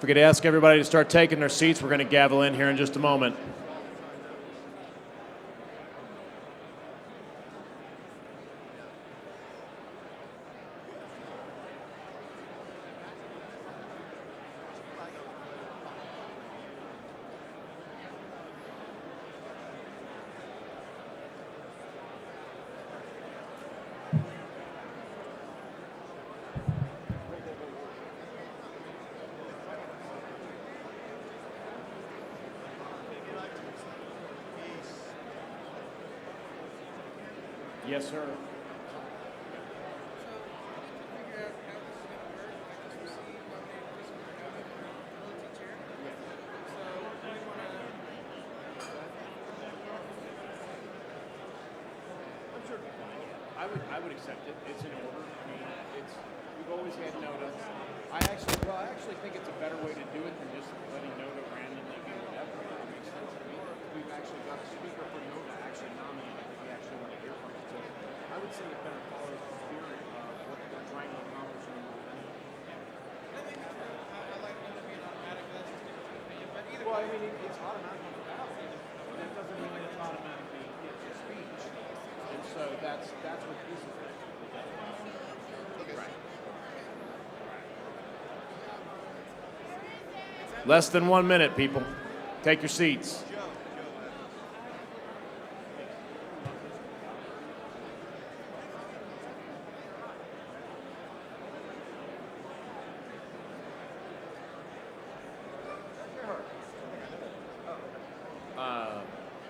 we could ask everybody to start taking their seats, we're going to gavel in here in just a moment. Yes, sir. I would accept it. It's in order. I mean, we've always had NOTA. I actually think it's a better way to do it than just letting NOTA randomly do whatever. It makes sense to me. We've actually got a speaker for NOTA actually nominated if we actually want to hear from it. So I would say it better follows the spirit of what they're trying to accomplish in the event. I like NOTA being automatic, but that's just different opinion. But either Well, I mean, it's automatic on the ballot. That doesn't mean it's automatically your speech. And so that's what this is. Right. Less than 1 minute, people. Take your seats.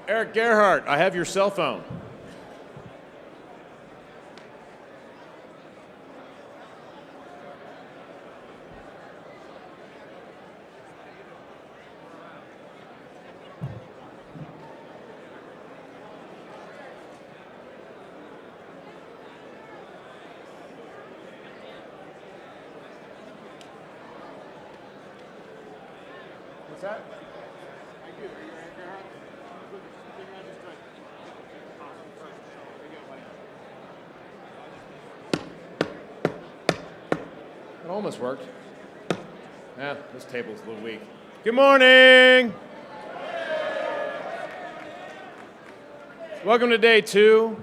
Eric Gerhardt, I have your cell phone. What's that? Thank you. Eric Gerhardt. It almost worked. Yeah, this table's a little weak. Good morning! Welcome to day 2.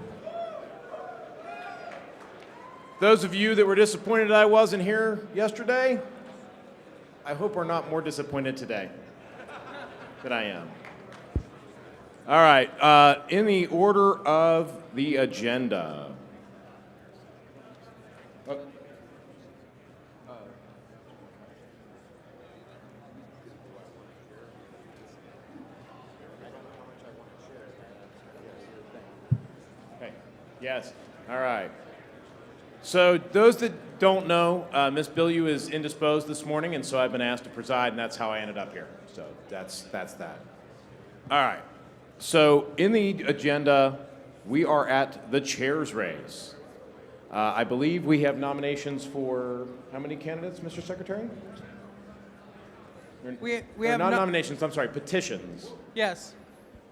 Those of you that were disappointed I wasn't here yesterday, I hope are not more disappointed today than I am. All right, in the order of the agenda. Yes. All right. So those that don't know, Ms. Bilyeu is indisposed this morning, and so I've been asked to preside, and that's how I ended up here. So that's that. All right. So in the agenda, we are at the chair's race. I believe we have nominations for how many candidates, Mr. Secretary? we have not nominations. I'm sorry, petitions. Yes,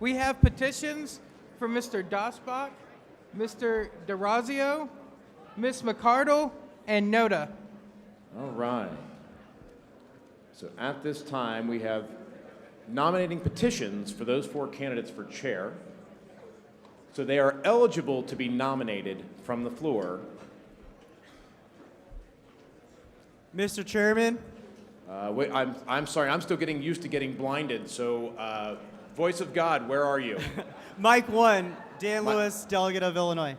we have petitions for Mr. Dasbach, Mr. DeRazio, Ms. McCardle, and NOTA. All right. So at this time, we have nominating petitions for those 4 candidates for chair. So they are eligible to be nominated from the floor. Mr. Chairman. Wait, I'm sorry, I'm still getting used to getting blinded. So, voice of God, where are you? Mic 1, Dan Lewis, delegate of Illinois.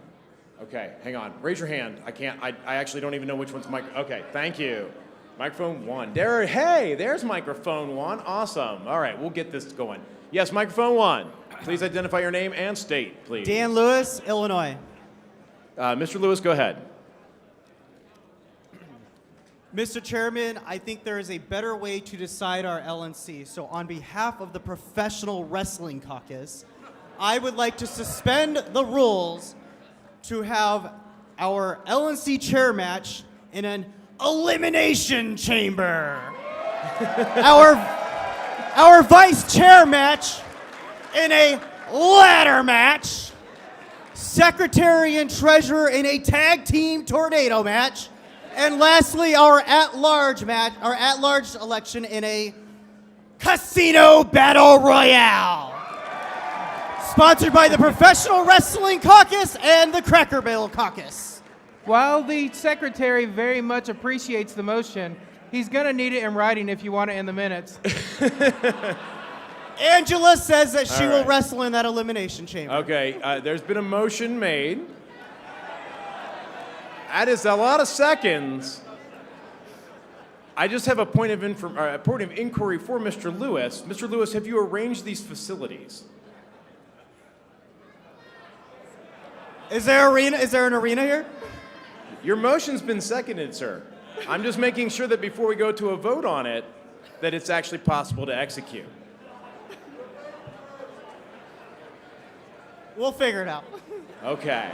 Okay, hang on. Raise your hand. I actually don't even know which one's mic. Okay, thank you. Microphone 1. There's microphone 1. Awesome. All right, we'll get this going. Yes, microphone 1. Please identify your name and state, please. Dan Lewis, Illinois. Mr. Lewis, go ahead. Mr. Chairman, I think there is a better way to decide our LNC. So on behalf of the Professional Wrestling Caucus, I would like to suspend the rules to have our LNC chair match in an elimination chamber. our vice chair match in a ladder match. Secretary and treasurer in a tag team tornado match. And lastly, our at-large match, our at-large election in a casino battle royale. Sponsored by the Professional Wrestling Caucus and the Cracker Barrel Caucus. While the secretary very much appreciates the motion, he's going to need it in writing if you want it in the minutes. Angela says that she All will right. wrestle in that elimination chamber. Okay, there's been a motion made. That is a lot of seconds. I just have a point of inquiry for Mr. Lewis. Mr. Lewis, have you arranged these facilities? Is there an arena here? Your motion's been seconded, sir. I'm just making sure that before we go to a vote on it, that it's actually possible to execute. We'll figure it out. Okay.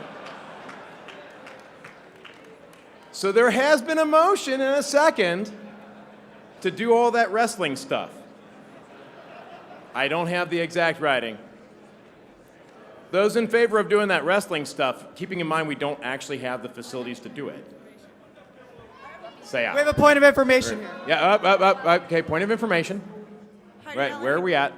So there has been a motion and a second to do all that wrestling stuff. I don't have the exact writing. Those in favor of doing that wrestling stuff, keeping in mind we don't actually have the facilities to do it, say aye. We have a point of information here. Yeah, up. Okay, point of information. Right, where are we at?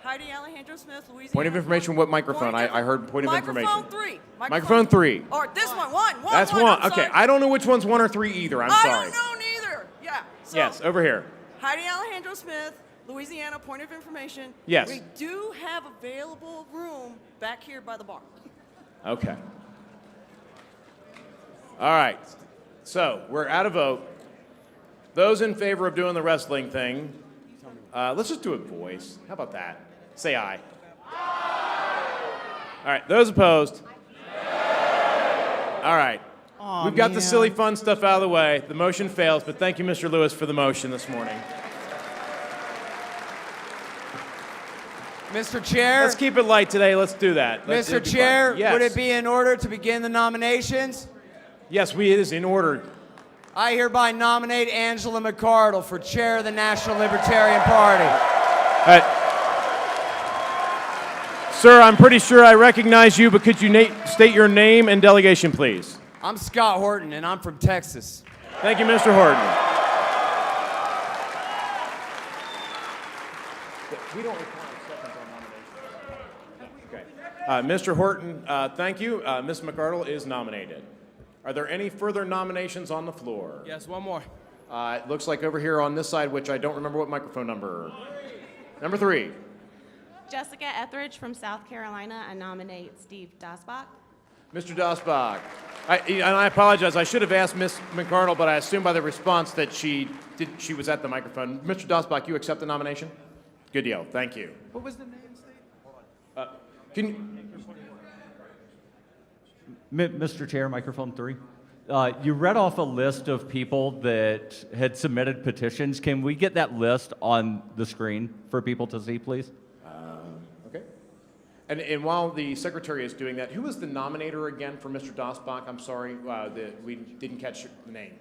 Heidi Alejandro Smith, Louisiana. Point of information, what microphone? I heard point of information. Microphone 3. Microphone 3. Or this one. That's one. I'm Okay, sorry. I don't know which one's 1 or 3 either. I'm I sorry. don't know neither. Yeah. So, Yes, over here. Heidi Alejandro Smith, Louisiana, point of information. Yes. We do have available room back here by the bar. Okay. All right. So we're out of vote. Those in favor of doing the wrestling thing, let's just do it voice. How about that? Say aye. All right. Those opposed? All right. Aw, We've got the man. silly fun stuff out of the way. The motion fails, but thank you, Mr. Lewis, for the motion this morning. Mr. Chair, Let's keep it light today. Let's do that. Mr. Chair, Yes. would it be in order to begin the nominations? Yes, it is in order. I hereby nominate Angela McArdle for chair of the National Libertarian Party. Sir, I'm pretty sure I recognize you, but could you state your name and delegation, please? I'm Scott Horton, and I'm from Texas. Thank you, Mr. Horton. We don't require seconds on nomination. Okay. Mr. Horton, thank you. Ms. McArdle is nominated. Are there any further nominations on the floor? Yes, one more. It looks like over here on this side, which I don't remember what microphone number. Number 3. Jessica Etheridge from South Carolina. I nominate Steve Dasbach. Mr. Dasbach. And I apologize. I should have asked Ms. McArdle, but I assume by the response that she was at the microphone. Mr. Dasbach, you accept the nomination? Good deal. Thank you. What was the name, Steve? Can you, Mr. Chair, microphone 3. You read off a list of people that had submitted petitions. Can we get that list on the screen for people to see, please? okay. And while the secretary is doing that, who was the nominator again for Mr. Dasbach? I'm sorry, we didn't catch the name.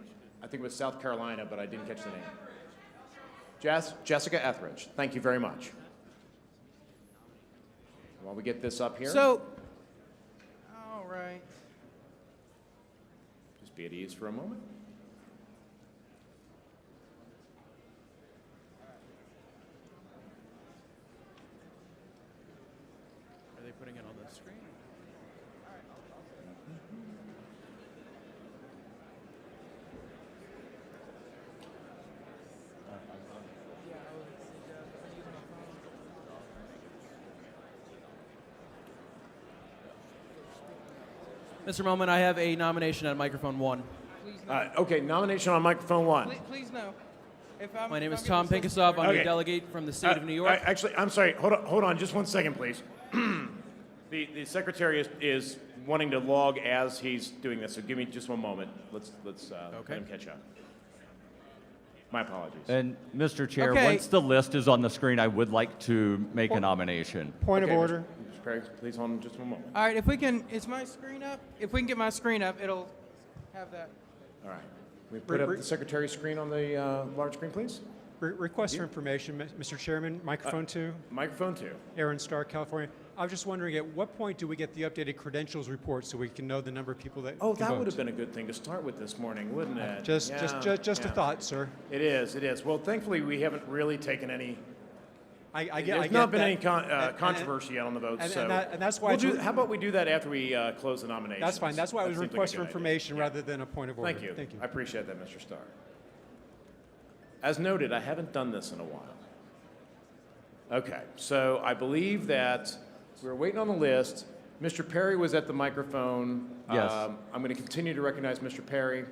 I think it was South Carolina, but I didn't catch the name. Jessica Etheridge. Thank you very much. While we get this up here, So, all right. just be at ease for a moment. Are they putting it on the screen? Mr. Melman, I have a nomination at microphone 1. Okay, nomination on microphone 1. Please no. My name is Tom Pinkasoff. I'm Okay. a delegate from the state of New York. Actually, I'm sorry. Hold on, just 1 second, please. The secretary is wanting to log as he's doing this, so give me just 1 moment. Let's let him catch up. My apologies. And Mr. Chair, Okay. once the list is on the screen, I would like to make a nomination. Point Okay, of order. Mr. Perry, please hold on just 1 moment. All right, if we can, is my screen up? If we can get my screen up, it'll have that. All right. We put up the secretary's screen on the large screen, please. Request for information, Mr. Chairman, microphone 2, Microphone 2. Aaron Starr, California. I was just wondering, at what point do we get the updated credentials report so we can know the number of people that Oh, can that vote? would have been a good thing to start with this morning, wouldn't it? Just Yeah. a thought, sir. It is, it is. Well, thankfully, we haven't really taken any. I There's get not been that. any controversy yet on the votes, and so. that's why We'll how about we do that after we close the nominations? That's fine. That's why it was a seems like request for good idea. information rather than a point of order. Thank you. Thank you. I appreciate that, Mr. Starr. As noted, I haven't done this in a while. Okay, so I believe that we're waiting on the list. Mr. Perry was at the microphone. Yes. I'm going to continue to recognize Mr. Perry.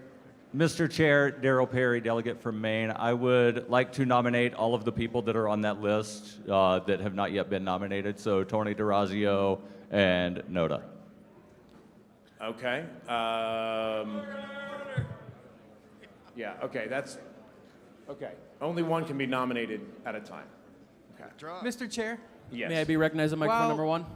Mr. Chair, Darrell Perry, delegate from Maine. I would like to nominate all of the people that are on that list that have not yet been nominated. So Tony DeRazio and Noda. Okay. Yeah, okay, that's, okay. Only one can be nominated at a time. Okay. Mr. Chair, Yes. May I be recognized at microphone Well- number 1?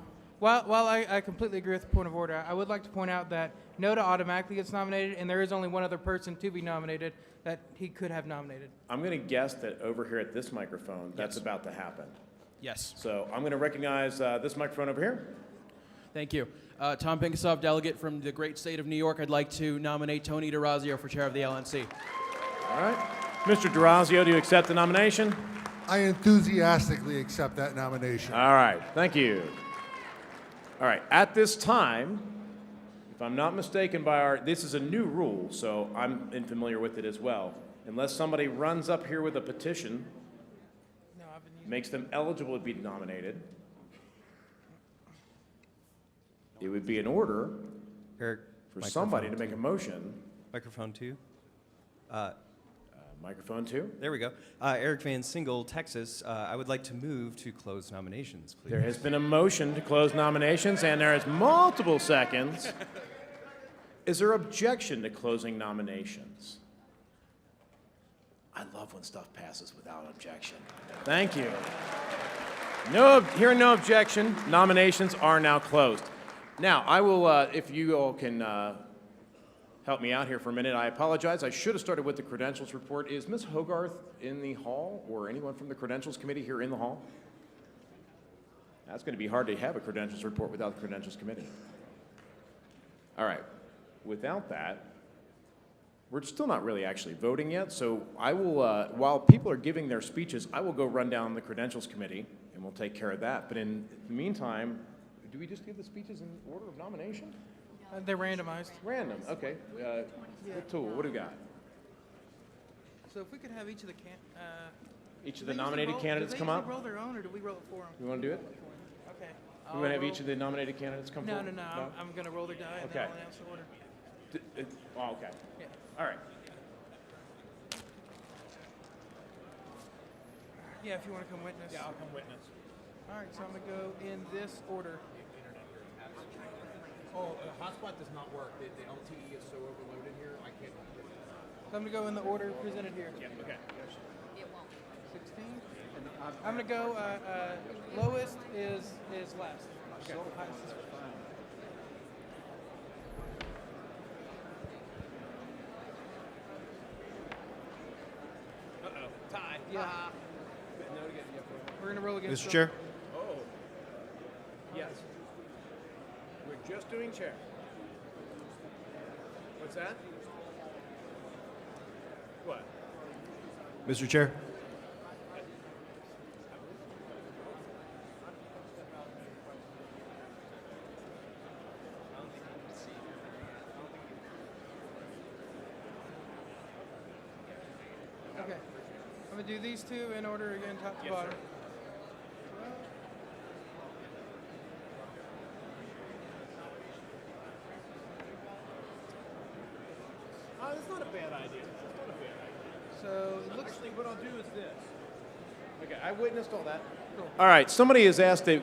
while I completely agree with the point of order, I would like to point out that Noda automatically gets nominated, and there is only one other person to be nominated that he could have nominated. I'm going to guess that over here at this microphone, that's Yes. about to happen. Yes. So I'm going to recognize this microphone over here. Thank you. Tom Pinkasoff, delegate from the great state of New York. I'd like to nominate Tony DeRazio for chair of the LNC. All right. Mr. DeRazio, do you accept the nomination? I enthusiastically accept that nomination. All right, thank you. All right, at this time, if I'm not mistaken this is a new rule, so I'm unfamiliar with it as well. Unless somebody runs up here with a petition, No, I've been using. makes them eligible to be nominated, it would be in order Eric, for somebody to make a motion. microphone 2. Microphone 2. There we go. Eric Van Single, Texas. I would like to move to close nominations, please. There has been a motion to close nominations, and there is multiple seconds. Is there objection to closing nominations? I love when stuff passes without objection. Thank you. Hearing no objection, nominations are now closed. Now, I will, if you all can help me out here for a minute, I apologize. I should have started with the credentials report. Is Ms. Hogarth in the hall, or anyone from the credentials committee here in the hall? That's going to be hard to have a credentials report without the credentials committee. All right. Without that, we're still not really actually voting yet, so I will, while people are giving their speeches, I will go run down the credentials committee, and we'll take care of that. But in the meantime, do we just give the speeches in order of nomination? They're randomized. Random, okay. What tool, what do we got? So if we could have each of the Each of the nominated candidates come up? Do they roll their own, or do we roll it for them? You want to do it? Okay. You want to have each of the nominated candidates come No, forward? no, no. I'm going to roll their die, and Okay. then I'll announce the order. Oh, okay. Yeah. All right. Yeah, if you want to come witness. Yeah, I'll come witness. All right, so I'm going to go in this order. Oh, the hotspot does not work. The LTE is so overloaded here, I can't. So I'm going to go in the order presented here. Yeah, okay. 16. I'm going to go, lowest is last. Okay. Highest is first. Uh-oh, tie. Yeah. We're going to roll against Mr. Chair? Oh. Yes. We're just doing chair. What's that? What? Mr. Chair? Okay. I'm going to do these two in order again, top to Yes, bottom. sir. Oh, that's not a bad idea. That's not a bad idea. So it looks Actually, what I'll do is this. Okay, I witnessed all that. All right, somebody has asked that,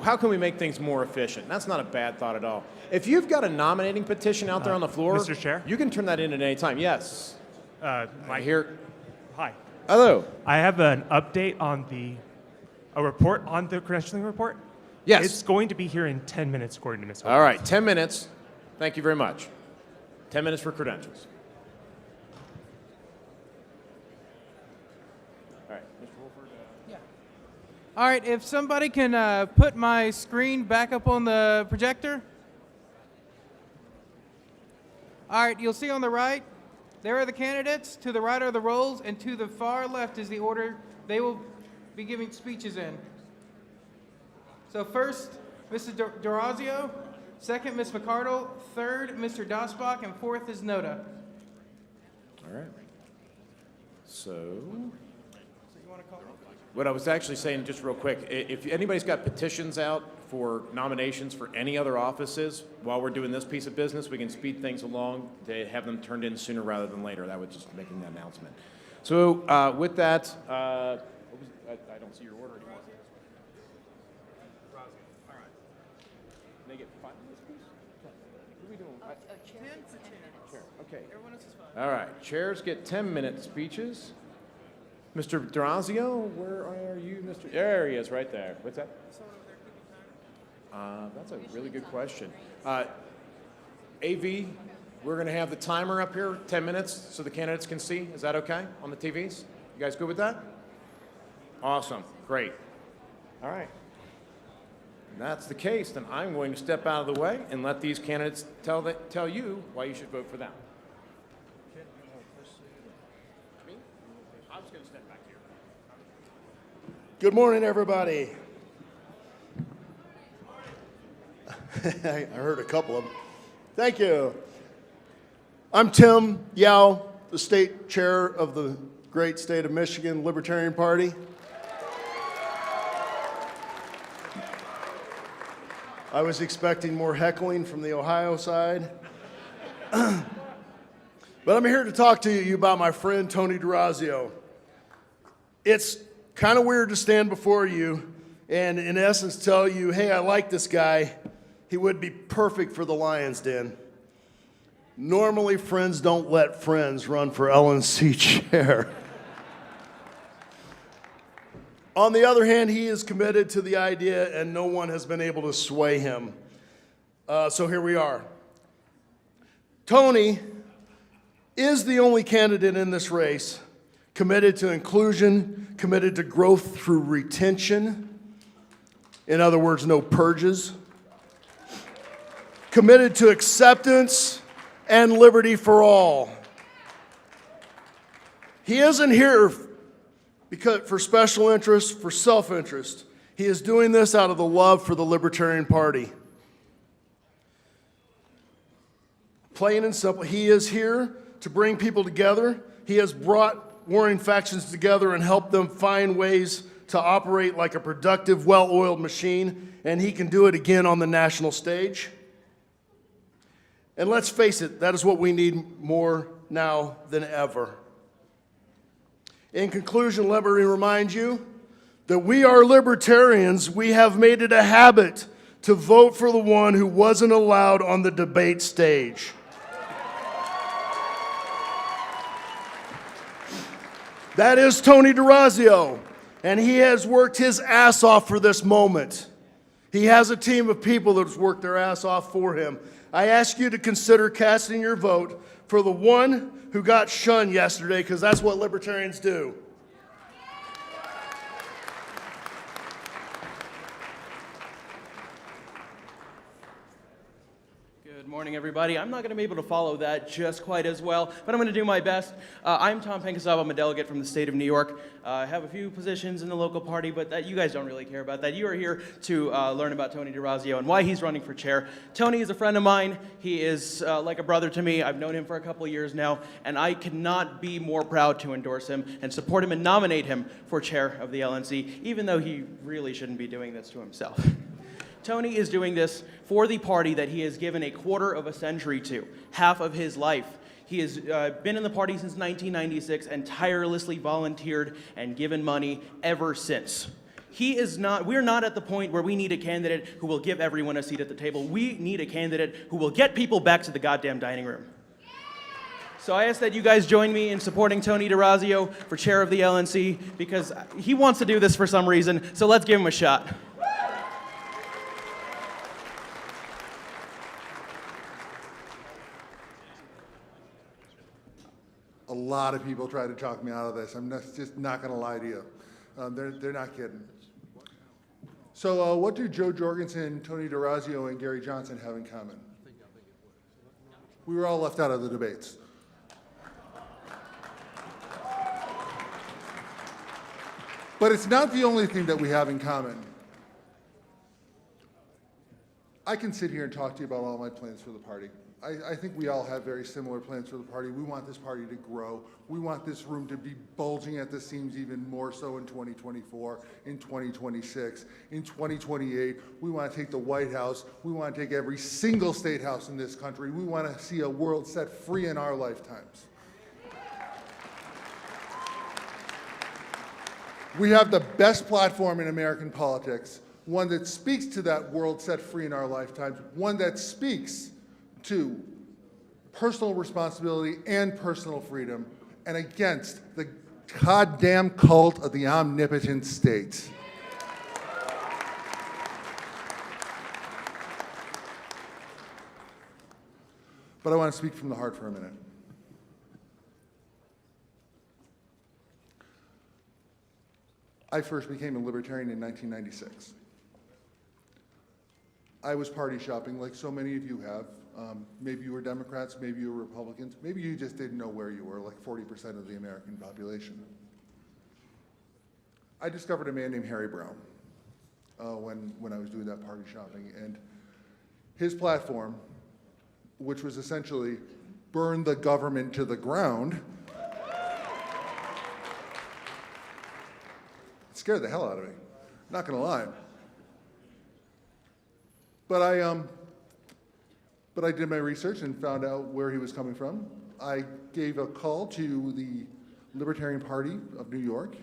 how can we make things more efficient? That's not a bad thought at all. If you've got a nominating petition out there on the floor, Mr. Chair? you can turn that in at any time. Yes. I hear. Hi. Hello. I have an update on a report on the credentialing report. Yes. It's going to be here in 10 minutes, according to Ms. All right, 10 minutes. Thank you very much. 10 minutes for credentials. All right, Mr. Wolford. Yeah. All right, if somebody can put my screen back up on the projector. All right, you'll see on the right, there are the candidates, to the right are the roles, and to the far left is the order they will be giving speeches in. So first, Mr. D'Orazio, second, Ms. McCardle, third, Mr. Dasbach, and fourth is Noda. All right. So what I was actually saying, just real quick, if anybody's got petitions out for nominations for any other offices, while we're doing this piece of business, we can speed things along to have them turned in sooner rather than later. That was just making that announcement. So with that, I don't see your order anymore. All right. They get 5 minutes, please? What are we doing? 10 for 10. Chair. Okay. Everyone else is fine. All right. Chairs get 10-minute speeches. Mr. D'Orazio, where are you, Mr.? There he is, right there. What's that? That's a really good question. AV, we're going to have the timer up here, 10 minutes, so the candidates can see. Is that okay on the TVs? You guys good with that? Awesome. Great. All right. If that's the case, then I'm going to step out of the way and let these candidates tell you why you should vote for them. Good morning, everybody. I heard a couple of them. Thank you. I'm Tim Yao, the state chair of the great state of Michigan Libertarian Party. I was expecting more heckling from the Ohio side. But I'm here to talk to you about my friend Tony D'Orazio. It's kind of weird to stand before you and in essence tell you, hey, I like this guy. He would be perfect for the Lion's Den. Normally, friends don't let friends run for LNC chair. On the other hand, he is committed to the idea and no one has been able to sway him. So here we are. Tony is the only candidate in this race committed to inclusion, committed to growth through retention. In other words, no purges. Committed to acceptance and liberty for all. He isn't here for special interest, for self-interest. He is doing this out of the love for the Libertarian Party. Plain and simple, he is here to bring people together. He has brought warring factions together and helped them find ways to operate like a productive, well-oiled machine, and he can do it again on the national stage. And let's face it, that is what we need more now than ever. In conclusion, let me remind you that we are libertarians. We have made it a habit to vote for the one who wasn't allowed on the debate stage. That is Tony D'Orazio, and he has worked his ass off for this moment. He has a team of people that have worked their ass off for him. I ask you to consider casting your vote for the one who got shunned yesterday, because that's what libertarians do. Good morning, everybody. I'm not going to be able to follow that just quite as well, but I'm going to do my best. I'm Tom Pinkasov. I'm a delegate from the state of New York. I have a few positions in the local party, but you guys don't really care about that. You are here to learn about Tony D'Orazio and why he's running for chair. Tony is a friend of mine. He is like a brother to me. I've known him for a couple of years now, and I cannot be more proud to endorse him and support him and nominate him for chair of the LNC, even though he really shouldn't be doing this to himself. Tony is doing this for the party that he has given a quarter of a century to, half of his life. He has been in the party since 1996 and tirelessly volunteered and given money ever since. We're not at the point where we need a candidate who will give everyone a seat at the table. We need a candidate who will get people back to the goddamn dining room. So I ask that you guys join me in supporting Tony D'Orazio for chair of the LNC because he wants to do this for some reason, so let's give him a shot. A lot of people try to talk me out of this. I'm just not going to lie to you. They're not kidding. So what do Joe Jorgensen, Tony DeRazio, and Gary Johnson have in common? We were all left out of the debates. But it's not the only thing that we have in common. I can sit here and talk to you about all my plans for the party. I think we all have very similar plans for the party. We want this party to grow. We want this room to be bulging at the seams even more so in 2024, in 2026, in 2028. We want to take the White House. We want to take every single state house in this country. We want to see a world set free in our lifetimes. We have the best platform in American politics, one that speaks to that world set free in our lifetimes, one that speaks to personal responsibility and personal freedom, and against the goddamn cult of the omnipotent state. But I want to speak from the heart for a minute. I first became a libertarian in 1996. I was party shopping like so many of you have. Maybe you were Democrats, maybe you were Republicans, maybe you just didn't know where you were, like 40% of the American population. I discovered a man named Harry Brown when I was doing that party shopping, and his platform, which was essentially burn the government to the ground, it scared the hell out of me, not gonna lie. But I did my research and found out where he was coming from. I gave a call to the Libertarian Party of New York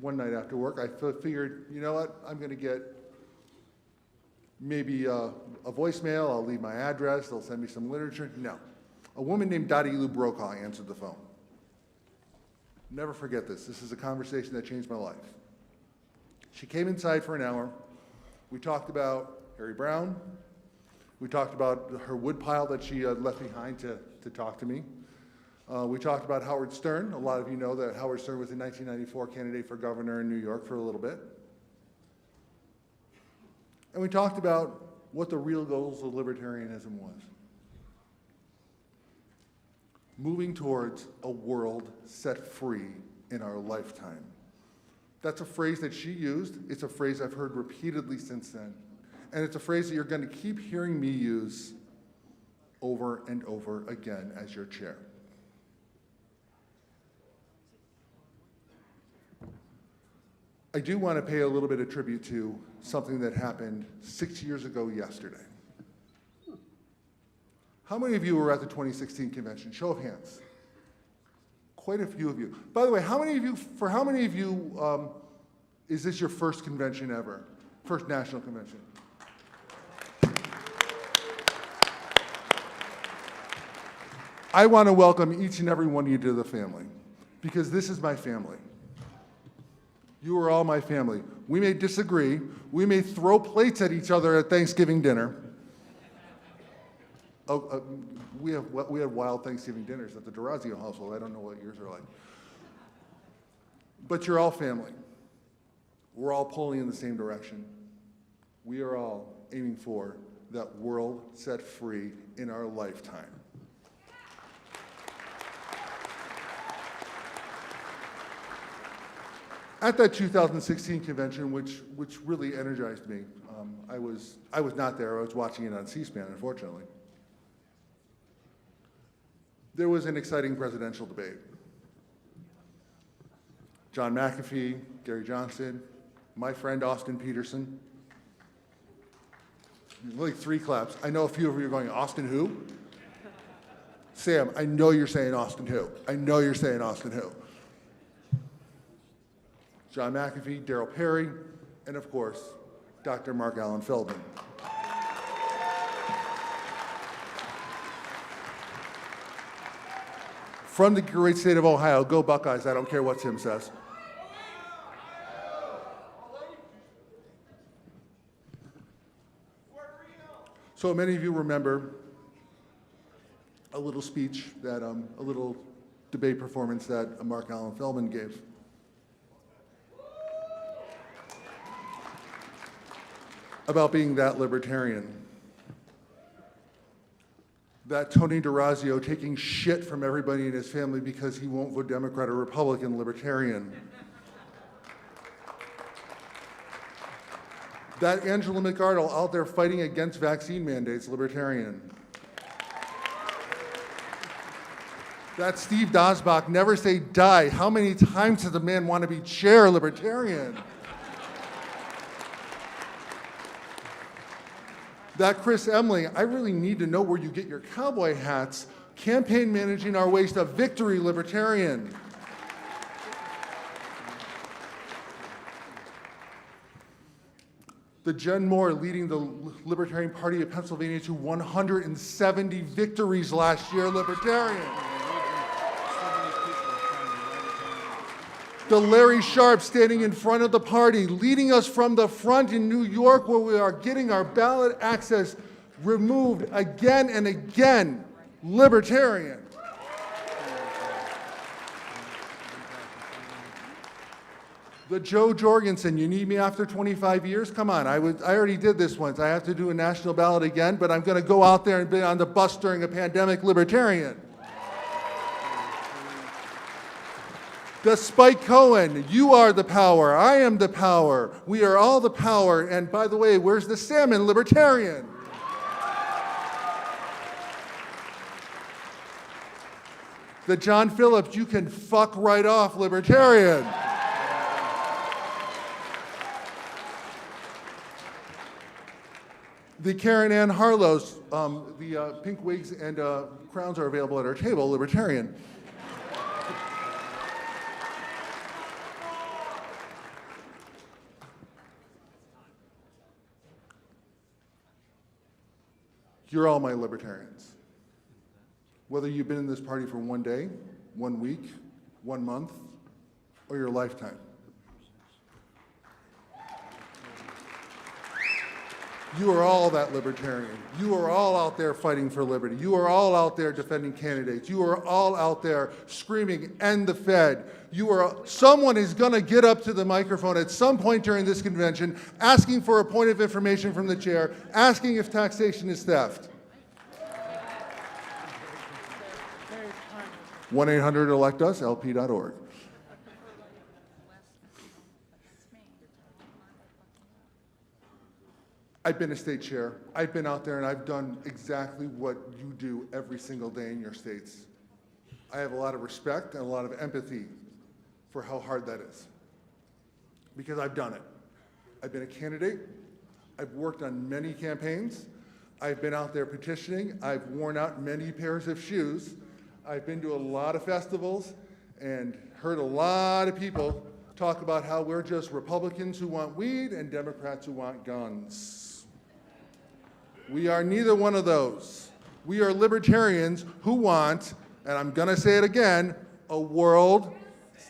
one night after work. I figured, you know what, I'm gonna get maybe a voicemail, I'll leave my address, they'll send me some literature. No. A woman named Dottie Lou Brokaw answered the phone. Never forget this. This is a conversation that changed my life. She came inside for an hour. We talked about Harry Brown. We talked about her woodpile that she left behind to talk to me. We talked about Howard Stern. A lot of you know that Howard Stern was the 1994 candidate for governor in New York for a little bit. And we talked about what the real goals of libertarianism was. Moving towards a world set free in our lifetime. That's a phrase that she used. It's a phrase I've heard repeatedly since then. And it's a phrase that you're going to keep hearing me use over and over again as your chair. I do want to pay a little bit of tribute to something that happened 6 years ago yesterday. How many of you were at the 2016 convention? Show of hands. Quite a few of you. By the way, how many of you, is this your first convention ever? First national convention? I want to welcome each and every one of you to the family, because this is my family. You are all my family. We may disagree. We may throw plates at each other at Thanksgiving dinner. We have wild Thanksgiving dinners at the DeRazio household. I don't know what yours are like. But you're all family. We're all pulling in the same direction. We are all aiming for that world set free in our lifetime. At that 2016 convention, which really energized me, I was not there. I was watching it on C-SPAN, unfortunately. There was an exciting presidential debate. John McAfee, Gary Johnson, my friend Austin Peterson. Like 3 claps. I know a few of you are going, Austin who? Sam, I know you're saying Austin who. I know you're saying Austin who. John McAfee, Darryl Perry, and of course, Dr. Mark Allen Feldman. From the great state of Ohio, go Buckeyes, I don't care what Tim says. So many of you remember a little speech that, a little debate performance that Mark Allen Feldman gave. about being that libertarian. That Tony DeRazio taking shit from everybody in his family because he won't vote Democrat or Republican, libertarian. That Angela McArdle out there fighting against vaccine mandates, libertarian. That Steve Dosbach, never say die. How many times does a man want to be chair, libertarian? That Chris Emling, I really need to know where you get your cowboy hats, campaign managing our ways to victory, libertarian. The Jen Moore leading the Libertarian Party of Pennsylvania to 170 victories last year, libertarian. The Larry Sharp standing in front of the party, leading us from the front in New York where we are getting our ballot access removed again and again, libertarian. The Joe Jorgensen, you need me after 25 years? Come on, I already did this once. I have to do a national ballot again, but I'm gonna go out there and be on the bus during a pandemic, libertarian. The Spike Cohen, you are the power, I am the power, we are all the power, and by the way, where's the salmon, libertarian? The John Phillips, you can fuck right off, libertarian. The Karen Ann Harlow's, the pink wigs and crowns are available at our table, libertarian. You're all my libertarians. Whether you've been in this party for 1 day, 1 week, 1 month, or your lifetime. You are all that libertarian. You are all out there fighting for liberty. You are all out there defending candidates. You are all out there screaming, end the Fed. Someone is gonna get up to the microphone at some point during this convention, asking for a point of information from the chair, asking if taxation is theft. 1-800-ELECT-US, LP.org. I've been a state chair. I've been out there and I've done exactly what you do every single day in your states. I have a lot of respect and a lot of empathy for how hard that is, because I've done it. I've been a candidate. I've worked on many campaigns. I've been out there petitioning. I've worn out many pairs of shoes. I've been to a lot of festivals and heard a lot of people talk about how we're just Republicans who want weed and Democrats who want guns. We are neither one of those. We are libertarians who want, and I'm gonna say it again, a world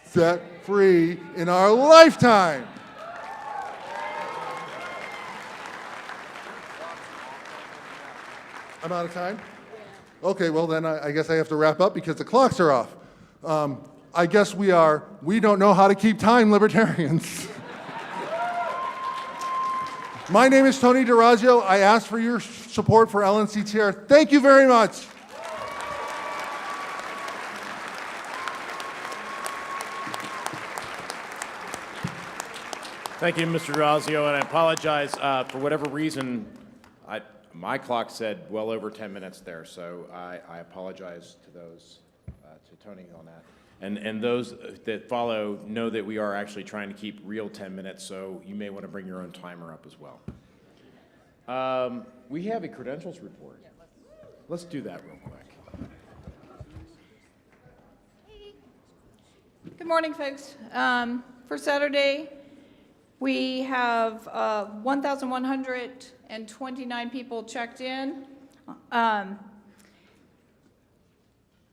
set free in our lifetime. I'm out of time? Okay, well then I guess I have to wrap up because the clocks are off. I guess we don't know how to keep time, libertarians. My name is Tony DeRazio. I ask for your support for LNC Chair. Thank you very much. Thank you, Mr. DeRazio, and I apologize for whatever reason. My clock said well over 10 minutes there, so I apologize to those, to Tony on that. And those that follow know that we are actually trying to keep real 10 minutes, so you may want to bring your own timer up as well. We have a credentials report. Let's do that real quick. Good morning, folks. For Saturday, we have 1,129 people checked in.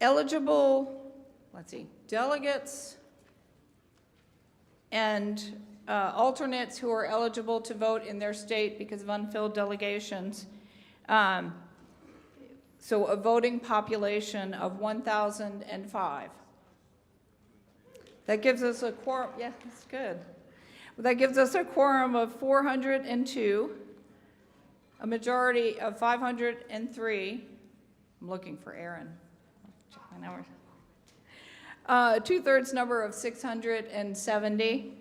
Eligible, let's see, delegates and alternates who are eligible to vote in their state because of unfilled delegations. So a voting population of 1,005. That gives us a quorum, yeah, that's good. That gives us a quorum of 402. A majority of 503, I'm looking for Aaron. Check my numbers. 2/3 number of 670,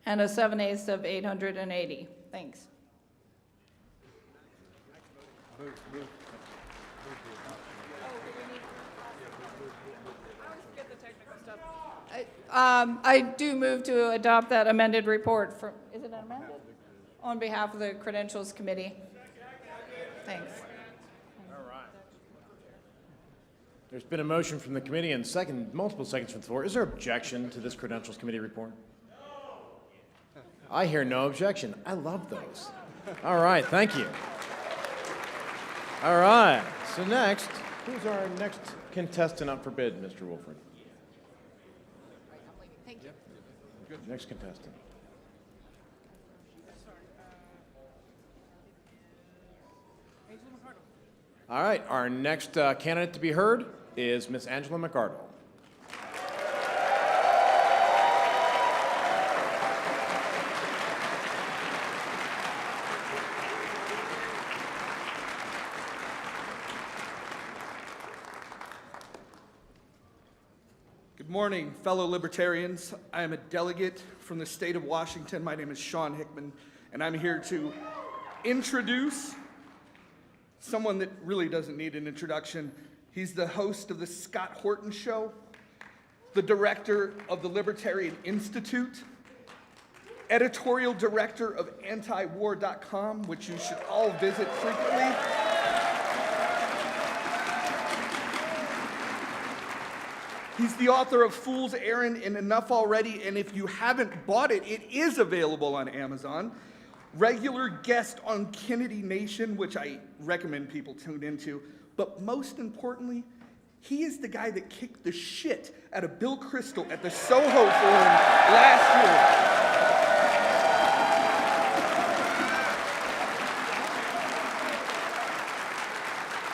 and a 7/8 of 880. Thanks. I do move to adopt that amended report from, is it amended? On behalf of the Credentials Committee. Thanks. All right. There's been a motion from the committee and multiple seconds from the floor. Is there objection to this Credentials Committee report? I hear no objection. I love those. All right, thank you. All right, so next, who's our next contestant up for bid, Mr. Wolford? Thank you. Next contestant. All right, our next candidate to be heard is Miss Angela McArdle. Good morning, fellow libertarians. I am a delegate from the state of Washington. My name is Sean Hickman, and I'm here to introduce someone that really doesn't need an introduction. He's the host of the Scott Horton Show, the director of the Libertarian Institute, editorial director of antiwar.com, which you should all visit frequently. He's the author of Fool's Errand and Enough Already, and if you haven't bought it, it is available on Amazon. Regular guest on Kennedy Nation, which I recommend people tune into. But most importantly, he is the guy that kicked the shit out of Bill Kristol at the Soho Forum last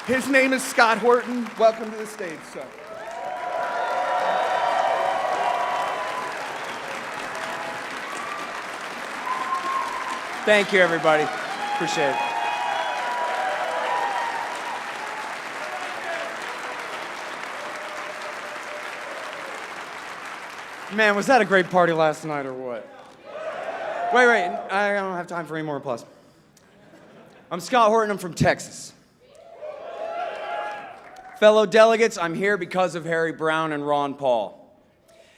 year. His name is Scott Horton. Welcome to the stage, sir. Thank you, everybody. Appreciate it. Man, was that a great party last night or what? Wait, I don't have time for any more applause. I'm Scott Horton, I'm from Texas. Fellow delegates, I'm here because of Harry Brown and Ron Paul.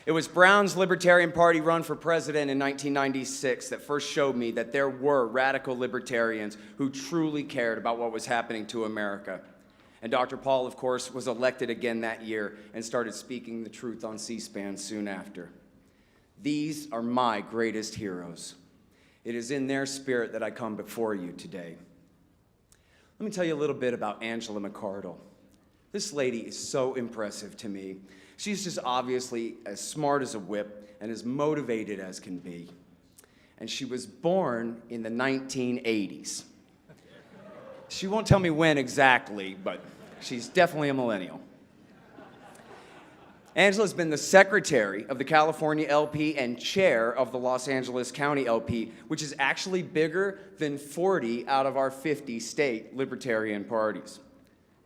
It was Brown's Libertarian Party run for president in 1996 that first showed me that there were radical libertarians who truly cared about what was happening to America. And Dr. Paul, of course, was elected again that year and started speaking the truth on C-SPAN soon after. These are my greatest heroes. It is in their spirit that I come before you today. Let me tell you a little bit about Angela McArdle. This lady is so impressive to me. She's just obviously as smart as a whip and as motivated as can be. And she was born in the 1980s. She won't tell me when exactly, but she's definitely a millennial. Angela's been the secretary of the California LP and chair of the Los Angeles County LP, which is actually bigger than 40 out of our 50 state libertarian parties.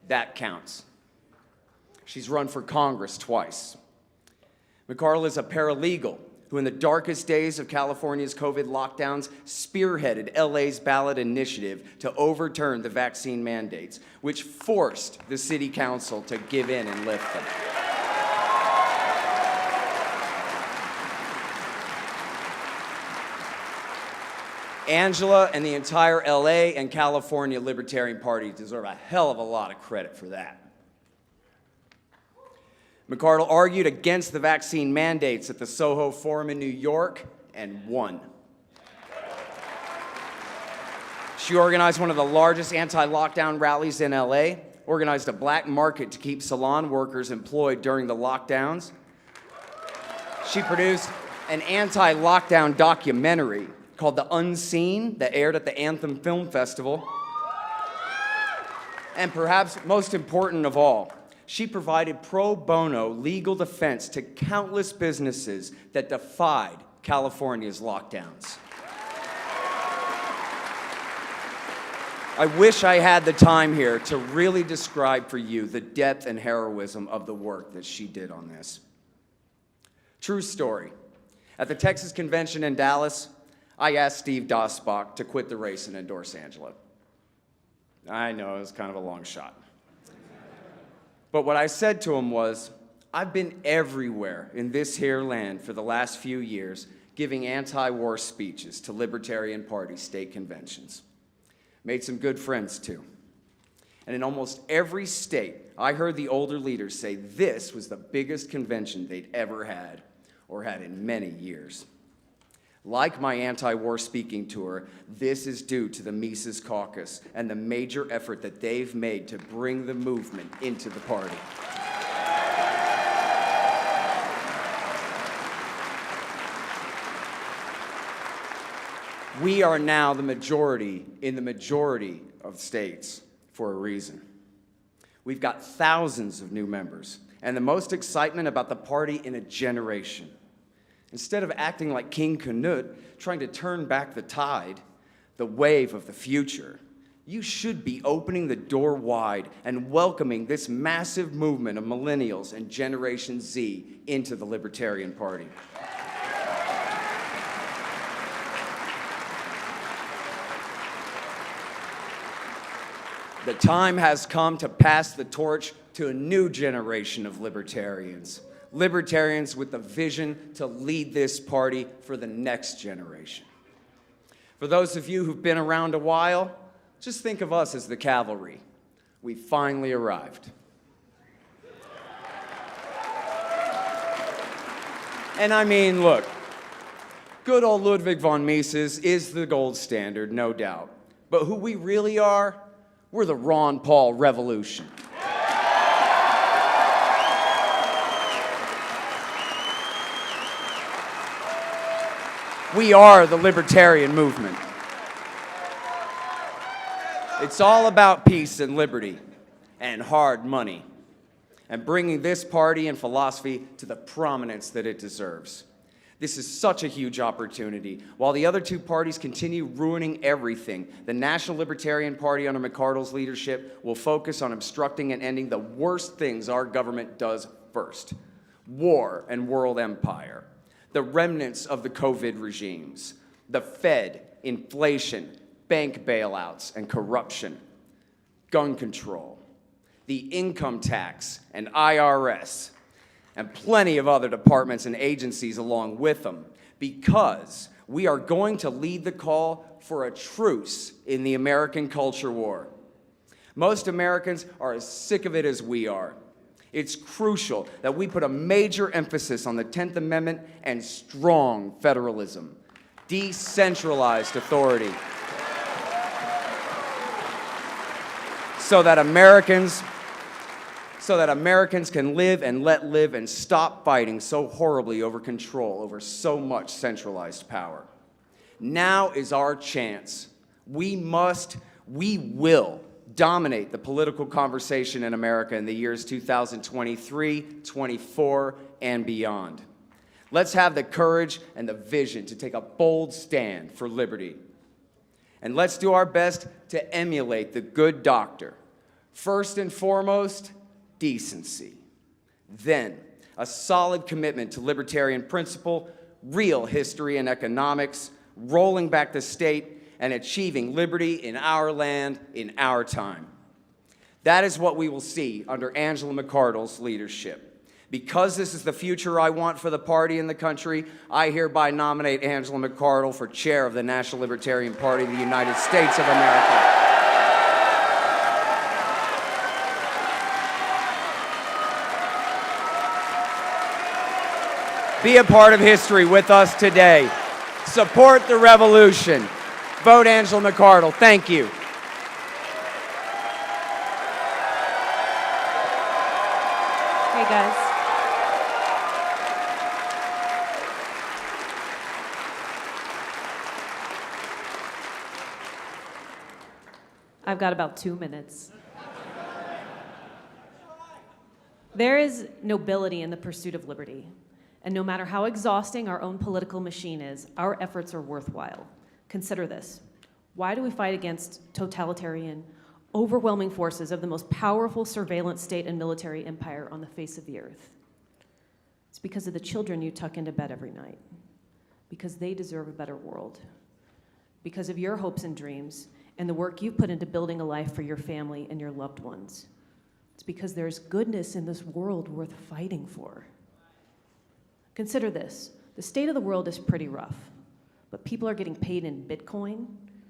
That counts. She's run for Congress twice. McArdle is a paralegal who in the darkest days of California's COVID lockdowns spearheaded LA's ballot initiative to overturn the vaccine mandates, which forced the city council to give in and lift them. Angela and the entire LA and California Libertarian Party deserve a hell of a lot of credit for that. McArdle argued against the vaccine mandates at the Soho Forum in New York and won. She organized one of the largest anti-lockdown rallies in LA, organized a black market to keep salon workers employed during the lockdowns. She produced an anti-lockdown documentary called The Unseen that aired at the Anthem Film Festival. And perhaps most important of all, she provided pro bono legal defense to countless businesses that defied California's lockdowns. I wish I had the time here to really describe for you the depth and heroism of the work that she did on this. True story. At the Texas convention in Dallas, I asked Steve Dossbach to quit the race and endorse Angela. I know, it was kind of a long shot. But what I said to him was, I've been everywhere in this here land for the last few years giving anti-war speeches to Libertarian Party state conventions. Made some good friends too. And in almost every state, I heard the older leaders say this was the biggest convention they'd ever had, or had in many years. Like my anti-war speaking tour, this is due to the Mises Caucus and the major effort that they've made to bring the movement into the party. We are now the majority in the majority of states for a reason. We've got thousands of new members and the most excitement about the party in a generation. Instead of acting like King Canute, trying to turn back the tide, the wave of the future, you should be opening the door wide and welcoming this massive movement of millennials and Generation Z into the Libertarian Party. The time has come to pass the torch to a new generation of libertarians. Libertarians with the vision to lead this party for the next generation. For those of you who've been around a while, just think of us as the cavalry. We finally arrived. And I mean, look, good old Ludwig von Mises is the gold standard, no doubt. But who we really are, we're the Ron Paul Revolution. We are the libertarian movement. It's all about peace and liberty and hard money and bringing this party and philosophy to the prominence that it deserves. This is such a huge opportunity. While the other two parties continue ruining everything, the National Libertarian Party under McArdle's leadership will focus on obstructing and ending the worst things our government does first: war and world empire, the remnants of the COVID regimes, the Fed, inflation, bank bailouts and corruption, gun control, the income tax and IRS, and plenty of other departments and agencies along with them, because we are going to lead the call for a truce in the American culture war. Most Americans are as sick of it as we are. It's crucial that we put a major emphasis on the 10th Amendment and strong federalism, decentralized authority, so that Americans can live and let live and stop fighting so horribly over control over so much centralized power. Now is our chance. We will dominate the political conversation in America in the years 2023, 24, and beyond. Let's have the courage and the vision to take a bold stand for liberty. And let's do our best to emulate the good doctor. First and foremost, decency. Then, a solid commitment to libertarian principle, real history and economics, rolling back the state, and achieving liberty in our land, in our time. That is what we will see under Angela McArdle's leadership. Because this is the future I want for the party and the country, I hereby nominate Angela McArdle for chair of the National Libertarian Party of the United States of America. Be a part of history with us today. Support the revolution. Vote Angela McArdle. Thank you. Hey, guys. I've got about 2 minutes. There is nobility in the pursuit of liberty. And no matter how exhausting our own political machine is, our efforts are worthwhile. Consider this. Why do we fight against totalitarian, overwhelming forces of the most powerful surveillance state and military empire on the face of the earth? It's because of the children you tuck into bed every night, because they deserve a better world, because of your hopes and dreams and the work you've put into building a life for your family and your loved ones. It's because there's goodness in this world worth fighting for. Consider this. The state of the world is pretty rough, but people are getting paid in Bitcoin.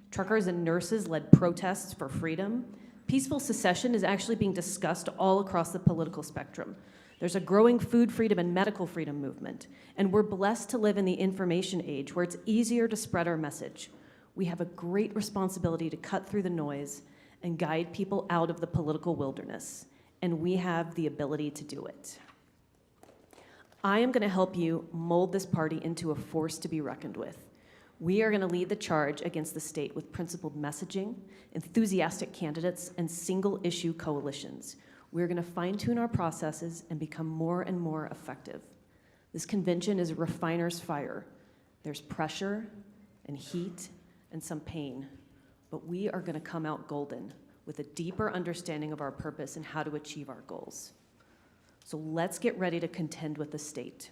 Truckers and nurses led protests for freedom. Peaceful secession is actually being discussed all across the political spectrum. There's a growing food freedom and medical freedom movement, and we're blessed to live in the information age where it's easier to spread our message. We have a great responsibility to cut through the noise and guide people out of the political wilderness, and we have the ability to do it. I am going to help you mold this party into a force to be reckoned with. We are going to lead the charge against the state with principled messaging, enthusiastic candidates, and single-issue coalitions. We're going to fine-tune our processes and become more and more effective. This convention is a refiner's fire. There's pressure and heat and some pain, but we are going to come out golden with a deeper understanding of our purpose and how to achieve our goals. So let's get ready to contend with the state.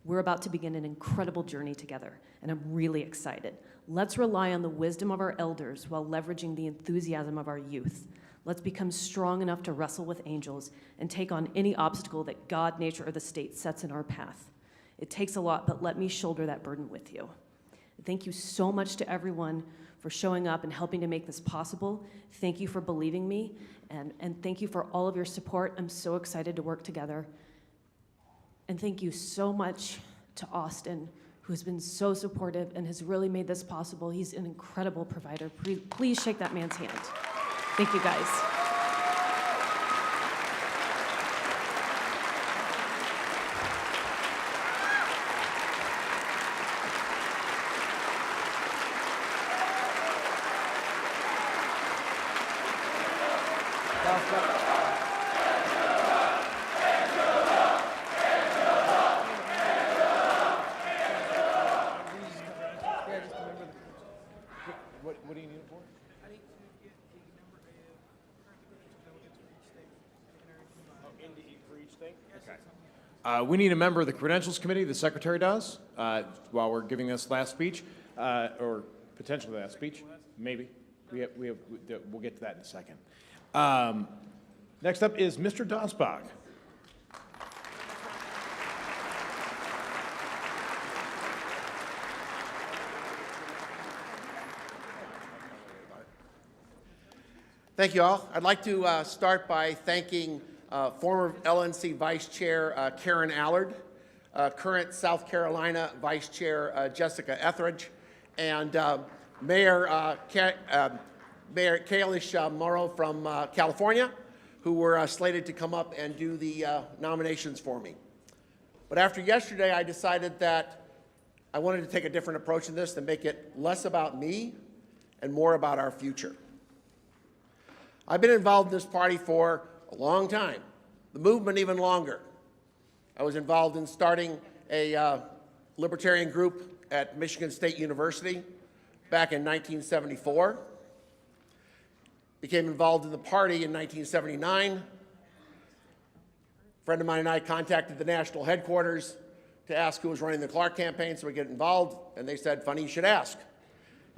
We're about to begin an incredible journey together, and I'm really excited. Let's rely on the wisdom of our elders while leveraging the enthusiasm of our youth. Let's become strong enough to wrestle with angels and take on any obstacle that God, nature, or the state sets in our path. It takes a lot, but let me shoulder that burden with you. Thank you so much to everyone for showing up and helping to make this possible. Thank you for believing me, and thank you for all of your support. I'm so excited to work together. And thank you so much to Austin, who has been so supportive and has really made this possible. He's an incredible provider. Please shake that man's hand. Thank you, guys. What do you need it for? We need a member of the Credentials Committee. The Secretary does, while we're giving this last speech, or potentially last speech, maybe. We'll get to that in a second. Next up is Mr. Dosbach. Thank you all. I'd like to start by thanking former LNC Vice Chair Karen Allard, current South Carolina Vice Chair Jessica Etheridge, and Mayor Kalish Morrow from California, who were slated to come up and do the nominations for me. But after yesterday, I decided that I wanted to take a different approach in this and make it less about me and more about our future. I've been involved in this party for a long time, the movement even longer. I was involved in starting a libertarian group at Michigan State University back in 1974. Became involved in the party in 1979. A friend of mine and I contacted the national headquarters to ask who was running the Clark campaign so we get involved, and they said, funny you should ask.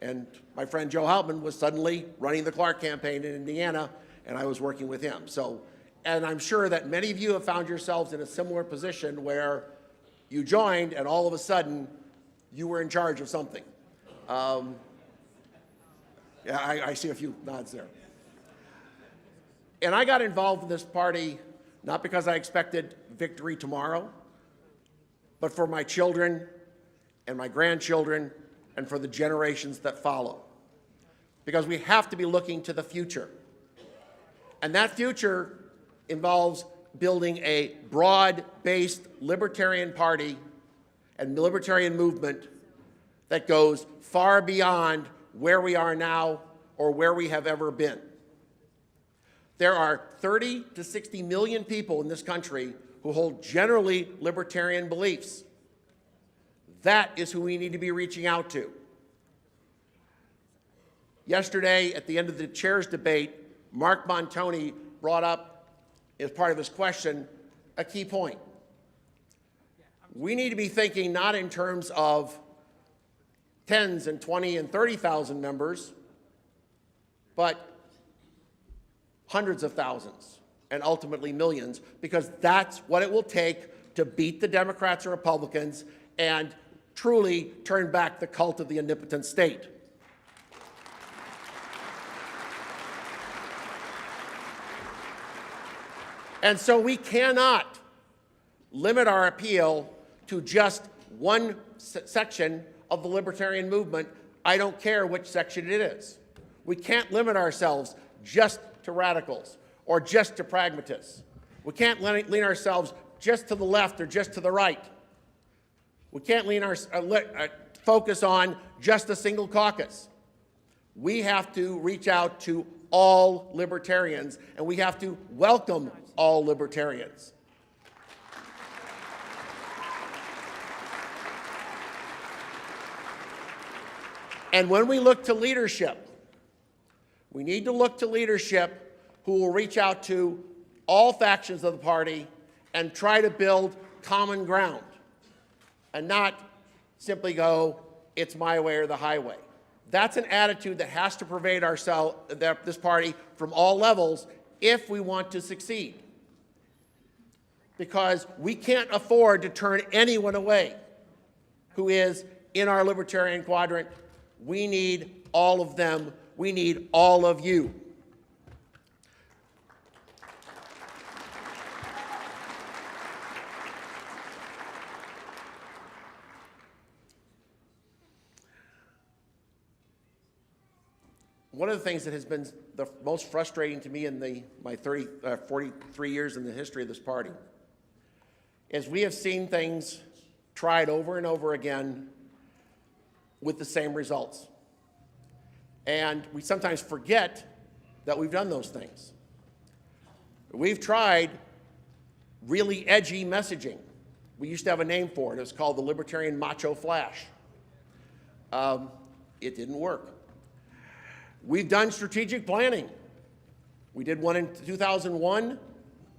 And my friend Joe Haltman was suddenly running the Clark campaign in Indiana, and I was working with him. So, and I'm sure that many of you have found yourselves in a similar position where you joined and all of a sudden you were in charge of something. Yeah, I see a few nods there. And I got involved in this party not because I expected victory tomorrow, but for my children and my grandchildren and for the generations that follow. Because we have to be looking to the future. And that future involves building a broad-based libertarian party and libertarian movement that goes far beyond where we are now or where we have ever been. There are 30 to 60 million people in this country who hold generally libertarian beliefs. That is who we need to be reaching out to. Yesterday, at the end of the chair's debate, Mark Montoni brought up, as part of his question, a key point. We need to be thinking not in terms of tens and 20 and 30,000 members, but hundreds of thousands and ultimately millions, because that's what it will take to beat the Democrats and Republicans and truly turn back the cult of the omnipotent state. And so we cannot limit our appeal to just one section of the libertarian movement. I don't care which section it is. We can't limit ourselves just to radicals or just to pragmatists. We can't lean ourselves just to the left or just to the right. We can't focus on just a single caucus. We have to reach out to all libertarians, and we have to welcome all libertarians. And when we look to leadership, we need to look to leadership who will reach out to all factions of the party and try to build common ground and not simply go, it's my way or the highway. That's an attitude that has to pervade this party from all levels if we want to succeed. Because we can't afford to turn anyone away who is in our libertarian quadrant. We need all of them. We need all of you. One of the things that has been the most frustrating to me in my 43 years in the history of this party is we have seen things tried over and over again with the same results. And we sometimes forget that we've done those things. We've tried really edgy messaging. We used to have a name for it. It was called the Libertarian Macho Flash. It didn't work. We've done strategic planning. We did one in 2001.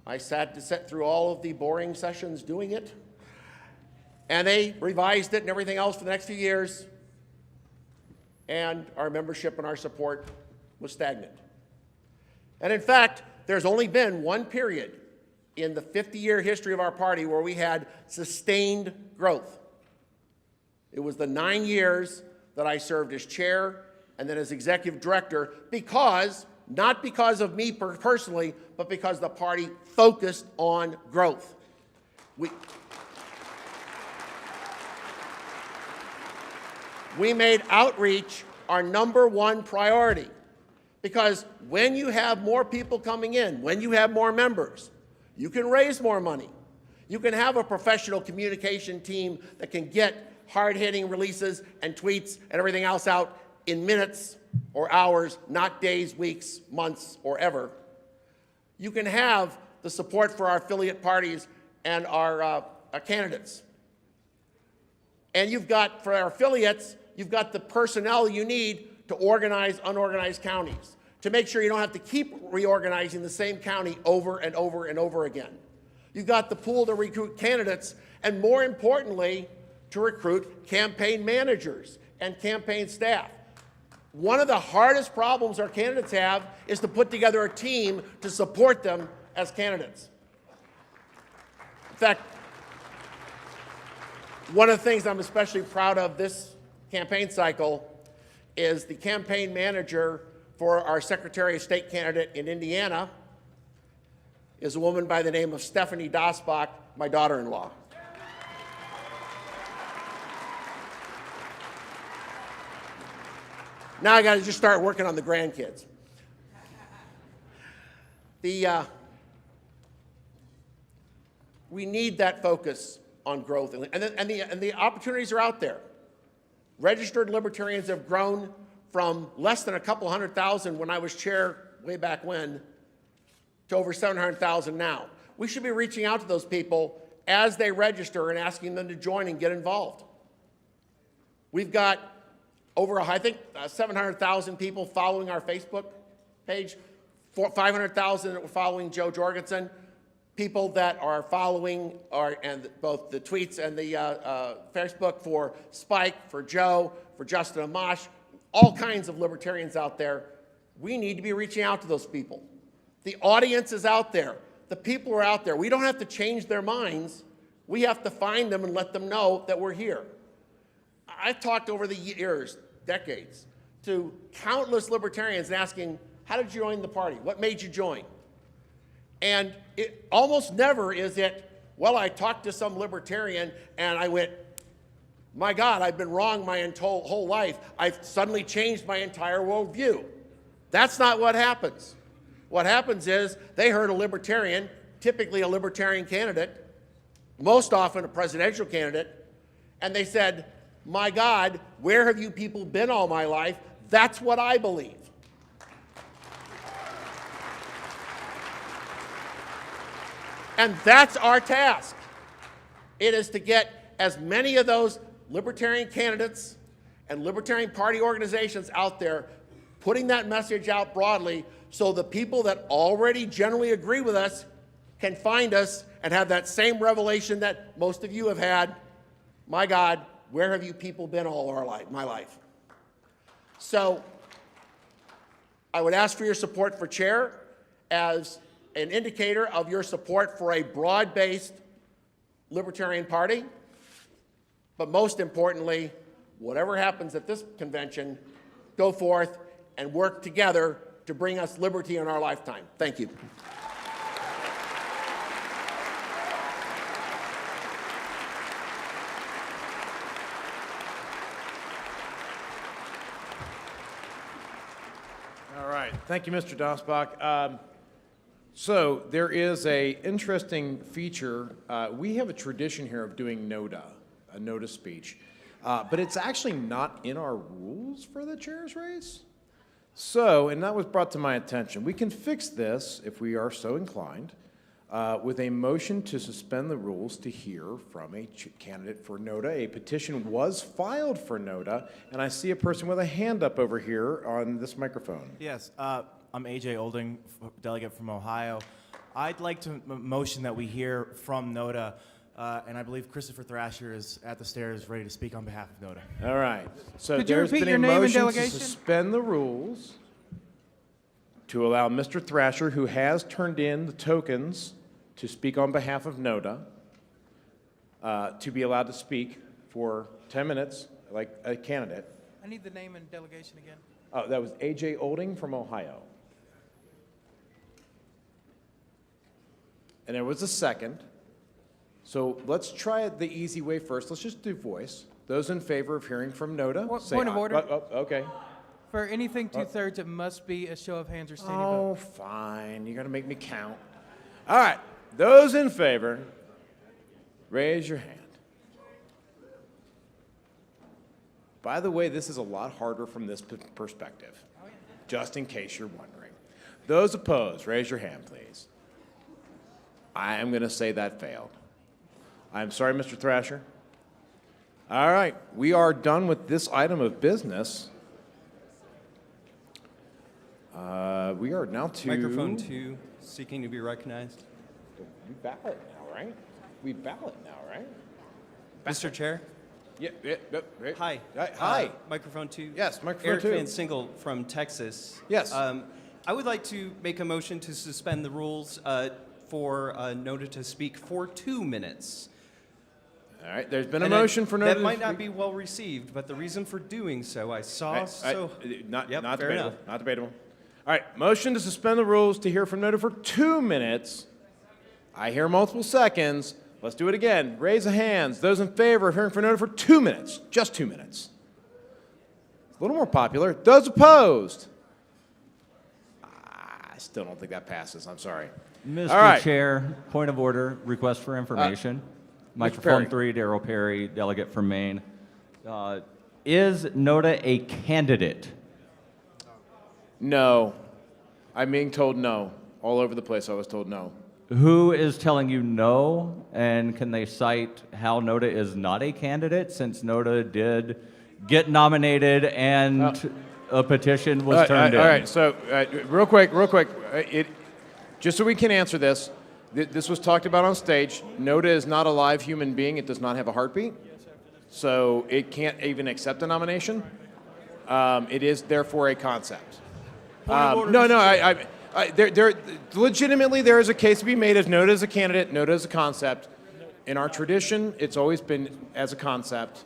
I sat through all of the boring sessions doing it. And they revised it and everything else for the next few years. And our membership and our support was stagnant. And in fact, there's only been one period in the 50-year history of our party where we had sustained growth. It was the 9 years that I served as chair and then as executive director, not because of me personally, but because the party focused on growth. We made outreach our #1 priority, because when you have more people coming in, when you have more members, you can raise more money. You can have a professional communication team that can get hard-hitting releases and tweets and everything else out in minutes or hours, not days, weeks, months, or ever. You can have the support for our affiliate parties and our candidates. And you've got, for our affiliates, you've got the personnel you need to organize unorganized counties, to make sure you don't have to keep reorganizing the same county over and over and over again. You've got the pool to recruit candidates, and more importantly, to recruit campaign managers and campaign staff. One of the hardest problems our candidates have is to put together a team to support them as candidates. In fact, one of the things I'm especially proud of this campaign cycle is the campaign manager for our Secretary of State candidate in Indiana is a woman by the name of Stephanie Dasbach, my daughter-in-law. Now I got to just start working on the grandkids. We need that focus on growth, and the opportunities are out there. Registered libertarians have grown from less than a couple 100,000 when I was chair way back when to over 700,000 now. We should be reaching out to those people as they register and asking them to join and get involved. We've got over, I think, 700,000 people following our Facebook page, 500,000 that were following Joe Jorgensen, people that are following and both the tweets and the Facebook for Spike, for Joe, for Justin Amash, all kinds of libertarians out there. We need to be reaching out to those people. The audience is out there. The people are out there. We don't have to change their minds. We have to find them and let them know that we're here. I've talked over the years, decades, to countless libertarians asking, how did you join the party? What made you join? And it almost never is it, well, I talked to some libertarian and I went, my God, I've been wrong my whole life. I've suddenly changed my entire worldview. That's not what happens. What happens is they heard a libertarian, typically a libertarian candidate, most often a presidential candidate, and they said, my God, where have you people been all my life? That's what I believe. And that's our task. It is to get as many of those libertarian candidates and libertarian party organizations out there putting that message out broadly so the people that already generally agree with us can find us and have that same revelation that most of you have had. My God, where have you people been all my life? So I would ask for your support for chair as an indicator of your support for a broad-based libertarian party. But most importantly, whatever happens at this convention, go forth and work together to bring us liberty in our lifetime. Thank you. All right. Thank you, Mr. Dosbach. So there is a interesting feature. We have a tradition here of doing NODA, a NODA speech, but it's actually not in our rules for the chair's race. So, and that was brought to my attention. We can fix this, if we are so inclined, with a motion to suspend the rules to hear from a candidate for NODA. A petition was filed for NODA, and I see a person with a hand up over here on this microphone. Yes, I'm AJ Olding, delegate from Ohio. I'd like to motion that we hear from NODA, and I believe Christopher Thrasher is at the stairs ready to speak on behalf of NODA. All right. So Could you there's repeat been your a name and motion to delegation? suspend the rules to allow Mr. Thrasher, who has turned in the tokens to speak on behalf of NODA, to be allowed to speak for 10 minutes like a candidate. I need the name and delegation again. Oh, that was AJ Olding from Ohio. And there was a second. So let's try it the easy way first. Let's just do voice. Those in favor of hearing from NODA, say Point of aye. order. Oh, okay. For anything two-thirds, it must be a show of hands or standing Oh, vote. fine. You're going to make me count. All right. Those in favor, raise your hand. By the way, this is a lot harder from this perspective, just in case you're wondering. Those opposed, raise your hand, please. I am going to say that failed. I'm sorry, Mr. Thrasher. All right. We are done with this item of business. We are now to... Microphone 2, seeking to be recognized. We ballot now, right? We ballot now, right? Mr. Chair? Yeah. Hi. Hi. Microphone 2. Yes, microphone Eric 2. Van Single from Texas. Yes. I would like to make a motion to suspend the rules for NODA to speak for 2 minutes. All right, there's been a motion for NODA That to might not speak. be well received, but the reason for doing so, I saw Not Yep, fair debatable. enough. Not debatable. All right, motion to suspend the rules to hear from NODA for 2 minutes. I hear multiple seconds. Let's do it again. Raise the hands. Those in favor of hearing from NODA for 2 minutes. Just 2 minutes. It's a little more popular. Those opposed? I still don't think that passes. I'm sorry. Mr. All right. Chair, point of order, request for information. Microphone 3, Darrell Perry, delegate from Maine. Is NODA a candidate? No. I'm being told no. All over the place I was told no. Who is telling you no, and can they cite how NODA is not a candidate, since NODA did get nominated, and a petition was turned in. All right, so real quick, just so we can answer this, this was talked about on stage. NOTA is not a live human being. It does not have a heartbeat. So it can't even accept a nomination. It is therefore a concept. Legitimately, there is a case to be made as NOTA as a candidate, NOTA as a concept. In our tradition, it's always been as a concept.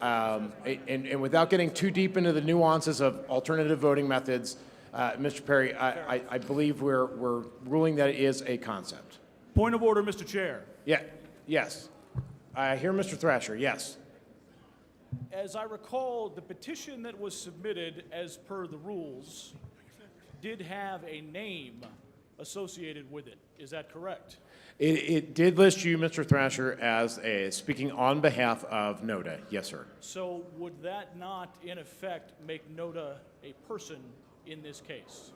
And without getting too deep into the nuances of alternative voting methods, Mr. Perry, I believe we're ruling that it is a concept. Point of order, Mr. Chair. Yeah. Yes. I hear Mr. Thrasher. Yes. As I recall, the petition that was submitted as per the rules did have a name associated with it. Is that correct? It did list you, Mr. Thrasher, as speaking on behalf of NOTA. Yes, sir. So would that not, in effect, make NOTA a person in this case?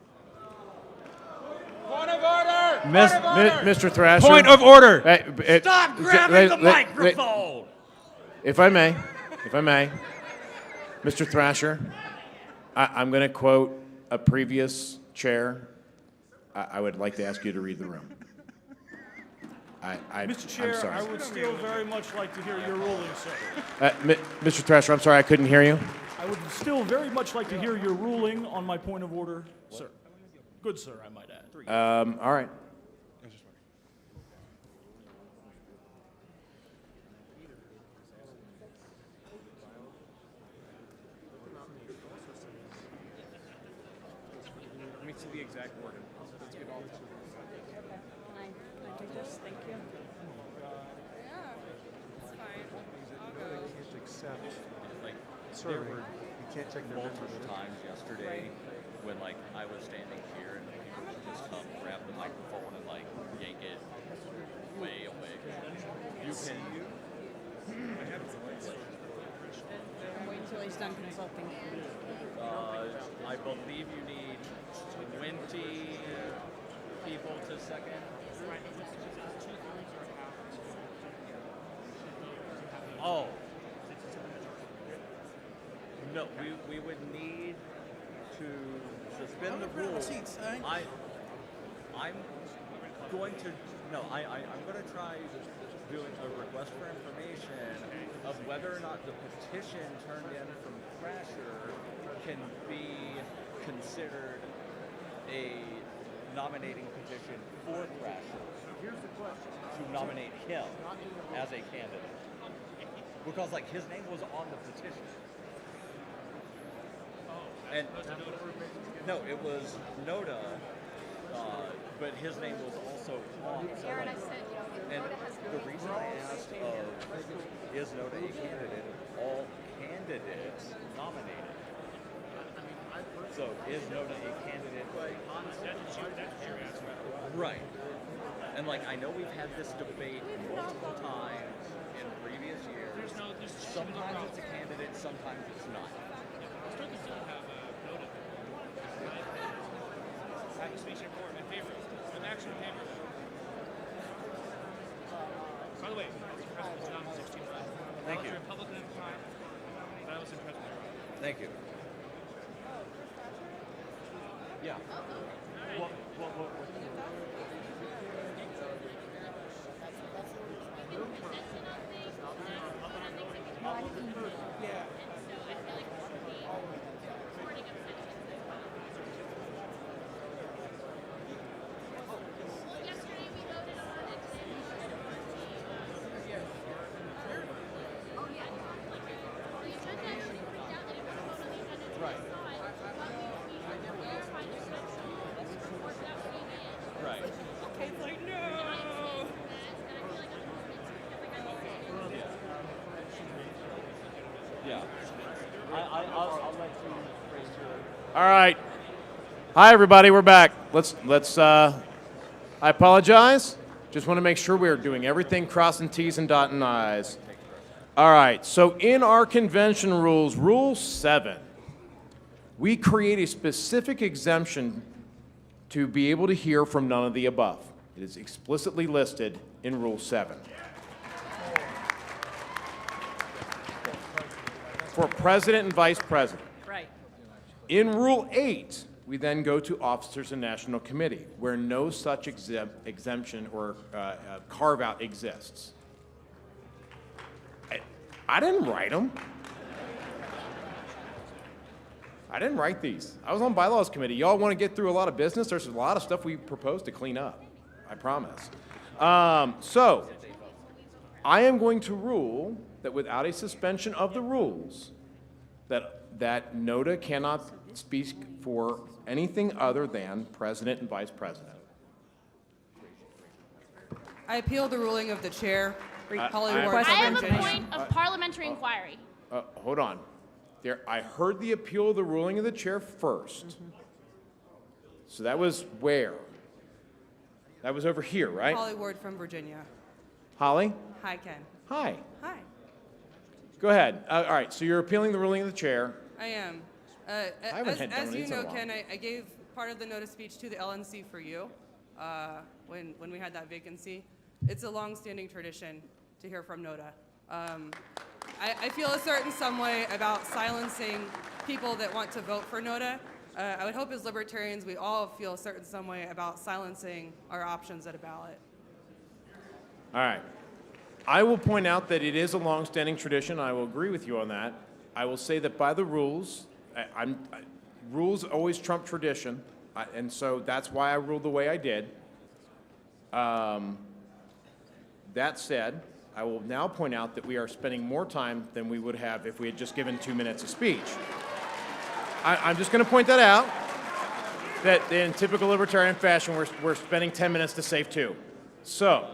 Point of order! Mr. Thrasher. Point of order! Stop grabbing the microphone! If I may, Mr. Thrasher, I'm going to quote a previous chair. I would like to ask you to read the room. Mr. Chair, I'm sorry. I would still very much like to hear your ruling, sir. Mr. Thrasher, I'm sorry, I couldn't hear you. I would still very much like to hear your ruling on my point of order, sir. Good, sir, I might add. All right. Let me see the exact wording. Let's get all Can I take this? Thank you. Yeah, it's fine. I'll go. There were multiple times yesterday when I was standing here and people would just come grab the microphone and yank it way away. You can. I'm waiting until he's done consulting. I believe you need 20 people to second. Oh. No, we would need to suspend the rules. I'm going to, no, I'm going to try doing a request for information of whether or not the petition turned in from Thrasher can be considered a nominating petition for Thrasher. Here's the question. To nominate him as a candidate. Because his name was on the petition. And no, it was NOTA, but his name was also on. And the reason I asked is NOTA a candidate of all candidates nominated? So is NOTA a candidate? Right. And I know we've had this debate multiple times in previous years. Sometimes it's a candidate, sometimes it's not. By the way, I was president in 2016. Thank you. I was a Republican at the time, but I was in president. Thank you. Yeah. Right. Okay, it's like, no! Yeah. I'll let you raise your... All right. Hi, everybody. We're back. Let's. I apologize. Just want to make sure we're doing everything crossing T's and dotting I's. All right. So in our convention rules, Rule 7, we create a specific exemption to be able to hear from none of the above. It is explicitly listed in Rule 7. for president and vice president. Right. In Rule 8, we then go to officers and national committee, where no such exemption or carve-out exists. I didn't write them. I didn't write these. I was on bylaws committee. Y'all want to get through a lot of business? There's a lot of stuff we propose to clean up. I promise. So, I am going to rule that without a suspension of the rules, that NOTA cannot speak for anything other than president and vice president. I appeal the ruling of the chair. Holly Ward. I have a point of parliamentary inquiry. Hold on. I heard the appeal of the ruling of the chair first. So that was where? That was over here, right? Holly Ward from Virginia. Holly? Hi, Ken. Hi. Hi. Go ahead. All right, so you're appealing the ruling of the chair. I am. As you know, Ken, I gave part of the notice speech to the LNC for you when we had that vacancy. It's a long-standing tradition to hear from NOTA. I feel a certain some way about silencing people that want to vote for NOTA. I would hope as libertarians we all feel a certain some way about silencing our options at a ballot. All right. I will point out that it is a long-standing tradition. I will agree with you on that. I will say that by the rules, rules always trump tradition, and so that's why I ruled the way I did. That said, I will now point out that we are spending more time than we would have if we had just given 2 minutes of speech. I'm just going to point that out, that in typical libertarian fashion, we're spending 10 minutes to save 2. So,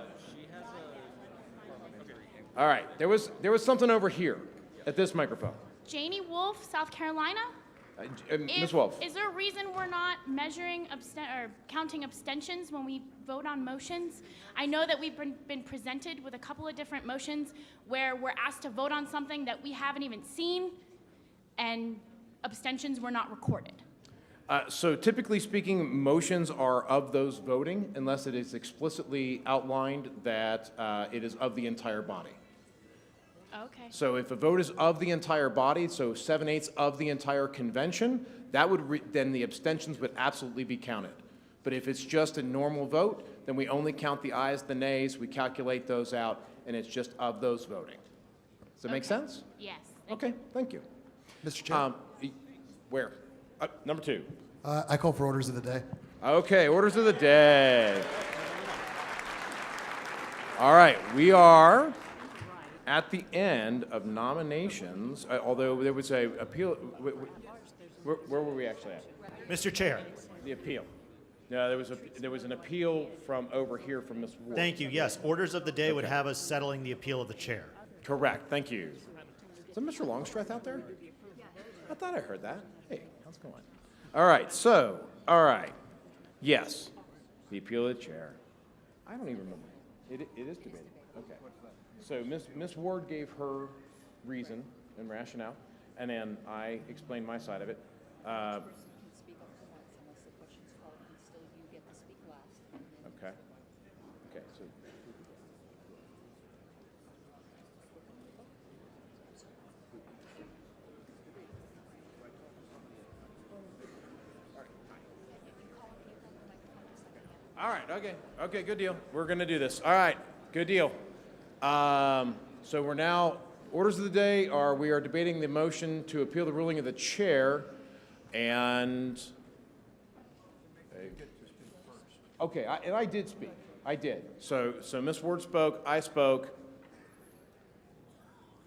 all right, there was something over here at this microphone. Janie Wolf, South Carolina. Ms. Wolf. Is there a reason we're not measuring or counting abstentions when we vote on motions? I know that we've been presented with a couple of different motions where we're asked to vote on something that we haven't even seen, and abstentions were not recorded. So typically speaking, motions are of those voting unless it is explicitly outlined that it is of the entire body. Okay. So if a vote is of the entire body, so 7/8 of the entire convention, that would then the abstentions would absolutely be counted. But if it's just a normal vote, then we only count the ayes, the nays, we calculate those out, and it's just of those voting. Does that make sense? Yes. Okay, thank you. Mr. Chair. Where? Number 2. I call for orders of the day. Okay, orders of the day. All right, we are at the end of nominations, although there was a appeal. Where were we actually at? Mr. Chair. The appeal. No, there was an appeal from over here from Ms. Ward. Thank you. Yes, orders of the day would have us settling the appeal of the chair. Correct. Thank you. Is that Mr. Longstreth out there? I thought I heard that. Hey, how's it going? All right. So, all right. Yes, the appeal of the chair. I don't even remember. It is debated. Okay. So Ms. Ward gave her reason and rationale, and then I explained my side of it. Okay. Okay. So. All right. Okay. Okay. Good deal. We're gonna do this. All right. Good deal. So we're now, orders of the day are, we are debating the motion to appeal the ruling of the chair, and, okay, and I did speak. I did. So Ms. Ward spoke, I spoke.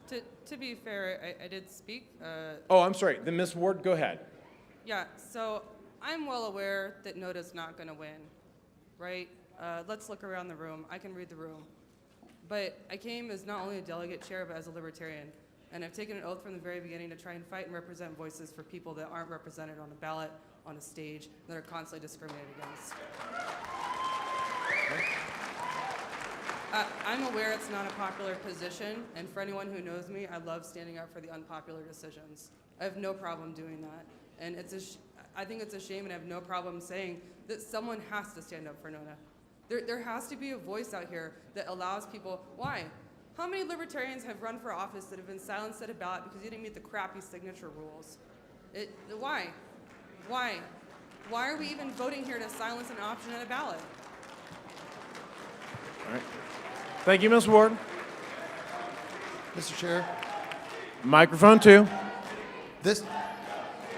To be fair, I did speak. Oh, I'm sorry. Then Ms. Ward, go ahead. Yeah, so I'm well aware that NOTA's not going to win, right? Let's look around the room. I can read the room. But I came as not only a delegate chair, but as a libertarian. And I've taken an oath from the very beginning to try and fight and represent voices for people that aren't represented on the ballot, on a stage, that are constantly discriminated against. I'm aware it's not a popular position, and for anyone who knows me, I love standing up for the unpopular decisions. I have no problem doing that. And I think it's a shame, and I have no problem saying that someone has to stand up for NOTA. There has to be a voice out here that allows people. Why? How many libertarians have run for office that have been silenced at a ballot because you didn't meet the crappy signature rules? Why? Why? Why are we even voting here to silence an option at a ballot? All right. Thank you, Ms. Ward. Mr. Chair. Microphone 2. This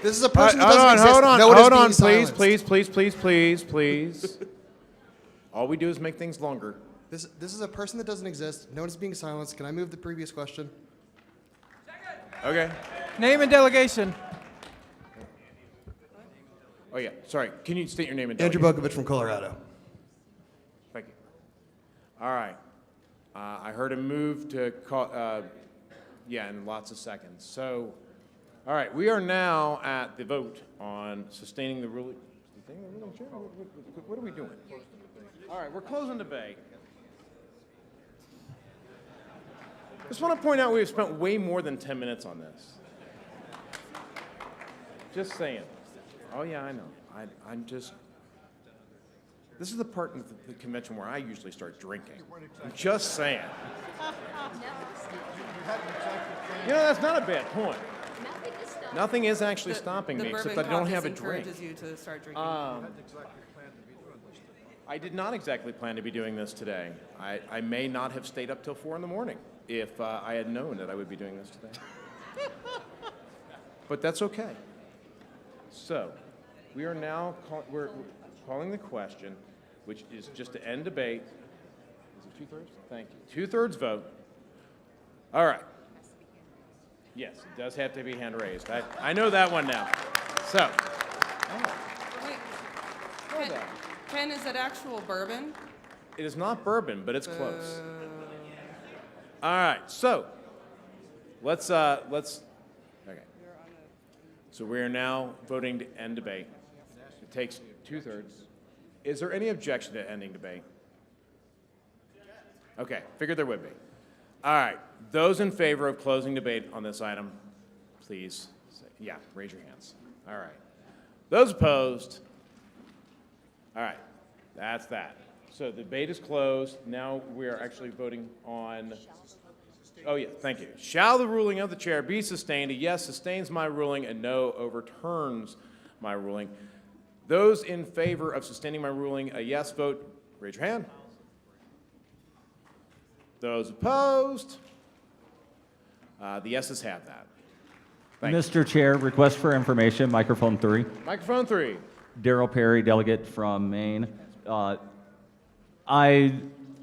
is a person that Hold doesn't on, exist. hold on, No one is hold being on, silenced. please. All we do is make things longer. This is a person that doesn't exist. No one is being silenced. Can I move the previous question? Okay. Name and delegation. Oh, yeah, sorry. Can you state your name and Andrew delegation? Bokovich from Colorado. Thank you. All right. I heard a move to call, in lots of seconds. So, all right, we are now at the vote on sustaining the ruling. What are we doing? All right, we're closing debate. Just want to point out we've spent way more than 10 minutes on this. Just saying. Oh, yeah, I know. I'm just... This is the part of the convention where I usually start drinking. I'm just saying. You know, that's not a bad point. Nothing is actually stopping me, except that I don't have a drink. Encourages you to start drinking. I did not exactly plan to be doing this today. I may not have stayed up till 4 in the morning if I had known that I would be doing this today. But that's okay. So, we are now we're calling the question, which is just to end debate. Is it 2/3? Thank you. 2/3 vote. All right. Yes, it does have to be hand raised. I know that one now. So. Wait, Ken, is that actual bourbon? It is not bourbon, but it's close. All right, so let's okay. So we are now voting to end debate. It takes 2/3. Is there any objection to ending debate? Okay, figured there would be. All right, those in favor of closing debate on this item, please say, yeah, raise your hands. All right. Those opposed? All right, that's that. So the debate is closed. Now we are actually voting on, oh yeah, thank you. Shall the ruling of the chair be sustained? A yes sustains my ruling, a no overturns my ruling. Those in favor of sustaining my ruling, a yes vote, raise your hand. Those opposed? The yeses have that. Thank you. Mr. Chair, request for information, microphone 3. Microphone 3. Daryl Perry, delegate from Maine. I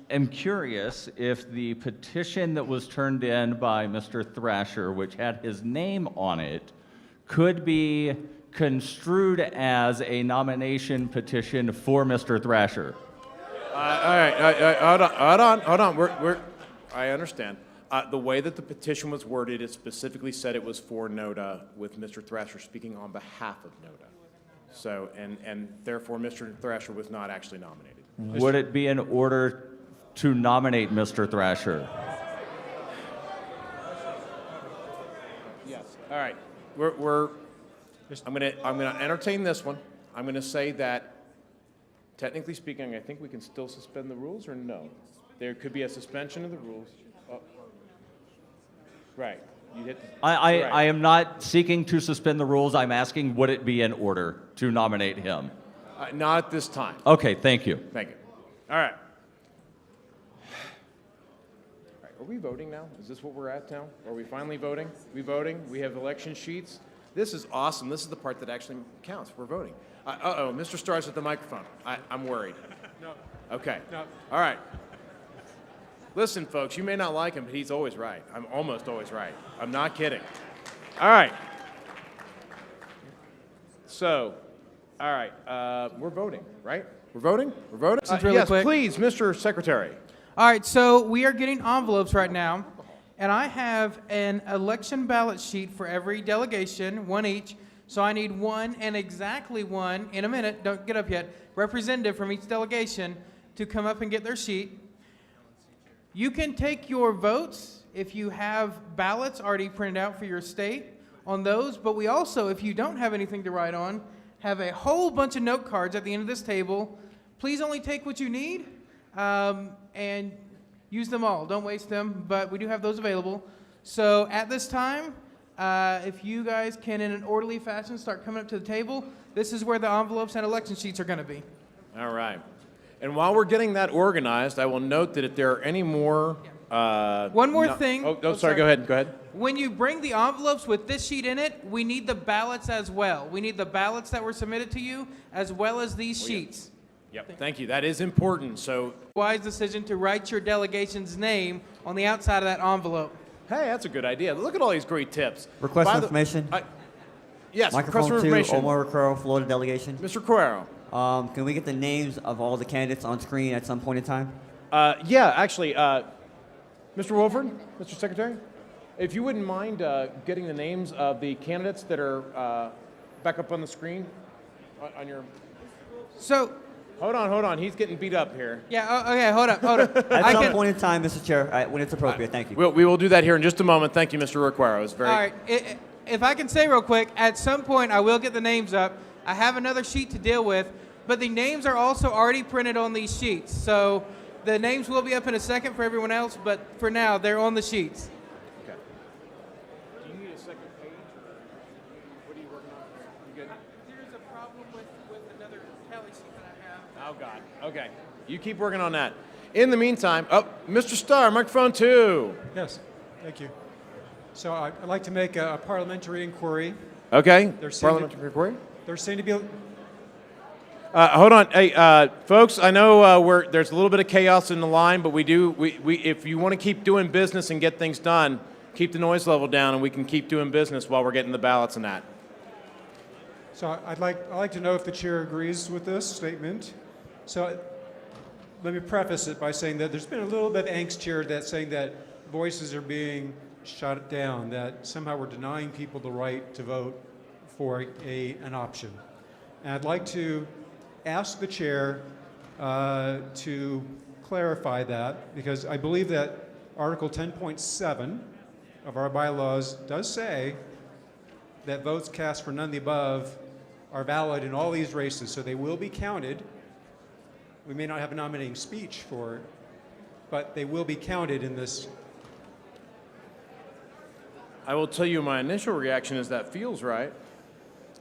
am curious if the petition that was turned in by Mr. Thrasher, which had his name on it, could be construed as a nomination petition for Mr. Thrasher. All right, hold on. I understand. The way that the petition was worded, it specifically said it was for NODA, with Mr. Thrasher speaking on behalf of NODA. So, and therefore, Mr. Thrasher was not actually nominated. Would it be in order to nominate Mr. Thrasher? Yes. All right. I'm gonna entertain this one. I'm gonna say that, technically speaking, I think we can still suspend the rules, or no? There could be a suspension of the rules. Oh. Right. You hit. I am not seeking to suspend the rules. I'm asking, would it be in order to nominate him? Not at this time. Okay, thank you. Thank you. All right. All right. Are we voting now? Is this what we're at now? Are we finally voting? We voting? We have election sheets. This is awesome. This is the part that actually counts. We're voting. Uh-oh, Mr. Starr's at the microphone. I'm worried. No. Okay. No. All right. Listen, folks, you may not like him, but he's always right. I'm almost always right. I'm not kidding. All right. So, all right, we're voting, right? We're voting? We're voting? This is really yes, quick. please, Mr. Secretary. All right, so we are getting envelopes right now, and I have an election ballot sheet for every delegation, one each. So I need one, and exactly one, in a minute, don't get up yet, representative from each delegation to come up and get their sheet. You can take your votes if you have ballots already printed out for your state on those, but we also, if you don't have anything to write on, have a whole bunch of note cards at the end of this table. Please only take what you need, and use them all. Don't waste them, but we do have those available. So at this time, if you guys can, in an orderly fashion, start coming up to the table, this is where the envelopes and election sheets are going to be. All right. And while we're getting that organized, I will note that if there are any more... One more thing. Sorry, go ahead. Go ahead. When you bring the envelopes with this sheet in it, we need the ballots as well. We need the ballots that were submitted to you as well as these sheets. Yep, thank you. That is important. So, Wise decision to write your delegation's name on the outside of that envelope. hey, that's a good idea. Look at all these great tips. Request By for the- information. Yes, Microphone request for 2, information. Omar Recaro, Florida delegation. Mr. Cuero. Can we get the names of all the candidates on screen at some point in time? Yeah, actually, Mr. Wolford, Mr. Secretary, if you wouldn't mind getting the names of the candidates that are back up on the screen on your... So... Hold on. He's getting beat up here. Yeah, okay, hold up. At some point in time, Mr. Chair, when it's appropriate. Thank you. We will do that here in just a moment. Thank you, Mr. Requero. It's very... All right, if I can say real quick, at some point I will get the names up. I have another sheet to deal with, but the names are also already printed on these sheets. So the names will be up in a second for everyone else, but for now, they're on the sheets. Okay. Do you need a second page? What are you working on? You good? There's a problem with another tally sheet that I have. Oh, God. Okay. You keep working on that. In the meantime, Mr. Starr, microphone 2. Yes, thank you. So I'd like to make a parliamentary inquiry. Okay. There seem to- Parliamentary inquiry. There seem to be... Hold on, hey, folks. I know there's a little bit of chaos in the line, but we if you want to keep doing business and get things done, keep the noise level down, and we can keep doing business while we're getting the ballots and that. So I'd like to know if the chair agrees with this statement. So let me preface it by saying that there's been a little bit of angst here that's saying that voices are being shut down, that somehow we're denying people the right to vote for an option. And I'd like to ask the chair to clarify that, because I believe that Article 10.7 of our bylaws does say that votes cast for none of the above are valid in all these races, so they will be counted. We may not have a nominating speech for it, but they will be counted in this. I will tell you my initial reaction is that feels right.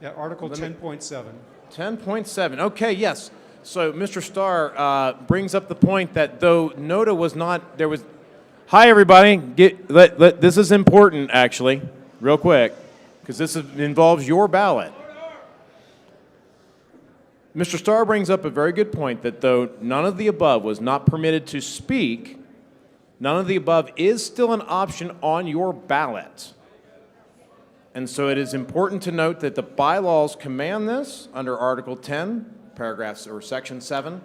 Yeah, Article 10.7. 10.7. Okay, yes. So Mr. Starr brings up the point that though NOTA was not, there was. Hi, everybody. This is important, actually, real quick, because this involves your ballot. Mr. Starr brings up a very good point that though none of the above was not permitted to speak, none of the above is still an option on your ballot. And so it is important to note that the bylaws command this under Article 10, paragraphs or Section 7,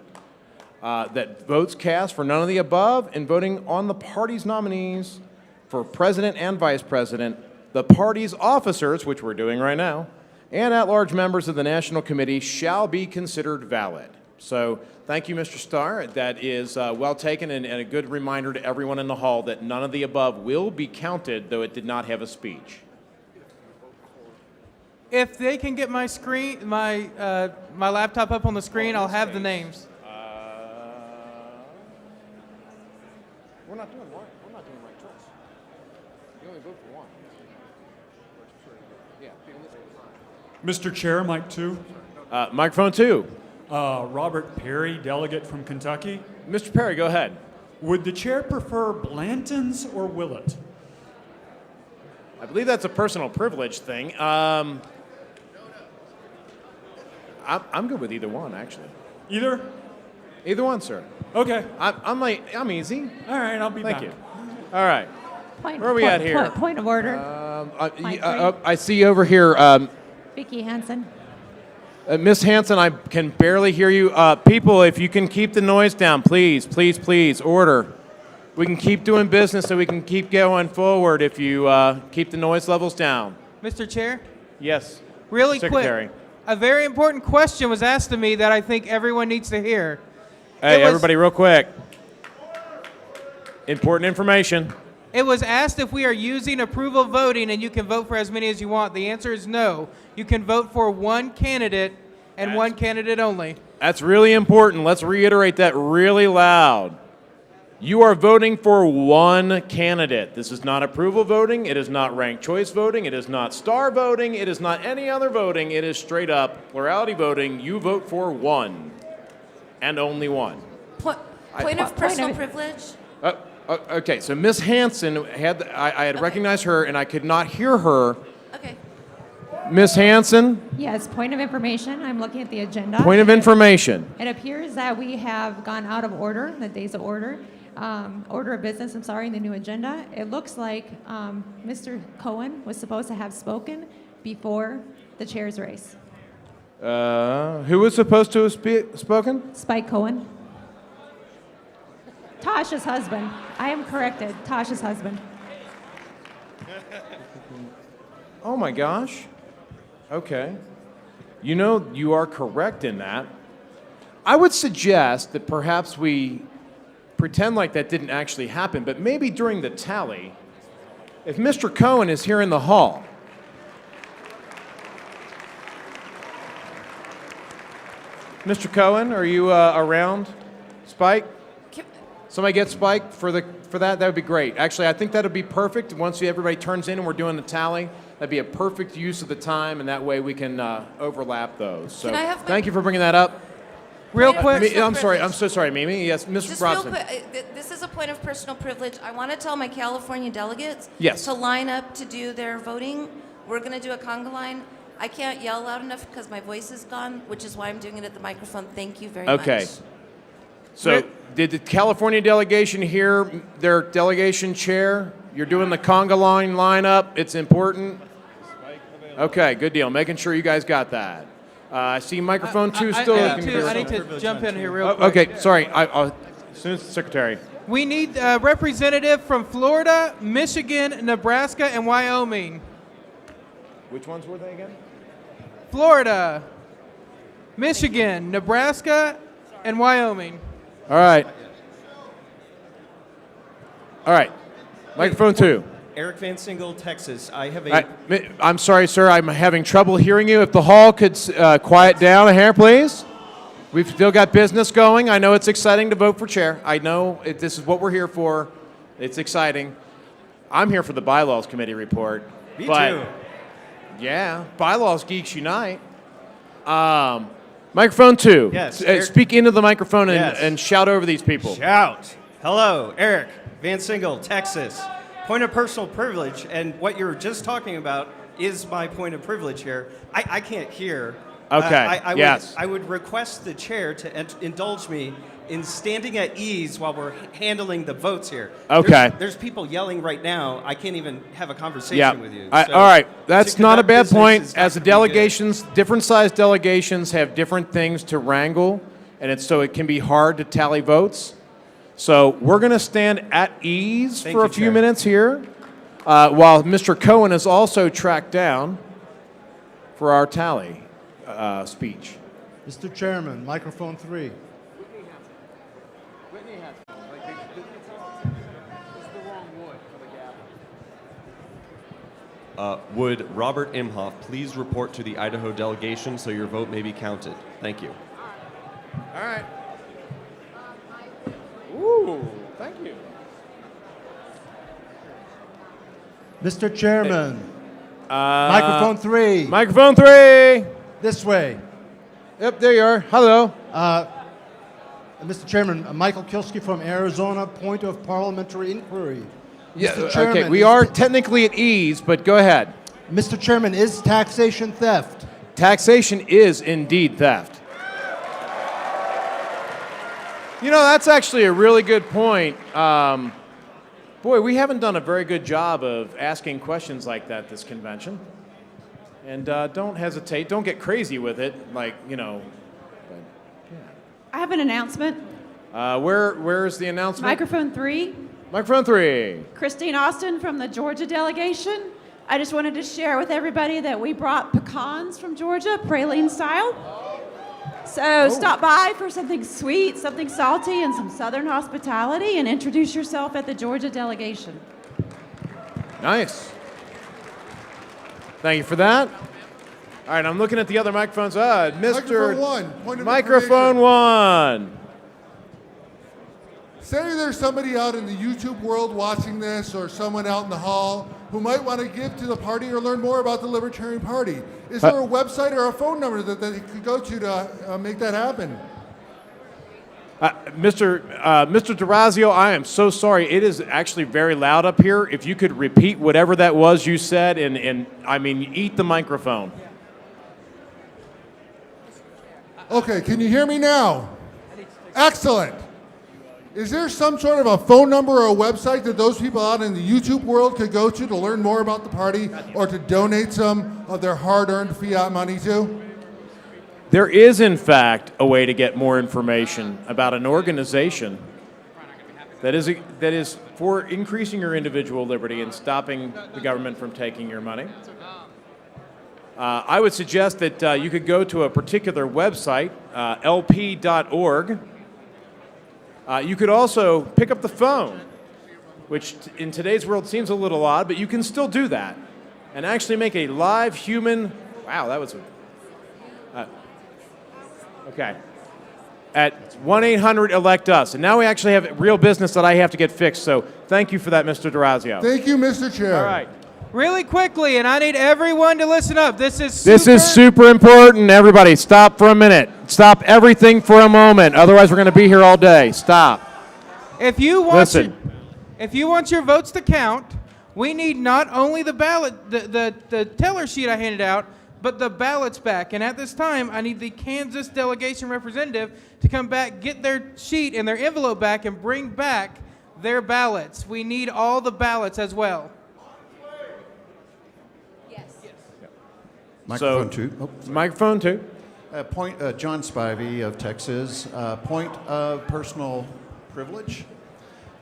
that votes cast for none of the above in voting on the party's nominees for president and vice president, the party's officers, which we're doing right now, and at-large members of the National Committee shall be considered valid. So thank you, Mr. Starr. That is well taken and a good reminder to everyone in the hall that none of the above will be counted, though it did not have a speech. If they can get my screen, my laptop up on the screen, I'll have the names. We're not doing right choice. You only vote for one. Yeah. Mr. Chair, mic 2. Microphone 2. Robert Perry, delegate from Kentucky. Mr. Perry, go ahead. Would the chair prefer Blanton's or Willett? I believe that's a personal privilege thing. I'm good with either one, actually. Either? Either one, sir. Okay. I'm easy. All right, I'll be back. Thank you. All right. Where are we at here? Point of order. I see over here. Vicki Hansen. Miss Hansen, I can barely hear you. People, if you can keep the noise down, please, please, please. Order. We can keep doing business so we can keep going forward if you keep the noise levels down. Mr. Chair? Yes. Really Secretary. quick. A very important question was asked to me that I think everyone needs to hear. Hey, everybody, real quick. Important information. It was asked if we are using approval voting and you can vote for as many as you want. The answer is no. You can vote for one candidate and one candidate only. That's really important. Let's reiterate that really loud. You are voting for one candidate. This is not approval voting. It is not ranked choice voting. It is not star voting. It is not any other voting. It is straight up plurality voting. You vote for one and only one. Point of personal privilege. Okay, so Ms. Hanson I had recognized her and I could not hear her. Okay. Ms. Hanson, Yes, point of information. I'm looking at the agenda. point of information. It appears that we have gone out of order, the days of order. Order of business, I'm sorry, in the new agenda. It looks like Mr. Cohen was supposed to have spoken before the chair's race. Who was supposed to have spoken? Spike Cohen. Tasha's husband. I am corrected. Tasha's husband. Oh my gosh. Okay. You know, you are correct in that. I would suggest that perhaps we pretend like that didn't actually happen, but maybe during the tally, if Mr. Cohen is here in the hall, Mr. Cohen, are you around? Spike? Somebody get Spike for that? That would be great. Actually, I think that would be perfect. Once everybody turns in and we're doing the tally, that'd be a perfect use of the time, and that way we can overlap those. So Can I have thank you for bringing that up. Real quick. I'm sorry. I'm so sorry, Mimi. Yes, Ms. Just Robson. real quick, this is a point of personal privilege. I want to tell my California delegates Yes. to line up to do their voting. We're going to do a conga line. I can't yell loud enough because my voice is gone, which is why I'm doing it at the microphone. Thank you very much. Okay. So did the California delegation hear their delegation chair? You're doing the conga line lineup. It's important. Okay, good deal. Making sure you guys got that. I see microphone two still. I need to jump in here real quick. Okay, sorry. As soon as the secretary. We need a representative from Florida, Michigan, Nebraska, and Wyoming. Which ones were they again? Florida, Michigan, Nebraska, and Wyoming. All right. All right. Microphone two. Eric Van Single, Texas. I have a. All right. I'm sorry, sir. I'm having trouble hearing you. If the hall could quiet down a hair, please. We've still got business going. I know it's exciting to vote for chair. I know this is what we're here for. It's exciting. I'm here for the bylaws committee report. Me but too. Yeah, bylaws geeks unite. Microphone two. Yes, Speak into the microphone and, Yes. and shout over these people. Shout. Hello, Eric Van Single, Texas. Point of personal privilege, and what you're just talking about is my point of privilege here. I can't hear. Okay, yes. I would request the chair to indulge me in standing at ease while we're handling the votes here. Okay. There's people yelling right now. I can't even have a conversation with you. All right. That's to not a conduct bad business point. is not As the gonna be good. delegations, different sized delegations have different things to wrangle, and so it can be hard to tally votes. So we're going to stand at ease Thank for you, a few Chair. minutes here, while Mr. Cohen is also tracked down for our tally speech. Mr. Chairman, microphone 3. Would Robert Imhoff please report to the Idaho delegation so your vote may be counted? Thank you. All right. Ooh, thank you. Mr. Chairman, microphone 3. Microphone 3. This way. Yep, there you are. Hello. Mr. Chairman, Michael Kilsky from Arizona, point of parliamentary inquiry. Yeah, Mr. okay, Chairman, we are technically at ease, but go ahead. Mr. Chairman, is taxation theft? Taxation is indeed theft. You know, that's actually a really good point. Boy, we haven't done a very good job of asking questions like that this convention. And don't hesitate. Don't get crazy with it. Like, you know. I have an announcement. Where is the announcement? Microphone 3. Microphone 3. Christine Austin from the Georgia delegation. I just wanted to share with everybody that we brought pecans from Georgia, praline style. So stop by for something sweet, something salty, and some Southern hospitality, and introduce yourself at the Georgia delegation. Nice. Thank you for that. All right, I'm looking at the other microphones. Mr. Microphone 1. Point of Microphone information. 1. say there's somebody out in the YouTube world watching this, or someone out in the hall who might want to give to the party or learn more about the Libertarian Party. Is there a website or a phone number that they could go to make that happen? Mr. DeRazio, I am so sorry. It is actually very loud up here. If you could repeat whatever that was you said, and I mean, eat the microphone. Okay, can you hear me now? Excellent. Is there some sort of a phone number or a website that those people out in the YouTube world could go to learn more about the party or to donate some of their hard-earned fiat money to? There is, in fact, a way to get more information about an organization that is for increasing your individual liberty and stopping the government from taking your money. I would suggest that you could go to a particular website, lp.org. You could also pick up the phone, which in today's world seems a little odd, but you can still do that and actually make a live human. Wow, that was okay. At 1-800-ELECT-US. And now we actually have real business that I have to get fixed. So thank you for that, Mr. DeRazio. Thank you, Mr. Chair. All right. Really quickly, and I need everyone to listen up. This is super important. Everybody, stop for a minute. Stop everything for a moment. Otherwise, we're going to be here all day. Stop. If you want Listen. if you want your votes to count, we need not only the ballot, the teller sheet I handed out, but the ballots back. And at this time, I need the Kansas delegation representative to come back, get their sheet and their envelope back, and bring back their ballots. We need all the ballots as well. Microphone two. Microphone two. John Spivey of Texas. Point of personal privilege.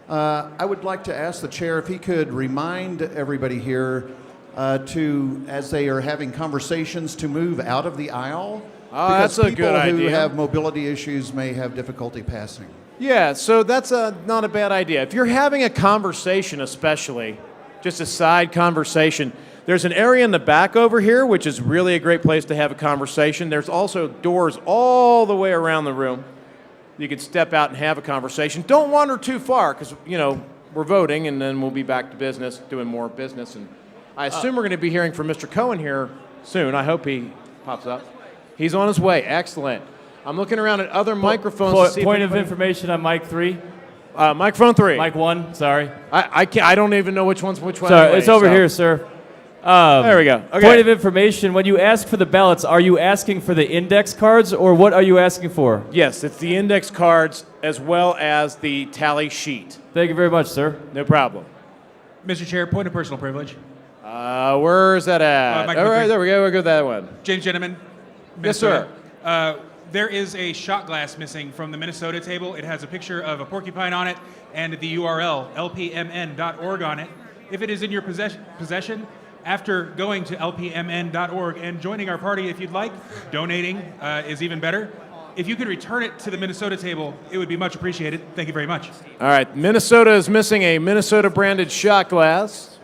I would like to ask the chair if he could remind everybody here as they are having conversations, to move out of the aisle. Oh, that's a good idea. People who have mobility issues may have difficulty passing. Yeah, so that's not a bad idea. If you're having a conversation, especially, just a side conversation, there's an area in the back over here, which is really a great place to have a conversation. There's also doors all the way around the room. You could step out and have a conversation. Don't wander too far, because, we're voting, and then we'll be back to business, doing more business. And I assume we're going to be hearing from Mr. Cohen here soon. I hope he pops up. He's on his way. Excellent. I'm looking around at other microphones. To see point of information on mic 3. Microphone 3. Mic 1, sorry. I don't even know which one's which one. Sorry, anyway, it's over here, sir. There we go. Okay. Point of information, when you ask for the ballots, are you asking for the index cards, or what are you asking for? Yes, it's the index cards as well as the tally sheet. Thank you very much, sir. No problem. Mr. Chair, point of personal privilege. Where's that at? All right, there we go. We'll go that one. James Gentleman. Yes, sir. There is a shot glass missing from the Minnesota table. It has a picture of a porcupine on it and the URL, lpmn.org on it. If it is in your possession, after going to lpmn.org and joining our party if you'd like, donating is even better. If you could return it to the Minnesota table, it would be much appreciated. Thank you very much. All right, Minnesota is missing a Minnesota-branded shot glass.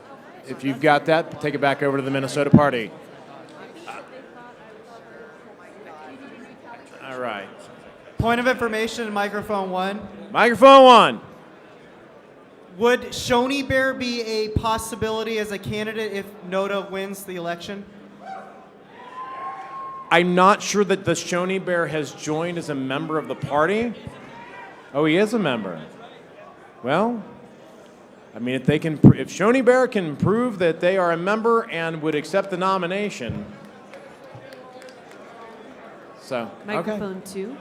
If you've got that, take it back over to the Minnesota party. All right. Point of information, microphone 1. Microphone 1. Would Shoney Bear be a possibility as a candidate if NODA wins the election? I'm not sure that the Shoney Bear has joined as a member of the party. Oh, he is a member. Well, I mean, if Shoney Bear can prove that they are a member and would accept the nomination. So, Microphone 2.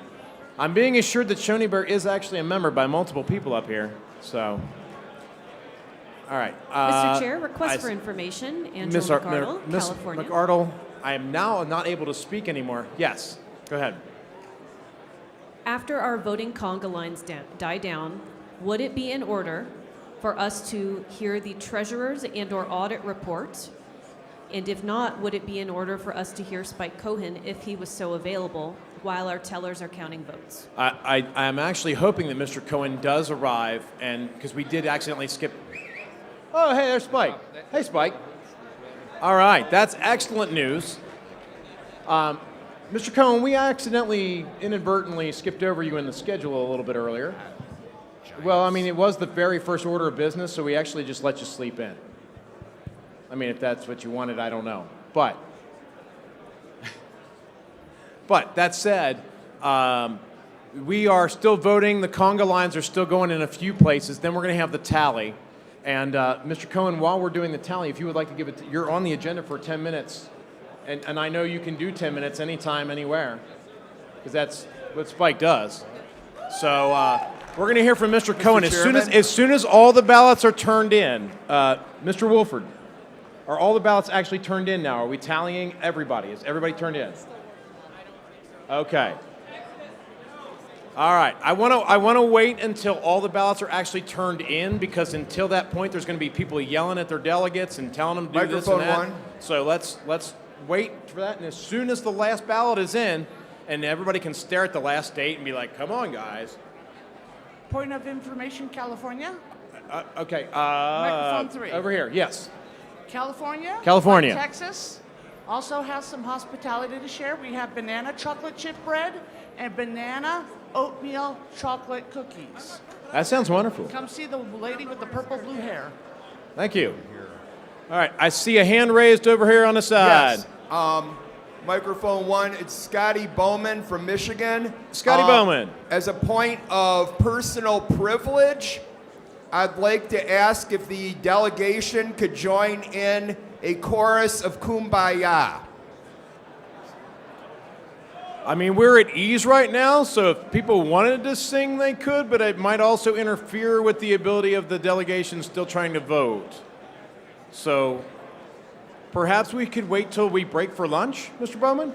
I'm being assured that Shoney Bear is actually a member by multiple people up here. So, all right. Mr. Chair, request for information. Angela McArdle, Ms. California. McArdle, I am now not able to speak anymore. Yes, go ahead. After our voting conga lines die down, would it be in order for us to hear the treasurer's and/or audit report? And if not, would it be in order for us to hear Spike Cohen if he was so available while our tellers are counting votes? I'm actually hoping that Mr. Cohen does arrive, and because we did accidentally skip. Oh, hey, there's Spike. Hey, Spike. All right, that's excellent news. Mr. Cohen, we accidentally, inadvertently skipped over you in the schedule a little bit earlier. Well, I mean, it was the very first order of business, so we actually just let you sleep in. I mean, if that's what you wanted, I don't know. But that said, we are still voting. The conga lines are still going in a few places. Then we're going to have the tally. And Mr. Cohen, while we're doing the tally, if you would like to give it, you're on the agenda for 10 minutes. And I know you can do 10 minutes anytime, anywhere, because that's what Spike does. So we're going to hear from Mr. Cohen as soon as all the ballots are turned in. Mr. Wolford, are all the ballots actually turned in now? Are we tallying everybody? Is everybody turned in? Okay. All right. I want to wait until all the ballots are actually turned in, because until that point, there's going to be people yelling at their delegates and telling them to do this and that. Microphone one. So let's wait for that. And as soon as the last ballot is in, and everybody can stare at the last date and be like, "Come on, guys." Point of information, California. Okay. Microphone 3. Over here. Yes. California. California. Like Texas also has some hospitality to share. We have banana chocolate chip bread and banana oatmeal chocolate cookies. That sounds wonderful. Come see the lady with the purple blue hair. Thank you. All right. I see a hand raised over here on the side. Yes. Microphone 1, it's Scotty Bowman from Michigan. Scotty Bowman. As a point of personal privilege, I'd like to ask if the delegation could join in a chorus of Kumbaya. I mean, we're at ease right now, so if people wanted to sing, they could, but it might also interfere with the ability of the delegation still trying to vote. So perhaps we could wait till we break for lunch, Mr. Bowman?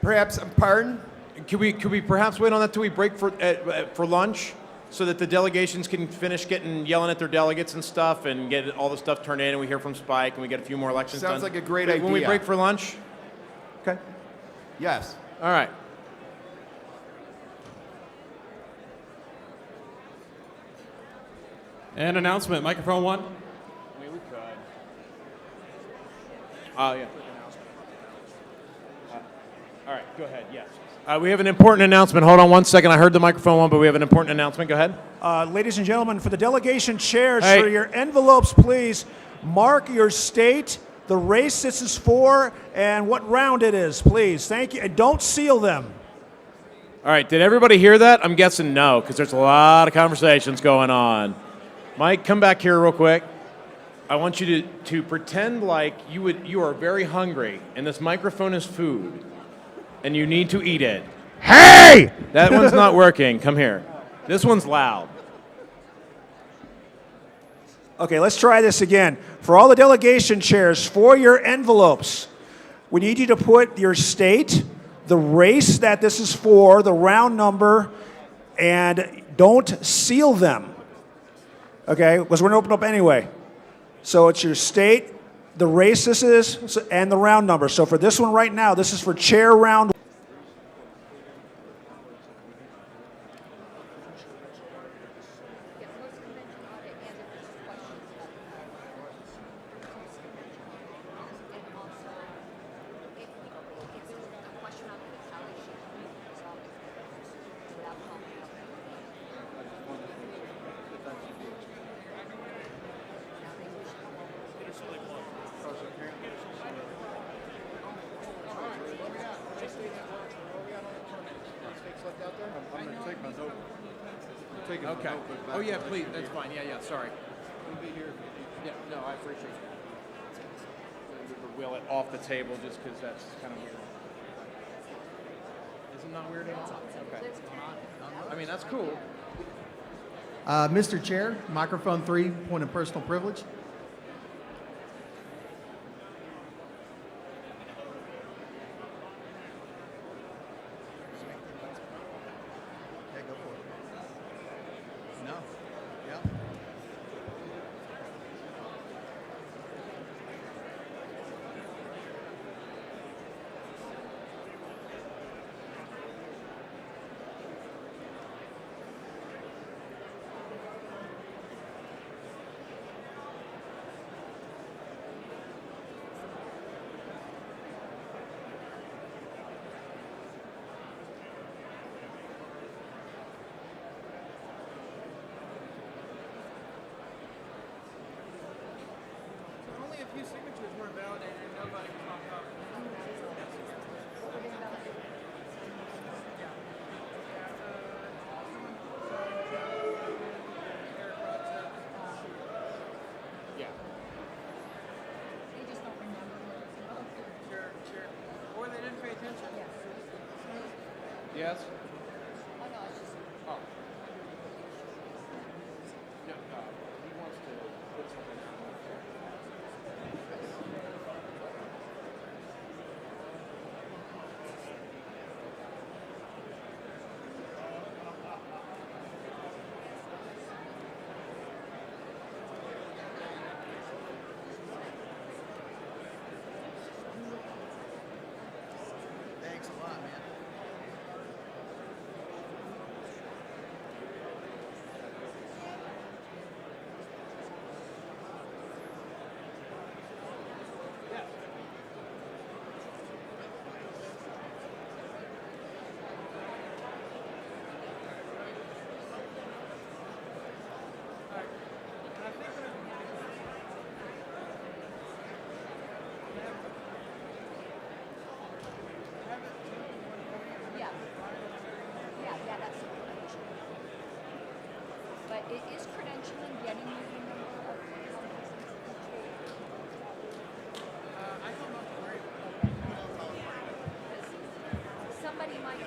Perhaps, pardon? Could we perhaps wait on that till we break for lunch, so that the delegations can finish yelling at their delegates and stuff, and get all the stuff turned in, and we hear from Spike, and we get a few more elections done? Sounds like a great When we idea. break for lunch? Okay. Yes. All right. An announcement, microphone 1. I mean, we could. Yeah. All right, go ahead, yes. We have an important announcement. Hold on one second. I heard the microphone one, but we have an important announcement. Go ahead. Ladies and gentlemen, for the delegation chairs, Hey. for your envelopes, please mark your state, the race this is for, and what round it is, please. Thank you. And don't seal them. All right, did everybody hear that? I'm guessing no, because there's a lot of conversations going on. Mike, come back here real quick. I want you to pretend like you are very hungry, and this microphone is food, and you need to eat it. Hey! That one's not working. Come here. This one's loud. Okay, let's try this again. For all the delegation chairs, for your envelopes, we need you to put your state, the race that this is for, the round number, and don't seal them. Okay, because we're going to open up anyway. So it's your state, the race this is, and the round number. So for this one right now, this is for chair round. Okay. Oh, yeah, please. That's fine. Yeah, sorry. Yeah, no, I appreciate it. Wheel it off the table just because that's kind of weird. Is it not weird at all? Okay. I mean, that's cool. Mr. Chair, microphone 3, point of personal privilege. only a few signatures weren't validated and nobody was knocked off. Yeah. They just don't remember. Sure, sure. Or they didn't pay attention. Yes? Oh. Yeah, he wants to put something on. Thanks a lot, man. Yeah, that's the credential. But it is credentialing getting you the number of I don't know to worry about. somebody might.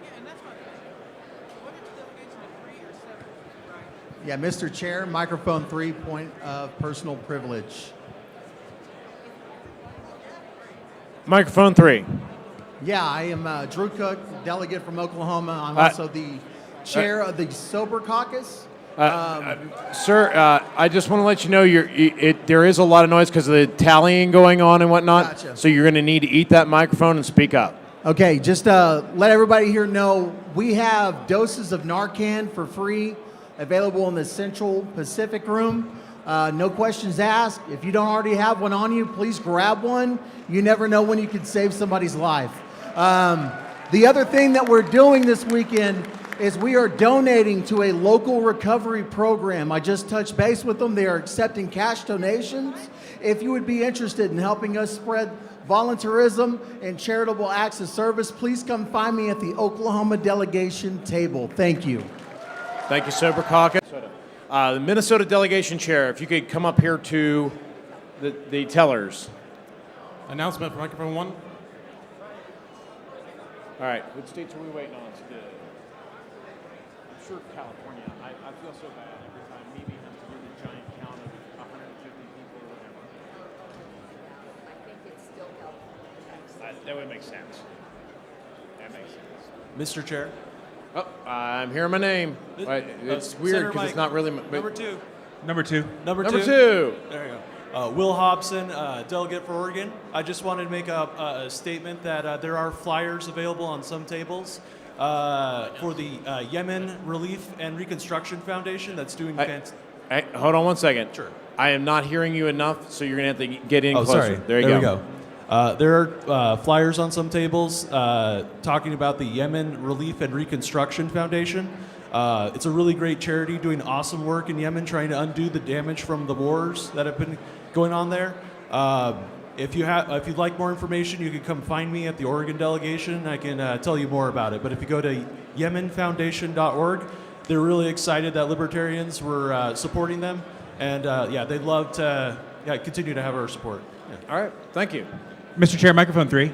Yeah, and that's what. What is delegation of 3 or 7? Right. Yeah, Mr. Chair, microphone 3, point of personal privilege. Microphone 3. Yeah, I am Drew Cook, delegate from Oklahoma. I'm Uh, also the chair of the Sober Caucus. Sir, I just want to let you know there is a lot of noise because of the tallying going on and whatnot. Gotcha. So you're going to need to eat that microphone and speak up. Okay, just let everybody here know we have doses of Narcan for free available in the Central Pacific room. No questions asked. If you don't already have one on you, please grab one. You never know when you could save somebody's life. The other thing that we're doing this weekend is we are donating to a local recovery program. I just touched base with them. They are accepting cash donations. If you would be interested in helping us spread volunteerism and charitable acts of service, please come find me at the Oklahoma delegation table. Thank you. Thank you, Sober Caucus. The Minnesota delegation chair, if you could come up here to the tellers. Announcement for microphone 1. All right, which states are we waiting on? I'm sure California. I feel so bad every time Mimi has to do the giant count of 150 people or whatever. I think it's still California. That would make sense. That makes sense. Mr. Chair. Oh, I'm hearing my name. It's weird because it's not really. Number 2. Number 2. Number Number 2. two. There you go. Will Hobson, delegate for Oregon. I just wanted to make a statement that there are flyers available on some tables for the Yemen Relief and Reconstruction Foundation that's doing fantastic. Hold on one second. Sure. I am not hearing you enough, so you're going to have to get in closer. Sorry. There you go. we go. There are flyers on some tables talking about the Yemen Relief and Reconstruction Foundation. It's a really great charity doing awesome work in Yemen, trying to undo the damage from the wars that have been going on there. If you'd like more information, you can come find me at the Oregon delegation. I can tell you more about it. But if you go to yemenfoundation.org, they're really excited that libertarians were supporting them, and they'd love to continue to have our support. Yeah. All right, thank you. Mr. Chair, microphone 3.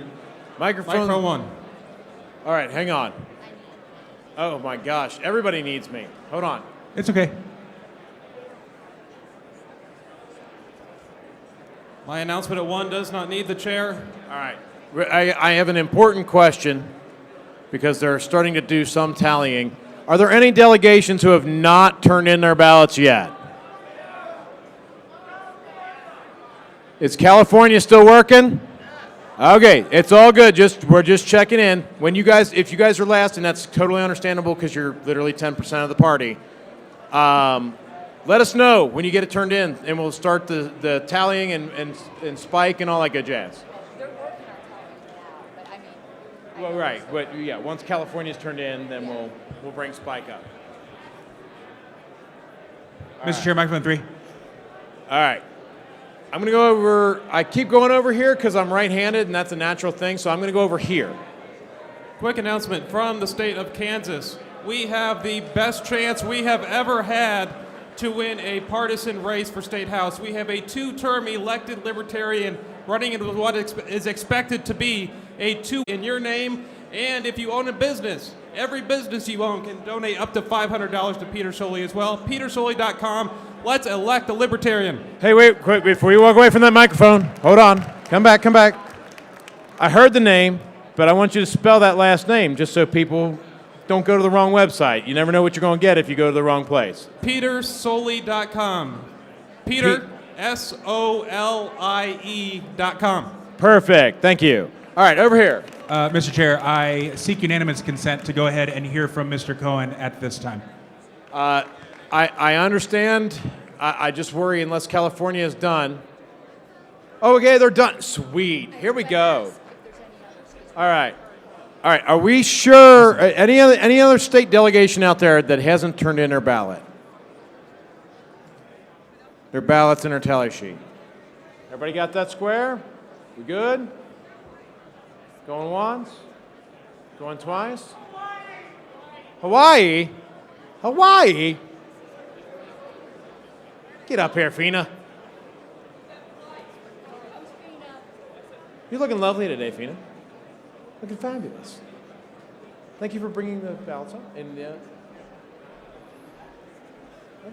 Microphone 1. All right, hang on. Oh my gosh, everybody needs me. Hold on. It's okay. My announcement at 1 does not need the chair. All right. I have an important question because they're starting to do some tallying. Are there any delegations who have not turned in their ballots yet? Is California still working? Okay, it's all good. We're just checking in. If you guys are last, and that's totally understandable because you're literally 10% of the party. let us know when you get it turned in, and we'll start the tallying and spike and all that good jazz. They're working on tallying now, but I mean. Well, right, but yeah, once California's turned in, then we'll bring spike up. Mr. Chair, microphone 3. All right. I'm going to go over, I keep going over here because I'm right-handed, and that's a natural thing, so I'm going to go over here. Quick announcement from the state of Kansas. We have the best chance we have ever had to win a partisan race for State House. We have a 2-term elected Libertarian running into what is expected to be a 2 in your name. And if you own a business, every business you own can donate up to $500 to Peter Soley as well. PeterSoley.com. Let's elect a Libertarian. Hey, wait, quick, before you walk away from that microphone, hold on. Come back. I heard the name, but I want you to spell that last name just so people don't go to the wrong website. You never know what you're going to get if you go to the wrong place. PeterSoley.com. Peter, SOLIE.com. Perfect. Thank you. All right, over here. Mr. Chair, I seek unanimous consent to go ahead and hear from Mr. Cohen at this time. I understand. I just worry unless California is done. Oh, okay, they're done. Sweet. Here we go. All right. Are we sure? Any other state delegation out there that hasn't turned in their ballot? Their ballots and their tally sheet. Everybody got that square? We good? Going once? Going twice? Hawaii? Get up here, Fina. You're looking lovely today, Fina. Looking fabulous. Thank you for bringing the ballots up. And that's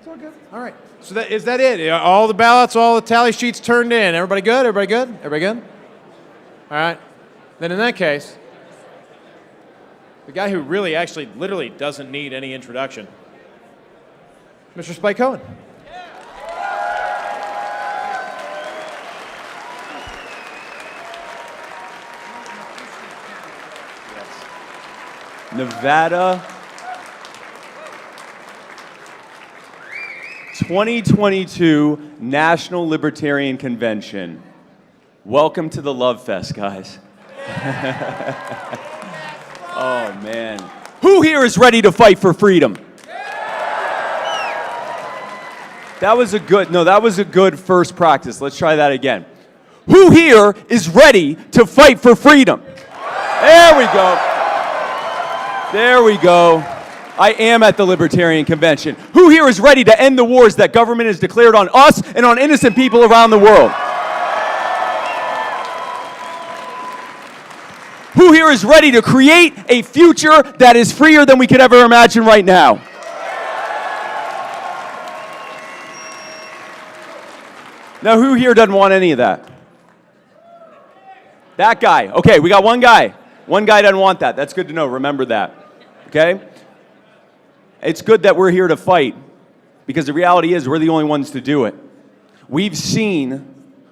all good. All right. So is that it? All the ballots, all the tally sheets turned in. Everybody good? Everybody good? All right. Then in that case, the guy who really actually literally doesn't need any introduction, Mr. Spike Cohen. Nevada 2022 National Libertarian Convention. Welcome to the Love Fest, guys. Oh, man. Who here is ready to fight for freedom? That was a good first practice. Let's try that again. Who here is ready to fight for freedom? There we go. I am at the Libertarian Convention. Who here is ready to end the wars that government has declared on us and on innocent people around the world? Who here is ready to create a future that is freer than we could ever imagine right now? Now, who here doesn't want any of that? That guy. Okay, we got one guy. One guy doesn't want that. That's good to know. Remember that. Okay? It's good that we're here to fight, because the reality is we're the only ones to do it. We've seen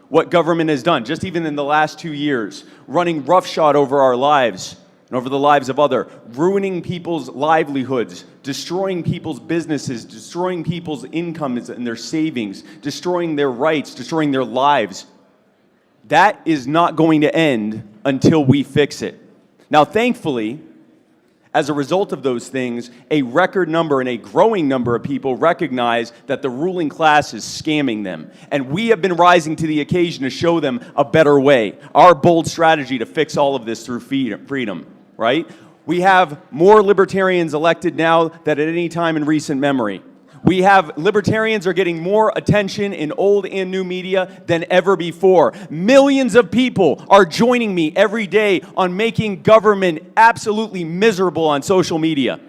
what government has done, just even in the last 2 years, running roughshod over our lives and over the lives of others, ruining people's livelihoods, destroying people's businesses, destroying people's incomes and their savings, destroying their rights, destroying their lives. That is not going to end until we fix it. Now, thankfully, as a result of those things, a record number and a growing number of people recognize that the ruling class is scamming them. And we have been rising to the occasion to show them a better way. Our bold strategy to fix all of this through freedom, right? We have more libertarians elected now than at any time in recent memory. We have libertarians are getting more attention in old and new media than ever before. Millions of people are joining me every day on making government absolutely miserable on social media.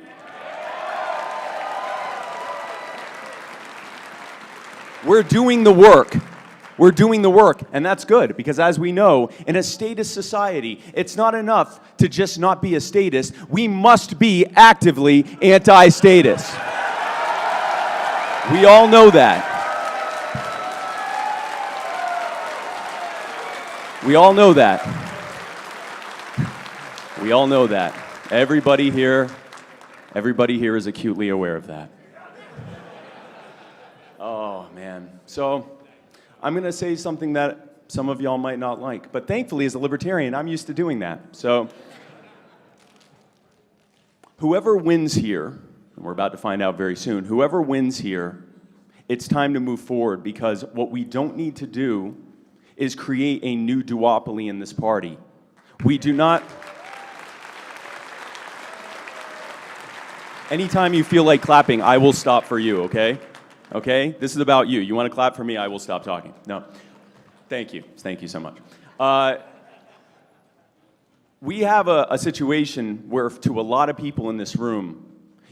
We're doing the work. And that's good, because as we know, in a statist society, it's not enough to just not be a statist. We must be actively anti-statist. We all know that. We all know that. Everybody here is acutely aware of that. Oh, man. So I'm going to say something that some of y'all might not like. But thankfully, as a libertarian, I'm used to doing that. So whoever wins here, and we're about to find out very soon, whoever wins here, it's time to move forward, because what we don't need to do is create a new duopoly in this party. We do not... Anytime you feel like clapping, I will stop for you, okay? Okay? This is about you. You want to clap for me, I will stop talking. No. Thank you. Thank you so much. We have a situation where, to a lot of people in this room,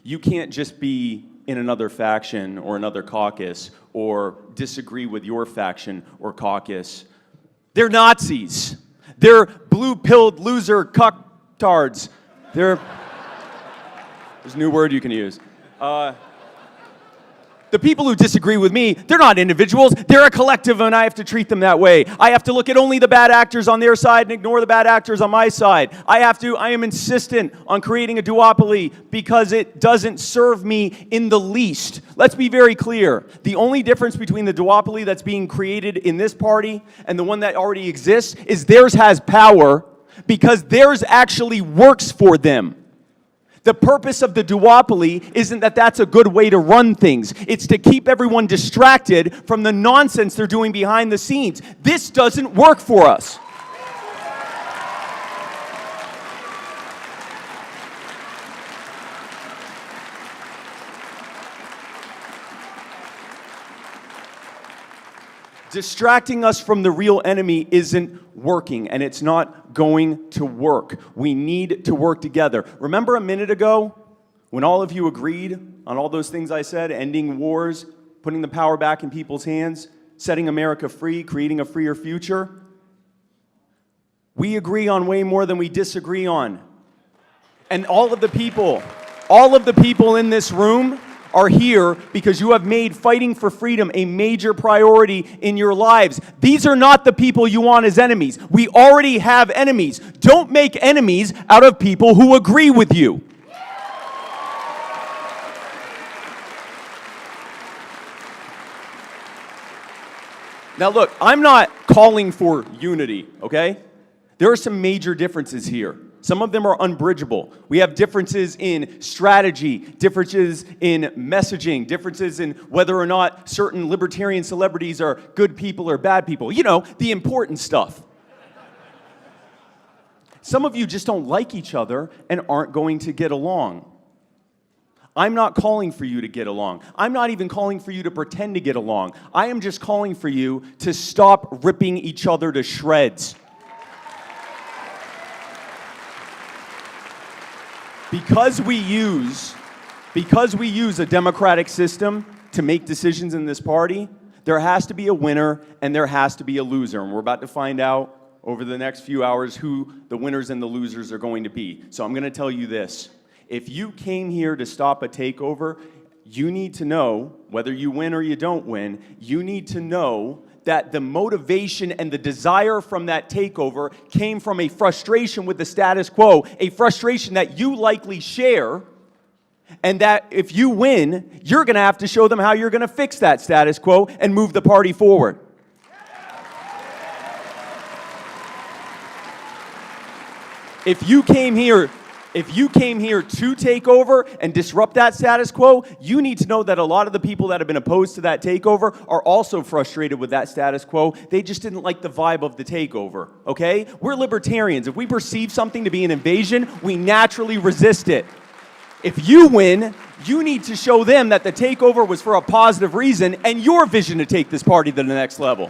you can't just be in another faction or another caucus or disagree with your faction or caucus. They're Nazis. They're blue-pilled loser cucktards. There's a new word you can use. The people who disagree with me, they're not individuals, they're a collective, and I have to treat them that way. I have to look at only the bad actors on their side and ignore the bad actors on my side. I am insistent on creating a duopoly because it doesn't serve me in the least. Let's be very clear. The only difference between the duopoly that's being created in this party and the one that already exists is theirs has power because theirs actually works for them. The purpose of the duopoly isn't that that's a good way to run things. It's to keep everyone distracted from the nonsense they're doing behind the scenes. This doesn't work for us. Distracting us from the real enemy isn't working, and it's not going to work. We need to work together. Remember a minute ago when all of you agreed on all those things I said, ending wars, putting the power back in people's hands, setting America free, creating a freer future? We agree on way more than we disagree on. And all of the people in this room are here because you have made fighting for freedom a major priority in your lives. These are not the people you want as enemies. We already have enemies. Don't make enemies out of people who agree with you. Now look, I'm not calling for unity, okay? There are some major differences here. Some of them are unbridgeable. We have differences in strategy, differences in messaging, differences in whether or not certain libertarian celebrities are good people or bad people. You know, the important stuff. Some of you just don't like each other and aren't going to get along. I'm not calling for you to get along. I'm not even calling for you to pretend to get along. I am just calling for you to stop ripping each other to shreds. Because we use a democratic system to make decisions in this party, there has to be a winner and there has to be a loser. And we're about to find out over the next few hours who the winners and the losers are going to be. So I'm going to tell you this. If you came here to stop a takeover, you need to know, whether you win or you don't win, you need to know that the motivation and the desire from that takeover came from a frustration with the status quo, a frustration that you likely share, and that if you win, you're going to have to show them how you're going to fix that status quo and move the party forward. If you came here to take over and disrupt that status quo, you need to know that a lot of the people that have been opposed to that takeover are also frustrated with that status quo. They just didn't like the vibe of the takeover, okay? We're libertarians. If we perceive something to be an invasion, we naturally resist it. If you win, you need to show them that the takeover was for a positive reason and your vision to take this party to the next level.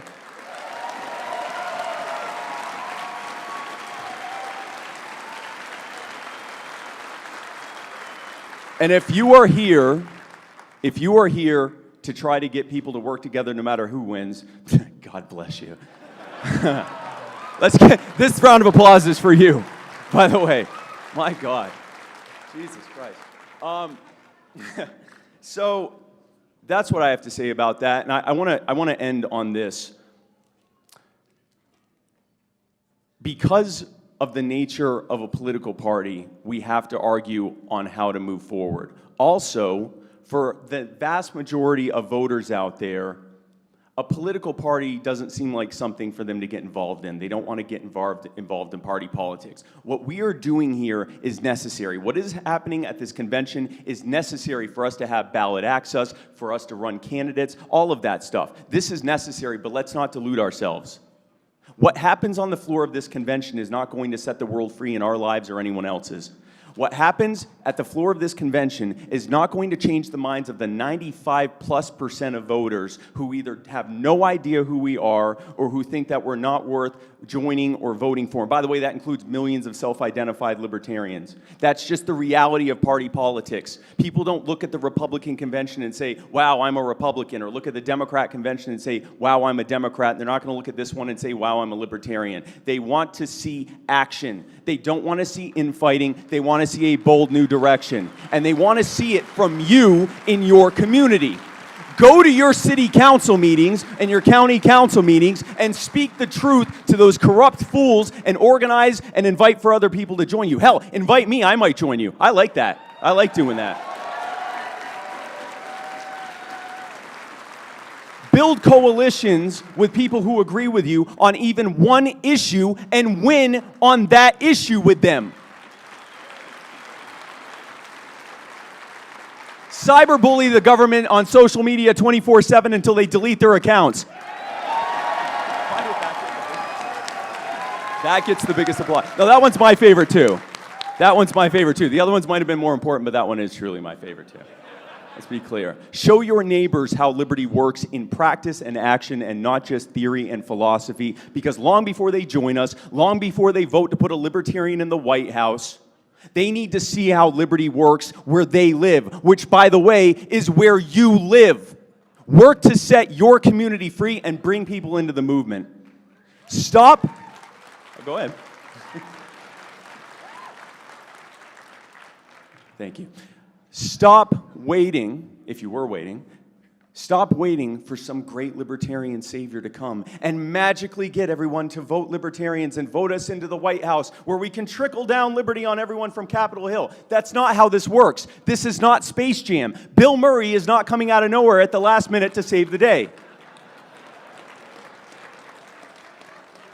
And if you are here to try to get people to work together no matter who wins, God bless you. Let's get this round of applause is for you, by the way. My God. Jesus Christ. So that's what I have to say about that. And I want to end on this. Because of the nature of a political party, we have to argue on how to move forward. Also, for the vast majority of voters out there, A political party doesn't seem like something for them to get involved in. They don't want to get involved in party politics. What we are doing here is necessary. What is happening at this convention is necessary for us to have ballot access, for us to run candidates, all of that stuff. This is necessary, but let's not delude ourselves. What happens on the floor of this convention is not going to set the world free in our lives or anyone else's. What happens at the floor of this convention is not going to change the minds of the 95+% of voters who either have no idea who we are or who think that we're not worth joining or voting for. And by the way, that includes millions of self-identified libertarians. That's just the reality of party politics. People don't look at the Republican convention and say, wow, I'm a Republican, or look at the Democrat convention and say, wow, I'm a Democrat. And they're not going to look at this one and say, wow, I'm a libertarian. They want to see action. They don't want to see infighting. They want to see a bold new direction. And they want to see it from you in your community. Go to your city council meetings and your county council meetings and speak the truth to those corrupt fools and organize and invite for other people to join you. Hell, invite me, I might join you. I like that. I like doing that. Build coalitions with people who agree with you on even one issue and win on that issue with them. Cyberbully the government on social media 24/7 until they delete their accounts. That gets the biggest applause. No, that one's my favorite too. That one's my favorite too. The other ones might have been more important, but that one is truly my favorite too. Let's be clear. Show your neighbors how liberty works in practice and action and not just theory and philosophy, because long before they join us, long before they vote to put a libertarian in the White House, they need to see how liberty works where they live, which, by the way, is where you live. Work to set your community free and bring people into the movement. Stop. Oh, go ahead. Thank you. Stop waiting, if you were waiting, stop waiting for some great libertarian savior to come and magically get everyone to vote libertarians and vote us into the White House where we can trickle down liberty on everyone from Capitol Hill. That's not how this works. This is not Space Jam. Bill Murray is not coming out of nowhere at the last minute to save the day.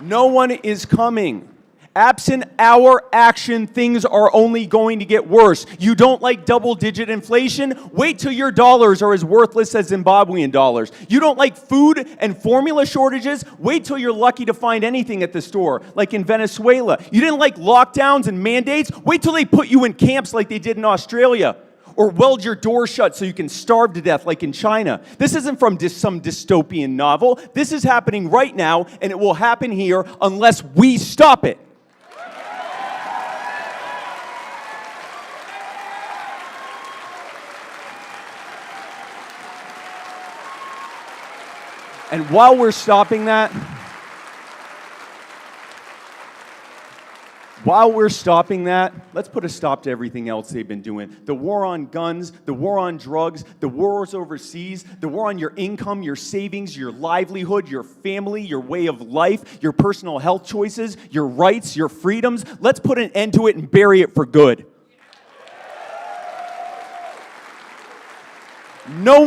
No one is coming. Absent our action, things are only going to get worse. You don't like double-digit inflation? Wait till your dollars are as worthless as Zimbabwean dollars. You don't like food and formula shortages? Wait till you're lucky to find anything at the store, like in Venezuela. You didn't like lockdowns and mandates? Wait till they put you in camps like they did in Australia. Or weld your door shut so you can starve to death like in China. This isn't from some dystopian novel. This is happening right now, and it will happen here unless we stop it. And while we're stopping that, let's put a stop to everything else they've been doing. The war on guns, the war on drugs, the wars overseas, the war on your income, your savings, your livelihood, your family, your way of life, your personal health choices, your rights, your freedoms. Let's put an end to it and bury it for good. No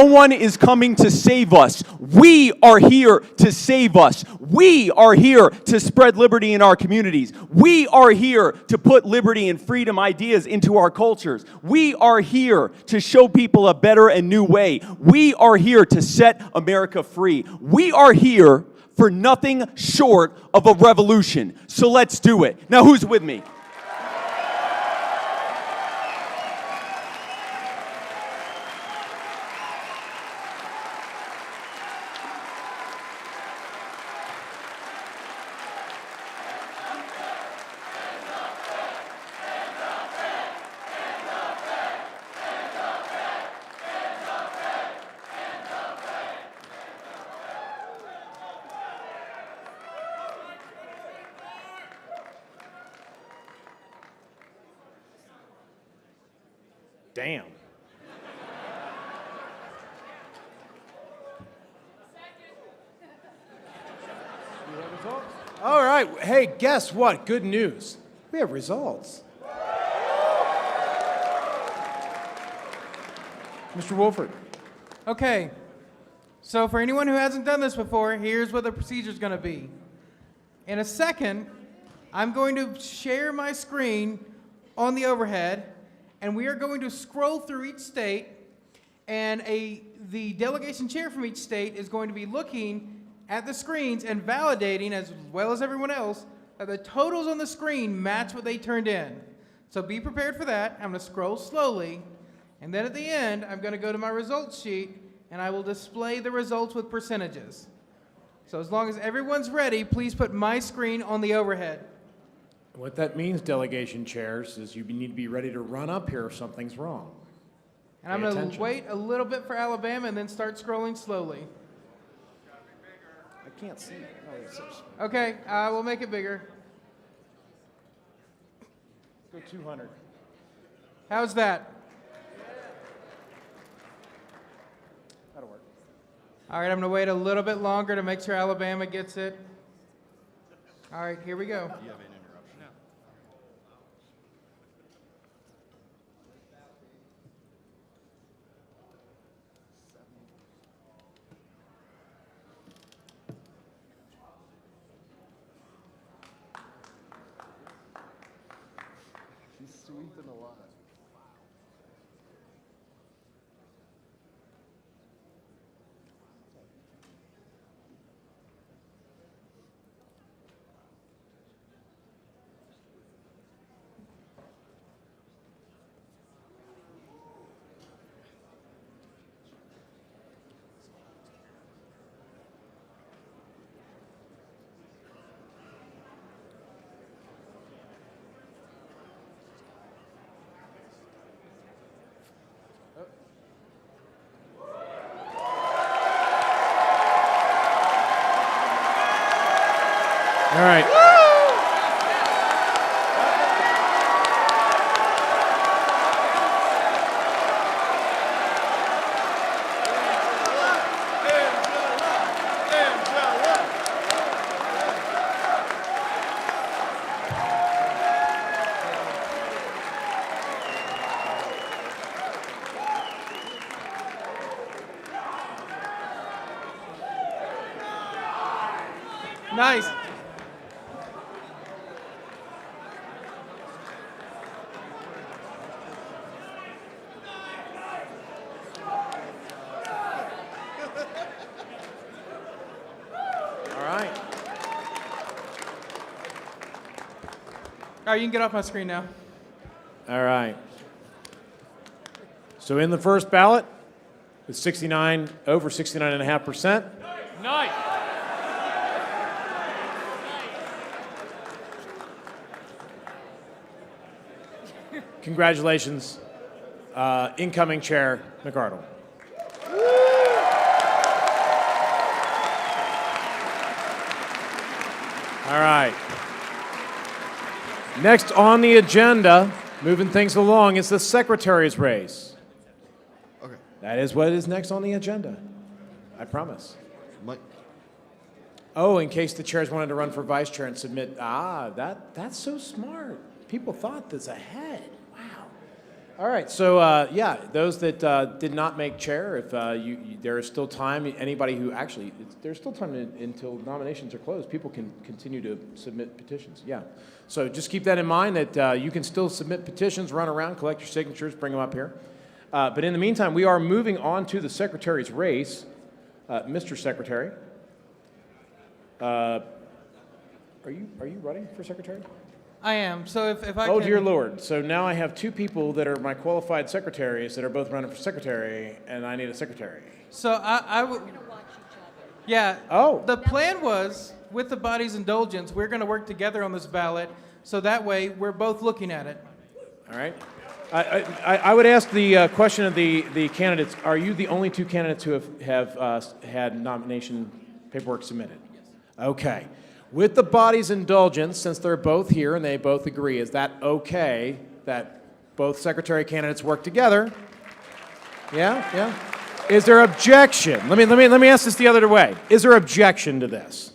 one is coming to save us. We are here to save us. We are here to spread liberty in our communities. We are here to put liberty and freedom ideas into our cultures. We are here to show people a better and new way. We are here to set America free. We are here for nothing short of a revolution. So let's do it. Now, who's with me? Damn. All right. Hey, guess what? Good news. We have results. Mr. Wolford. Okay. So for anyone who hasn't done this before, here's what the procedure is going to be. In a second, I'm going to share my screen on the overhead, and we are going to scroll through each state, and the delegation chair from each state is going to be looking at the screens and validating, as well as everyone else, that the totals on the screen match what they turned in. So be prepared for that. I'm going to scroll slowly, and then at the end, I'm going to go to my results sheet, and I will display the results with percentages. So as long as everyone's ready, please put my screen on the overhead. What that means, delegation chairs, is you need to be ready to run up here if something's wrong. And I'm going to wait a little bit for Alabama and then start scrolling slowly. I can't see. Okay, we'll make it bigger. Go 200. How's that? That'll work. All right, I'm going to wait a little bit longer to make sure Alabama gets it. All right, here we go. She's sweeping a lot. All right. Nice. All right, you can get off my screen now. All right. So in the first ballot, with over 69.5%. Nice. Congratulations, incoming Chair McArdle. All right. Next on the agenda, moving things along, is the Secretary's race. Okay. That is what is next on the agenda. I promise. Mike. Oh, in case the chairs wanted to run for vice chair and submit, that's so smart. People thought this ahead. Wow. All right, so yeah, those that did not make chair, if there is still time, anybody who actually, there's still time until nominations are closed. People can continue to submit petitions, yeah. So just keep that in mind that you can still submit petitions, run around, collect your signatures, bring them up here. But in the meantime, we are moving on to the Secretary's race. Mr. Secretary, are you running for Secretary? I am. So if I Oh, can... dear Lord. So now I have two people that are my qualified secretaries that are both running for secretary, and I need a secretary. So I would... Yeah. Oh. The plan was, with the body's indulgence, we're going to work together on this ballot, so that way we're both looking at it. All right. I would ask the question of the candidates. Are you the only two candidates who have had nomination paperwork submitted? Okay. With the body's indulgence, since they're both here and they both agree, is that okay that both secretary candidates work together? Yeah, yeah. Is there objection? Let me ask this the other way. Is there objection to this?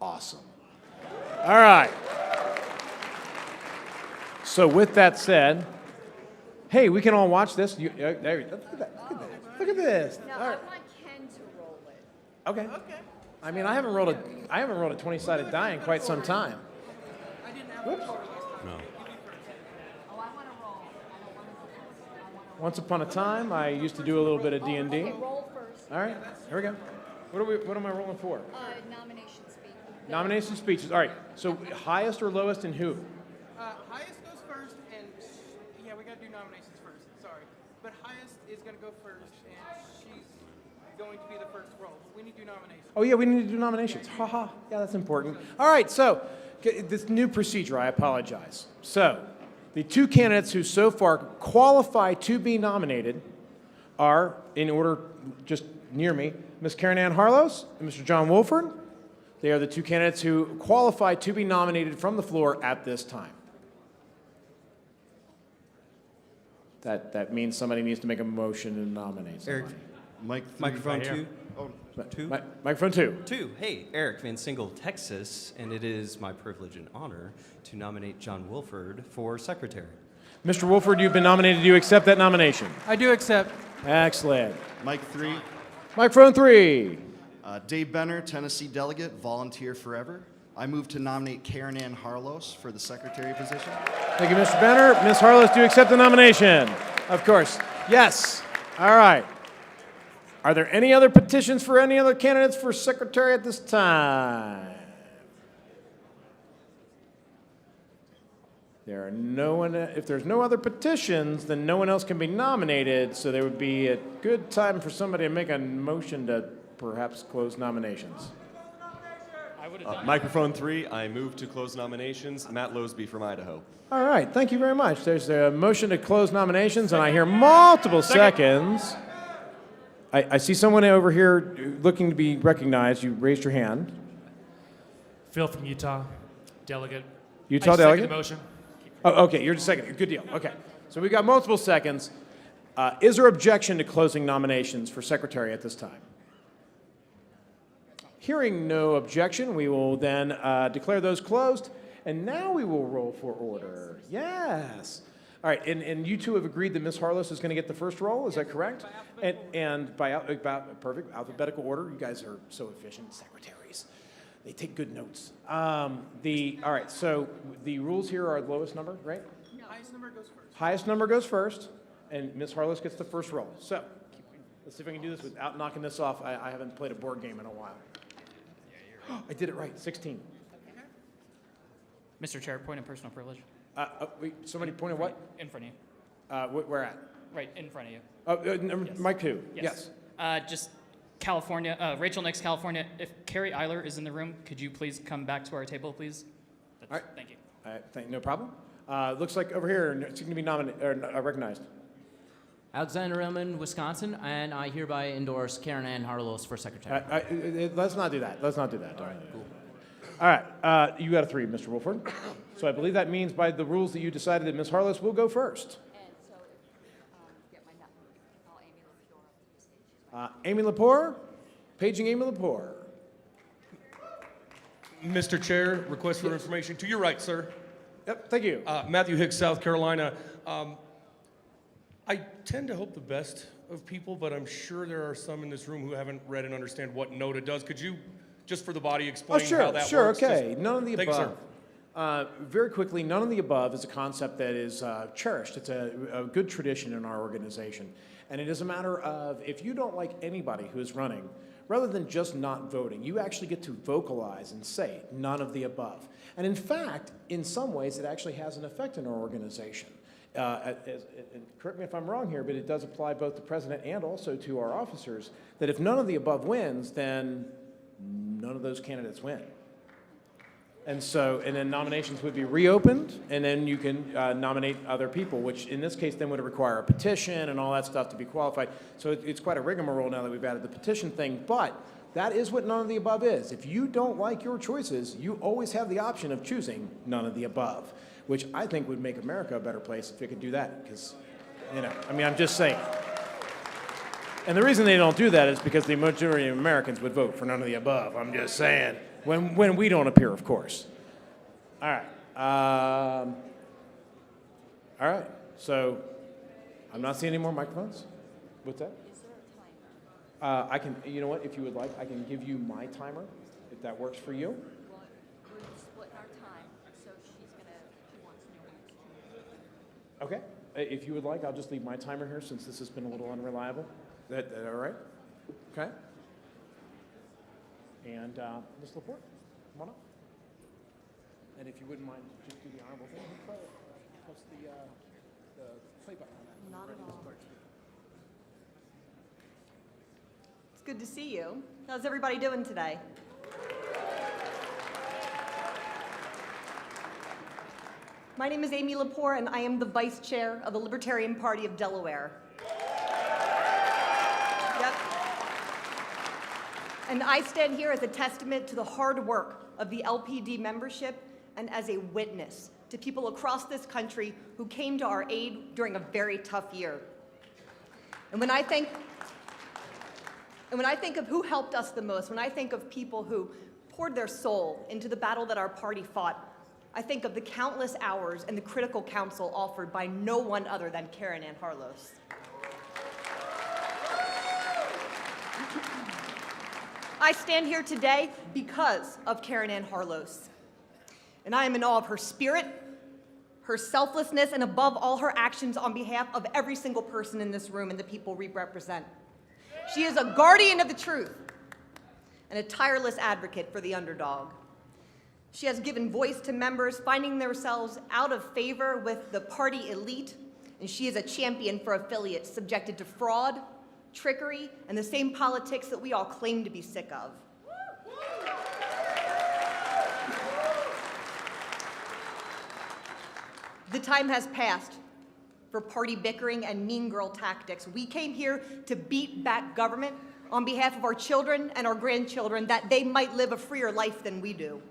Awesome. All right. So with that said, hey, we can all watch this. Look at that. Look at that. Look at this. No, All I right. want Ken to roll it. Okay. I mean, I haven't rolled a 20-sided die in quite some time. Whoops. Once upon a time, I used to do a little bit of D&D. Okay, roll first. All right, here we go. What am I rolling for? Nomination speech. Nomination speeches. All right. So highest or lowest and who? Highest goes first, and yeah, we gotta do nominations first. Sorry, but highest is gonna go first, and she's going to be the first roll. But we need to do nominations. Oh yeah, we need to do nominations. Ha ha. Yeah, that's important. All right. So this new procedure. I apologize. So the two candidates who so far qualify to be nominated are, in order, just near me, Ms. Karen Ann Harlos and Mr. John Wolford. They are the two candidates who qualify to be nominated from the floor at this time. That means somebody needs to make a motion and nominate somebody. Microphone two. Oh, microphone two. Two. Hey, Eric Van Single, Texas, and it is my privilege and honor to nominate John Wolford for secretary. Mr. Wolford, you've been nominated. Do you accept that nomination? I do accept. Excellent. Mike 3. Microphone 3. Dave Benner, Tennessee delegate, volunteer forever. I move to nominate Karen Ann Harlos for the secretary position. Thank you, Mr. Benner. Ms. Harlos, do you accept the nomination? Of course. Yes. All right. Are there any other petitions for any other candidates for secretary at this time? If there's no other petitions, then no one else can be nominated, so there would be a good time for somebody to make a motion to perhaps close nominations. Microphone 3, I move to close nominations. Matt Losby from Idaho. All right, thank you very much. There's a motion to close nominations, and I hear multiple seconds. I see someone over here looking to be recognized. You raised your hand. Phil from Utah, delegate. Utah I delegate? second the motion. Oh, okay, you're just second. Good deal. Okay, so we've got multiple seconds. Is there objection to closing nominations for secretary at this time? Hearing no objection, we will then declare those closed, and now we will roll for order. Yes. All right, and you two have agreed that Ms. Harlos is going to get the first roll. Is that correct? And by perfect alphabetical order. You guys are so efficient, secretaries. They take good notes. All right, so the rules here are the lowest number, right? No. Highest number goes first. Highest number goes first, and Ms. Harlos gets the first roll. So let's see if I can do this without knocking this off. I haven't played a board game in a while. I did it right, 16. Mr. Chair, point of personal privilege. Wait, somebody pointed what? In front of you. Where at? Right in front of you. Yes. Mike who? Yes. Just California, Rachel Nix, California. If Carrie Eiler is in the room, could you please come back to our table, please? All right. Thank you. No problem. Looks like over here, it's going to be recognized. Alexander Illman, Wisconsin, and I hereby endorse Karen Ann Harlos for secretary. Let's not do that. Let's not do that. All right, cool. All right, you got a 3, Mr. Wolford. So I believe that means by the rules that you decided that Ms. Harlos will go first. Amy Lepore, paging Amy Lepore. Mr. Chair, request for information. To your right, sir. Yep, thank you. Matthew Hicks, South Carolina. I tend to hope the best of people, but I'm sure there are some in this room who haven't read and understand what NOTA does. Could you, just for the body, explain how that works? Okay. None of the Thank you, above. sir. Very quickly, none of the above is a concept that is cherished. It's a good tradition in our organization. And it is a matter of, if you don't like anybody who is running, rather than just not voting, you actually get to vocalize and say none of the above. And in fact, in some ways, it actually has an effect in our organization. And correct me if I'm wrong here, but it does apply both to president and also to our officers, that if none of the above wins, then none of those candidates win. And then nominations would be reopened, and then you can nominate other people, which in this case then would require a petition and all that stuff to be qualified. So it's quite a rigmarole now that we've added the petition thing, but that is what none of the above is. If you don't like your choices, you always have the option of choosing none of the above, which I think would make America a better place if it could do that, because, I'm just saying. And the reason they don't do that is because the majority of Americans would vote for none of the above. I'm just saying. When we don't appear, of course. All right. All right. So I'm not seeing any more microphones. What's that? Is there a I can, you know what, if you would like, I can give you my timer, if that works for you. Well, we're splitting our time, so she wants new ones. Okay. If you would like, I'll just leave my timer here since this has been a little unreliable. That all right? Okay. And Ms. Laporte, come on up. And if you wouldn't mind, just do the honorable thing. Press the play button on that. Not at all. It's good to see you. How's everybody doing today? My name is Amy Laporte, and I am the Vice Chair of the Libertarian Party of Delaware. Yep. And I stand here as a testament to the hard work of the LPD membership and as a witness to people across this country who came to our aid during a very tough year. And when I think of who helped us the most, when I think of people who poured their soul into the battle that our party fought, I think of the countless hours and the critical counsel offered by no one other than Karen Ann Harlos. I stand here today because of Karen Ann Harlos. And I am in awe of her spirit, her selflessness, and above all, her actions on behalf of every single person in this room and the people we represent. She is a guardian of the truth and a tireless advocate for the underdog. She has given voice to members finding themselves out of favor with the party elite, and she is a champion for affiliates subjected to fraud, trickery, and the same politics that we all claim to be sick of. The time has passed for party bickering and mean girl tactics. We came here to beat back government on behalf of our children and our grandchildren, that they might live a freer life than we do.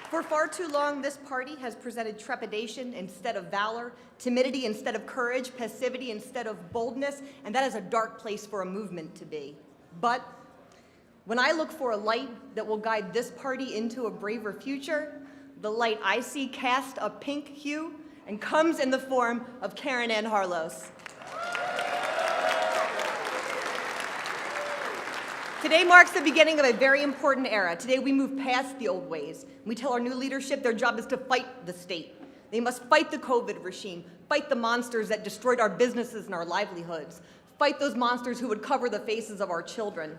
For far too long, this party has presented trepidation instead of valor, timidity instead of courage, passivity instead of boldness, and that is a dark place for a movement to be. But when I look for a light that will guide this party into a braver future, the light I see casts a pink hue and comes in the form of Karen Ann Harlos. Today marks the beginning of a very important era. Today we move past the old ways. We tell our new leadership their job is to fight the state. They must fight the COVID regime, fight the monsters that destroyed our businesses and our livelihoods, fight those monsters who would cover the faces of our children.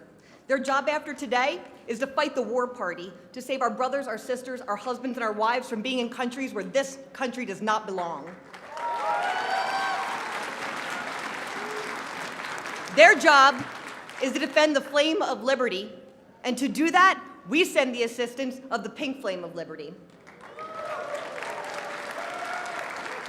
Their job after today is to fight the war party, to save our brothers, our sisters, our husbands, and our wives from being in countries where this country does not belong. Their job is to defend the flame of liberty, and to do that, we send the assistance of the pink flame of liberty.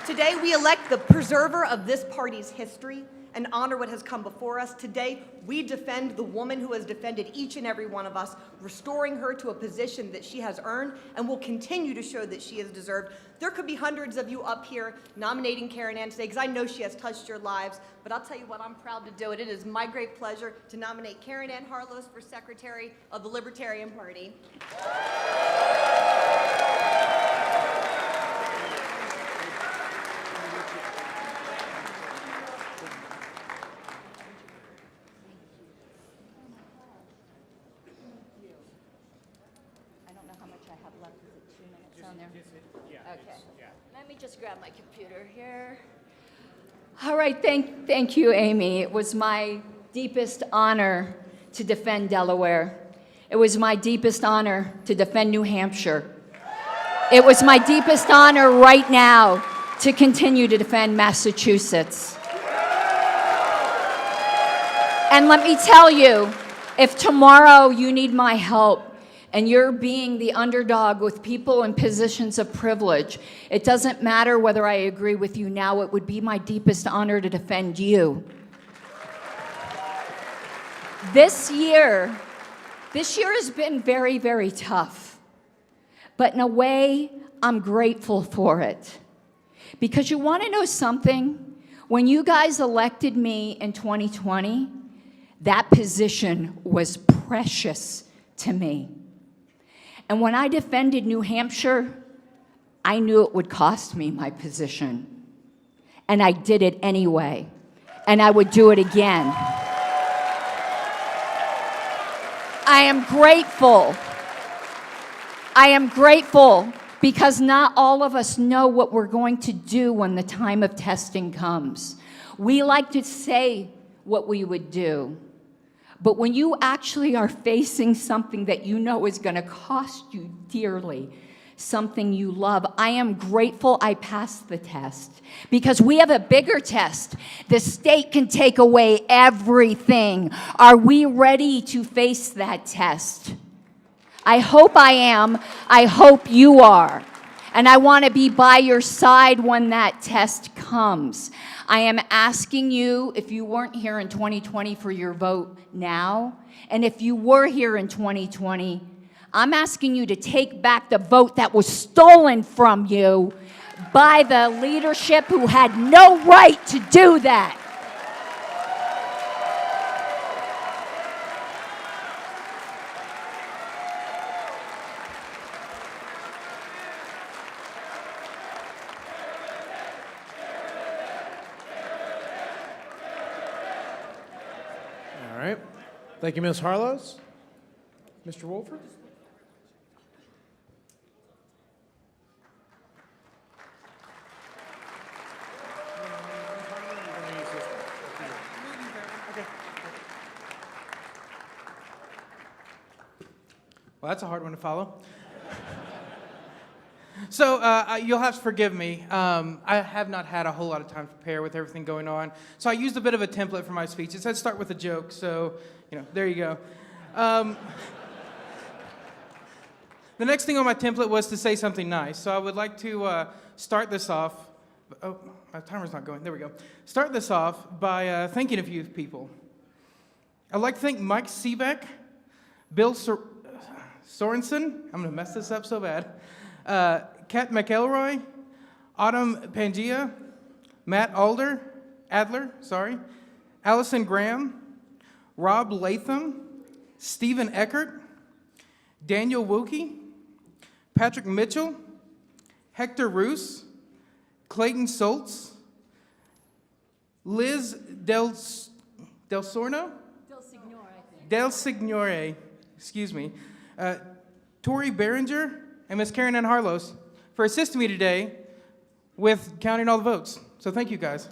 Today, we elect the preserver of this party's history and honor what has come before us. Today, we defend the woman who has defended each and every one of us, restoring her to a position that she has earned and will continue to show that she has deserved. There could be hundreds of you up here nominating Karen Ann today, because I know she has touched your lives, but I'll tell you what, I'm proud to do it. It is my great pleasure to nominate Karen Ann Harlos for Secretary of the Libertarian Party. Let me just grab my computer here. All right, thank you, Amy. It was my deepest honor to defend Delaware. It was my deepest honor to defend New Hampshire. It was my deepest honor right now to continue to defend Massachusetts. And let me tell you, if tomorrow you need my help, and you're being the underdog with people in positions of privilege, it doesn't matter whether I agree with you now, it would be my deepest honor to defend you. This year has been very, very tough. But in a way, I'm grateful for it. Because you want to know something? When you guys elected me in 2020, that position was precious to me. And when I defended New Hampshire, I knew it would cost me my position. and I did it anyway. And I would do it again. I am grateful. I am grateful because not all of us know what we're going to do when the time of testing comes. We like to say what we would do, but when you actually are facing something that you know is going to cost you dearly, something you love, I am grateful I passed the test because we have a bigger test. The state can take away everything. Are we ready to face that test? I hope I am. I hope you are. And I want to be by your side when that test comes. I am asking you, if you weren't here in 2020 for your vote now, and if you were here in 2020, I'm asking you to take back the vote that was stolen from you by the leadership who had no right to do that. All right. Thank you, Ms. Harlows. Mr. Wolford? Well, that's a hard one to follow. So you'll have to forgive me. I have not had a whole lot of time to prepare with everything going on. So I used a bit of a template for my speech. It said start with a joke, so, there you go. The next thing on my template was to say something nice. So I would like to start this off. Oh, my timer's not going. There we go. Start this off by thanking a few people. I'd like to thank Mike Seebeck, Bill Sorensen, I'm going to mess this up so bad, Kat McElroy, Autumn Pangia, Matt Adler, Allison Graham, Rob Latham, Stephen Eckert, Daniel Wilkie, Patrick Mitchell, Hector Roos, Clayton Soltz, Liz Del Signore, excuse me, Tori Behringer, and Miss Karen Ann Harlows for assisting me today with counting all the votes. So thank you, guys.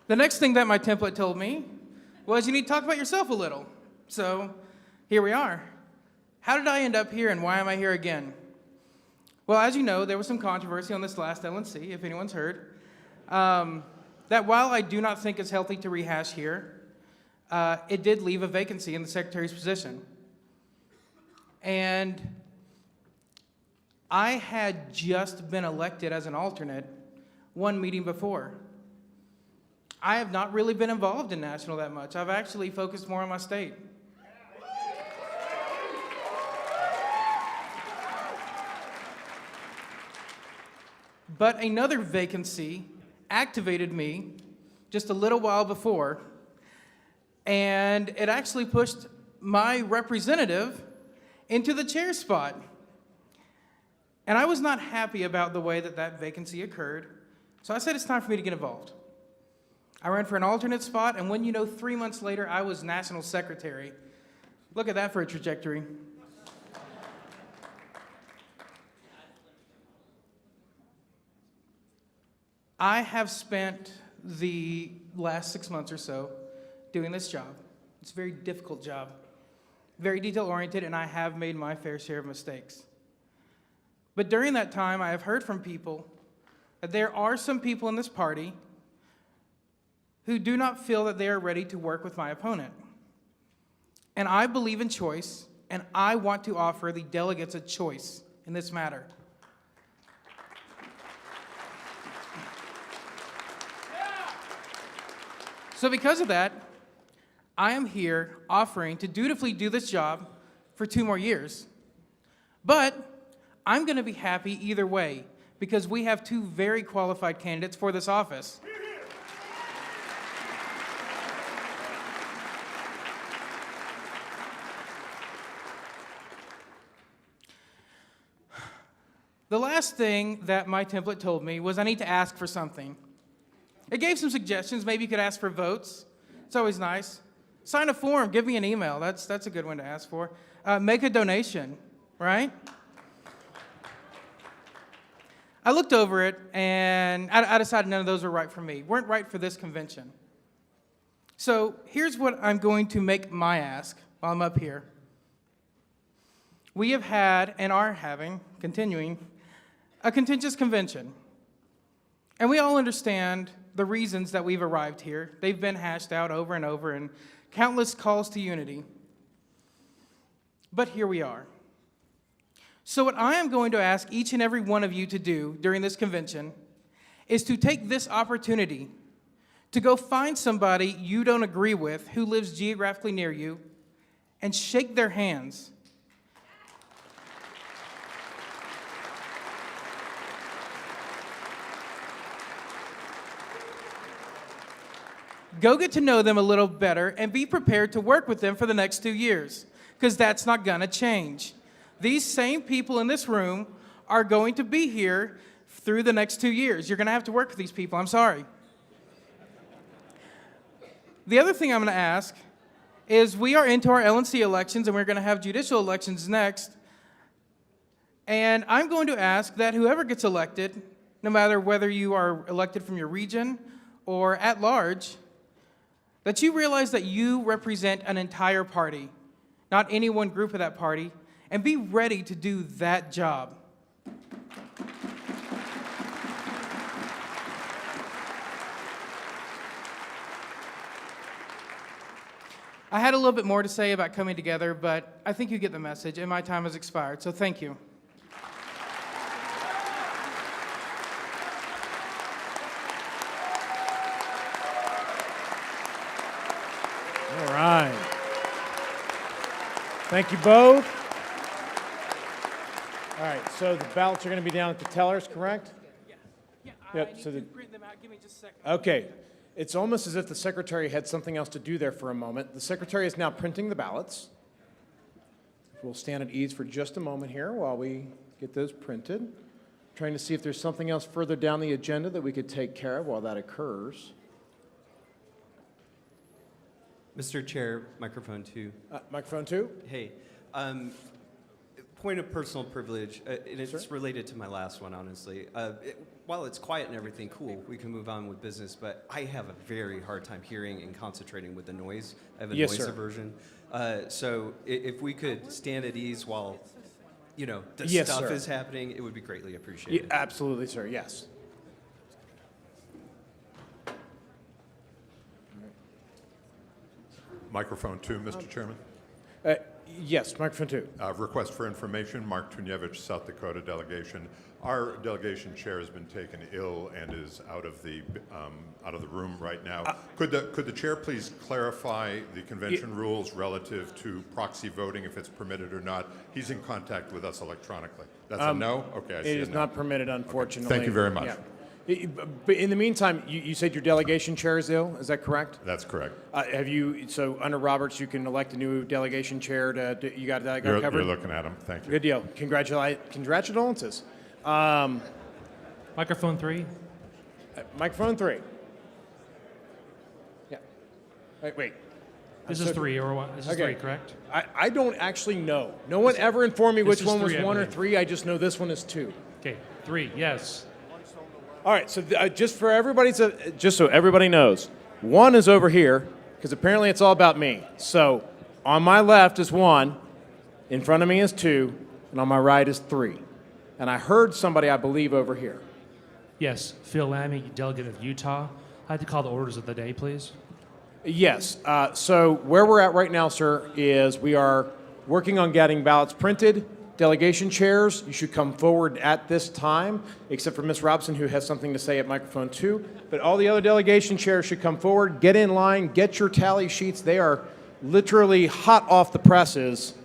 The next thing that my template told me was you need to talk about yourself a little. So here we are. How did I end up here and why am I here again? Well, as you know, there was some controversy on this last LNC, if anyone's heard, that while I do not think it's healthy to rehash here, it did leave a vacancy in the secretary's position. And I had just been elected as an alternate one meeting before. I have not really been involved in national that much. I've actually focused more on my state. But another vacancy activated me just a little while before, and it actually pushed my representative into the chair spot. And I was not happy about the way that that vacancy occurred, so I said it's time for me to get involved. I ran for an alternate spot, and when you know, 3 months later, I was national secretary. Look at that for a trajectory. I have spent the last 6 months or so doing this job. It's a very difficult job, very detail-oriented, and I have made my fair share of mistakes. But during that time, I have heard from people that there are some people in this party who do not feel that they are ready to work with my opponent. And I believe in choice, and I want to offer the delegates a choice in this matter. So because of that, I am here offering to dutifully do this job for 2 more years. But I'm going to be happy either way because we have 2 very qualified candidates for this office. The last thing that my template told me was I need to ask for something. It gave some suggestions. Maybe you could ask for votes. It's always nice. Sign a form. Give me an email. That's a good one to ask for. Make a donation, right? I looked over it, and I decided none of those were right for me. Weren't right for this convention. So here's what I'm going to make my ask while I'm up here. We have had and are continuing, a contentious convention. And we all understand the reasons that we've arrived here. They've been hashed out over and over in countless calls to unity. But here we are. So what I am going to ask each and every one of you to do during this convention is to take this opportunity to go find somebody you don't agree with who lives geographically near you and shake their hands. Go get to know them a little better and be prepared to work with them for the next 2 years, because that's not gonna change. These same people in this room are going to be here through the next 2 years. You're gonna have to work with these people, I'm sorry. The other thing I'm gonna ask is we are into our LNC elections and we're gonna have judicial elections next. And I'm going to ask that whoever gets elected, no matter whether you are elected from your region or at large, that you realize that you represent an entire party, not any one group of that party, and be ready to do that job. I had a little bit more to say about coming together, but I think you get the message, and my time has expired, so thank you. All right. Thank you both. All right, so the ballots are going to be down at the tellers, correct? Yeah. Yep, I need so to print them out. Give me just a second. Okay. It's almost as if the secretary had something else to do there for a moment. The secretary is now printing the ballots. We'll stand at ease for just a moment here while we get those printed. Trying to see if there's something else further down the agenda that we could take care of while that occurs. Mr. Chair, microphone 2. Microphone 2? Hey, point of personal privilege, and it's related to my last one, honestly. While it's quiet and everything, cool, we can move on with business, but I have a very hard time hearing and concentrating with the noise. I have a noise aversion. So if we could stand at ease while, the stuff is happening, it would be greatly appreciated. Yeah, absolutely, sir, yes. Microphone 2, Mr. Chairman. Yes, microphone 2. Request for information, Mark Tunevich, South Dakota delegation. Our delegation chair has been taken ill and is out of the room right now. Could the chair please clarify the convention rules relative to proxy voting, if it's permitted or not? He's in contact with us electronically. That's a no? Okay, I see it is not permitted, unfortunately. Okay. Thank you very much. Yeah. But in the meantime, you said your delegation chair is ill, is that correct? That's correct. So under Roberts, you can elect a new delegation chair you got that covered? You're looking at him, thank you. Good deal. Congratulations. Microphone 3. Microphone 3. Yeah. Wait. This is 3 or 1. This is 3, correct? I don't actually know. No one ever informed me which one was 3, 1 or 3. I just know this one is 2. Okay, 3, yes. All right, so just so everybody knows, 1 is over here, because apparently it's all about me. So on my left is 1, in front of me is 2, and on my right is 3. And I heard somebody, I believe, over here. Yes, Phil Lammy, delegate of Utah. I'd like to call the orders of the day, please. Yes, so where we're at right now, sir, is we are working on getting ballots printed. Delegation chairs, you should come forward at this time, except for Ms. Robson, who has something to say at microphone 2. But all the other delegation chairs should come forward, get in line, get your tally sheets. They are literally hot off the presses.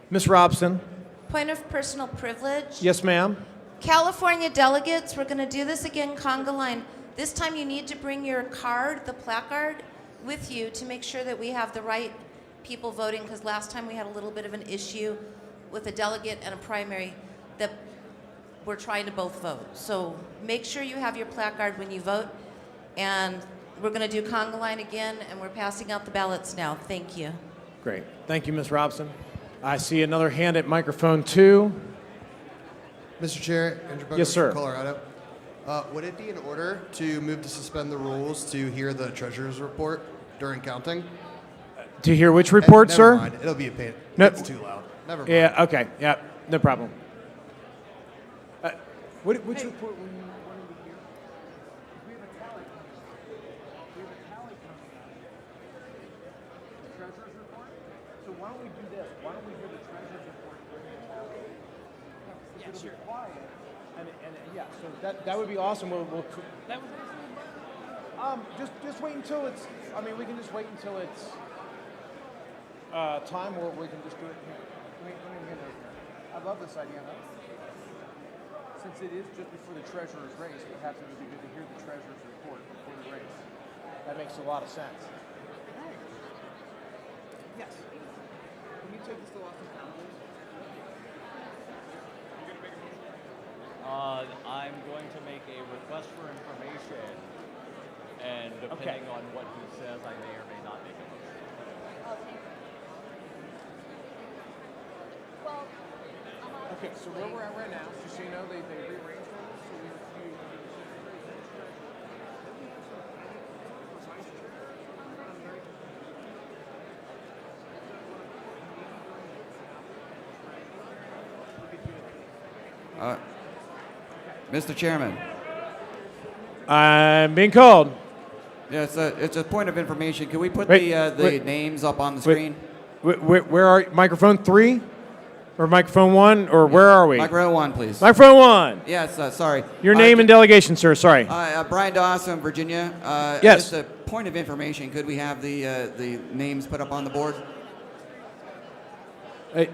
Ms. Robson. Point of personal privilege. Yes, ma'am. California delegates, we're going to do this again, conga line. This time you need to bring your card, the placard, with you to make sure that we have the right people voting, because last time we had a little bit of an issue with a delegate and a primary. The we're trying to both vote. So make sure you have your placard when you vote. And we're going to do conga line again, and we're passing out the ballots now. Thank you. Great. Thank you, Ms. Robson. I see another hand at microphone 2. Mr. Chair, Andrew Bugler Yes, sir. from Colorado. Would it be in order to move to suspend the rules to hear the treasurer's report during counting? To hear which report, Never sir? mind. It'll be a pain. No. It's too loud. Never mind. Yeah, okay. Yeah, no problem. Which report? That would be awesome. Just wait until it's. I mean, we can just wait until it's time, or we can just do it here. Let me get it over here. I love this idea. Since it is just before the treasurer's race, perhaps it would be good to hear the treasurer's report before the race. That makes a lot of sense. Yes. Can you take this to Austin County? I'm going to make a request for information, and depending on what he says, I may or may not make a motion. Okay, so where we're at right now, just so you know, they rearranged things, so we Mr. Chairman. I'm being called. Yeah, it's a point of information. Can we put Wait, the wait. names up on the screen? Where are microphone 3? Or microphone 1? Or where are we? Microphone 1, please. Microphone 1. Yes, sorry. Your name and delegation, sir. Sorry. Brian Dawson, Virginia. Yes. Just a point of information. Could we have the names put up on the board? Hey.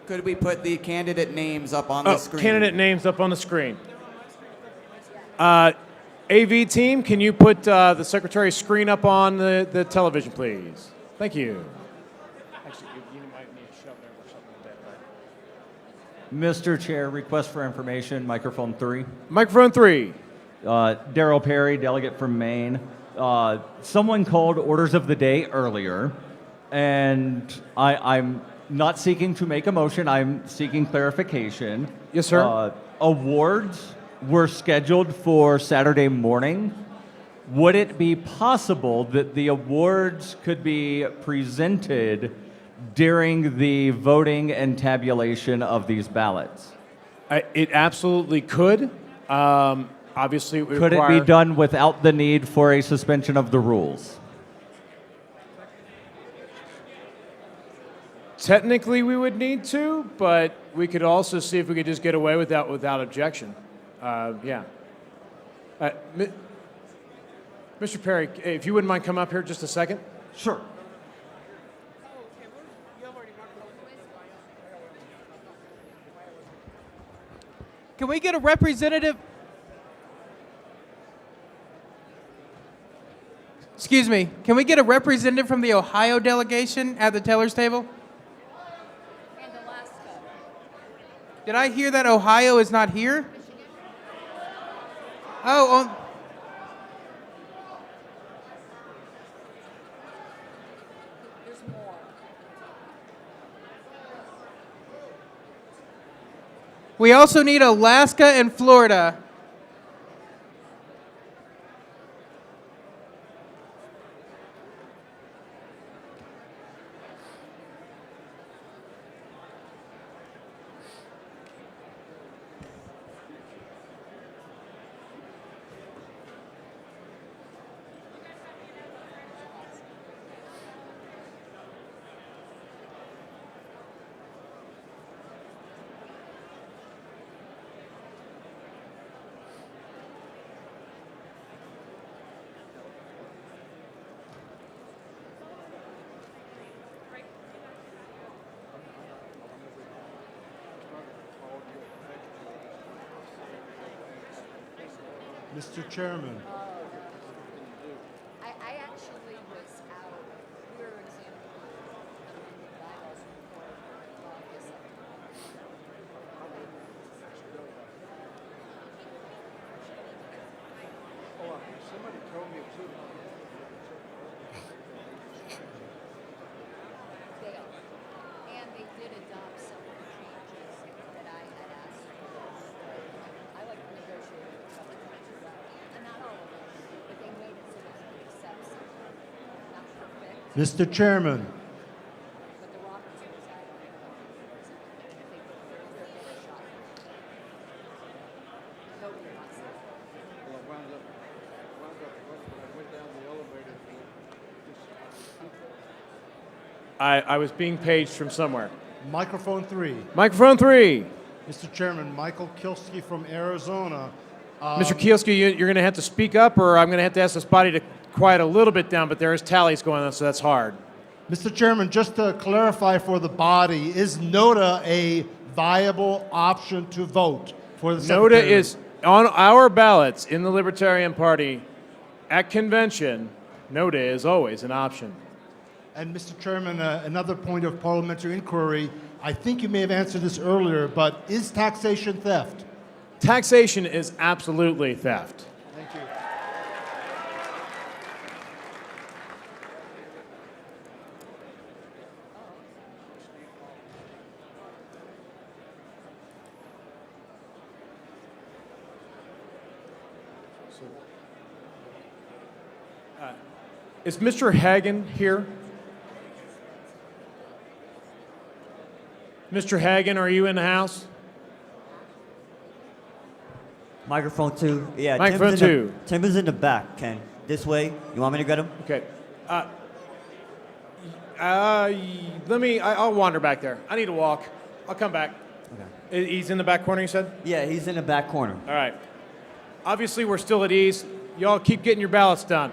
Could we put the candidate names up on the screen? Candidate names up on the screen. AV team, can you put the secretary's screen up on the television, please? Thank you. Actually, you might need to shove there or something like that, right? Mr. Chair, request for information, microphone 3. Microphone 3. Darrell Perry, delegate from Maine. Someone called orders of the day earlier, and I'm not seeking to make a motion. I'm seeking clarification. Yes, sir. Awards were scheduled for Saturday morning. Would it be possible that the awards could be presented during the voting and tabulation of these ballots? It absolutely could. Obviously, it would Could it require... be done without the need for a suspension of the rules? Technically, we would need to, but we could also see if we could just get away with that without objection. Yeah. Mr. Perry, if you wouldn't mind come up here just a second. Sure. Can we get a representative? Excuse me. Can we get a representative from the Ohio delegation at the teller's table? Did I hear that Ohio is not here? Oh, we also need Alaska and Florida. Mr. Chairman. I actually was out. We were examining the bylaws report. And they did adopt some of the changes that I had asked for. I like to negotiate with government as well. And not all of them, but they made it so that we could accept some. Not perfect, Mr. Chairman, but the Roberts was out on it. I think they're better shot. Nobody wants it. I was being paged from somewhere. microphone 3. Microphone 3. Mr. Chairman, Michael Kilsky from Arizona. Mr. Kielski, you're going to have to speak up, or I'm going to have to ask this body to quiet a little bit down, but there is tallies going on, so that's hard. Mr. Chairman, just to clarify for the body, is NOTA a viable option to vote for the NOTA Secretary? is on our ballots in the Libertarian Party at convention. NOTA is always an option. And Mr. Chairman, another point of parliamentary inquiry. I think you may have answered this earlier, but is taxation theft? Taxation is absolutely theft. Thank you. Is Mr. Hagan here? Mr. Hagan, are you in the house? Microphone 2. Yeah, Microphone 2. Tim is in the back, Ken. This way. You want me to get him? Okay. I'll wander back there. I need to walk. I'll come back. Okay. He's in the back corner, you said? Yeah, he's in the back corner. All right. Obviously, we're still at ease. Y'all keep getting your ballots done.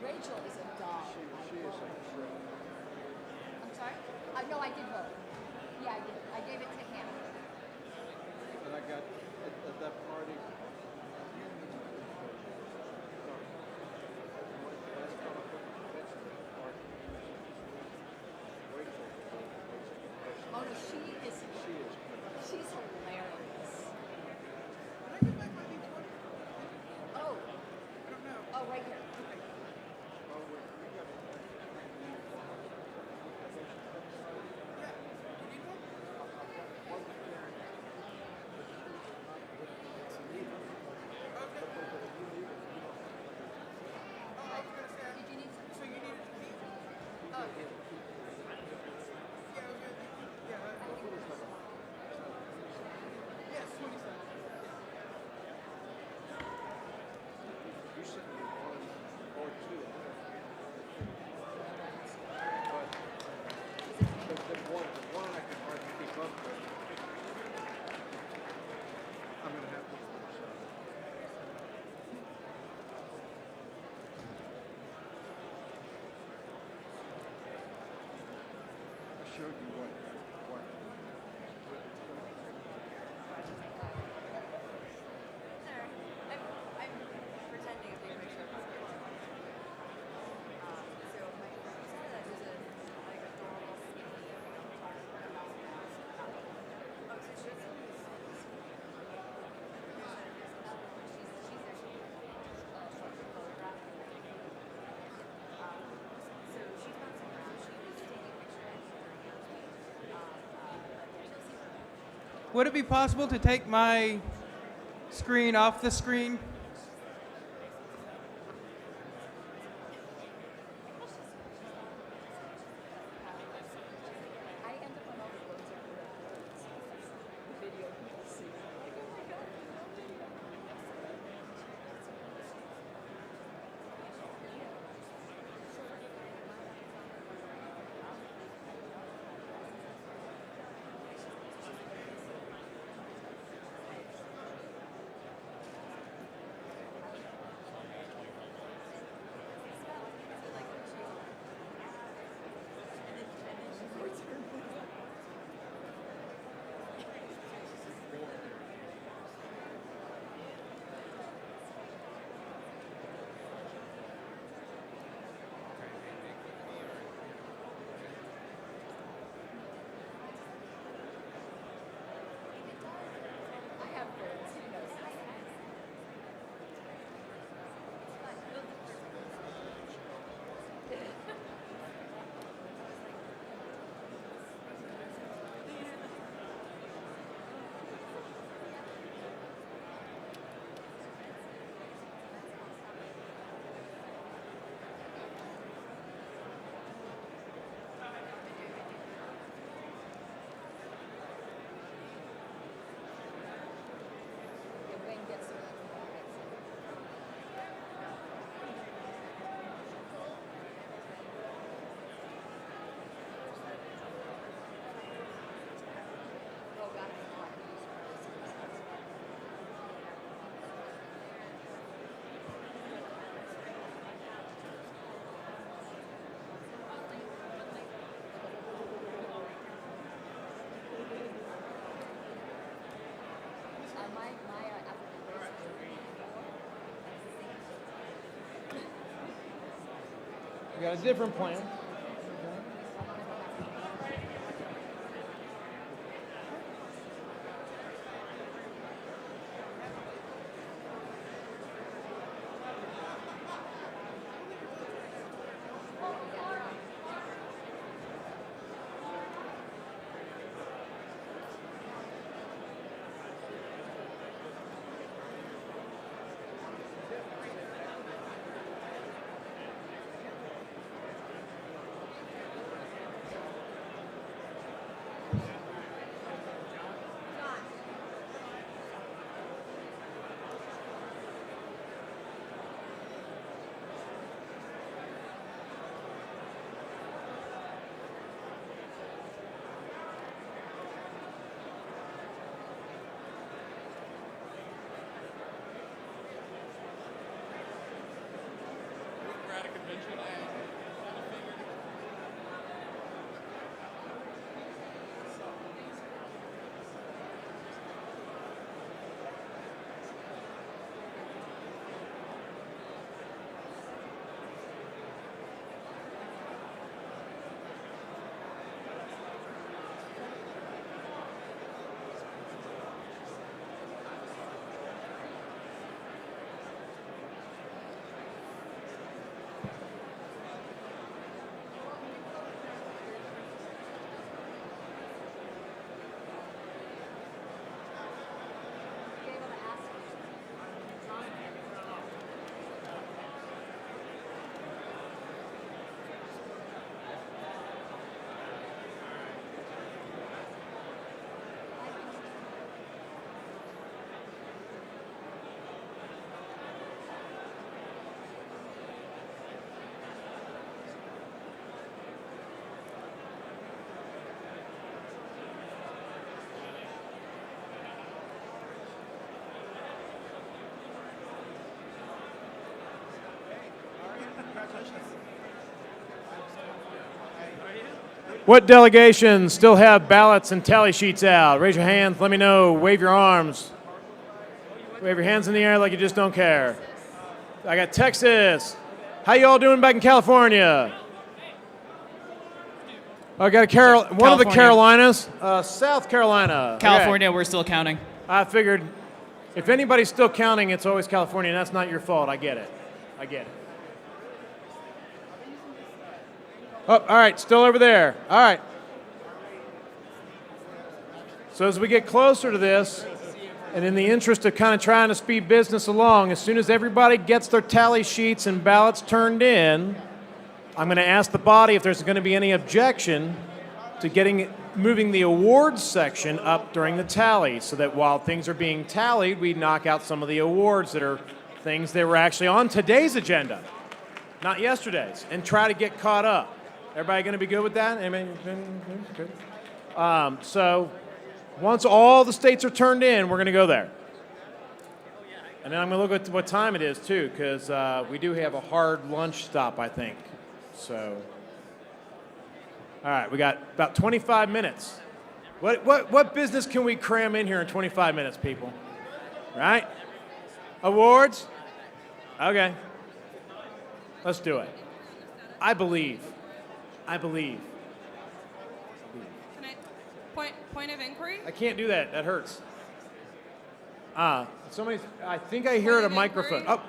Rachel is a dog. I'm sorry? No, I did vote. Yeah, I did. I gave it to him. But I got at that party. Oh, no, she's hilarious. Oh. Oh, right here. Showed you what I'm pretending to be a picture of myself. So my friend said that there's a adorable skinny oh, so she's actually photograph. So she's bouncing around. She was taking pictures. Would it be possible to take my screen off the screen? We got a different plan. What delegations still have ballots and tally sheets out? Raise your hands, let me know, wave your arms. Wave your hands in the air like you just don't care. I got Texas. How you all doing back in California? I got one of the Carolinas, South Carolina. California, Okay. we're still counting. I figured if anybody's still counting, it's always California, and that's not your fault. I get it. I get it. Oh, all right, still over there. All right. So as we get closer to this, and in the interest of kind of trying to speed business along, as soon as everybody gets their tally sheets and ballots turned in, I'm going to ask the body if there's going to be any objection to moving the awards section up during the tally, so that while things are being tallied, we knock out some of the awards that are things that were actually on today's agenda, not yesterday's, and try to get caught up. Everybody going to be good with that? Good. So once all the states are turned in, we're going to go there. And then I'm going to look at what time it is, too, because we do have a hard lunch stop, I think. So, all right, we got about 25 minutes. What business can we cram in here in 25 minutes, people? Right? Awards? Okay. Let's do it. I believe. Can I, point of inquiry? I can't do that. That hurts. I think I hear it a microphone. Oh,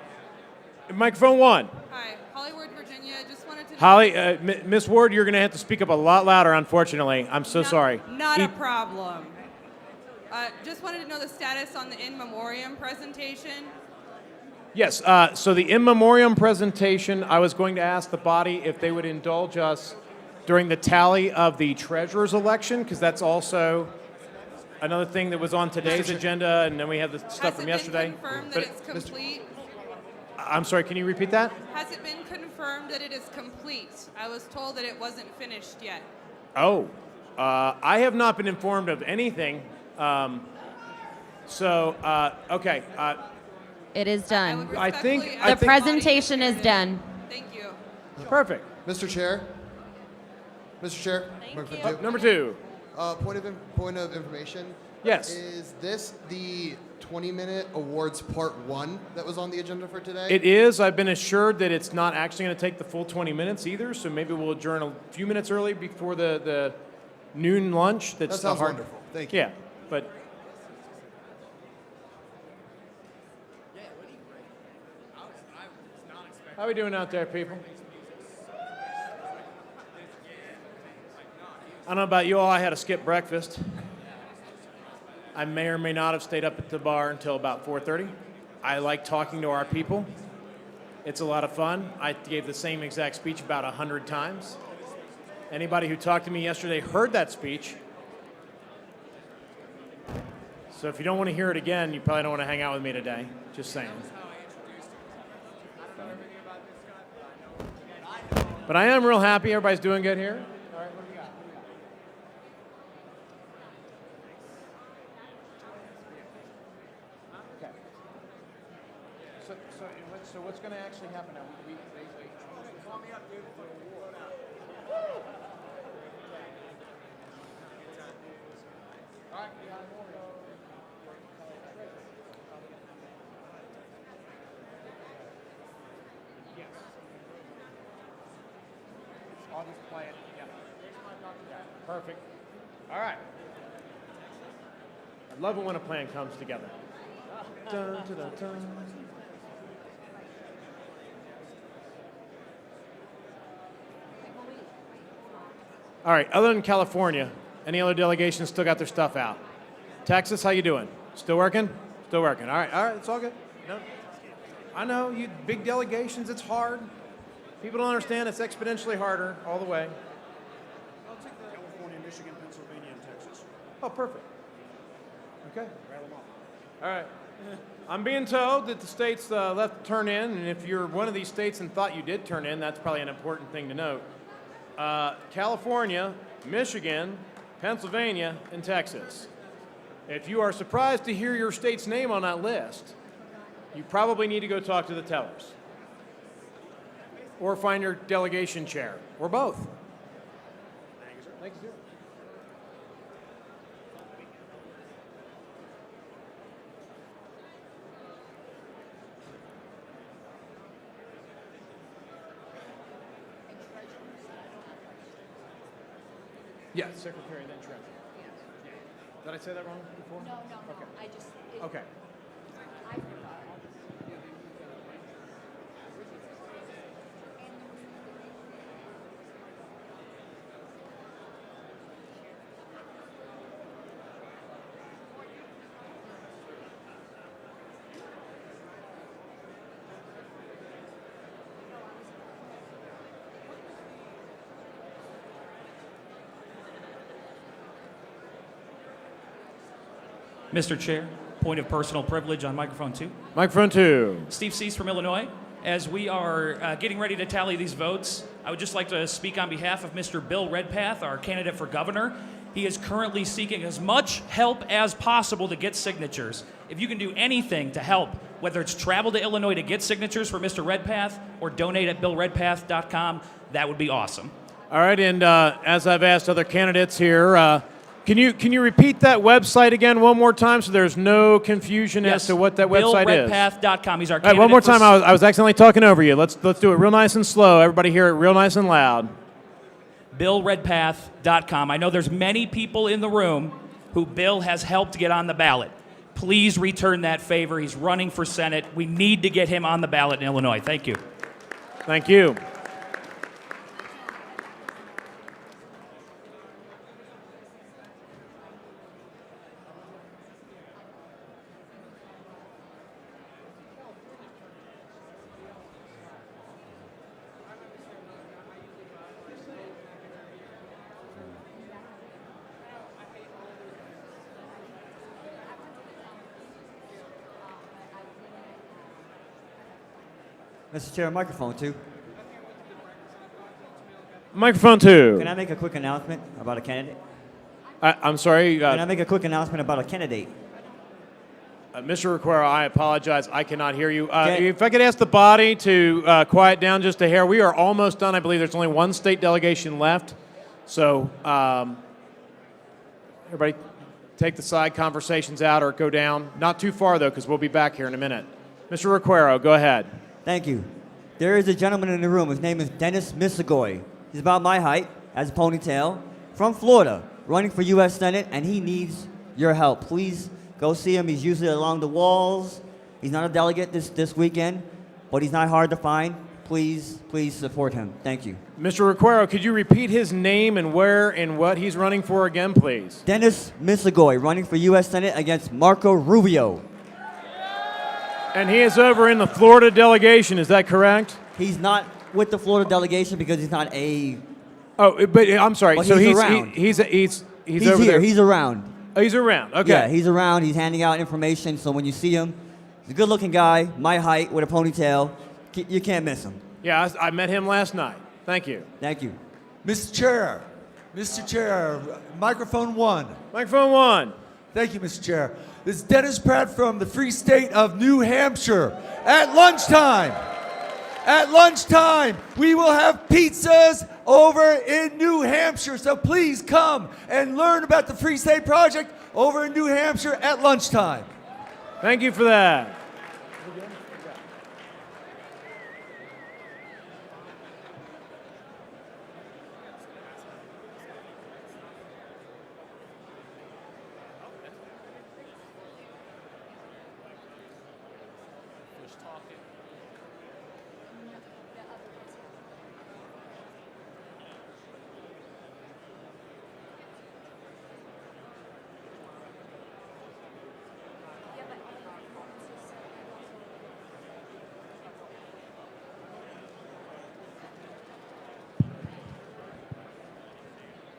microphone one. Hi, Hollywood, Virginia. Just wanted to know. Holly, Miss Ward, you're going to have to speak up a lot louder, unfortunately. I'm so sorry. Not a problem. Just wanted to know the status on the in memoriam presentation. Yes, so the in memoriam presentation, I was going to ask the body if they would indulge us during the tally of the treasurer's election, because that's also another thing that was on today's agenda, and then we have the stuff from yesterday. Has it been confirmed that it's complete? I'm sorry, can you repeat that? Has it been confirmed that it is complete? I was told that it wasn't finished yet. Oh, I have not been informed of anything. Okay. It is done. I think the presentation is done. Thank you. Perfect. Mr. Chair. Mr. Chair. Thank Number two. Point of information. Yes. Is this the 20-minute awards part 1 that was on the agenda for today? It is. I've been assured that it's not actually going to take the full 20 minutes either, so maybe we'll adjourn a few minutes early before the noon lunch. That sounds wonderful. Thank you. Yeah, but how are we doing out there, people? I don't know about you all. I had to skip breakfast. I may or may not have stayed up at the bar until about 4:30. I like talking to our people. It's a lot of fun. I gave the same exact speech about 100 times. Anybody who talked to me yesterday heard that speech. So if you don't want to hear it again, you probably don't want to hang out with me today. Just saying. But I am real happy. Everybody's doing good here. All right, what do we got? Okay. So what's going to actually happen now? Call me up, dude. All right. Yes. I'll just play it. Yeah. Perfect. All right. I love it when a plan comes together. Dun, dun, dun, dun. All right, other than California, any other delegations still got their stuff out? Texas, how you doing? Still working? Still working. All right, it's all good. No. I know, you big delegations, it's hard. People don't understand it's exponentially harder all the way. I'll take California, Michigan, Pennsylvania, and Texas. Oh, perfect. Okay. Rattle them off. All right. I'm being told that the states left to turn in, and if you're one of these states and thought you did turn in, that's probably an important thing to note. California, Michigan, Pennsylvania, and Texas. If you are surprised to hear your state's name on that list, you probably need to go talk to the tellers. Or find your delegation chair, or both. Thank you, sir. Yes, secretary, then treasurer. Did I say that wrong before? No, Okay. I just. Okay. I forgot. Mr. Chair, point of personal privilege on microphone 2. Microphone 2. Steve Cease from Illinois. As we are getting ready to tally these votes, I would just like to speak on behalf of Mr. Bill Redpath, our candidate for governor. He is currently seeking as much help as possible to get signatures. If you can do anything to help, whether it's travel to Illinois to get signatures for Mr. Redpath or donate at billredpath.com, that would be awesome. All right, and as I've asked other candidates here, can you repeat that website again one more time so there's no confusion as to what that website is? billredpath.com. He's our All right, candidate. one more time. I was accidentally talking over you. Let's do it real nice and slow. Everybody hear it real nice and loud. billredpath.com. I know there's many people in the room who Bill has helped get on the ballot. Please return that favor. He's running for Senate. We need to get him on the ballot in Illinois. Thank you. Thank you. Mr. Chair, microphone 2. Microphone 2. Can I make a quick announcement about a candidate? I'm sorry. Can I make a quick announcement about a candidate? Mr. Requero, I apologize. I cannot hear you. If I could ask the body to quiet down just a hair. We are almost done. I believe there's only one state delegation left. So, everybody, take the side conversations out or go down. Not too far, though, because we'll be back here in a minute. Mr. Requero, go ahead. Thank you. There is a gentleman in the room. His name is Dennis Misegoy. He's about my height, has a ponytail, from Florida, running for U.S. Senate, and he needs your help. Please go see him. He's usually along the walls. He's not a delegate this weekend, but he's not hard to find. Please support him. Thank you. Mr. Requero, could you repeat his name and where and what he's running for again, please? Dennis Misegoy, running for U.S. Senate against Marco Rubio. And he is over in the Florida delegation, is that correct? He's not with the Florida delegation because he's not a... Oh, but I'm sorry. But So he's around. He's over here. there. He's around. Oh, he's around. Okay. Yeah, he's around. He's handing out information. So when you see him, he's a good-looking guy, my height, with a ponytail. You can't miss him. Yeah, I met him last night. Thank you. Thank you. Mr. Chair, microphone 1. Microphone 1. Thank you, Mr. Chair. This is Dennis Pratt from the free state of New Hampshire. At lunchtime, we will have pizzas over in New Hampshire. So please come and learn about the Free State Project over in New Hampshire at lunchtime. Thank you for that.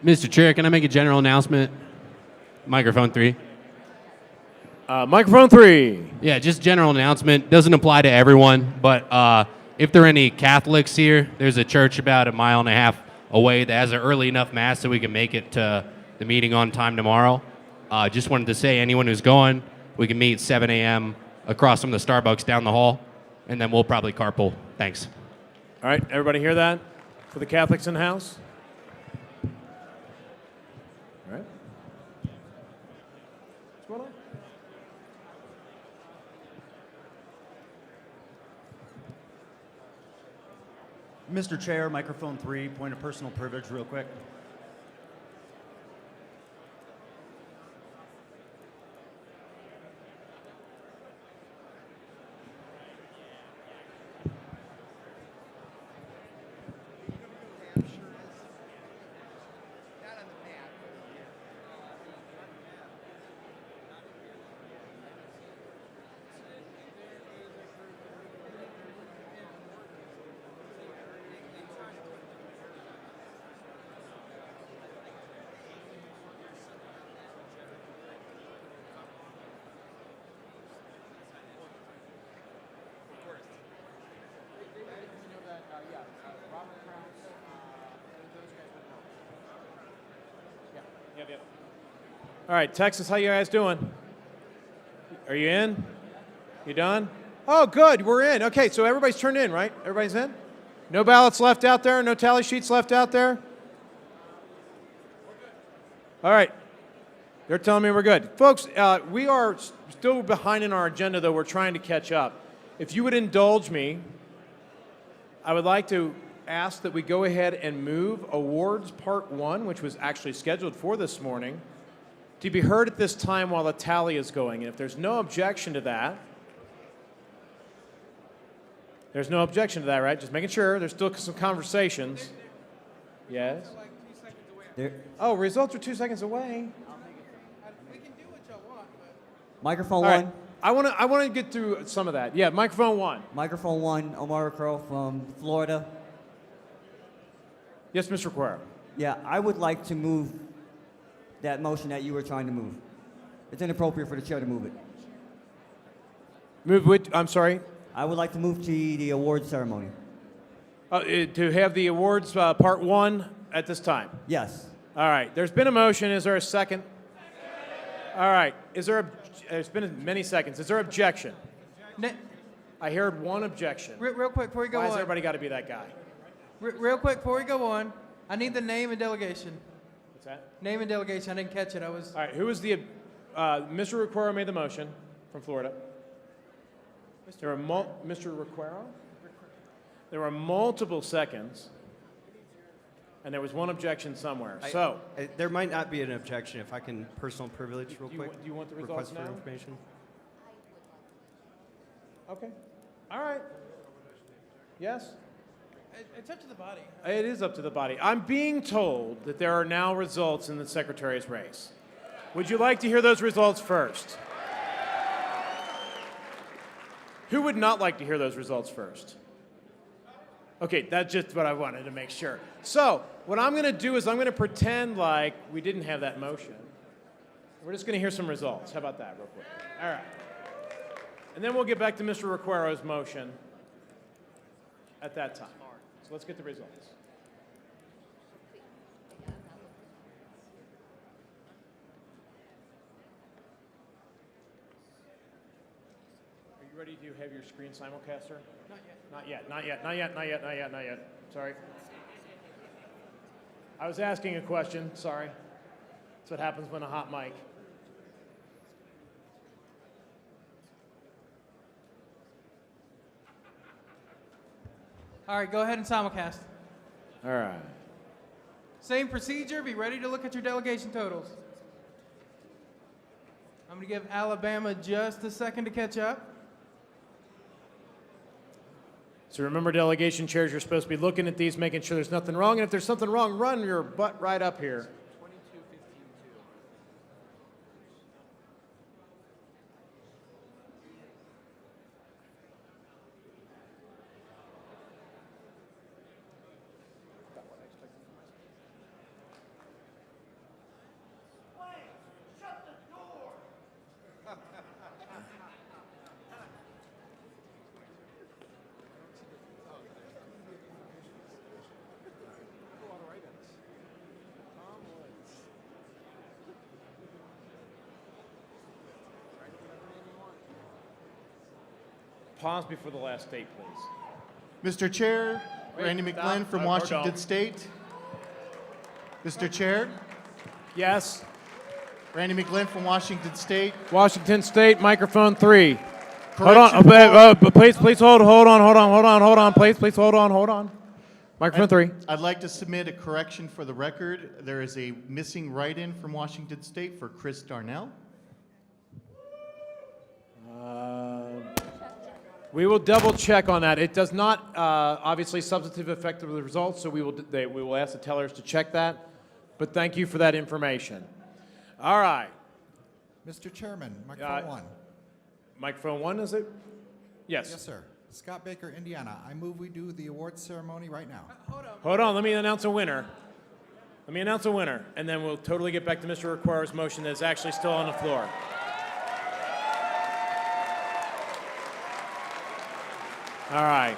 Mr. Chair, can I make a general announcement? Microphone 3. Microphone 3. Yeah, just general announcement. Doesn't apply to everyone, but if there are any Catholics here, there's a church about 1.5 miles away that has an early enough mass so we can make it to the meeting on time tomorrow. Just wanted to say anyone who's going, we can meet 7 a.m. across from the Starbucks down the hall, and then we'll probably carpool. Thanks. All right, everybody hear that? For the Catholics in the house? All right. What's going on? Mr. Chair, microphone 3, point of personal privilege real quick. Yep. All right, Texas, how you guys doing? Are you in? You done? Oh, good, we're in. Okay, so everybody's turned in, right? Everybody's in? No ballots left out there? No tally sheets left out there? All right. They're telling me we're good. Folks, we are still behind in our agenda, though. We're trying to catch up. If you would indulge me, I would like to ask that we go ahead and move Awards Part 1, which was actually scheduled for this morning, to be heard at this time while the tally is going. And if there's no objection to that, there's no objection to that, right? Just making sure. There's still some conversations. Yes? Oh, results are 2 seconds away. Microphone All 1. right. I want to get through some of that. Yeah, microphone 1. Microphone 1, Omar Crow from Florida. Yes, Mr. Quero. Yeah, I would like to move that motion that you were trying to move. It's inappropriate for the chair to move it. Move with, I'm sorry? I would like to move to the awards ceremony. To have the awards Part 1 at this time? Yes. All right. There's been a motion. Is there a second? All right. There's been many seconds. Is there objection? I heard one objection. Real quick before we go on. Why has everybody got to be that guy? Real quick before we go on, I need the name and delegation. What's that? Name and delegation. I didn't catch it. All right. Who was the Mr. Requero made the motion from Florida. There were Mr. Requero? There were multiple seconds, and there was one objection somewhere. There might not be an objection if I can personal privilege real quick. Do you want the results Request now? for information. Okay. All right. Yes? It's up to the body. It is up to the body. I'm being told that there are now results in the secretary's race. Would you like to hear those results first? Who would not like to hear those results first? Okay, that's just what I wanted to make sure. So, what I'm going to do is I'm going to pretend like we didn't have that motion. We're just going to hear some results. How about that, real quick? All right. And then we'll get back to Mr. Requero's motion at that time. So let's get the results. Are you ready to have your screen simulcaster? Not yet. Not yet. Sorry. I was asking a question. Sorry. That's what happens when a hot mic. All right, go ahead and simulcast. All right. Same procedure. Be ready to look at your delegation totals. I'm going to give Alabama just a second to catch up. So remember, delegation chairs, you're supposed to be looking at these, making sure there's nothing wrong. And if there's something wrong, run your butt right up here. Pause before the last state, please. Mr. Chair, Wait, Randy stop. McGlynn from Or Washington don't. State. Mr. Chair, Yes. Randy McGlynn from Washington State. Washington State, microphone 3. Hold Correction on. Please hold on. Please hold on. Microphone 3. I'd like to submit a correction for the record. There is a missing write-in from Washington State for Chris Darnell. We will double check on that. It does not obviously substantive affect the results, so we will ask the tellers to check that. But thank you for that information. All right. Mr. Chairman, microphone 1. Microphone 1, is it? Yes. Yes, sir. Scott Baker, Indiana. I move we do the awards ceremony right now. Hold on. Let me announce a winner. And then we'll totally get back to Mr. Require's motion that is actually still on the floor. All right.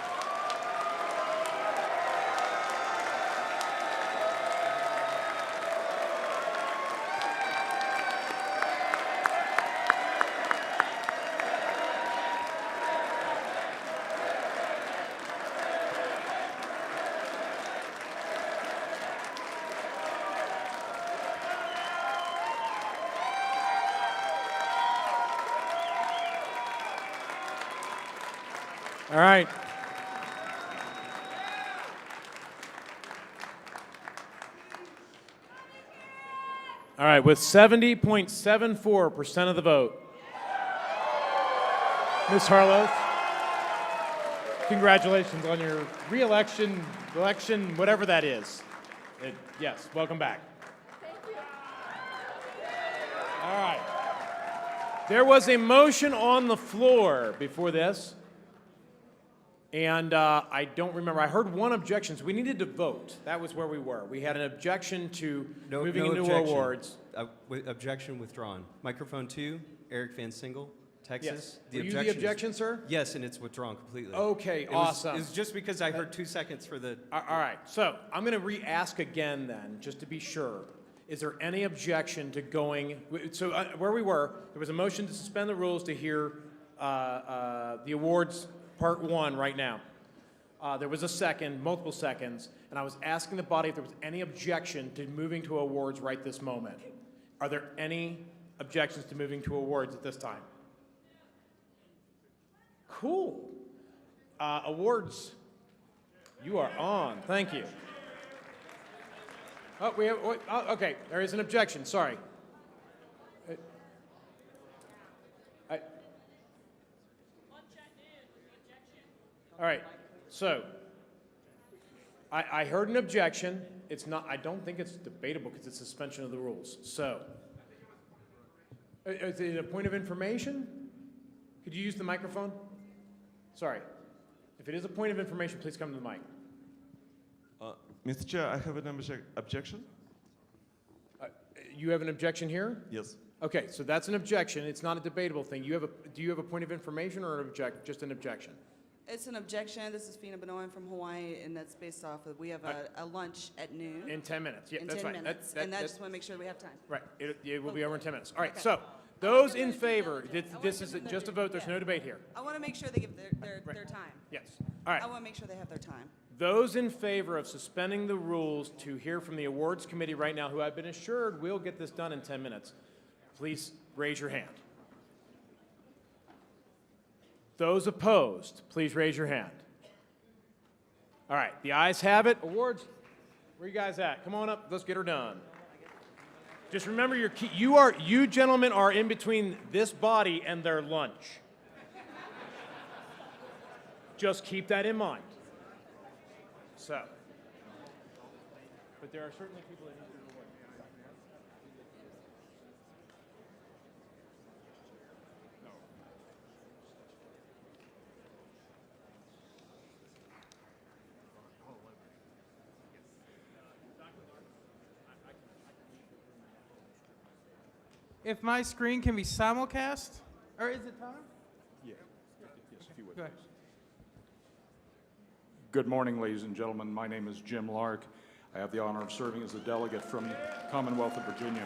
All right. All right, with 70.74% of the vote. Ms. Harlow, congratulations on your re-election, election, whatever that is. Yes, welcome back. Thank you. All right. There was a motion on the floor before this. And I don't remember. I heard one objection, so we needed to vote. That was where we were. We had an objection to moving into awards. Objection withdrawn. Microphone 2, Eric Van Single, Texas. Yes. Were you the objection, sir? Yes, and it's withdrawn completely. Okay, It was- awesome. It was just because I heard 2 seconds for the... All right, so I'm going to re-ask again then, just to be sure. Is there any objection to going, so where we were, there was a motion to suspend the rules to hear the awards part 1 right now. There was a second, multiple seconds, and I was asking the body if there was any objection to moving to awards right this moment. Are there any objections to moving to awards at this time? Cool. Awards. You are on. Thank you. Oh, okay, there is an objection. Sorry. All right, so I heard an objection. It's not, I don't think it's debatable because it's suspension of the rules. So, is it a point of information? Could you use the microphone? Sorry. If it is a point of information, please come to the mic. Mr. Chair, I have an objection. You have an objection here? Yes. Okay, so that's an objection. It's not a debatable thing. Do you have a point of information or just an objection? It's an objection. This is Fina Benoit from Hawaii, and that's based off of, we have a lunch at noon. In 10 minutes. Yeah, in that's 10 fine. minutes. And I just want to make sure we have time. Right, it will be over in 10 minutes. All right, Okay. so those in favor, this is just a vote, there's no debate here. I want to make sure they give their time. Yes, all right. I want to make sure they have their time. Those in favor of suspending the rules to hear from the awards committee right now, who I've been assured will get this done in 10 minutes, please raise your hand. Those opposed, please raise your hand. All right, the ayes have it. Awards, where you guys at? Come on up, let's get her done. Just remember, you gentlemen are in between this body and their lunch. Just keep that in mind. So, but there are certainly people that need to do the work. If my screen can be simulcast, or is it time? Yeah. Yes, if you would. Go ahead. Good morning, ladies and gentlemen. My name is Jim Lark. I have the honor of serving as a delegate from the Commonwealth of Virginia.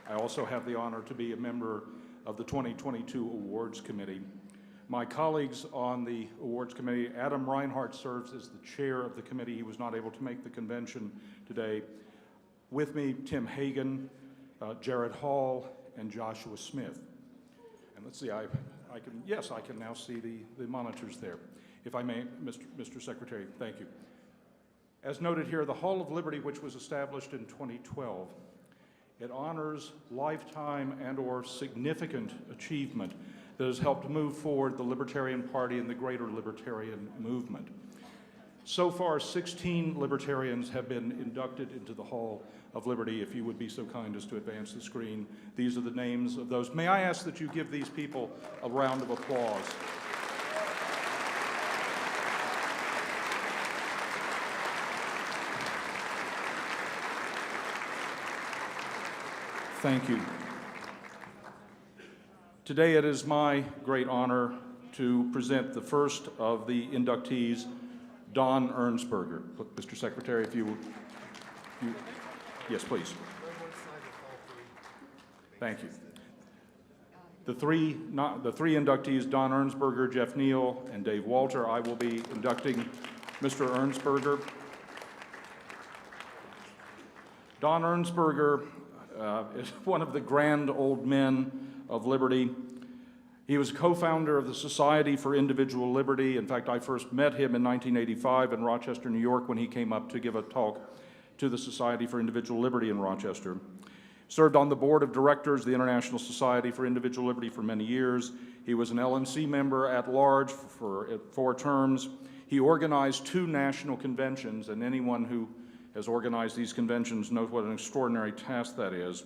I also have the honor to be a member of the 2022 Awards Committee. My colleagues on the Awards Committee, Adam Reinhardt serves as the chair of the committee. He was not able to make the convention today. With me, Tim Hagan, Jared Hall, and Joshua Smith. And let's see, I can now see the monitors there. If I may, Mr. Secretary, thank you. As noted here, the Hall of Liberty, which was established in 2012, it honors lifetime and/or significant achievement that has helped move forward the Libertarian Party and the greater libertarian movement. So far, 16 libertarians have been inducted into the Hall of Liberty. If you would be so kind as to advance the screen, these are the names of those. May I ask that you give these people a round of applause? Thank you. Today it is my great honor to present the first of the inductees, Don Ernsberger. Mr. Secretary, if you yes, please. Thank you. The three inductees, Don Ernsberger, Jeff Neal, and Dave Walter. I will be inducting Mr. Ernsberger. Don Ernsberger is one of the grand old men of liberty. He was co-founder of the Society for Individual Liberty. In fact, I first met him in 1985 in Rochester, New York, when he came up to give a talk to the Society for Individual Liberty in Rochester. Served on the board of directors of the International Society for Individual Liberty for many years. He was an LNC member at large for 4 terms. He organized 2 national conventions, and anyone who has organized these conventions knows what an extraordinary task that is.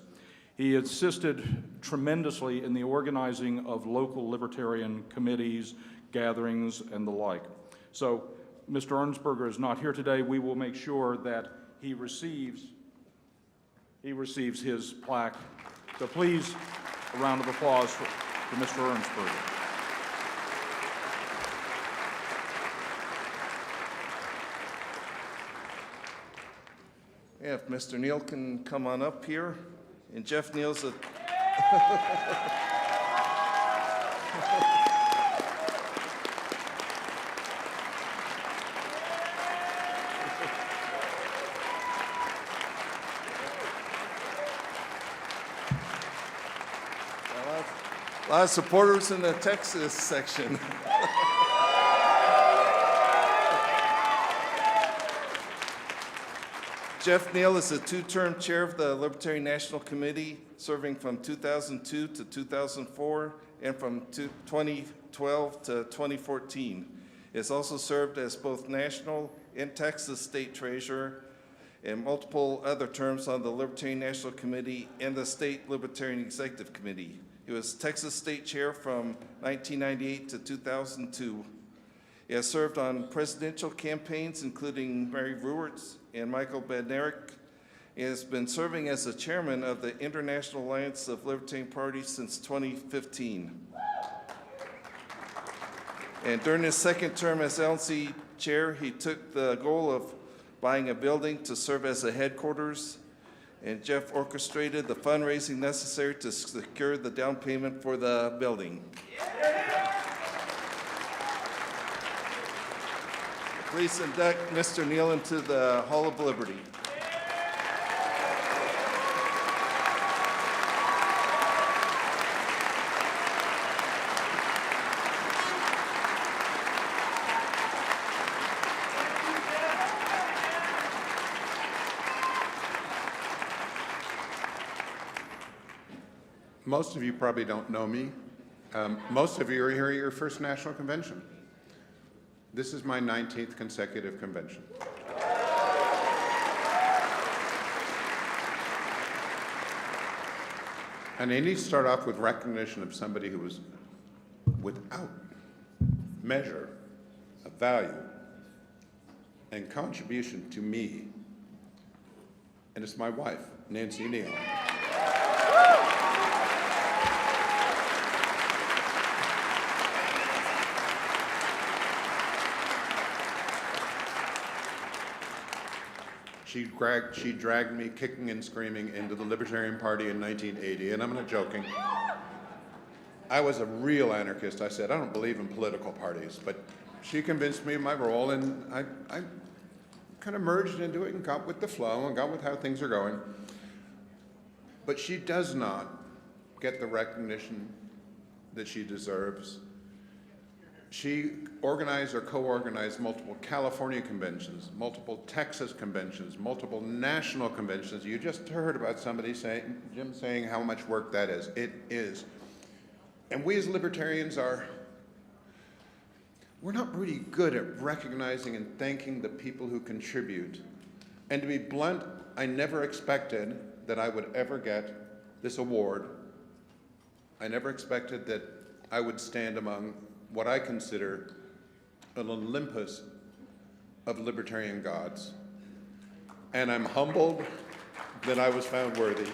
He assisted tremendously in the organizing of local libertarian committees, gatherings, and the like. So, Mr. Ernsberger is not here today. We will make sure that he receives his plaque. So please, a round of applause for Mr. Ernsberger. Yeah, if Mr. Neal can come on up here. And Jeff Neal's a... lot of supporters in the Texas section. Jeff Neal is a two-term chair of the Libertarian National Committee, serving from 2002 to 2004 and from 2012 to 2014. He has also served as both national and Texas state treasurer and multiple other terms on the Libertarian National Committee and the State Libertarian Executive Committee. He was Texas state chair from 1998 to 2002. He has served on presidential campaigns, including Mary Ruwart's and Michael Badnarik. He has been serving as the chairman of the International Alliance of Libertarian Parties since 2015. And during his second term as LNC chair, he took the goal of buying a building to serve as a headquarters, and Jeff orchestrated the fundraising necessary to secure the down payment for the building. Please induct Mr. Neal into the Hall of Liberty. Most of you probably don't know me. Most of you are here at your first national convention. This is my 19th consecutive convention. And I need to start off with recognition of somebody who was without measure of value and contribution to me. And it's my wife, Nancy Neal. She dragged me kicking and screaming into the Libertarian Party in 1980, and I'm not joking. I was a real anarchist. I said, I don't believe in political parties, but she convinced me of my role, and I kind of merged into it and got with the flow and got with how things are going. But she does not get the recognition that she deserves. She organized or co-organized multiple California conventions, multiple Texas conventions, multiple national conventions. You just heard about somebody saying, Jim saying how much work that is. It is. And we as libertarians we're not really good at recognizing and thanking the people who contribute. And to be blunt, I never expected that I would ever get this award. I never expected that I would stand among what I consider an Olympus of libertarian gods. And I'm humbled that I was found worthy.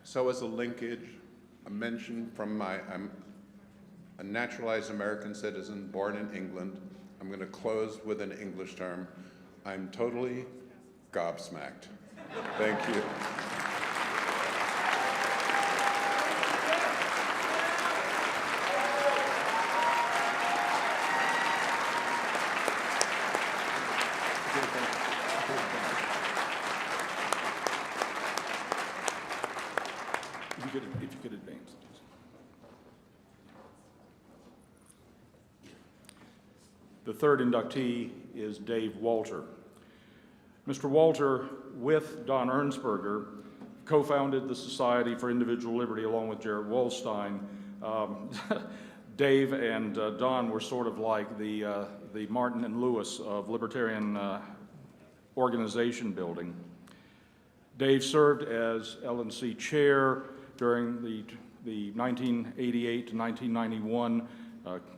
So as a linkage, a mention from I'm a naturalized American citizen born in England. I'm going to close with an English term. I'm totally gobsmacked. Thank you. If you could advance. The third inductee is Dave Walter. Mr. Walter, with Don Ernstberger, co-founded the Society for Individual Liberty along with Jarrett Wolstein. Dave and Don were sort of like the Martin and Lewis of libertarian organization building. Dave served as LNC chair during the 1988 to 1991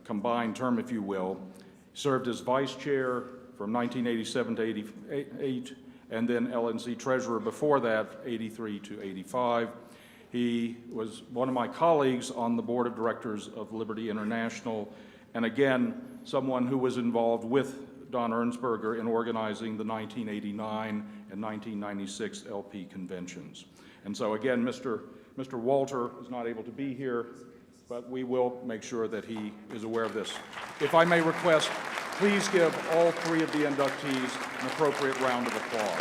combined term, if you will. Served as vice chair from 1987 to 88, and then LNC treasurer before that, 83 to 85. He was one of my colleagues on the board of directors of Liberty International, and again, someone who was involved with Don Ernstberger in organizing the 1989 and 1996 LP conventions. And so again, Mr. Walter is not able to be here, but we will make sure that he is aware of this. If I may request, please give all three of the inductees an appropriate round of applause.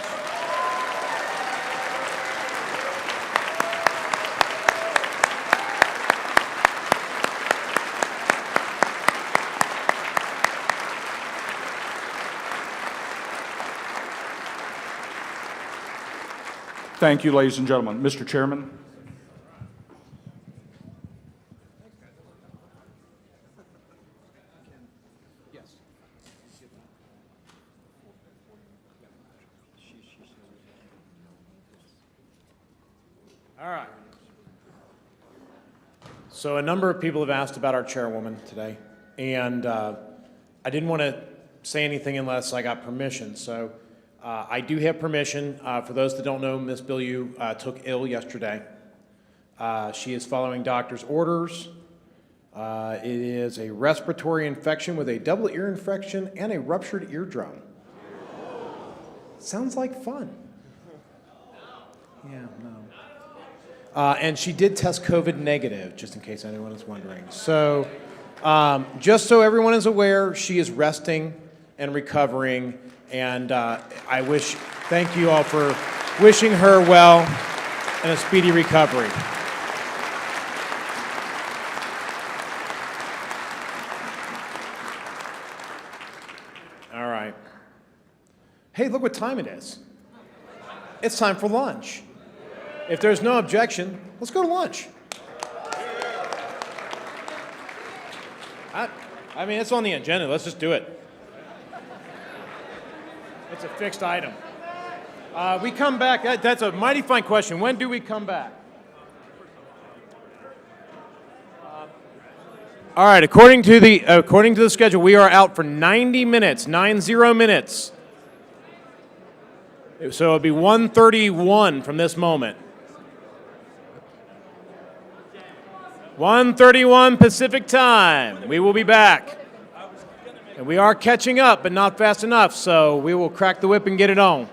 Thank you, ladies and gentlemen. Mr. Chairman. All right. So a number of people have asked about our chairwoman today, and I didn't want to say anything unless I got permission. So I do have permission. For those that don't know, Ms. Bilyeu took ill yesterday. She is following doctor's orders. It is a respiratory infection with a double ear infection and a ruptured eardrum. Sounds like fun. Yeah, no. And she did test COVID negative, just in case anyone is wondering. So just so everyone is aware, she is resting and recovering. And thank you all for wishing her well and a speedy recovery. All right. Hey, look what time it is. It's time for lunch. If there's no objection, let's go to lunch. I mean, it's on the agenda. Let's just do it. It's a fixed item. We come back. That's a mighty fine question. When do we come back? All right. According to the schedule, we are out for 90 minutes. 90 minutes. So it'll be 1:31 from this moment. 1:31 Pacific time. We will be back. And we are catching up, but not fast enough, so we will crack the whip and get it on.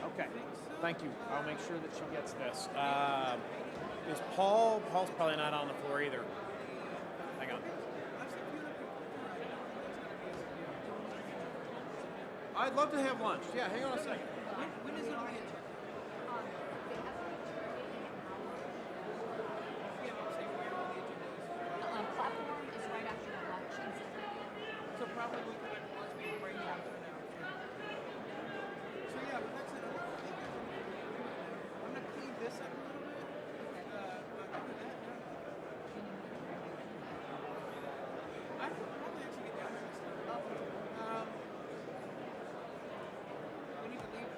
Okay, thank you. I'll make sure that she gets this. Is Paul's probably not on the floor either. Hang on. I'd love to have lunch. Yeah, hang on a second. When is it on the agenda? Platform is right after the elections. So probably we could have lunch meeting right after now. So yeah, but that's it. I'm gonna clean this up a little bit. I could probably actually get down there and stuff. We need to leave.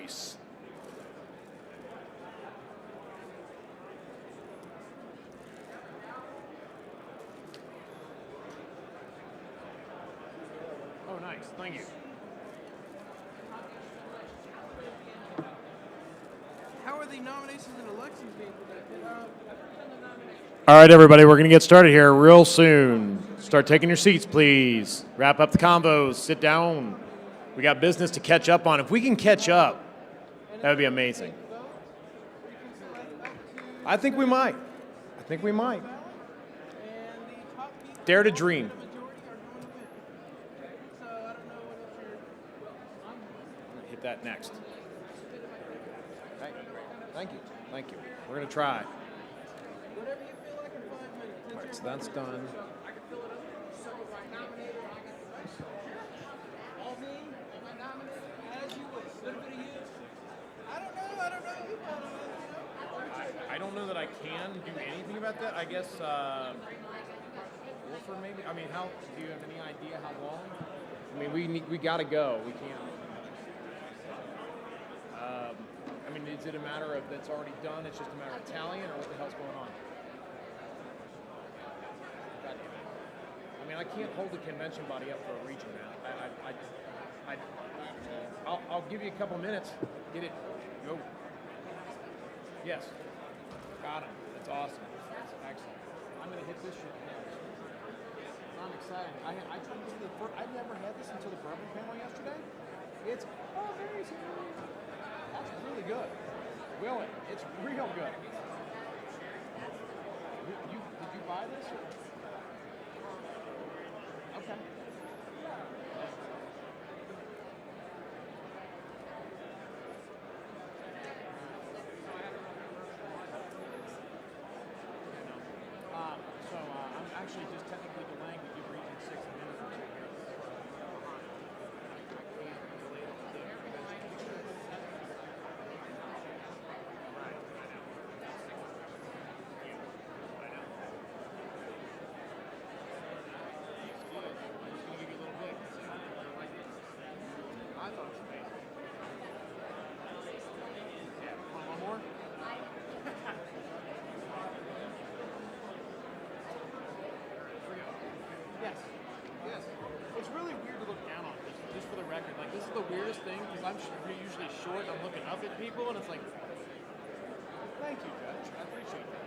Nice. Oh, nice. Thank you. How are the nominations and elections being conducted? All right, everybody, we're going to get started here real soon. Start taking your seats, please. Wrap up the convos. Sit down. We got business to catch up on. If we can catch up, that would be amazing. I think we might. I think we might. Dare to dream. Hit that next. Thank you. Thank you. We're going to try. All right, so that's done. I don't know that I can do anything about that. I guess Wolford maybe. I mean, how do you have any idea how long? I mean, we got to go. We can't. I mean, is it a matter of that's already done? It's just a matter of tallying, or what the hell's going on? I mean, I can't hold the convention body up for a region now. I'll give you a couple minutes. Get it. Go. Yes. Got him. That's awesome. That's excellent. I'm going to hit this shit next. I'm excited. I tried to get the I've never had this until the bourbon panel yesterday. It's amazing. That's really good. Will it? It's real good. Did you buy this? Or? Okay. I'm actually just technically delaying to give Region 6 a minute or two here. I can't delay it for the convention. Right, I know. I know. It's good. I'm just going to give you a little bit. I thought it was amazing. Yeah, want one more? Yes. Yes. It's really weird to look down on, just for the record. Like, this is the weirdest thing, because I'm usually short and I'm looking up at people, and it's like, thank you, Judge. I appreciate that.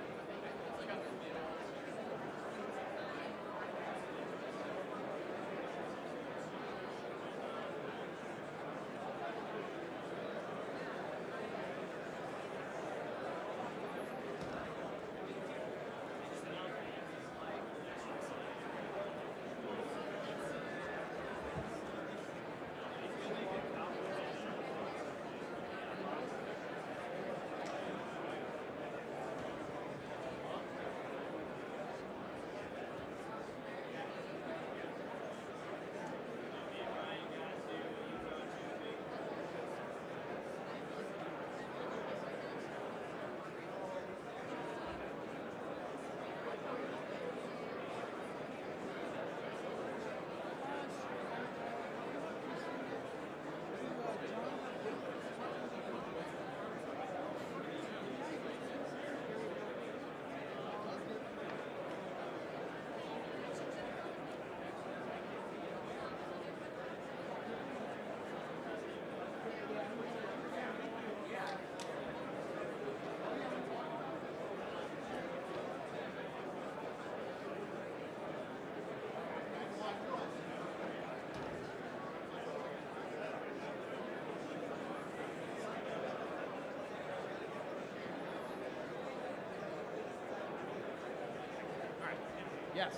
Yes.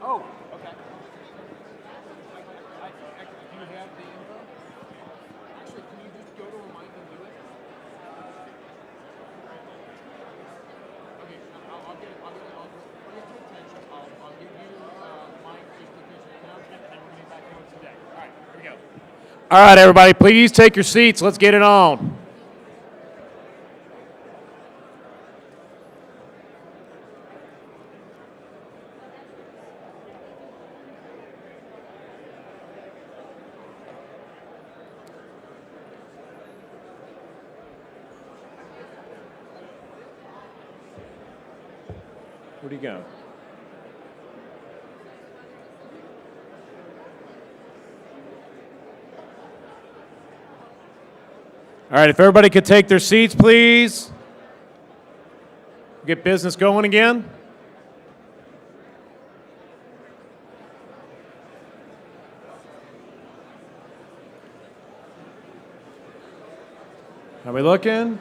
Oh, okay. Do you have the info? Actually, can you just go to a mic and do it? Okay, I'll get it. I'll bring it to attention. I'll give you mic just because you announced it, and then we're going to get back to it today. All right, here we go. All right, everybody, please take your seats. Let's get it on. Where'd he go? All right, if everybody could take their seats, please. Get business going again. Are we looking?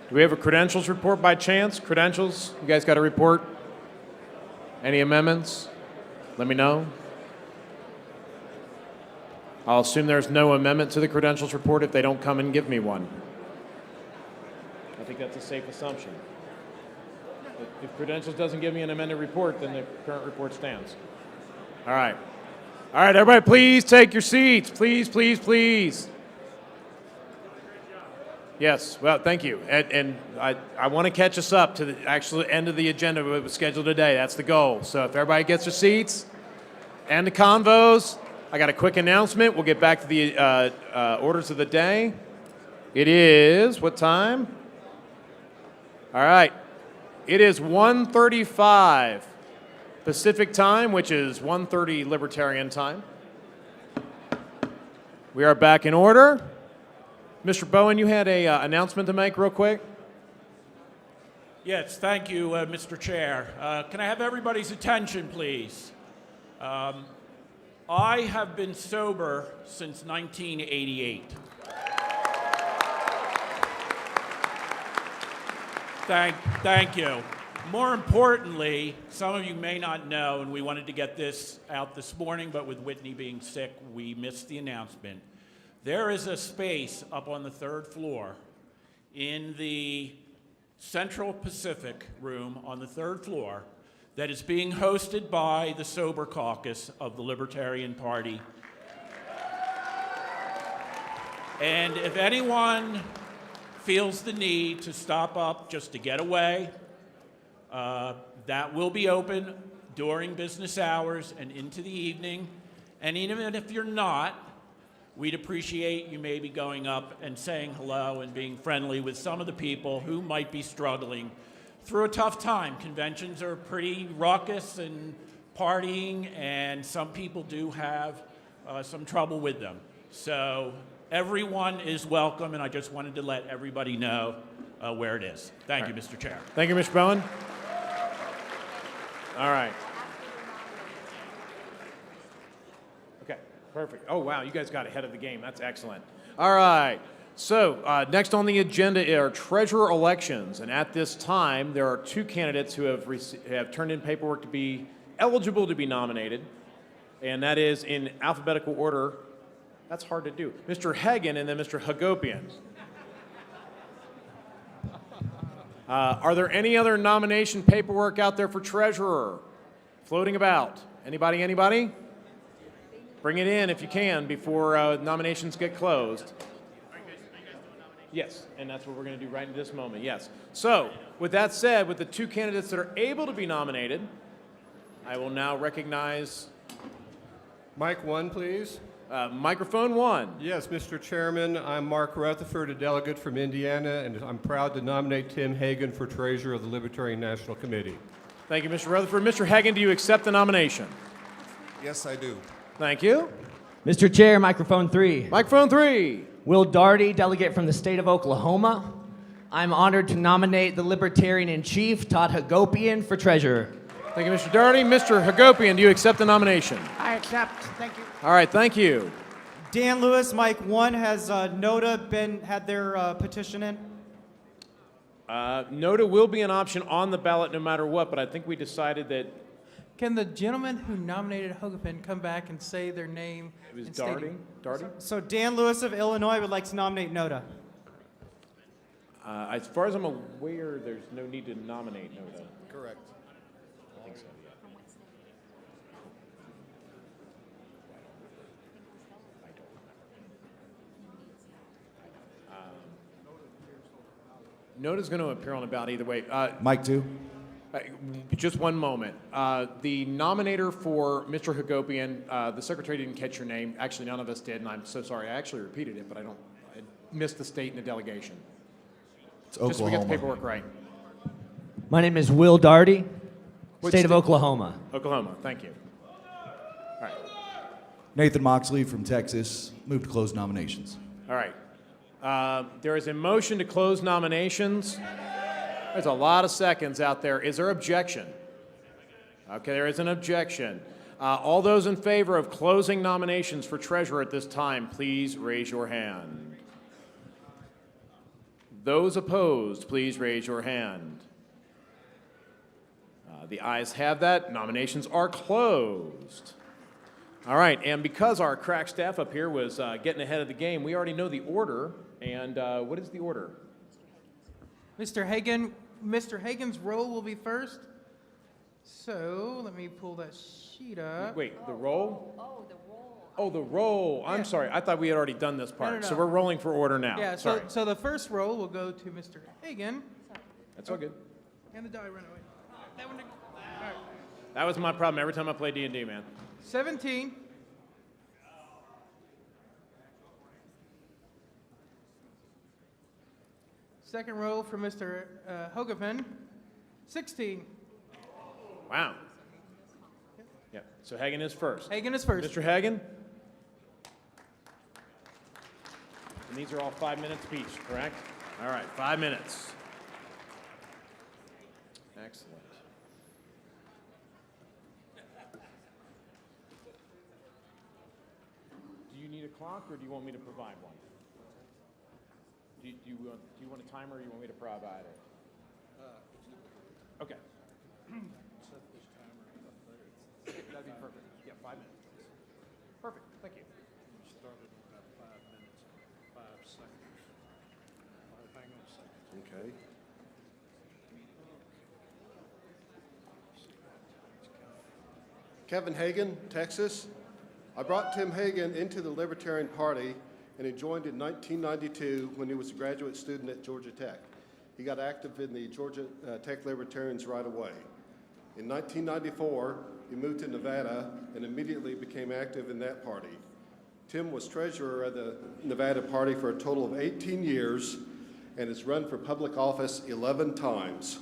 Do we have a credentials report by chance? Credentials? You guys got a report? Any amendments? Let me know. I'll assume there's no amendment to the credentials report if they don't come and give me one. I think that's a safe assumption. If credentials doesn't give me an amended report, then the current report stands. All right. All right, everybody, please take your seats. Please, please, please. Yes, well, thank you. And I want to catch us up to the actual end of the agenda we was scheduled today. That's the goal. So if everybody gets their seats and the convos, I got a quick announcement. We'll get back to the orders of the day. It is, what time? All right. It is 1:35 Pacific time, which is 1:30 Libertarian time. We are back in order. Mr. Bowen, you had an announcement to make real quick? Yes, thank you, Mr. Chair. Can I have everybody's attention, please? I have been sober since 1988. Thank you. More importantly, some of you may not know, and we wanted to get this out this morning, but with Whitney being sick, we missed the announcement. There is a space up on the 3rd floor in the Central Pacific room on the 3rd floor that is being hosted by the Sober Caucus of the Libertarian Party. And if anyone feels the need to stop up just to get away, that will be open during business hours and into the evening. And even if you're not, we'd appreciate you maybe going up and saying hello and being friendly with some of the people who might be struggling through a tough time. Conventions are pretty raucous and partying, and some people do have some trouble with them. So everyone is welcome, and I just wanted to let everybody know where it is. Thank you, Mr. Chair. Thank you, Mr. Bowen. All right. Okay, perfect. Oh, wow, you guys got ahead of the game. That's excellent. All right. So next on the agenda are treasurer elections. And at this time, there are 2 candidates who have turned in paperwork to be eligible to be nominated. And that is in alphabetical order. That's hard to do. Mr. Hagan and then Mr. Hagopian. Are there any other nomination paperwork out there for treasurer floating about? Anybody, anybody? Bring it in if you can before nominations get closed. Yes, and that's what we're going to do right in this moment, yes. So, with that said, with the 2 candidates that are able to be nominated, I will now recognize... Mic 1, please. Microphone 1. Yes, Mr. Chairman, I'm Mark Rutherford, a delegate from Indiana, and I'm proud to nominate Tim Hagan for treasurer of the Libertarian National Committee. Thank you, Mr. Rutherford. Mr. Hagan, do you accept the nomination? Yes, I do. Thank you. Mr. Chair, microphone 3. Microphone 3. Will Daugherty, delegate from the state of Oklahoma. I'm honored to nominate the Libertarian-in-Chief, Todd Hagopian, for treasurer. Thank you, Mr. Daugherty. Mr. Hagopian, do you accept the nomination? I accept. Thank you. All right, thank you. Dan Lewis, Mike 1, has NOTA had their petition in? NOTA will be an option on the ballot no matter what, but I think we decided that... Can the gentleman who nominated Hagopian come back and say their name? It was and state Daugherty? it? Daugherty? So Dan Lewis of Illinois would like to nominate NOTA. As far as I'm aware, there's no need to nominate NOTA. Correct. I think so, yeah. NOTA's going to appear on the ballot either way. Mike 2. Just one moment. The nominator for Mr. Hagopian, the secretary didn't catch your name. Actually, none of us did, and I'm so sorry. I actually repeated it, but I missed the state and the delegation. It's Oklahoma. Just so we get the paperwork right. My name is Will Daugherty. State of Oklahoma. Oklahoma, thank you. All right. Nathan Moxley from Texas. Move to close nominations. All right. There is a motion to close nominations. There's a lot of seconds out there. Is there objection? Okay, there is an objection. All those in favor of closing nominations for treasurer at this time, please raise your hand. Those opposed, please raise your hand. The ayes have that. Nominations are closed. All right, and because our crack staff up here was getting ahead of the game, we already know the order. And what is the order? Mr. Hagen's roll will be first. So let me pull that sheet up. Wait, the roll? Oh, the roll. I'm sorry. I thought we had already done this part. No. So we're rolling for order now. Yeah, sorry. so the first roll will go to Mr. Hagen. That's all good. And the die run away. That one. All right. That was my problem every time I play D&D, man. 17. Second roll for Mr. Hogapen. 16. Wow. Yeah, so Hagen is first. Hagen is first. Mr. Hagen? And these are all 5 minutes each, correct? All right, 5 minutes. Excellent. Do you need a clock, or do you want me to provide one? Do you want a timer, or do you want me to provide it? Okay. That'd be perfect. Yeah, 5 minutes. Perfect. Thank you. We started at about 5 minutes and 5 seconds. Hang on a second. Okay. Kevin Hagen, Texas. I brought Tim Hagen into the Libertarian Party, and he joined in 1992 when he was a graduate student at Georgia Tech. He got active in the Georgia Tech Libertarians right away. In 1994, he moved to Nevada and immediately became active in that party. Tim was treasurer of the Nevada Party for a total of 18 years and has run for public office 11 times.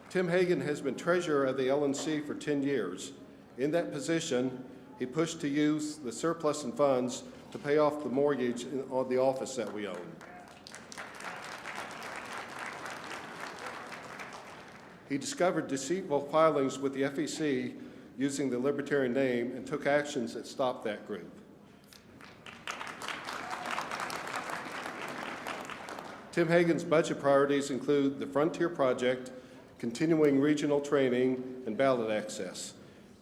Tim Hagen has been treasurer of the LNC for 10 years. In that position, he pushed to use the surplus and funds to pay off the mortgage on the office that we own. He discovered deceitful filings with the FEC using the Libertarian name and took actions that stopped that group. Tim Hagen's budget priorities include the Frontier Project, continuing regional training, and ballot access.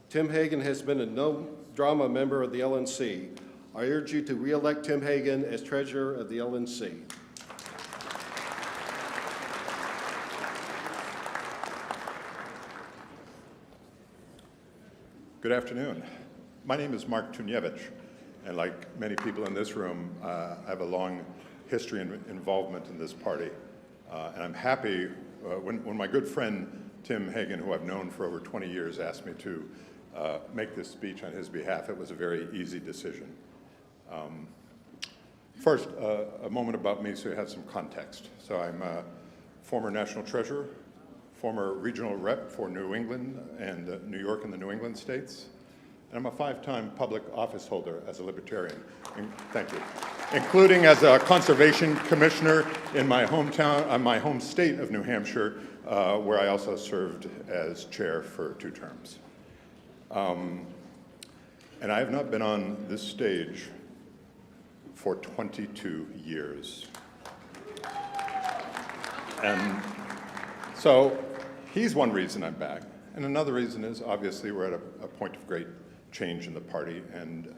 Tim Hagen has been a no-drama member of the LNC. I urge you to re-elect Tim Hagen as treasurer of the LNC. Good afternoon. My name is Mark Tunievich, and like many people in this room, I have a long history and involvement in this party. And I'm happy when my good friend Tim Hagen, who I've known for over 20 years, asked me to make this speech on his behalf. It was a very easy decision. First, a moment about me so you have some context. So I'm a former national treasurer, former regional rep for New England and New York and the New England states. And I'm a 5-time public office holder as a Libertarian. Thank you. Including as a conservation commissioner in my hometown, my home state of New Hampshire, where I also served as chair for 2 terms. And I have not been on this stage for 22 years. And so he's one reason I'm back. And another reason is obviously we're at a point of great change in the party, and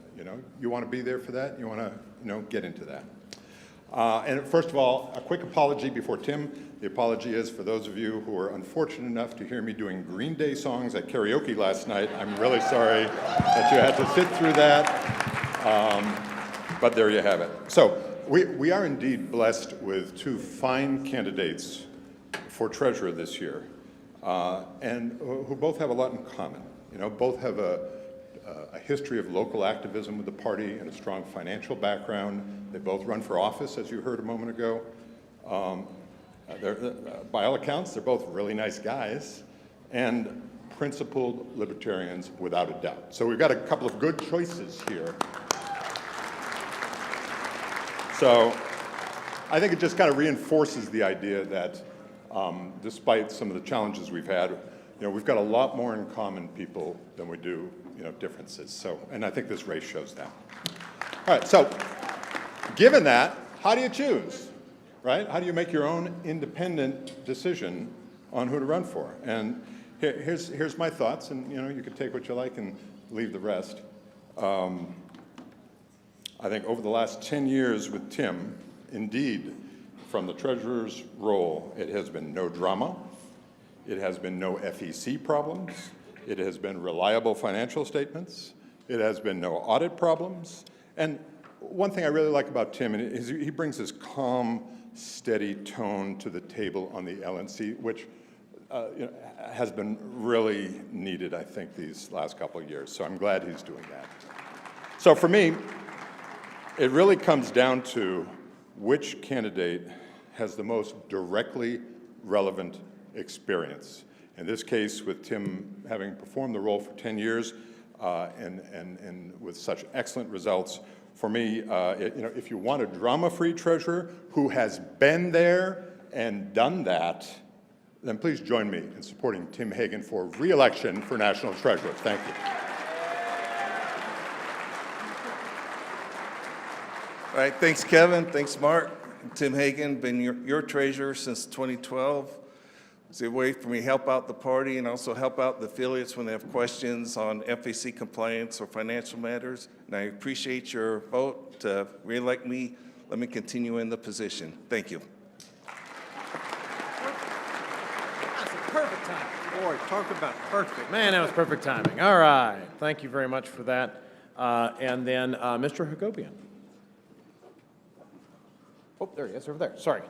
you want to be there for that. You want to get into that. And first of all, a quick apology before Tim. The apology is for those of you who were unfortunate enough to hear me doing Green Day songs at karaoke last night. I'm really sorry that you had to sit through that, but there you have it. So we are indeed blessed with 2 fine candidates for treasurer this year, and who both have a lot in common. Both have a a history of local activism with the party and a strong financial background. They both run for office, as you heard a moment ago. By all accounts, they're both really nice guys and principled libertarians without a doubt. So we've got a couple of good choices here. So I think it just kind of reinforces the idea that despite some of the challenges we've had, we've got a lot more in common, people, than we do, differences. So, and I think this race shows that. All right, so given that, how do you choose, right? How do you make your own independent decision on who to run for? And here's my thoughts, and you can take what you like and leave the rest. I think over the last 10 years with Tim, indeed, from the treasurer's role, it has been no drama. It has been no FEC problems. It has been reliable financial statements. It has been no audit problems. And one thing I really like about Tim is he brings this calm, steady tone to the table on the LNC, which has been really needed, I think, these last couple of years. So I'm glad he's doing that. So for me, it really comes down to which candidate has the most directly relevant experience. In this case, with Tim having performed the role for 10 years and with such excellent results, for me, if you want a drama-free treasurer who has been there and done that, then please join me in supporting Tim Hagen for re-election for National Treasurer. Thank you. All right, thanks, Kevin. Thanks, Mark. Tim Hagen, been your treasurer since 2012. It's a way for me to help out the party and also help out the affiliates when they have questions on FEC compliance or financial matters. And I appreciate your vote to re-elect me. Let me continue in the position. Thank you. That's a perfect time. Boy, talk about perfect. Man, that was perfect timing. All right. Thank you very much for that. And then Mr. Hagopian. Oh, there he is, over there. Sorry.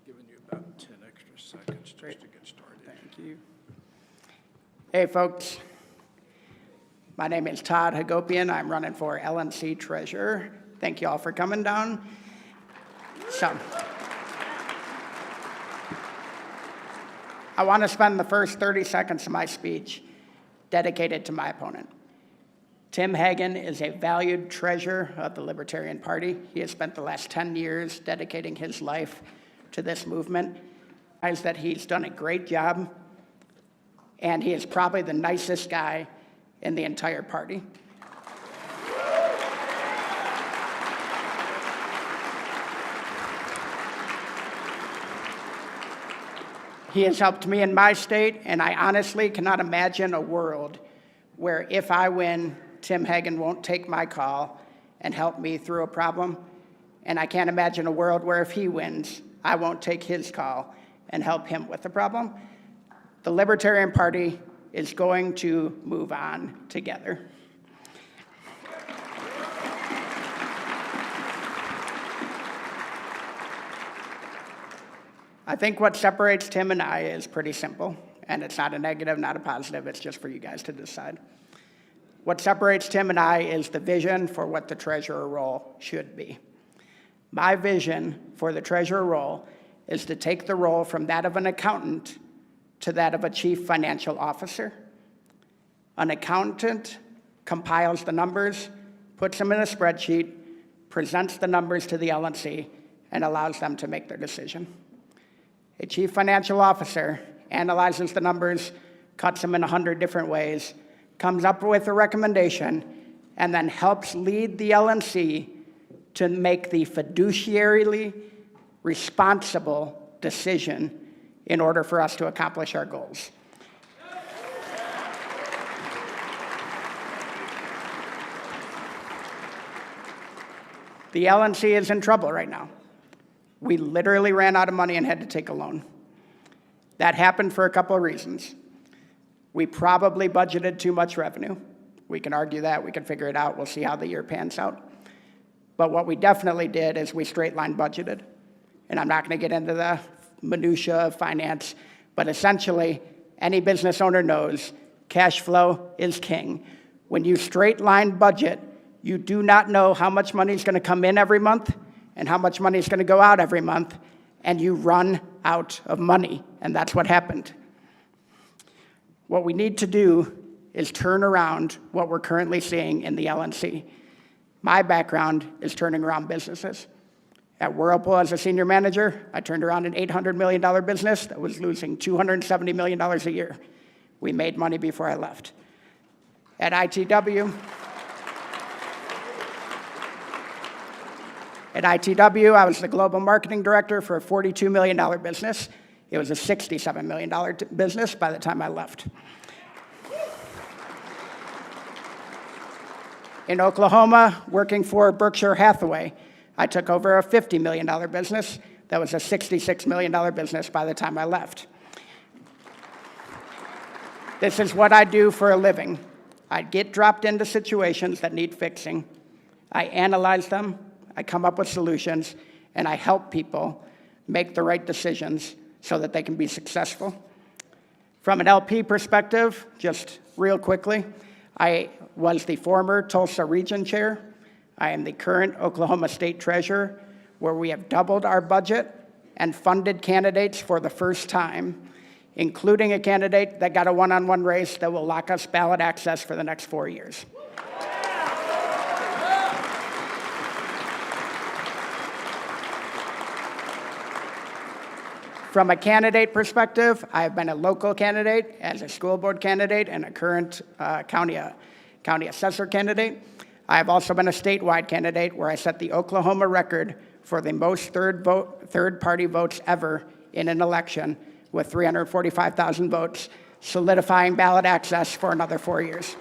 Giving you about 10 extra seconds just to get started. Thank you. Hey, folks. My name is Todd Hagopian. I'm running for LNC Treasurer. Thank you all for coming down. So, I want to spend the first 30 seconds of my speech dedicated to my opponent. Tim Hagen is a valued treasurer of the Libertarian Party. He has spent the last 10 years dedicating his life to this movement. I realize that he's done a great job, and he is probably the nicest guy in the entire party. He has helped me in my state, and I honestly cannot imagine a world where if I win, Tim Hagen won't take my call and help me through a problem. And I can't imagine a world where if he wins, I won't take his call and help him with the problem. The Libertarian Party is going to move on together. I think what separates Tim and I is pretty simple, and it's not a negative, not a positive, it's just for you guys to decide. What separates Tim and I is the vision for what the treasurer role should be. My vision for the treasurer role is to take the role from that of an accountant to that of a chief financial officer. An accountant compiles the numbers, puts them in a spreadsheet, presents the numbers to the LNC, and allows them to make their decision. A chief financial officer analyzes the numbers, cuts them in 100 different ways, comes up with a recommendation, and then helps lead the LNC to make the fiduciarily responsible decision in order for us to accomplish our goals. The LNC is in trouble right now. We literally ran out of money and had to take a loan. That happened for a couple of reasons. We probably budgeted too much revenue. We can argue that, we can figure it out, we'll see how the year pans out. But what we definitely did is we straight line budgeted. and I'm not going to get into the minutia of finance, but essentially, any business owner knows cash flow is king. When you straight line budget, you do not know how much money is going to come in every month and how much money is going to go out every month, and you run out of money, and that's what happened. What we need to do is turn around what we're currently seeing in the LNC. My background is turning around businesses. At Whirlpool, as a senior manager, I turned around an $800 million business that was losing $270 million a year. We made money before I left. At ITW, I was the global marketing director for a $42 million business. It was a $67 million business by the time I left. In Oklahoma, working for Berkshire Hathaway, I took over a $50 million business that was a $66 million business by the time I left. This is what I do for a living. I get dropped into situations that need fixing. I analyze them, I come up with solutions, and I help people make the right decisions so that they can be successful. From an LP perspective, just real quickly, I was the former Tulsa Region Chair. I am the current Oklahoma State Treasurer, where we have doubled our budget and funded candidates for the first time, including a candidate that got a one-on-one race that will lock us ballot access for the next 4 years. From a candidate perspective, I've been a local candidate, as a school board candidate, and a current county assessor candidate. I have also been a statewide candidate where I set the Oklahoma record for the most third-party votes ever in an election with 345,000 votes, solidifying ballot access for another 4 years.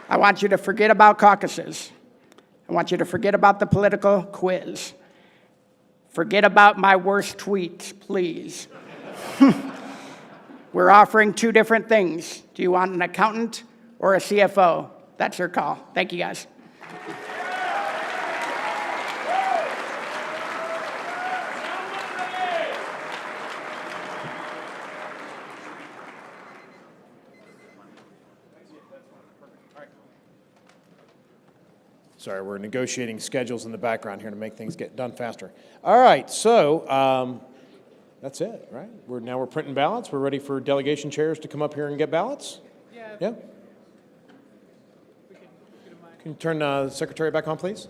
I want you to forget about caucuses. I want you to forget about the political quiz. Forget about my worst tweets, please. We're offering two different things. Do you want an accountant or a CFO? That's your call. Thank you, guys. Sorry, we're negotiating schedules in the background here to make things get done faster. All right, so that's it, right? Now we're printing ballots. We're ready for delegation chairs to come up here and get ballots? Yeah. Can you turn the secretary back on, please?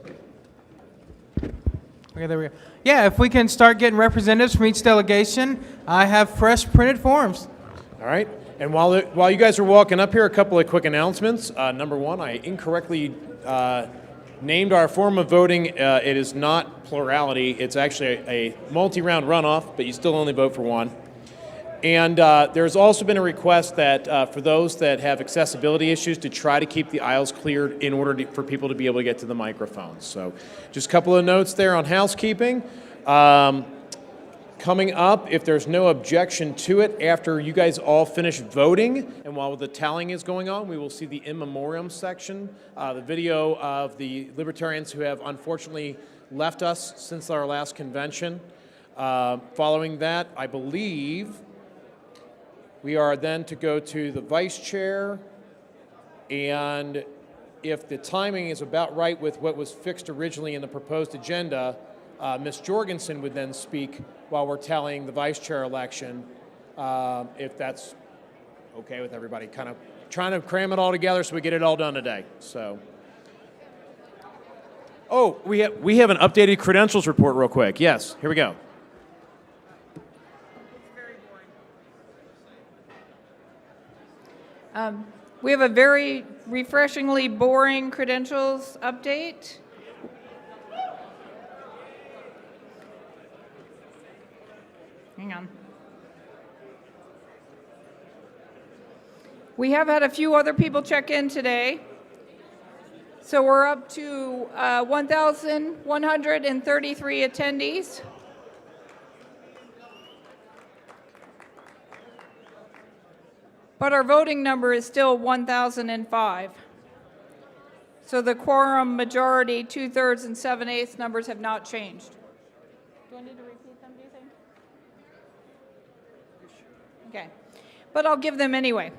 Okay, there we go. Yeah, if we can start getting representatives from each delegation, I have fresh printed forms. All right. And while you guys are walking up here, a couple of quick announcements. Number one, I incorrectly named our form of voting. It is not plurality. It's actually a multi-round runoff, but you still only vote for one. And there's also been a request that for those that have accessibility issues to try to keep the aisles cleared in order for people to be able to get to the microphones. So just a couple of notes there on housekeeping. Coming up, if there's no objection to it, after you guys all finish voting, and while the tallying is going on, we will see the in memoriam section, the video of the Libertarians who have unfortunately left us since our last convention. Following that, I believe we are then to go to the vice chair, and if the timing is about right with what was fixed originally in the proposed agenda, Ms. Jorgensen would then speak while we're tallying the vice chair election, if that's okay with everybody. Kind of trying to cram it all together so we get it all done today. So, oh, we have an updated credentials report real quick. Yes, here we go. We have a very refreshingly boring credentials update. Hang on. We have had a few other people check in today. So we're up to 1,133 attendees. But our voting number is still 1,005. So the quorum majority, 2/3 and 7/8 numbers have not changed. Do I need to repeat them, do you think? Okay, but I'll give them anyway.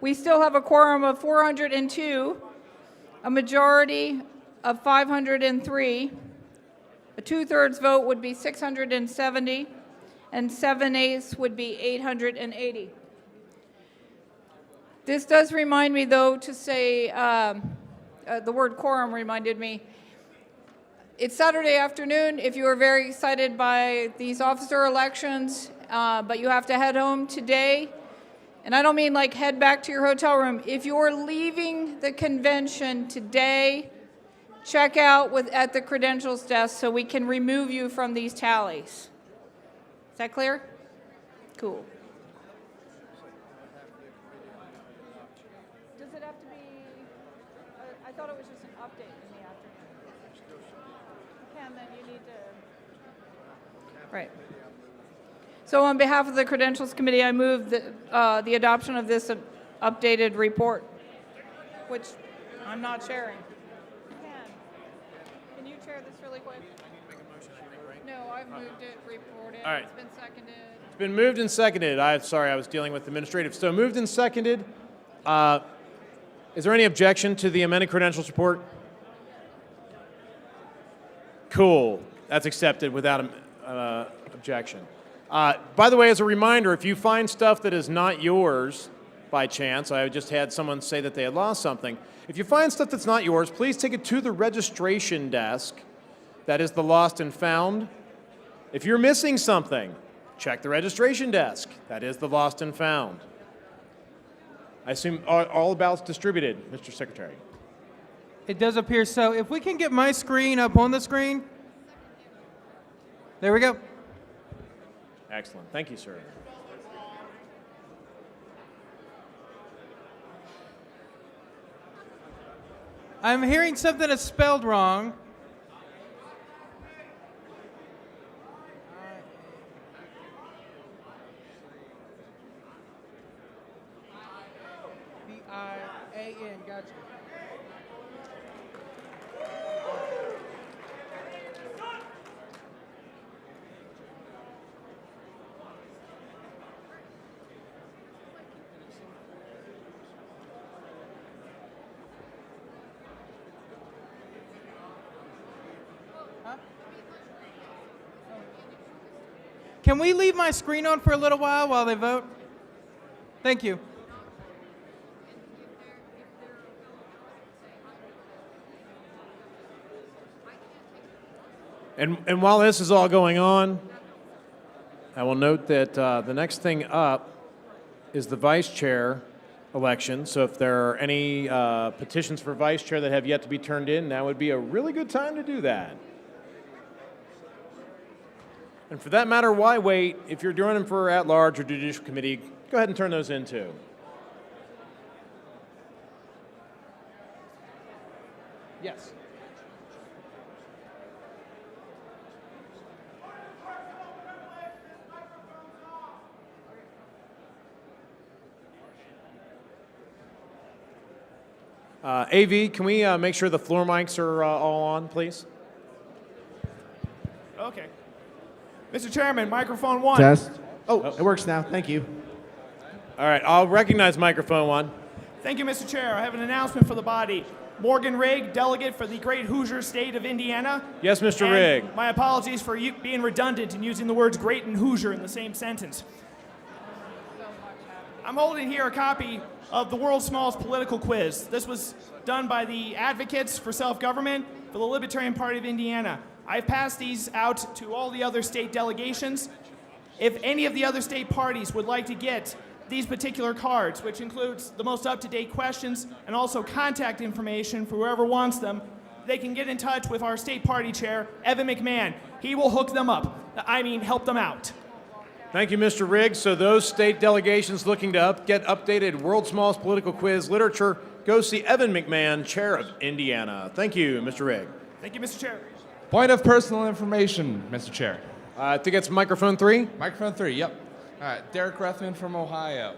We still have a quorum of 402, a majority of 503. A 2/3 vote would be 670, and 7/8 would be 880. This does remind me, though, to say, the word quorum reminded me. It's Saturday afternoon. If you are very excited by these officer elections, but you have to head home today, and I don't mean like head back to your hotel room. If you're leaving the convention today, check out at the credentials desk so we can remove you from these tallies. Is that clear? Cool. Does it have to be, I thought it was just an update in the afternoon. Ken, then you need to. Right. So on behalf of the Credentials Committee, I move the adoption of this updated report, which I'm not sharing. Can you chair this really quick? No, I've moved it, reported. All right. It's been seconded. It's been moved and seconded. Sorry, I was dealing with administrative. So moved and seconded. Is there any objection to the amended credentials report? Cool. That's accepted without objection. By the way, as a reminder, if you find stuff that is not yours by chance, I just had someone say that they had lost something. If you find stuff that's not yours, please take it to the registration desk. That is the lost and found. If you're missing something, check the registration desk. That is the lost and found. I assume all ballots distributed, Mr. Secretary. It does appear so. If we can get my screen up on the screen. There we go. Excellent. Thank you, sir. I'm hearing something that's spelled wrong. B-I-A-N, gotcha. Can we leave my screen on for a little while they vote? Thank you. And while this is all going on, I will note that the next thing up is the vice chair election. So if there are any petitions for vice chair that have yet to be turned in, now would be a really good time to do that. And for that matter, why wait? If you're doing them for at-large or judicial committee, go ahead and turn those in too. Yes. AV, can we make sure the floor mics are all on, please? Okay. Mr. Chairman, microphone one. Test. Oh, it works now. Thank you. All right, I'll recognize microphone one. Thank you, Mr. Chair. I have an announcement for the body. Morgan Rigg, delegate for the great Hoosier state of Indiana. Yes, Mr. And Rigg. my apologies for you being redundant and using the words great and Hoosier in the same sentence. I'm holding here a copy of the world's smallest political quiz. This was done by the advocates for self-government for the Libertarian Party of Indiana. I've passed these out to all the other state delegations. If any of the other state parties would like to get these particular cards, which includes the most up-to-date questions and also contact information for whoever wants them, they can get in touch with our state party chair, Evan McMahon. He will hook them up. Help them out. Thank you, Mr. Rigg. So those state delegations looking to get updated world's smallest political quiz literature, go see Evan McMahon, chair of Indiana. Thank you, Mr. Rigg. Thank you, Mr. Chair. Point of personal information, Mr. Chair. I think it's microphone 3. Microphone 3, yep. All right, Derek Ruthman from Ohio.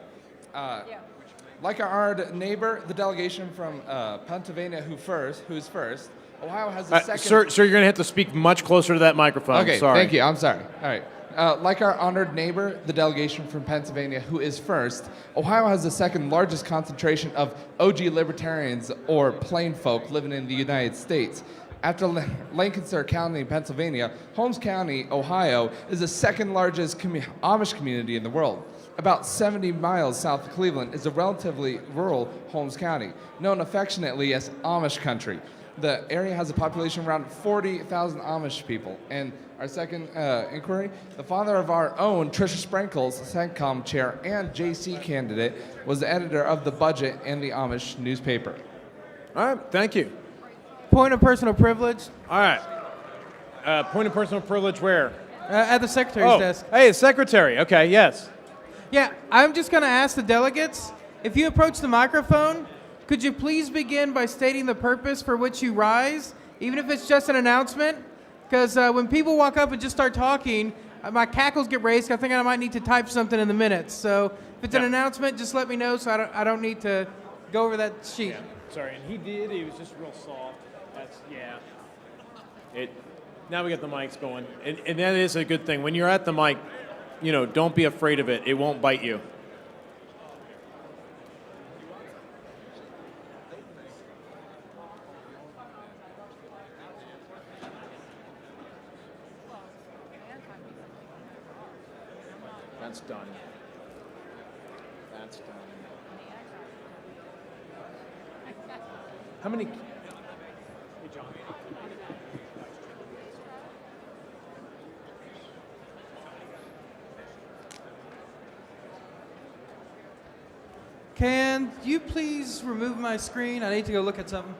Like our neighbor, the delegation from Pennsylvania, who's first. Ohio has the second. Sir, you're going to have to speak much closer to that microphone. Okay, sorry. thank you. I'm sorry. All right. Like our honored neighbor, the delegation from Pennsylvania, who is first, Ohio has the second largest concentration of OG libertarians, or plain folk, living in the United States. After Lancaster County, Pennsylvania, Holmes County, Ohio, is the second largest Amish community in the world. About 70 miles south of Cleveland is a relatively rural Holmes County, known affectionately as Amish country. The area has a population of around 40,000 Amish people. And our second inquiry, the father of our own, Tricia Sprinkles, CENTCOM chair and JC candidate, was the editor of the Budget and the Amish newspaper. All right, thank you. Point of personal privilege. All right. Point of personal privilege where? At the secretary's desk. Hey, secretary. Okay, yes. Yeah, I'm just going to ask the delegates, if you approach the microphone, could you please begin by stating the purpose for which you rise, even if it's just an announcement? Because when people walk up and just start talking, my cackles get raised. I think I might need to type something in the minutes. So if it's an announcement, just let me know so I don't need to go over that sheet. Yeah, sorry, and he did. He was just real soft. That's, yeah. Now we got the mics going. And that is a good thing. When you're at the mic, don't be afraid of it. It won't bite you. That's done. That's done. How many? Hey, John. Can you please remove my screen? I need to go look at something.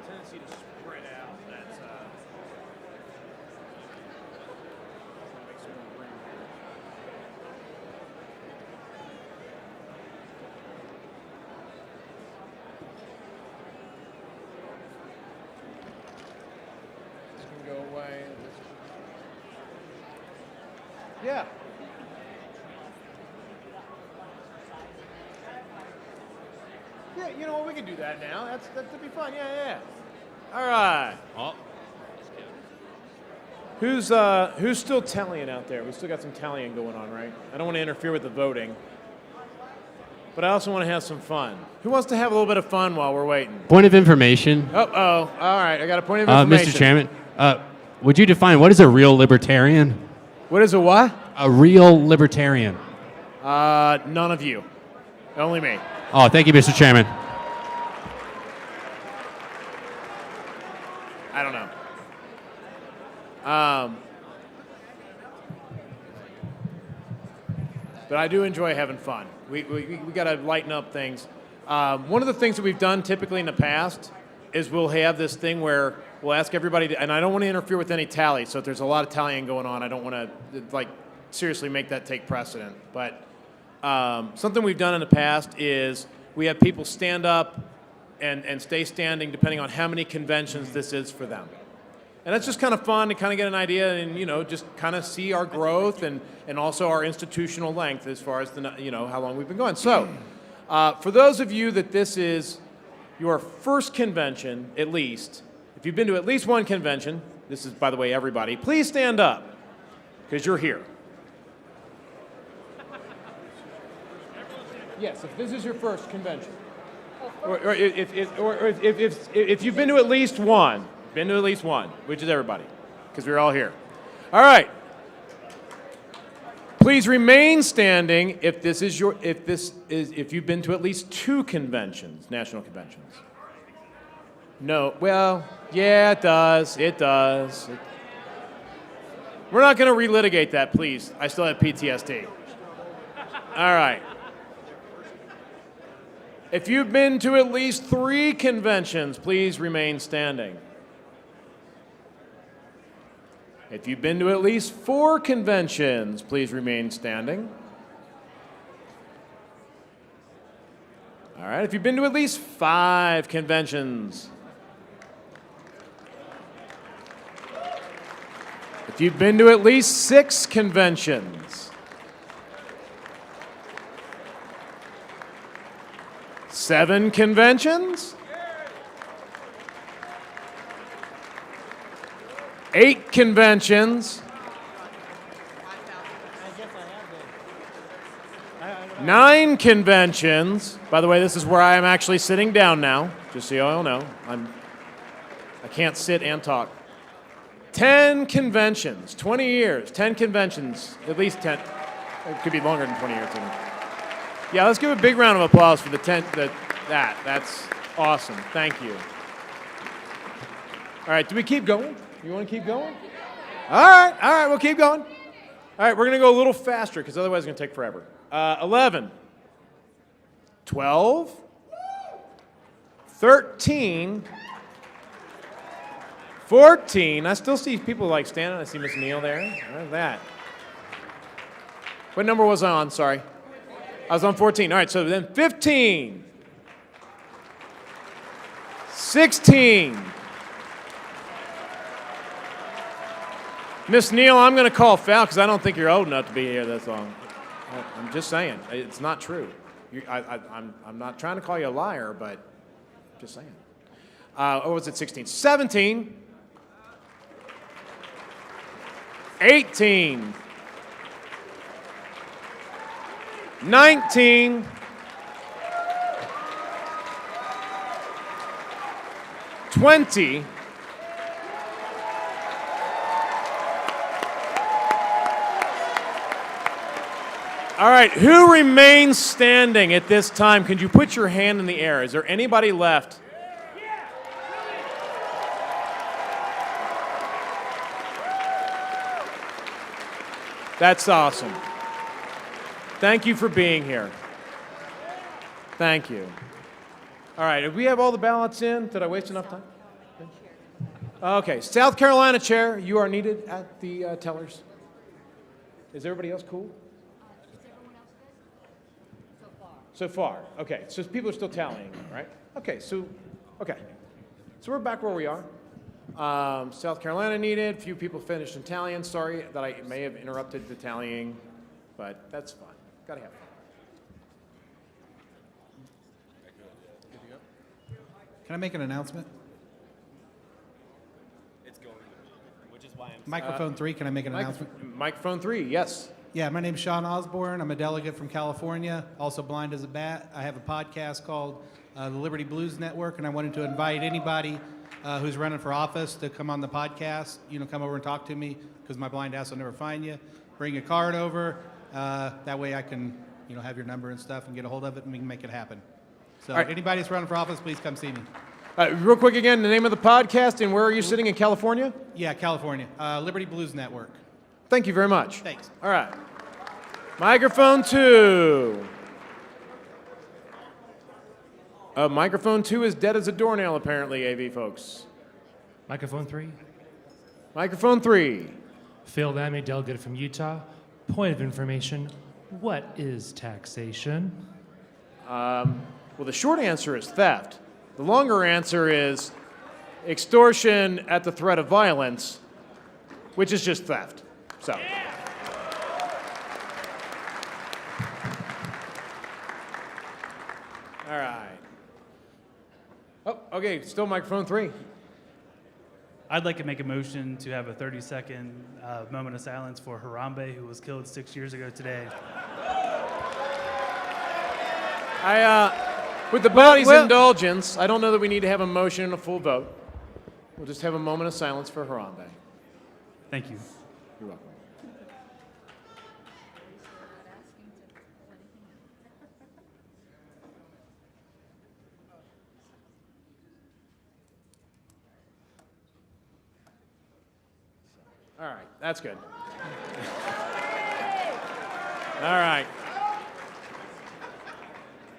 Tendency to spread out. That's makes more room here. This can go away. Yeah. Yeah, you know what? We can do that now. That'd be fun. Yeah. All right. Who's still tallying out there? We still got some tallying going on, right? I don't want to interfere with the voting, but I also want to have some fun. Who wants to have a little bit of fun while we're waiting? Point of information. All right. I got a point of information. Mr. Chairman, would you define what is a real libertarian? What is a what? A real libertarian. None of you. Only me. Oh, thank you, Mr. Chairman. I don't know. but I do enjoy having fun. We got to lighten up things. One of the things that we've done typically in the past is we'll have this thing where we'll ask everybody, and I don't want to interfere with any tally, so if there's a lot of tallying going on, I don't want to seriously make that take precedent. But something we've done in the past is we have people stand up and stay standing depending on how many conventions this is for them. And that's just kind of fun to kind of get an idea and, just kind of see our growth and also our institutional length as far as, how long we've been going. So, for those of you that this is your first convention, at least, if you've been to at least one convention, this is, by the way, everybody, please stand up, because you're here. Yes, if this is your first convention. Or if you've been to at least one, which is everybody, because we're all here. All right. Please remain standing if you've been to at least 2 conventions, national conventions. No, well, yeah, it does. We're not going to relitigate that, please. I still have PTSD. All right. If you've been to at least 3 conventions, please remain standing. If you've been to at least 4 conventions, please remain standing. All right, if you've been to at least 5 conventions. If you've been to at least 6 conventions. 7 conventions. 8 conventions. 9 conventions. By the way, this is where I am actually sitting down now, just so you all know. I can't sit and talk. 10 conventions, 20 years, 10 conventions, at least 10. It could be longer than 20 years. Yeah, let's give a big round of applause for the 10. That's awesome. Thank you. All right, do we keep going? You want to keep going? All right, we'll keep going. All right, we're going to go a little faster because otherwise it's going to take forever. 11, 12, 13, 14. I still see people standing. I see Miss Neal there. Look at that. What number was I on? Sorry. I was on 14. All right, so then 15, 16. Miss Neal, I'm going to call foul because I don't think you're old enough to be here this long. I'm just saying. It's not true. I'm not trying to call you a liar, but just saying. What was it, 16? 17. 18. 19. 20. All right, who remains standing at this time? Can you put your hand in the air? Is there anybody left? That's awesome. Thank you for being here. Thank you. All right, do we have all the ballots in? Did I waste enough time? Okay, South Carolina chair, you are needed at the tellers. Is everybody else cool? So far, okay. So people are still tallying, right? Okay, so we're back where we are. South Carolina needed. Few people finished in tallying. Sorry that I may have interrupted the tallying, but that's fine. Gotta have fun. Can I make an announcement? It's going, which is why I'm... Microphone 3, can I make an announcement? Microphone 3, yes. Yeah, my name's Sean Osborne. I'm a delegate from California, also blind as a bat. I have a podcast called the Liberty Blues Network, and I wanted to invite anybody who's running for office to come on the podcast. Come over and talk to me, because my blind ass will never find you. Bring a card over. That way I can, have your number and stuff and get a hold of it, and we can make it happen. So anybody that's running for office, please come see me. Real quick again, the name of the podcast, and where are you sitting in California? Yeah, California. Liberty Blues Network. Thank you very much. Thanks. All right. Microphone 2. Microphone 2 is dead as a doornail, apparently, AV folks. Microphone 3. Microphone 3. Phil Lammy, delegate from Utah. Point of information, what is taxation? Well, the short answer is theft. The longer answer is extortion at the threat of violence, which is just theft. So. All right. Oh, okay, still microphone 3. I'd like to make a motion to have a 30-second moment of silence for Harambe, who was killed 6 years ago today. With the body's indulgence, I don't know that we need to have a motion and a full vote. We'll just have a moment of silence for Harambe. Thank you. You're welcome. All right, that's good. All right.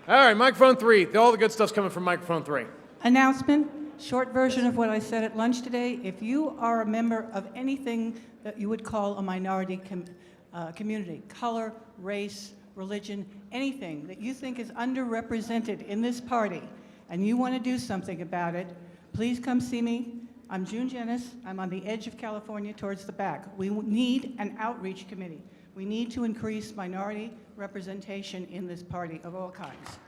All right, microphone 3. All the good stuff's coming from microphone 3. Announcement, short version of what I said at lunch today. If you are a member of anything that you would call a minority community, color, race, religion, anything that you think is underrepresented in this party, and you want to do something about it, please come see me. I'm June Jennis. I'm on the edge of California towards the back. We need an outreach committee. We need to increase minority representation in this party of all kinds.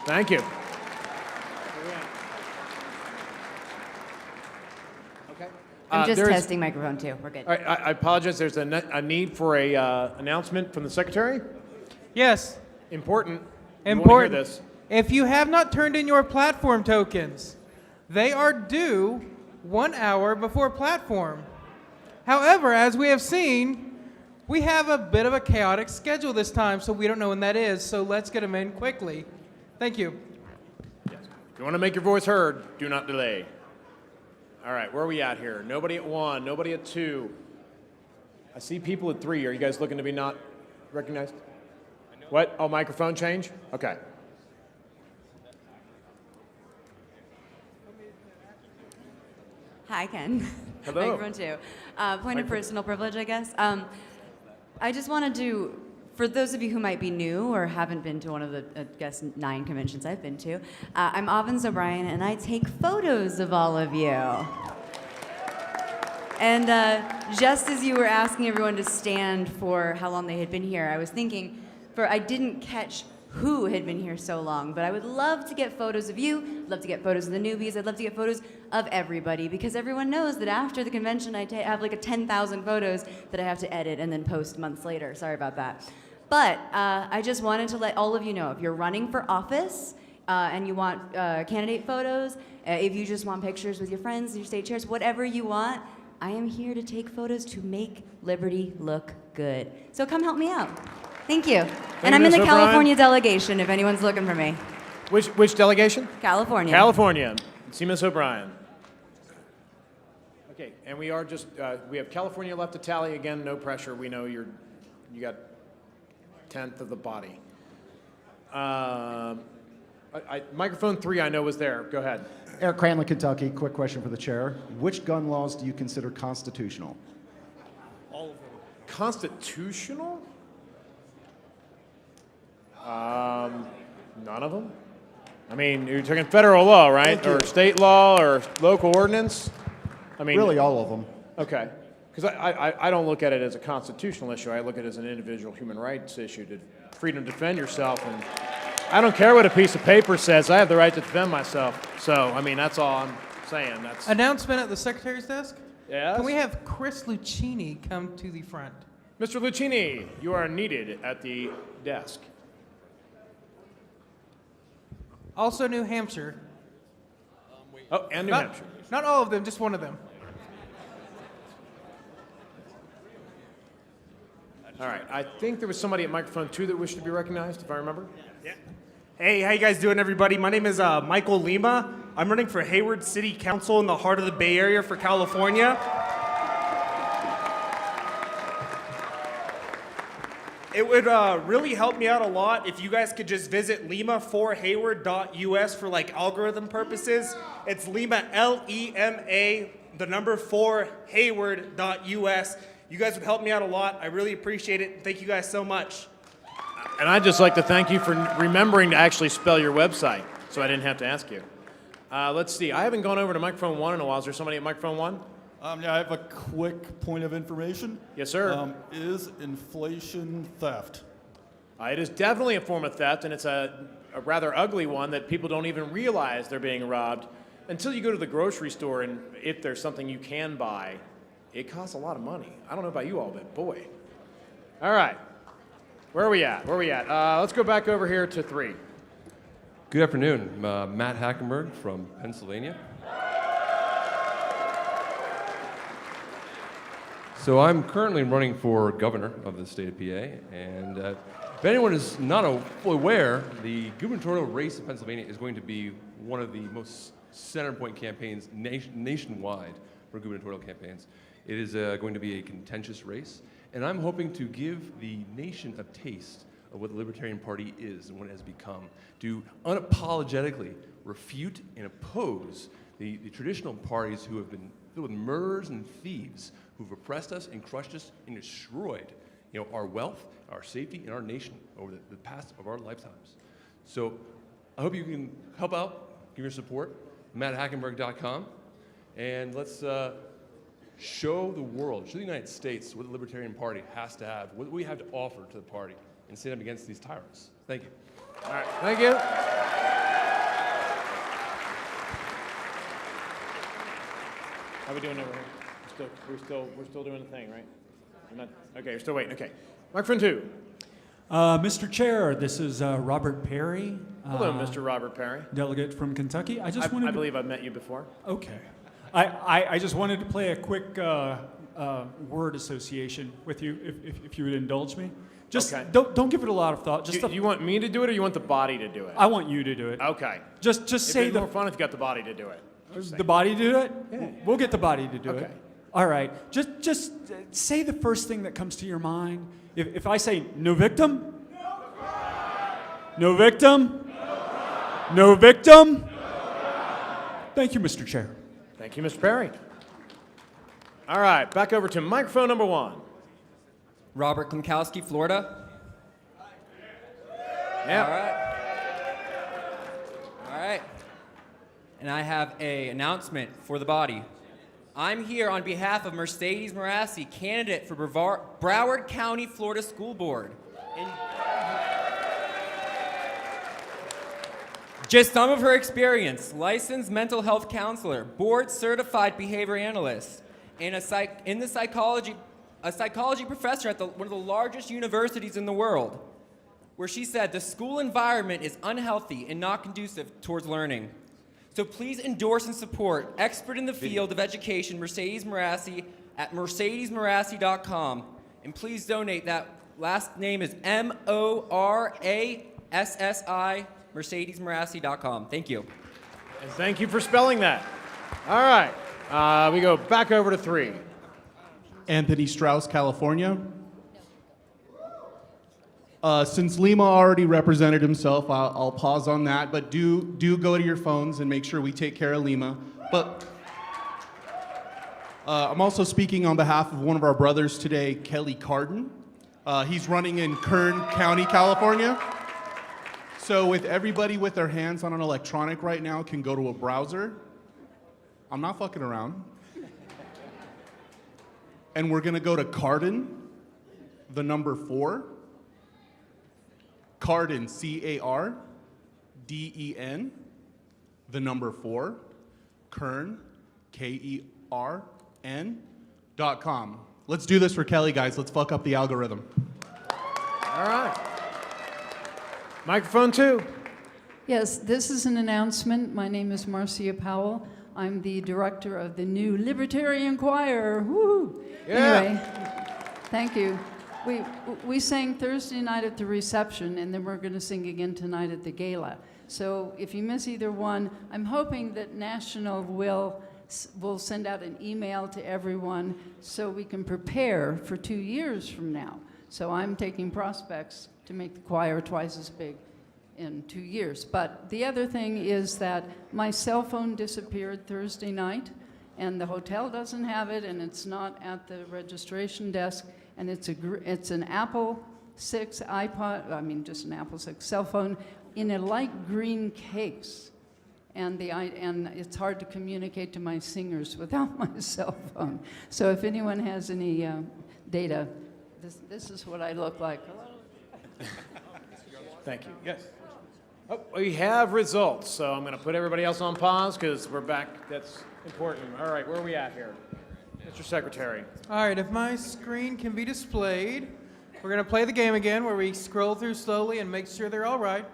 Thank you. Okay. I'm just testing microphone 2. We're good. All right, I apologize. There's a need for a announcement from the secretary. Yes. Important. Important. You want to hear this. If you have not turned in your platform tokens, they are due 1 hour before platform. However, as we have seen, we have a bit of a chaotic schedule this time, so we don't know when that is, so let's get them in quickly. Thank you. Yes. If you want to make your voice heard, do not delay. All right, where are we at here? Nobody at 1, nobody at 2. I see people at 3. Are you guys looking to be not recognized? What? Oh, microphone change? Okay. Hi, Ken. Hello. Microphone 2. Point of personal privilege, I guess. I just wanted to, for those of you who might be new or haven't been to one of the, I guess, 9 conventions I've been to, I'm Avens O'Brien, and I take photos of all of you. And just as you were asking everyone to stand for how long they had been here, I was thinking, I didn't catch who had been here so long, but I would love to get photos of you, I'd love to get photos of the newbies, I'd love to get photos of everybody, because everyone knows that after the convention I have like 10,000 photos that I have to edit and then post months later. Sorry about that. But I just wanted to let all of you know, if you're running for office and you want candidate photos, if you just want pictures with your friends, your state chairs, whatever you want, I am here to take photos to make Liberty look good. So come help me out. Thank you. And I'm in the California delegation if anyone's looking for me. Which delegation? California. California. See Ms. O'Brien. Okay, and we are just, we have California left to tally again, no pressure. We know you got 1/10 of the body. Microphone 3 I know was there. Go ahead. Eric Cranley, Kentucky. Quick question for the chair. Which gun laws do you consider constitutional? All of them. Constitutional? None of them? I mean, you're talking federal law, right? Or state law or local ordinance? I mean, really all of them. Okay. Because I don't look at it as a constitutional issue. I look at it as an individual human rights issue, to freedom to defend yourself. And I don't care what a piece of paper says. I have the right to defend myself. So, I mean, that's all I'm saying. That's Announcement at the secretary's desk? Yes? Can we have Chris Lucchini come to the front? Mr. Lucchini, you are needed at the desk. Also New Hampshire. Oh, and New Hampshire. Not all of them, just one of them. All right. I think there was somebody at microphone 2 that wished to be recognized, if I remember. Yeah. Hey, how you guys doing, everybody? My name is Michael Lima. I'm running for Hayward City Council in the heart of the Bay Area for California. It would really help me out a lot if you guys could just visit lima4hayward.us for like algorithm purposes. It's Lima, Lema, the number 4 Hayward.us. You guys would help me out a lot. I really appreciate it. Thank you guys so much. And I'd just like to thank you for remembering to actually spell your website, so I didn't have to ask you. Let's see. I haven't gone over to microphone 1 in a while. Is there somebody at microphone 1? Yeah, I have a quick point of information. Yes, sir. Is inflation theft? It is definitely a form of theft, and it's a rather ugly one that people don't even realize they're being robbed until you go to the grocery store, and if there's something you can buy, it costs a lot of money. I don't know about you all, but boy. All right. Where are we at? Let's go back over here to 3. Good afternoon. Matt Hackenberg from Pennsylvania. So I'm currently running for governor of the state of PA, and if anyone is not fully aware, the gubernatorial race in Pennsylvania is going to be one of the most center point campaigns nationwide for gubernatorial campaigns. It is going to be a contentious race, and I'm hoping to give the nation a taste of what the Libertarian Party is and what it has become, to unapologetically refute and oppose the traditional parties who have been filled with murderers and thieves who've oppressed us and crushed us and destroyed our wealth, our safety, and our nation over the past of our lifetimes. So I hope you can help out, give your support, matthackenberg.com, and let's show the world, show the United States what the Libertarian Party has to have, what we have to offer to the party, and stand up against these tyrants. Thank you. All right, thank you. How are we doing over here? We're still doing the thing, right? Okay, you're still waiting. Okay, microphone 2. Mr. Chair, this is Robert Perry. Hello, Mr. Robert Perry. Delegate from Kentucky. I believe I've met you before. Okay. I just wanted to play a quick word association with you, if you would indulge me. Just okay. Don't give it a lot of thought. Do you want me to do it, or you want the body to do it? I want you to do it. Okay. Just say It'd be more fun if you got the body to do it. The body to do it? Yeah. We'll get the body to do Okay. it. All right. Just say the first thing that comes to your mind. If I say no victim? No victim? No victim? Thank you, Mr. Chair. Thank you, Mr. Perry. All right, back over to microphone number 1. Robert Klimkowski, Florida. Yeah. All right. And I have an announcement for the body. I'm here on behalf of Mercedes Morassi, candidate for Broward County, Florida School Board. And just some of her experience: licensed mental health counselor, board certified behavior analyst, and a psychology professor at one of the largest universities in the world, where she said the school environment is unhealthy and not conducive towards learning. So please endorse and support expert in the field of education, Mercedes Morassi, at mercedesmorassi.com. And please donate. That last name is Morassi, mercedesmorassi.com. Thank you. And thank you for spelling that. All right. We go back over to 3. Anthony Strauss, California. Since Lima already represented himself, I'll pause on that, but do go to your phones and make sure we take care of Lima. But I'm also speaking on behalf of one of our brothers today, Kelly Carden. He's running in Kern County, California. So if everybody with their hands on an electronic right now can go to a browser, I'm not fucking around. And we're gonna go to Carden, the number 4. Carden, C-A-R-D-E-N, the number 4, Kern, K-E-R-N.com. Let's do this for Kelly, guys. Let's fuck up the algorithm. All right. Microphone 2. Yes, this is an announcement. My name is Marcia Powell. I'm the director of the new Libertarian Choir. Woo! Yeah. Anyway, thank you. We sang Thursday night at the reception, and then we're going to sing again tonight at the gala. So if you miss either one, I'm hoping that National will send out an email to everyone so we can prepare for 2 years from now. So I'm taking prospects to make the choir twice as big in 2 years. But the other thing is that my cell phone disappeared Thursday night, and the hotel doesn't have it, and it's not at the registration desk, and it's an Apple 6 iPod, I mean just an Apple 6 cell phone in a light green case. And it's hard to communicate to my singers without my cell phone. So if anyone has any data, this is what I look like. Thank you. Yes. Oh, we have results, so I'm going to put everybody else on pause because we're back. That's important. All right, where are we at here? Mr. Secretary. All right, if my screen can be displayed, we're going to play the game again where we scroll through slowly and make sure they're all right.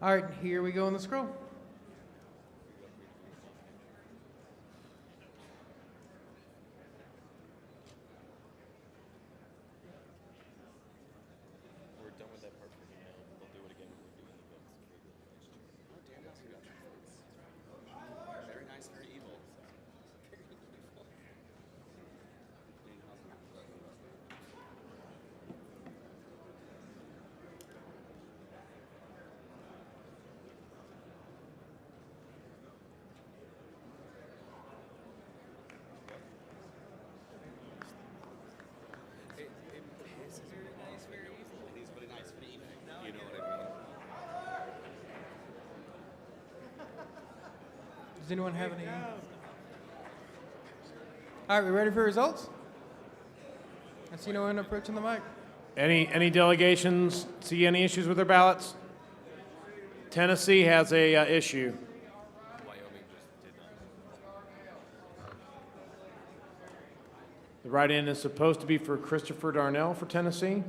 All right, here we go on the scroll. We're done with that part for now. We'll do it again when we're doing the votes. Very nice, very evil. Does anyone have any? All right, we ready for results? I see no one approaching the mic. Any delegations see any issues with their ballots? Tennessee has a issue. The write-in is supposed to be for Christopher Darnell for Tennessee.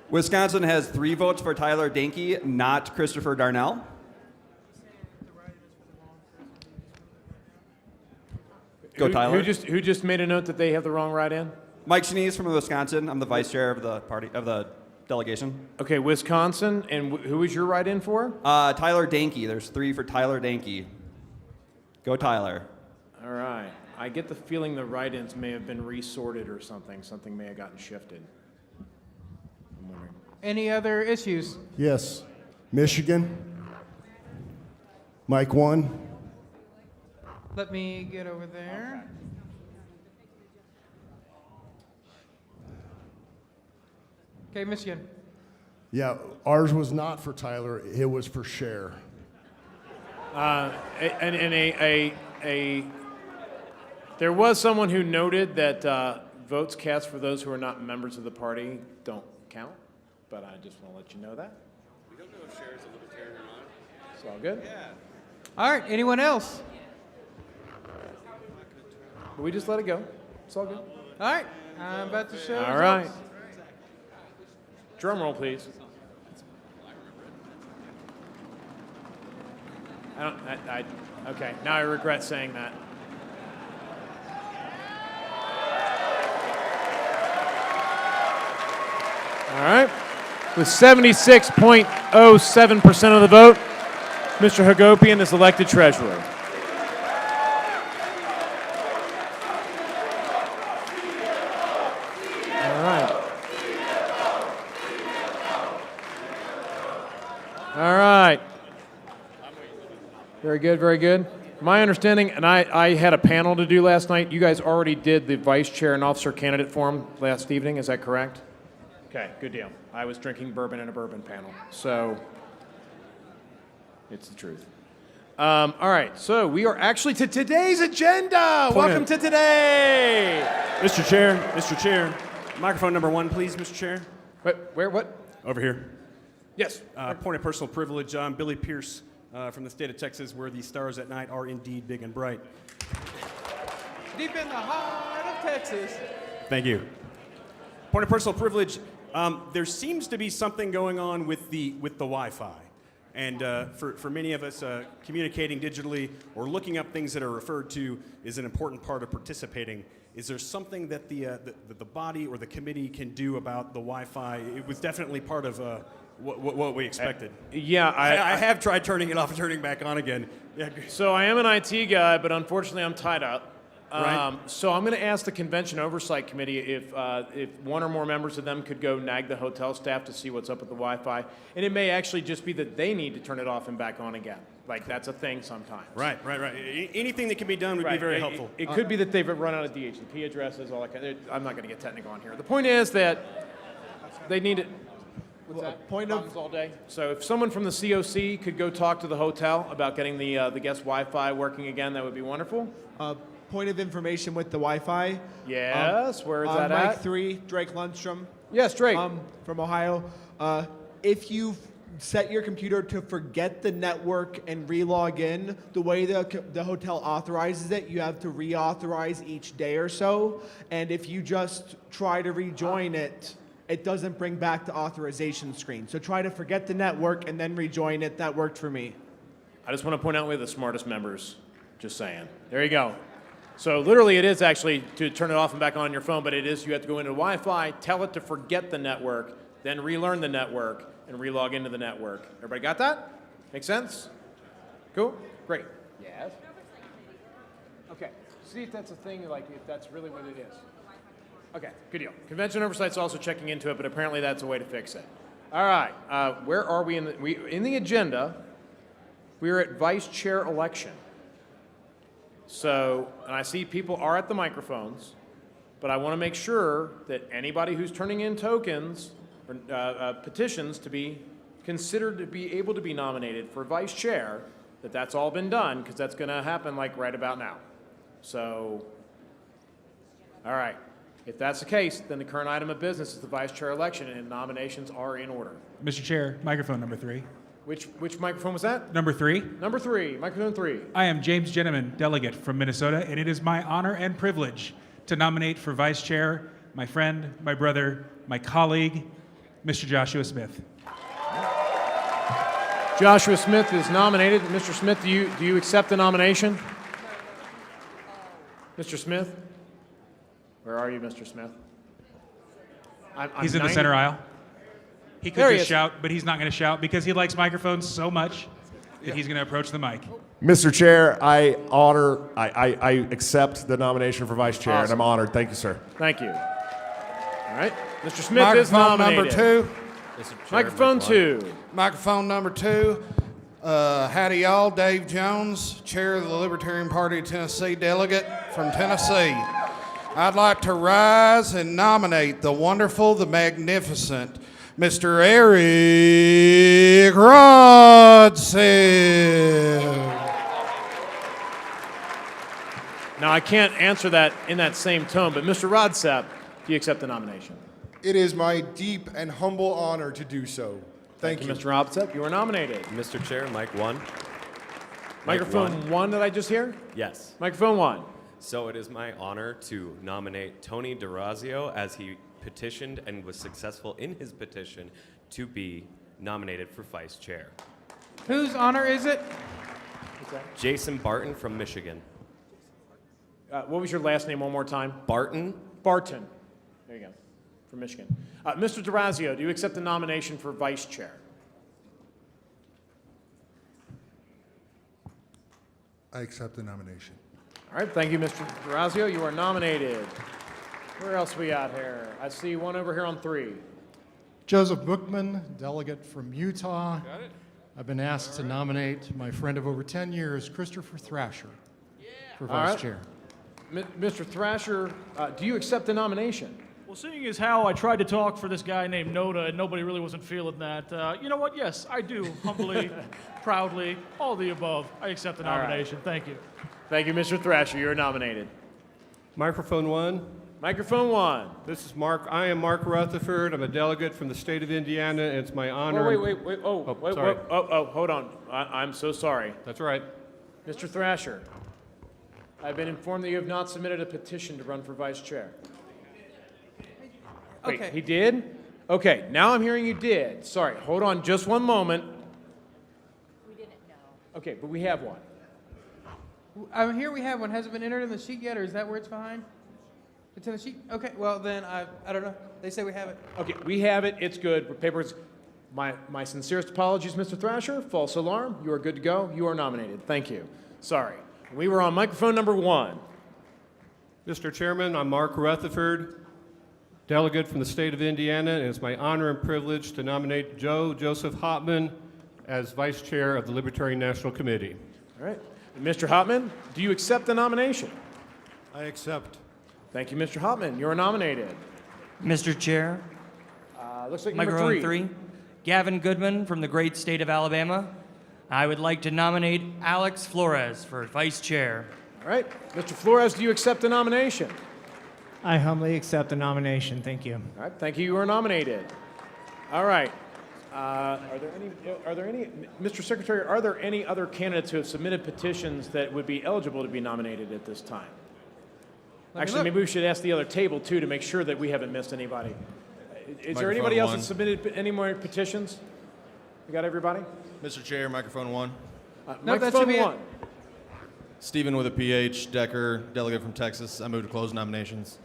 Wisconsin has 3 votes for Tyler Dankey, not Christopher Darnell. Go Tyler. Who just made a note that they have the wrong write-in? Mike Sneeze from Wisconsin. I'm the vice chair of the delegation. Okay, Wisconsin, and who was your write-in for? Tyler Dankey. There's 3 for Tyler Dankey. Go Tyler. All right. I get the feeling the write-ins may have been resorted or something. Something may have gotten shifted. I'm wondering. Any other issues? Yes. Michigan. Mike 1. Let me get over there. Okay, Michigan. Yeah, ours was not for Tyler. It was for Cher. There was someone who noted that votes cast for those who are not members of the party don't count, but I just want to let you know that. We don't know if Cher's a libertarian or not. It's all good. Yeah. All right, anyone else? We just let it go. It's all good. All right, I'm about to show All results. right. Drum roll, please. Okay, now I regret saying that. All right. With 76.07% of the vote, Mr. Hagopian is elected treasurer. All right. Very good, very good. My understanding, and I had a panel to do last night, you guys already did the vice chair and officer candidate forum last evening, is that correct? Okay, good deal. I was drinking bourbon in a bourbon panel, so it's the truth. All right, so we are actually to today's agenda. Welcome to today. Mr. Chair, microphone number 1, please, Mr. Chair. Where, what? Over here. Yes. Point of personal privilege. I'm Billy Pierce from the state of Texas, where the stars at night are indeed big and bright. Deep in the heart of Texas. Thank you. Point of personal privilege. There seems to be something going on with the Wi-Fi. And for many of us, communicating digitally or looking up things that are referred to is an important part of participating. Is there something that the body or the committee can do about the Wi-Fi? It was definitely part of what we expected. Yeah, I have tried turning it off and turning it back on again. Yeah. So I am an IT guy, but unfortunately I'm tied up. Right. So I'm going to ask the Convention Oversight Committee if one or more members of them could go nag the hotel staff to see what's up with the Wi-Fi. And it may actually just be that they need to turn it off and back on again. Like, that's a thing sometimes. Right. Anything that can be done would be very helpful. It could be that they've run out of DHCP addresses, all that kind of. I'm not going to get technical on here. The point is that they need it. What's that? Problems all day. So if someone from the COC could go talk to the hotel about getting the guest Wi-Fi working again, that would be wonderful. Point of information with the Wi-Fi. Yes, where is that Mike at? 3, Drake Lundstrom. Yes, Drake. From Ohio. If you set your computer to forget the network and re-log in, the way the hotel authorizes it, you have to reauthorize each day or so. And if you just try to rejoin it, it doesn't bring back the authorization screen. So try to forget the network and then rejoin it. That worked for me. I just want to point out we have the smartest members. Just saying. There you go. So literally it is actually to turn it off and back on your phone, but it is you have to go into Wi-Fi, tell it to forget the network, then relearn the network, and relog into the network. Everybody got that? Make sense? Cool? Great. Yes? Okay. See if that's a thing, like if that's really what it is. Okay, good deal. Convention Oversight's also checking into it, but apparently that's a way to fix it. All right. Where are we in the agenda? We're at Vice Chair election. So, and I see people are at the microphones, but I want to make sure that anybody who's turning in tokens or petitions to be considered to be able to be nominated for vice chair, that's all been done, because that's going to happen like right about now. So, all right. If that's the case, then the current item of business is the vice chair election, and nominations are in order. Mr. Chair, microphone number 3. Which microphone was that? Number 3. Number 3, microphone 3. I am James Jenneman, delegate from Minnesota, and it is my honor and privilege to nominate for vice chair my friend, my brother, my colleague, Mr. Joshua Smith. Joshua Smith is nominated. Mr. Smith, do you accept the nomination? Mr. Smith? Where are you, Mr. Smith? He's in the center aisle. He could just shout, but he's not going to shout because he likes microphones so much that he's going to approach the mic. Mr. Chair, I accept the nomination for vice chair, and I'm honored. Thank you, sir. Thank you. All right. Mr. Smith is nominated. Number 2. Microphone 2. Microphone number 2. Howdy y'all, Dave Jones, chair of the Libertarian Party of Tennessee, delegate from Tennessee. I'd like to rise and nominate the wonderful, the magnificent, Mr. Eric Rodson. Now, I can't answer that in that same tone, but Mr. Rodsap, do you accept the nomination? It is my deep and humble honor to do so. Thank you. Mr. Rodsap. You are nominated. Mr. Chair, mic 1. Microphone 1 did I just hear? Yes. Microphone 1. So it is my honor to nominate Tony DeRazio as he petitioned and was successful in his petition to be nominated for vice chair. Whose honor is it? Jason Barton from Michigan. What was your last name one more time? Barton. Barton. There you go. From Michigan. Mr. DeRazio, do you accept the nomination for vice chair? I accept the nomination. All right, thank you, Mr. DeRazio. You are nominated. Where else we got here? I see one over here on 3. Joseph Bookman, delegate from Utah. I've been asked to nominate my friend of over 10 years, Christopher Thrasher, for vice chair. Mr. Thrasher, do you accept the nomination? Well, seeing as how I tried to talk for this guy named Noda and nobody really wasn't feeling that, you know what? Yes, I do. Humbly, proudly, all the above. I accept the nomination. Thank you. Thank you, Mr. Thrasher. You are nominated. Microphone 1. Microphone 1. This is Mark. I am Mark Rutherford. I'm a delegate from the state of Indiana, and it's my honor. Wait. Hold on. I'm so sorry. That's right. Mr. Thrasher, I've been informed that you have not submitted a petition to run for vice chair. Wait, Okay. he did? Okay, now I'm hearing you did. Sorry, hold on just one moment. Okay, but we have one. Here we have one. Has it been entered in the sheet yet, or is that where it's behind? It's in the sheet? Okay, well then, I don't know. They say we have it. Okay, we have it. It's good. Papers. My sincerest apologies, Mr. Thrasher. False alarm. You are good to go. You are nominated. Thank you. Sorry. We were on microphone number 1. Mr. Chairman, I'm Mark Rutherford, delegate from the state of Indiana, and it's my honor and privilege to nominate Joe Joseph Hopman as vice chair of the Libertarian National Committee. All right. Mr. Hopman, do you accept the nomination? I accept. Thank you, Mr. Hopman. You are nominated. Mr. Chair, Looks like microphone number 3. Gavin Goodman from the great state of Alabama. I would like to nominate Alex Flores for vice chair. All right. Mr. Flores, do you accept the nomination? I humbly accept the nomination. Thank you. All right. Thank you. You are nominated. All right. Are there any, Mr. Secretary, are there any other candidates who have submitted petitions that would be eligible to be nominated at this time? Actually, maybe we should ask the other table, too, to make sure that we haven't missed anybody. Is there anybody else that submitted any more petitions? We got everybody? Mr. Chair, microphone 1. No, that should be microphone 1. Stephen with a PH, Decker, delegate from Texas. I move to close nominations.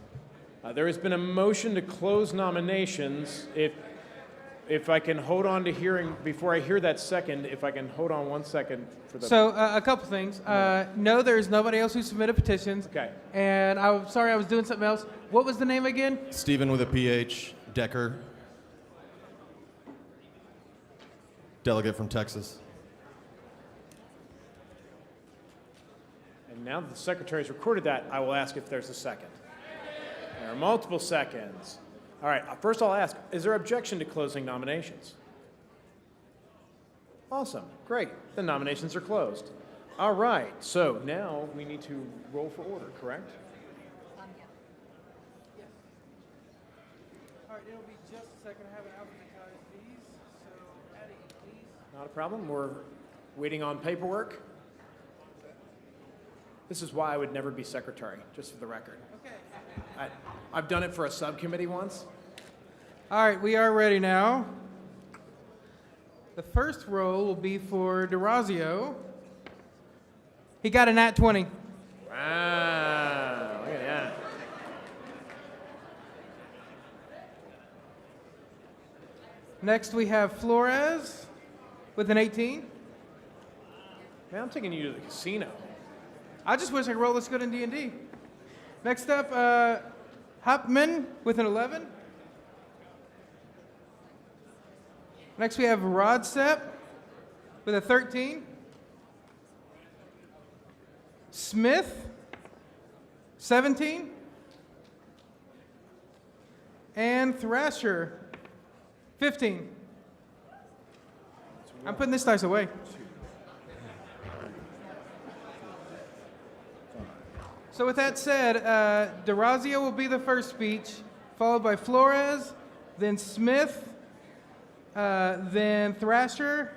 There has been a motion to close nominations. If I can hold on to hearing, before I hear that second, if I can hold on 1 second for the... So, a couple things. No, there's nobody else who submitted petitions. Okay. And I'm sorry, I was doing something else. What was the name again? Stephen with a PH, Decker, delegate from Texas. And now that the secretary's recorded that, I will ask if there's a second. There are multiple seconds. All right, first I'll ask, is there objection to closing nominations? Awesome, great. The nominations are closed. All right, so now we need to roll for order, correct? All right, it'll be just a second. I haven't alphabetized these. So, Addie, please. Not a problem. We're waiting on paperwork. This is why I would never be secretary, just for the record. Okay. I've done it for a subcommittee once. All right, we are ready now. The first roll will be for DeRazio. He got a nat 20. Wow, look at that. Next, we have Flores with an 18. Man, I'm taking you to the casino. I just wish I could roll this good in D&D. Next up, Hopman with an 11. Next, we have Rodsep with a 13. Smith, 17. And Thrasher, 15. I'm putting this dice away. So with that said, DeRazio will be the first speech, followed by Flores, then Smith, then Thrasher,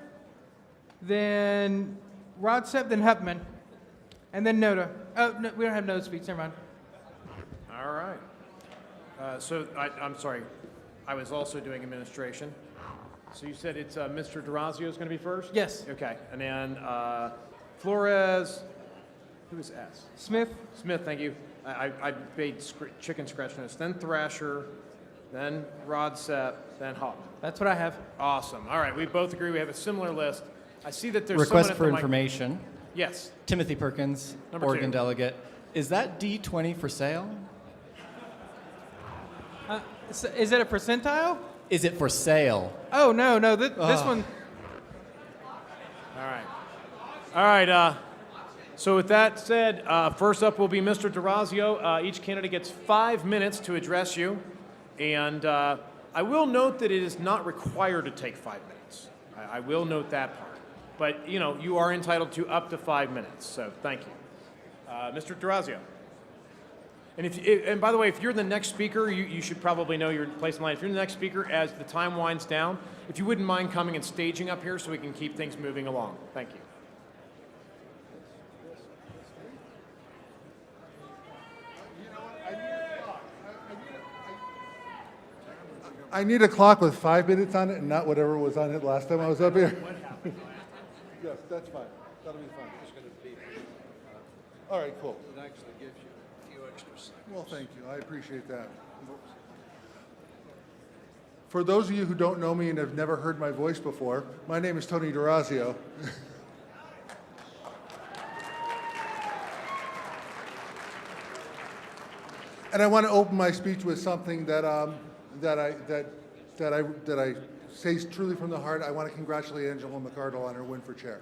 then Rodsep, then Hupman, and then Noda. Oh, no, we don't have Noda's speech, never mind. All right. I'm sorry. I was also doing administration. So you said it's Mr. DeRazio is going to be first? Yes. Okay. And then Flores, who is S? Smith. Smith, thank you. I made chicken scratch notes. Then Thrasher, then Rodsep, then Hawk. That's what I have. Awesome. All right. We both agree. We have a similar list. I see that there's Request someone at for the information. Yes. Timothy Perkins, Number Oregon 2. delegate. Is that D20 for sale? Is it a percentile? Is it for sale? Oh, no, this one. All right. All right. So with that said, first up will be Mr. DeRazio. Each candidate gets 5 minutes to address you. And I will note that it is not required to take 5 minutes. I will note that part. But, you know, you are entitled to up to 5 minutes. So thank you. Mr. DeRazio. And and by the way, if you're the next speaker, you should probably know your place in line. If you're the next speaker, as the time winds down, if you wouldn't mind coming and staging up here so we can keep things moving along. Thank you. I need a clock with 5 minutes on it and not whatever was on it last time I was up here. Yes, that's fine. That'll be fun. It's going to be. All right, cool. It actually gives you a few extra seconds. Well, thank you. I appreciate that. For those of you who don't know me and have never heard my voice before, my name is Tony D'Orazio. And I want to open my speech with something that I say truly from the heart. I want to congratulate Angela McArdle on her win for chair.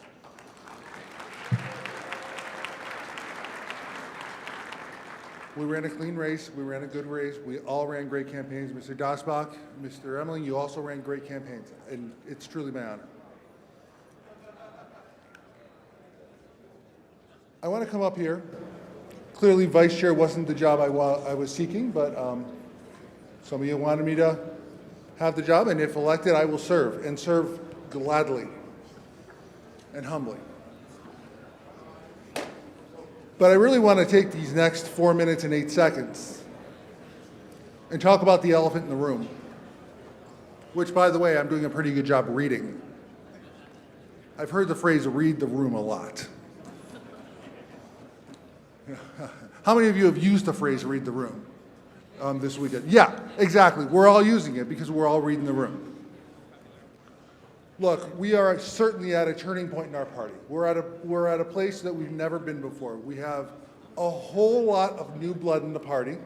We ran a clean race. We ran a good race. We all ran great campaigns. Mr. Dasbach, Mr. Emmerling, you also ran great campaigns, and it's truly my honor. I want to come up here. Clearly, vice chair wasn't the job I was seeking, but some of you wanted me to have the job, and if elected, I will serve, and serve gladly and humbly. But I really want to take these next 4 minutes and 8 seconds and talk about the elephant in the room, which, by the way, I'm doing a pretty good job reading. I've heard the phrase read the room a lot. How many of you have used the phrase read the room this weekend? Yeah, exactly. We're all using it because we're all reading the room. Look, we are certainly at a turning point in our party. We're at a place that we've never been before. We have a whole lot of new blood in the party.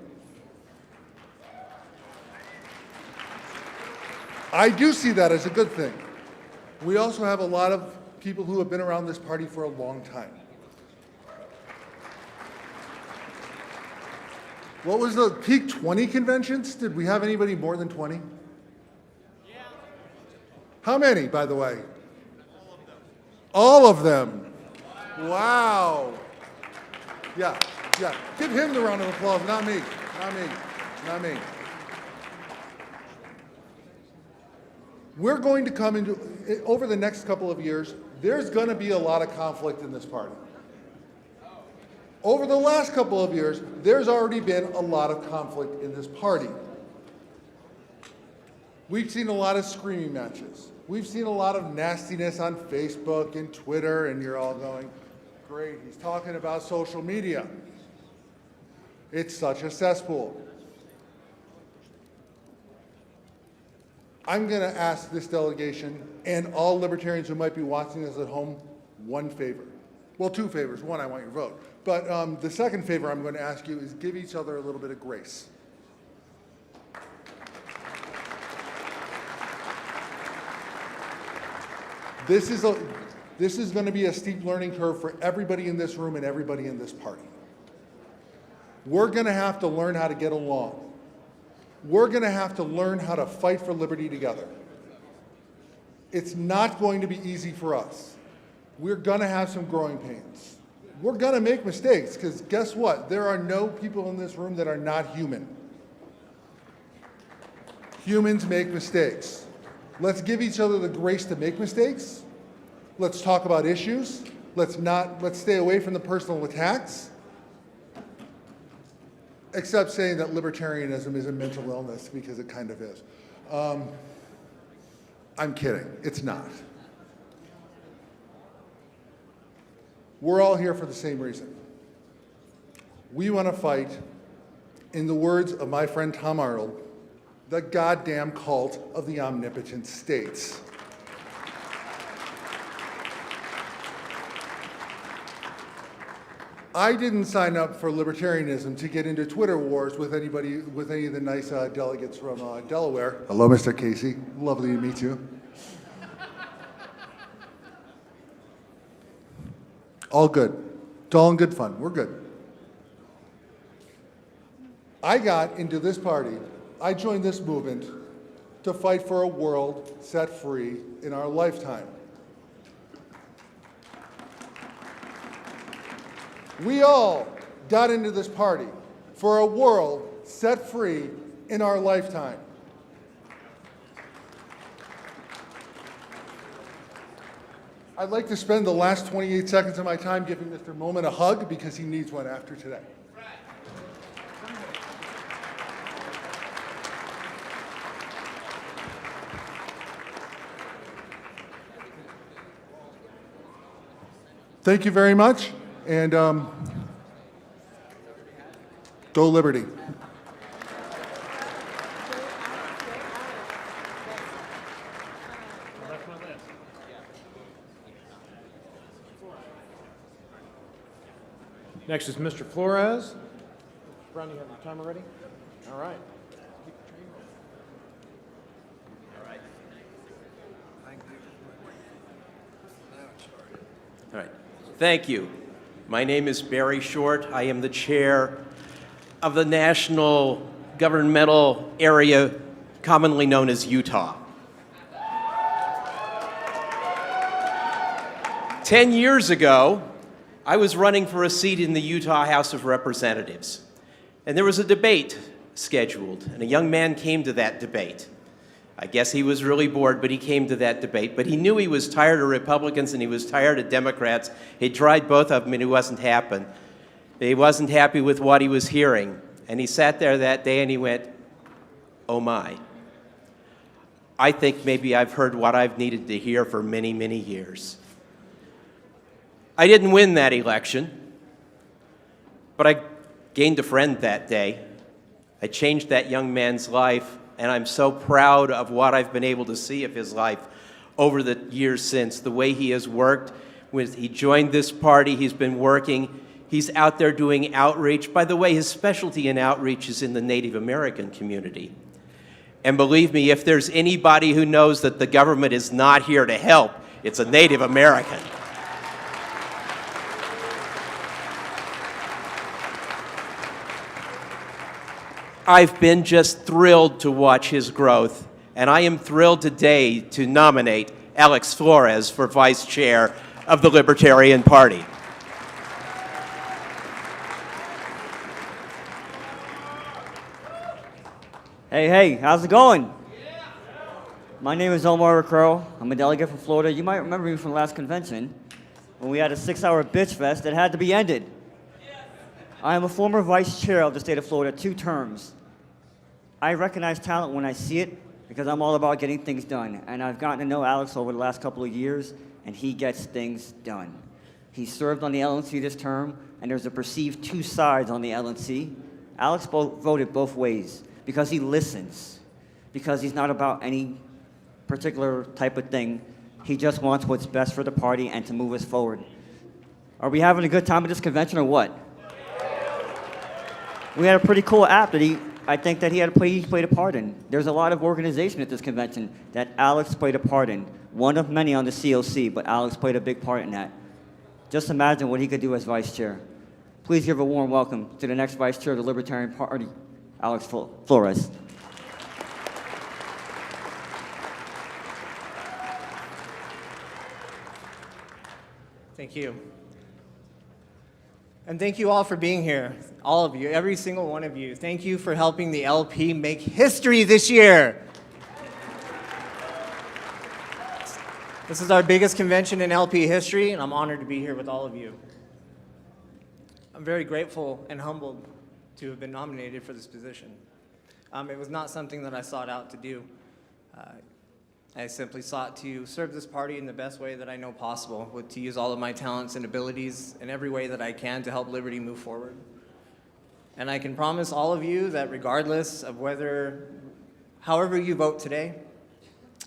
I do see that as a good thing. We also have a lot of people who have been around this party for a long time. What was the peak 20 conventions? Did we have anybody more than 20? Yeah. How many, by the way? All of them. Wow. Yeah. Give him the round of applause, not me. Not me. We're going to come into, over the next couple of years, there's going to be a lot of conflict in this party. Over the last couple of years, there's already been a lot of conflict in this party. We've seen a lot of screaming matches. We've seen a lot of nastiness on Facebook and Twitter, and you're all going, great, he's talking about social media. It's such a cesspool. I'm going to ask this delegation and all libertarians who might be watching this at home one favor. Well, two favors. One, I want your vote. But the second favor I'm going to ask you is give each other a little bit of grace. This is going to be a steep learning curve for everybody in this room and everybody in this party. We're going to have to learn how to get along. We're going to have to learn how to fight for liberty together. It's not going to be easy for us. We're going to have some growing pains. We're going to make mistakes, because guess what? There are no people in this room that are not human. Humans make mistakes. Let's give each other the grace to make mistakes. Let's talk about issues. Let's stay away from the personal attacks. Except saying that libertarianism is a mental illness, because it kind of is. I'm kidding. It's not. We're all here for the same reason. We want to fight, in the words of my friend Tom Arnold, the goddamn cult of the omnipotent states. I didn't sign up for libertarianism to get into Twitter wars with any of the nice delegates from Delaware. Hello, Mr. Casey. Lovely to meet you. All good. It's all in good fun. We're good. I got into this party, I joined this movement to fight for a world set free in our lifetime. We all got into this party for a world set free in our lifetime. I'd like to spend the last 28 seconds of my time giving Mr. Moment a hug, because he needs one after today. Thank you very much, and go Liberty. Next is Mr. Flores. Brown, you have your timer ready? All right. All right. Thank you. My name is Barry Short. I am the chair of the National Governmental Area commonly known as Utah. 10 years ago, I was running for a seat in the Utah House of Representatives, and there was a debate scheduled, and a young man came to that debate. I guess he was really bored, but he came to that debate. But he knew he was tired of Republicans and he was tired of Democrats. He tried both of them and he wasn't happy. He wasn't happy with what he was hearing. And he sat there that day and he went, oh my. I think maybe I've heard what I've needed to hear for many, many years. I didn't win that election, but I gained a friend that day. I changed that young man's life, and I'm so proud of what I've been able to see of his life over the years since, the way he has worked. When he joined this party, he's been working. He's out there doing outreach. By the way, his specialty in outreach is in the Native American community. And believe me, if there's anybody who knows that the government is not here to help, it's a Native American. I've been just thrilled to watch his growth, and I am thrilled today to nominate Alex Flores for Vice Chair of the Libertarian Party. Hey, how's it going? My name is Omar Recurl. I'm a delegate from Florida. You might remember me from the last convention when we had a 6-hour bitch fest that had to be ended. I am a former vice chair of the state of Florida, 2 terms. I recognize talent when I see it because I'm all about getting things done. And I've gotten to know Alex over the last couple of years, and he gets things done. He served on the LNC this term, and there's a perceived 2 sides on the LNC. Alex voted both ways because he listens, because he's not about any particular type of thing. He just wants what's best for the party and to move us forward. Are we having a good time at this convention or what? We had a pretty cool app that I think that he played a part in. There's a lot of organization at this convention that Alex played a part in. One of many on the COC, but Alex played a big part in that. Just imagine what he could do as vice chair. Please give a warm welcome to the next vice chair of the Libertarian Party, Alex Flores. Thank you. And thank you all for being here, all of you, every single one of you. Thank you for helping the LP make history this year. This is our biggest convention in LP history, and I'm honored to be here with all of you. I'm very grateful and humbled to have been nominated for this position. It was not something that I sought out to do. I simply sought to serve this party in the best way that I know possible, to use all of my talents and abilities in every way that I can to help Liberty move forward. And I can promise all of you that regardless of however you vote today,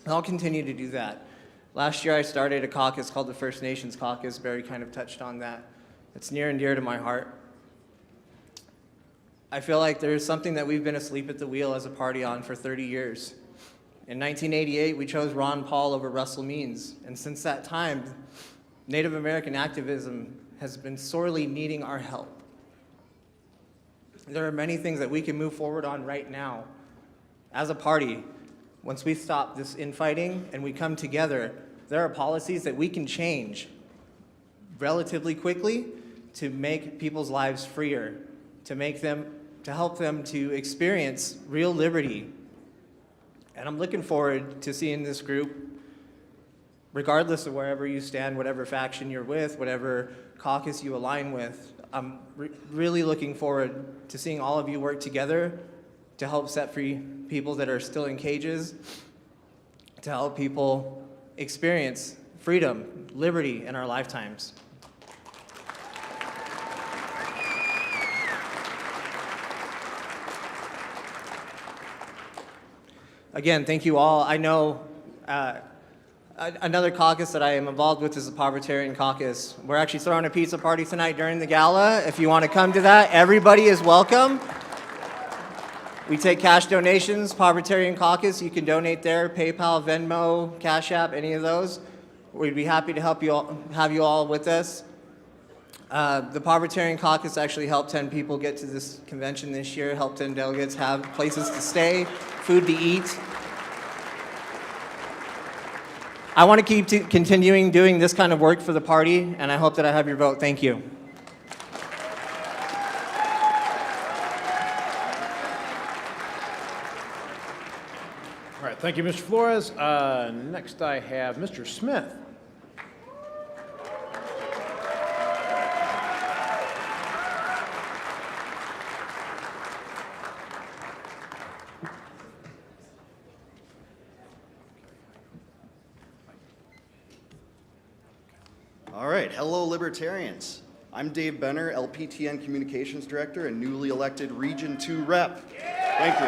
I'll continue to do that. Last year I started a caucus called the First Nations Caucus. Barry kind of touched on that. It's near and dear to my heart. I feel like there's something that we've been asleep at the wheel as a party on for 30 years. In 1988, we chose Ron Paul over Russell Means, and since that time, Native American activism has been sorely needing our help. There are many things that we can move forward on right now. As a party, once we stop this infighting and we come together, there are policies that we can change relatively quickly to make people's lives freer, to help them to experience real liberty. And I'm looking forward to seeing this group, regardless of wherever you stand, whatever faction you're with, whatever caucus you align with. I'm really looking forward to seeing all of you work together to help set free people that are still in cages, to help people experience freedom, liberty in our lifetimes. Again, thank you all. I know another caucus that I am involved with is the Libertarian Caucus. We're actually throwing a pizza party tonight during the gala. If you want to come to that, everybody is welcome. We take cash donations, Libertarian Caucus. You can donate there, PayPal, Venmo, Cash App, any of those. We'd be happy to help you all, have you all with us. The Libertarian Caucus actually helped 10 people get to this convention this year, helped 10 delegates have places to stay, food to eat. I want to keep continuing doing this kind of work for the party, and I hope that I have your vote. Thank you. All right, thank you, Mr. Flores. Next I have Mr. Smith. All right, hello Libertarians. I'm Dave Benner, LPTN Communications Director and newly elected Region 2 Rep. Thank you.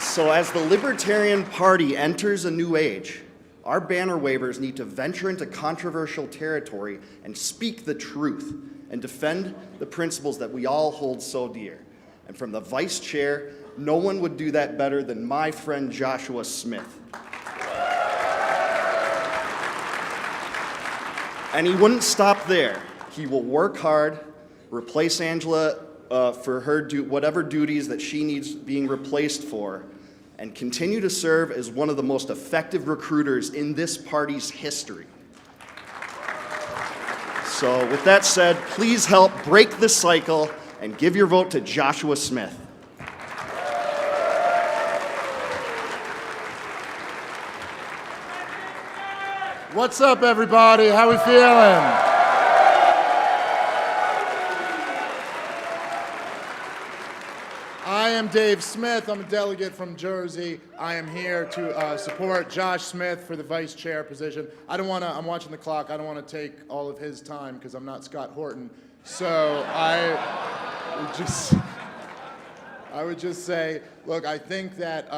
So as the Libertarian Party enters a new age, our banner wavers need to venture into controversial territory and speak the truth and defend the principles that we all hold so dear. And from the Vice Chair, no one would do that better than my friend Joshua Smith. And he wouldn't stop there. He will work hard, replace Angela for her whatever duties that she needs being replaced for, and continue to serve as one of the most effective recruiters in this party's history. So with that said, please help break this cycle and give your vote to Joshua Smith. What's up, everybody? How we feeling? I am Dave Smith. I'm a delegate from Jersey. I am here to support Josh Smith for the vice chair position. I'm watching the clock. I don't want to take all of his time because I'm not Scott Horton. So I would just say, look, I think that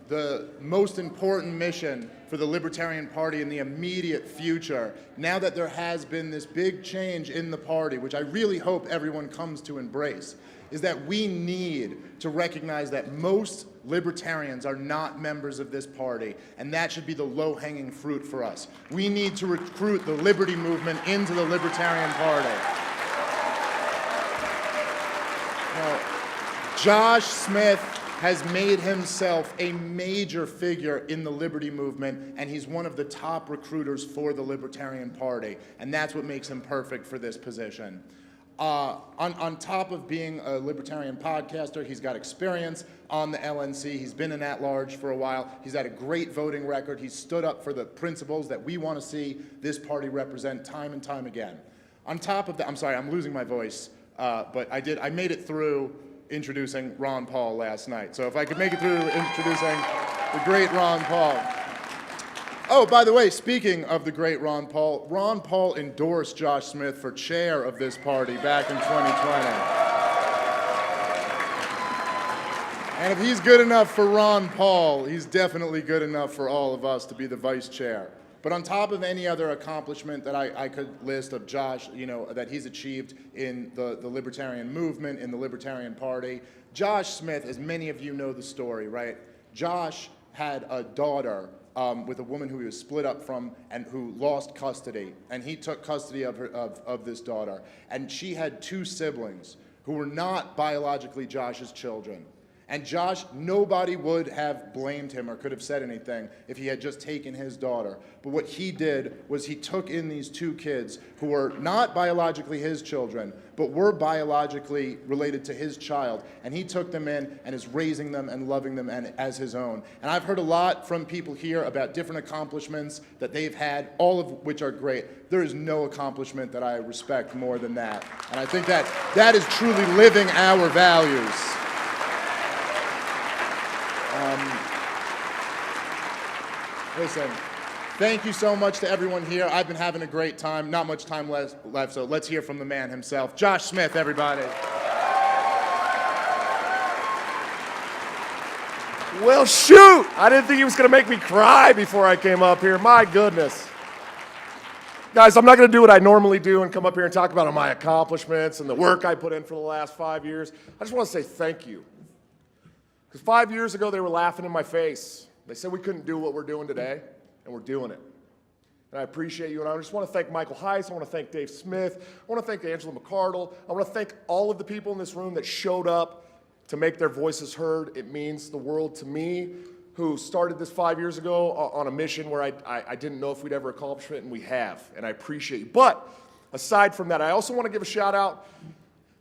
the most important mission for the Libertarian Party in the immediate future, now that there has been this big change in the party, which I really hope everyone comes to embrace, is that we need to recognize that most libertarians are not members of this party, and that should be the low-hanging fruit for us. We need to recruit the liberty movement into the Libertarian Party. Now, Josh Smith has made himself a major figure in the liberty movement, and he's one of the top recruiters for the Libertarian Party, and that's what makes him perfect for this position. On top of being a libertarian podcaster, he's got experience on the LNC. He's been an at-large for a while. He's had a great voting record. He's stood up for the principles that we want to see this party represent time and time again. On top of that, I'm sorry, I'm losing my voice, but I made it through introducing Ron Paul last night. So if I could make it through introducing the great Ron Paul. Oh, by the way, speaking of the great Ron Paul endorsed Josh Smith for chair of this party back in 2020. And if he's good enough for Ron Paul, he's definitely good enough for all of us to be the vice chair. But on top of any other accomplishment that I could list of Josh, that he's achieved in the libertarian movement, in the Libertarian Party, Josh Smith, as many of you know the story, right? Josh had a daughter with a woman who he was split up from and who lost custody. And he took custody of this daughter. And she had two siblings who were not biologically Josh's children. And Josh, nobody would have blamed him or could have said anything if he had just taken his daughter. But what he did was he took in these two kids who were not biologically his children, but were biologically related to his child. And he took them in and is raising them and loving them as his own. And I've heard a lot from people here about different accomplishments that they've had, all of which are great. There is no accomplishment that I respect more than that. And I think that is truly living our values. Listen, thank you so much to everyone here. I've been having a great time. Not much time left, so let's hear from the man himself. Josh Smith, everybody. Well, shoot! I didn't think he was going to make me cry before I came up here. My goodness. Guys, I'm not going to do what I normally do and come up here and talk about my accomplishments and the work I put in for the last 5 years. I just want to say thank you. Because 5 years ago, they were laughing in my face. They said we couldn't do what we're doing today, and we're doing it. And I appreciate you. And I just want to thank Michael Heiss. I want to thank Dave Smith. I want to thank Angela McCardle. I want to thank all of the people in this room that showed up to make their voices heard. It means the world to me, who started this 5 years ago on a mission where I didn't know if we'd ever accomplish it, and we have, and I appreciate you. But aside from that, I also want to give a shout out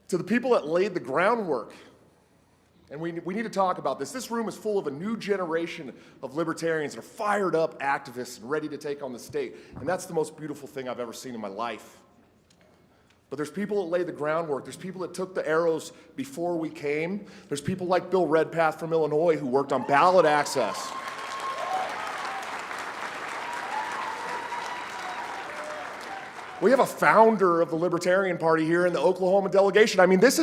to the people that laid the groundwork. And we need to talk about this. This room is full of a new generation of libertarians that are fired up activists and ready to take on the state. And that's the most beautiful thing I've ever seen in my life. But there's people that laid the groundwork. There's people that took the arrows before we came. There's people like Bill Redpath from Illinois who worked on ballot access. We have a founder of the Libertarian Party here in the Oklahoma delegation. I mean, this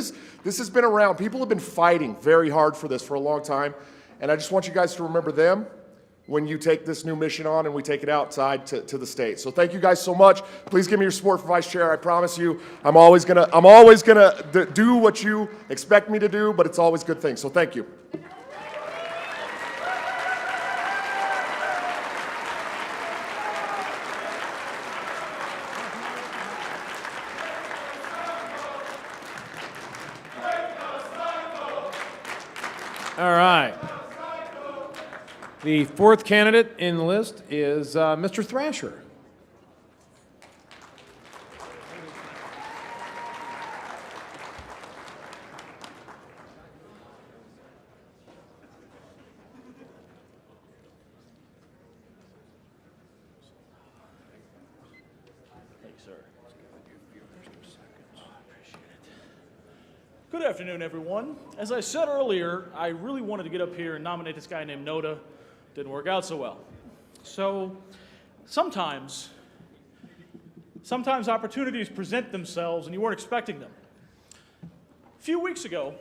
has been around. People have been fighting very hard for this for a long time. And I just want you guys to remember them when you take this new mission on and we take it outside to the state. So thank you guys so much. Please give me your support for Vice Chair. I promise you, I'm always gonna do what you expect me to do, but it's always good things. So thank you. All right. The fourth candidate in the list is Mr. Thrasher. Good afternoon, everyone. As I said earlier, I really wanted to get up here and nominate this guy named Noda. Didn't work out so well. So sometimes opportunities present themselves and you weren't expecting them. A few weeks ago,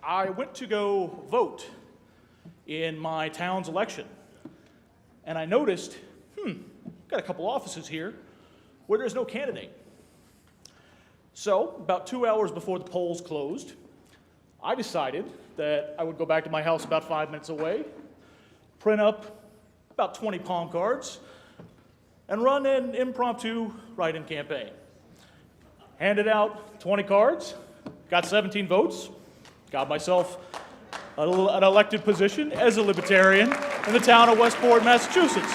I went to go vote in my town's election. And I noticed, got a couple offices here where there's no candidate. So about 2 hours before the polls closed, I decided that I would go back to my house about 5 minutes away, print up about 20 palm cards, and run an impromptu write-in campaign. Handed out 20 cards, got 17 votes, got myself an elected position as a Libertarian in the town of Westport, Massachusetts.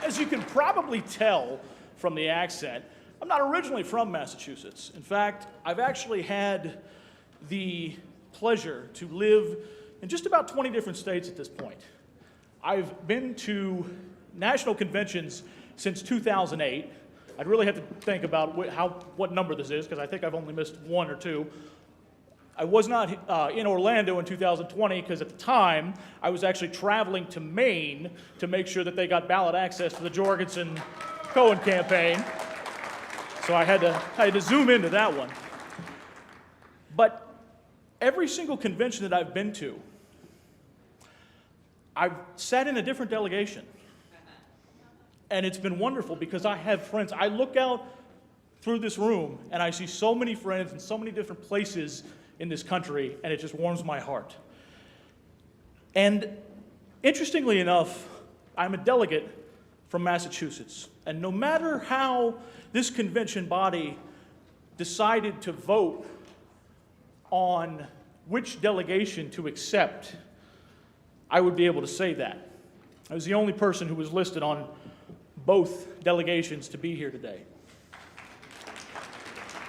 As you can probably tell from the accent, I'm not originally from Massachusetts. In fact, I've actually had the pleasure to live in just about 20 different states at this point. I've been to national conventions since 2008. I'd really have to think about what number this is, because I think I've only missed one or two. I was not in Orlando in 2020 because at the time I was actually traveling to Maine to make sure that they got ballot access to the Jorgensen-Cohen campaign. So I had to zoom into that one. But every single convention that I've been to, I've sat in a different delegation. And it's been wonderful because I have friends. I look out through this room and I see so many friends in so many different places in this country, and it just warms my heart. And interestingly enough, I'm a delegate from Massachusetts. And no matter how this convention body decided to vote on which delegation to accept, I would be able to say that. I was the only person who was listed on both delegations to be here today.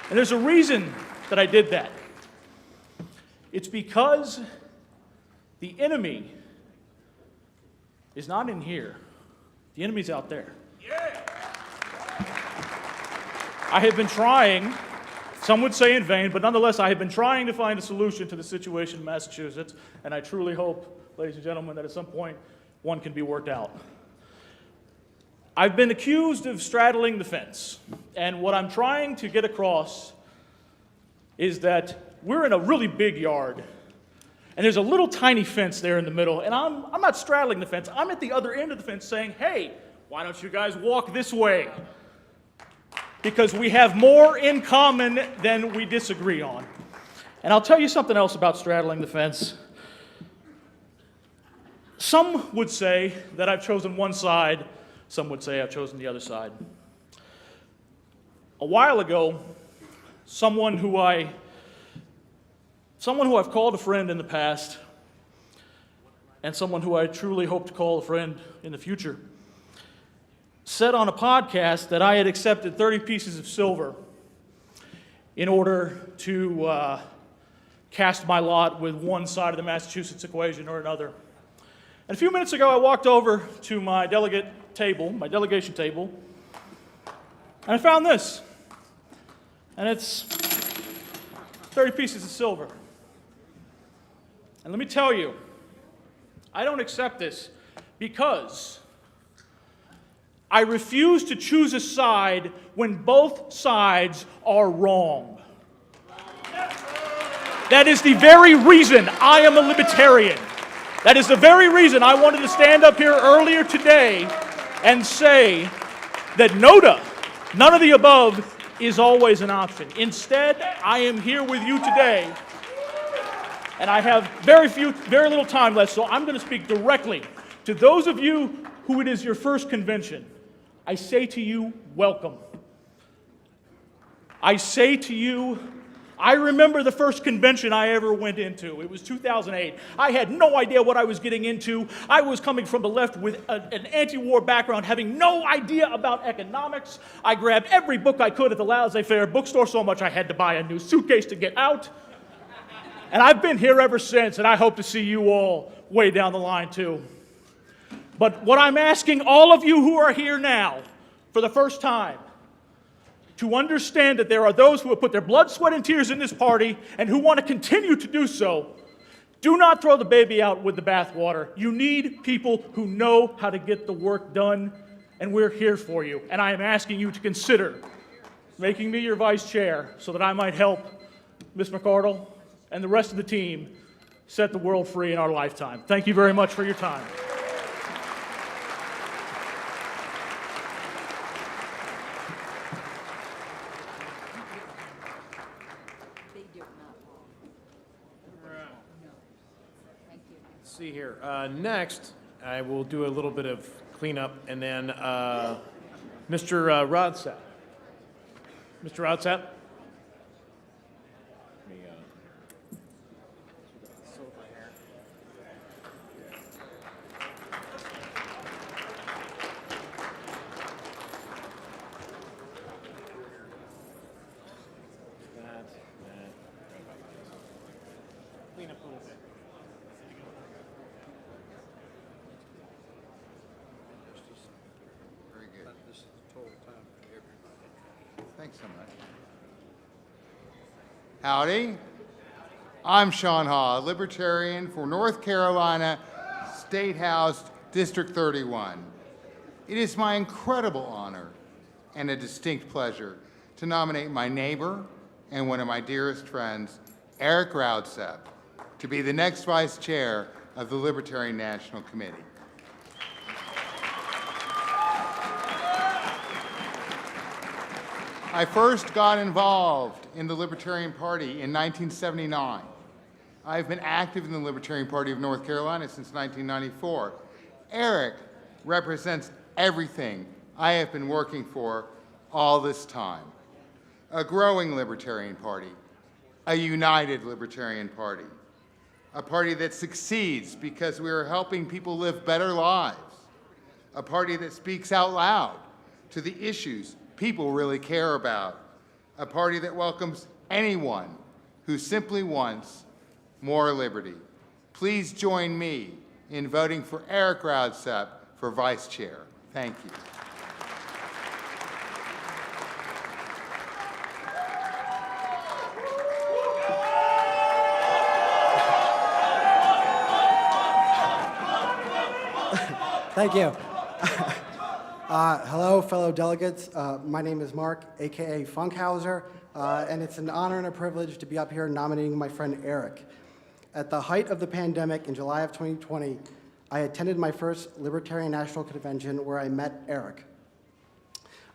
And there's a reason that I did that. It's because the enemy is not in here. The enemy's out there. Yeah. I have been trying, some would say in vain, but nonetheless, I have been trying to find a solution to the situation in Massachusetts, and I truly hope, ladies and gentlemen, that at some point one can be worked out. I've been accused of straddling the fence, and what I'm trying to get across is that we're in a really big yard, and there's a little tiny fence there in the middle, and I'm not straddling the fence. I'm at the other end of the fence saying, hey, why don't you guys walk this way? Because we have more in common than we disagree on. And I'll tell you something else about straddling the fence. Some would say that I've chosen one side. Some would say I've chosen the other side. A while ago, someone who I've called a friend in the past, and someone who I truly hope to call a friend in the future, said on a podcast that I had accepted 30 pieces of silver in order to cast my lot with one side of the Massachusetts equation or another. And a few minutes ago, I walked over to my delegation table, and I found this. And it's 30 pieces of silver. And let me tell you, I don't accept this because I refuse to choose a side when both sides are wrong. That is the very reason I am a libertarian. That is the very reason I wanted to stand up here earlier today and say that none of the above, is always an option. Instead, I am here with you today, and I have very little time left, so I'm going to speak directly to those of you who it is your first convention. I say to you, welcome. I say to you, I remember the first convention I ever went into. It was 2008. I had no idea what I was getting into. I was coming from the left with an anti-war background, having no idea about economics. I grabbed every book I could at the laissez-faire bookstore, so much I had to buy a new suitcase to get out. And I've been here ever since, and I hope to see you all way down the line too. But what I'm asking all of you who are here now for the first time, to understand that there are those who have put their blood, sweat, and tears in this party and who want to continue to do so. Do not throw the baby out with the bathwater. You need people who know how to get the work done, and we're here for you. And I am asking you to consider making me your vice chair so that I might help Ms. McArdle and the rest of the team set the world free in our lifetime. Thank you very much for your time. See here. Next, I will do a little bit of cleanup, and then Mr. Rodsap. Mr. Rodsap? Clean up a little bit. Very good. This is total time for everybody. Thanks so much. Howdy. I'm Sean Haw, Libertarian for North Carolina State House District 31. It is my incredible honor and a distinct pleasure to nominate my neighbor and one of my dearest friends, Eric Raudsep, to be the next vice chair of the Libertarian National Committee. I first got involved in the Libertarian Party in 1979. I've been active in the Libertarian Party of North Carolina since 1994. Eric represents everything I have been working for all this time. A growing Libertarian Party, a united Libertarian Party, a party that succeeds because we are helping people live better lives, a party that speaks out loud to the issues people really care about, a party that welcomes anyone who simply wants more liberty. Please join me in voting for Eric Raudsep for vice chair. Thank you. Thank you. Hello, fellow delegates. My name is Mark, aka Funkhauser, and it's an honor and a privilege to be up here nominating my friend Eric. At the height of the pandemic in July of 2020, I attended my first Libertarian National Convention where I met Eric.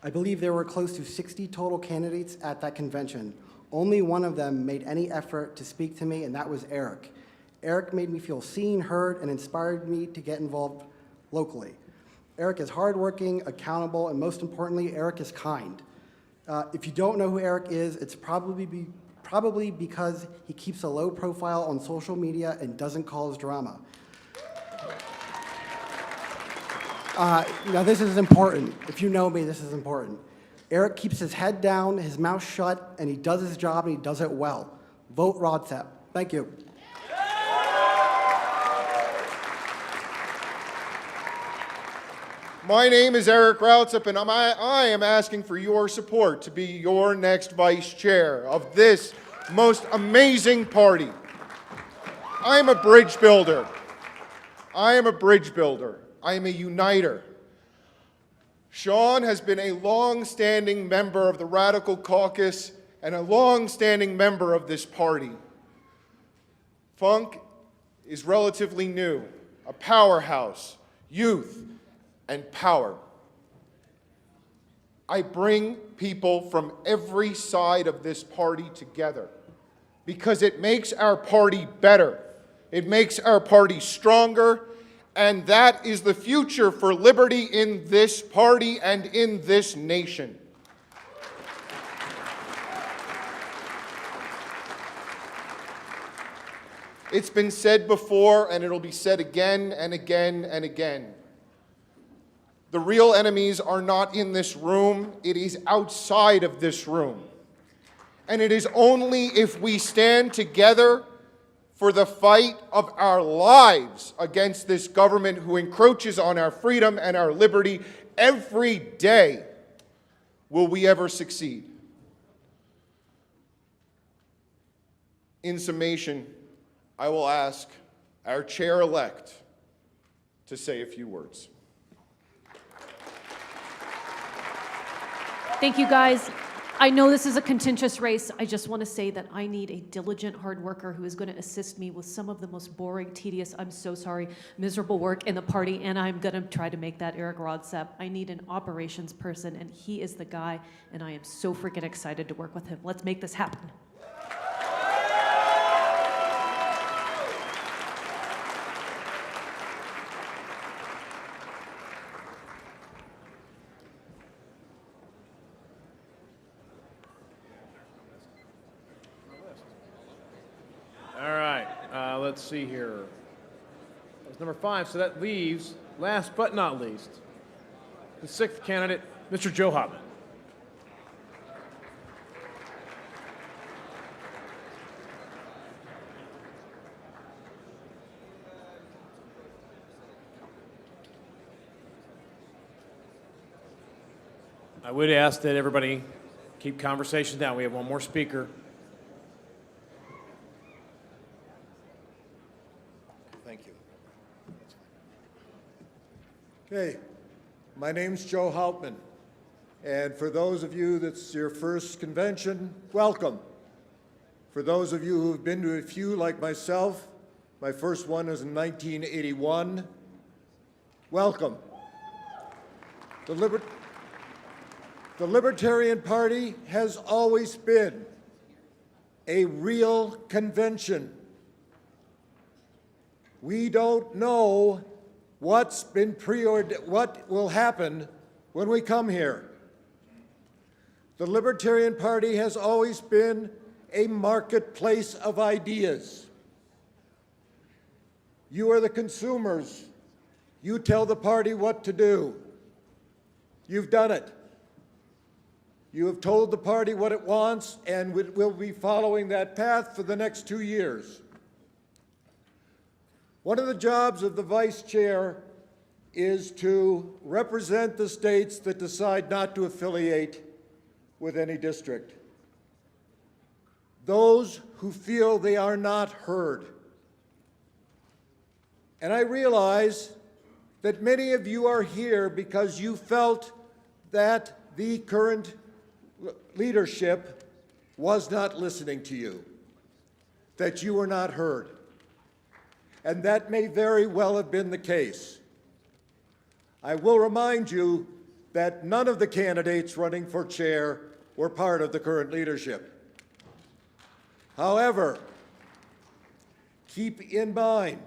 I believe there were close to 60 total candidates at that convention. Only one of them made any effort to speak to me, and that was Eric. Eric made me feel seen, heard, and inspired me to get involved locally. Eric is hardworking, accountable, and most importantly, Eric is kind. If you don't know who Eric is, it's probably because he keeps a low profile on social media and doesn't cause drama. Now this is important. If you know me, this is important. Eric keeps his head down, his mouth shut, and he does his job and he does it well. Vote Rodsap. Thank you. My name is Eric Rautzep, and I am asking for your support to be your next vice chair of this most amazing party. I am a bridge builder. I am a bridge builder. I am a uniter. Sean has been a long-standing member of the Radical Caucus and a long-standing member of this party. Funk is relatively new, a powerhouse, youth, and power. I bring people from every side of this party together because it makes our party better. It makes our party stronger, and that is the future for liberty in this party and in this nation. It's been said before, and it'll be said again and again and again. The real enemies are not in this room, it is outside of this room. And it is only if we stand together for the fight of our lives against this government who encroaches on our freedom and our liberty every day will we ever succeed. In summation, I will ask our chair-elect to say a few words. Thank you, guys. I know this is a contentious race. I just want to say that I need a diligent hard worker who is going to assist me with some of the most boring, tedious, I'm so sorry, miserable work in the party, and I'm going to try to make that Eric Rodsap. I need an operations person, and he is the guy, and I am so freaking excited to work with him. Let's make this happen. Let's see here. That was number 5, so that leaves, last but not least, the 6th candidate, Mr. Joe Hopman. I would ask that everybody keep conversations down. We have one more speaker. Okay, my name's Joe Hauptman, and for those of you that's your first convention, welcome. For those of you who've been to a few like myself, my first one was in 1981, welcome. The Libertarian Party has always been a real convention. We don't know what will happen when we come here. The Libertarian Party has always been a marketplace of ideas. You are the consumers. You tell the party what to do. You've done it. You have told the party what it wants, and we'll be following that path for the next 2 years. One of the jobs of the vice chair is to represent the states that decide not to affiliate with any district. Those who feel they are not heard. And I realize that many of you are here because you felt that the current leadership was not listening to you, that you were not heard. And that may very well have been the case. I will remind you that none of the candidates running for chair were part of the current leadership. However, keep in mind,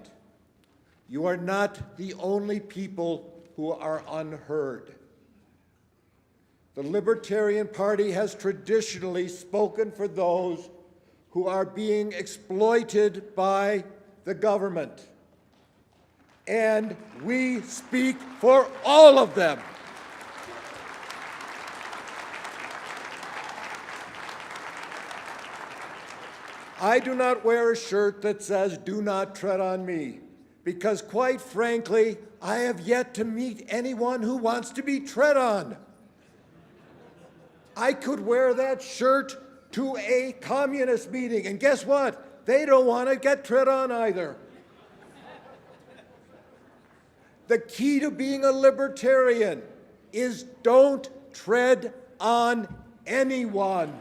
you are not the only people who are unheard. The Libertarian Party has traditionally spoken for those who are being exploited by the government. And we speak for all of them. I do not wear a shirt that says, "Do not tread on me," because quite frankly, I have yet to meet anyone who wants to be tread on. I could wear that shirt to a communist meeting, and guess what? They don't want to get tread on either. The key to being a libertarian is don't tread on anyone.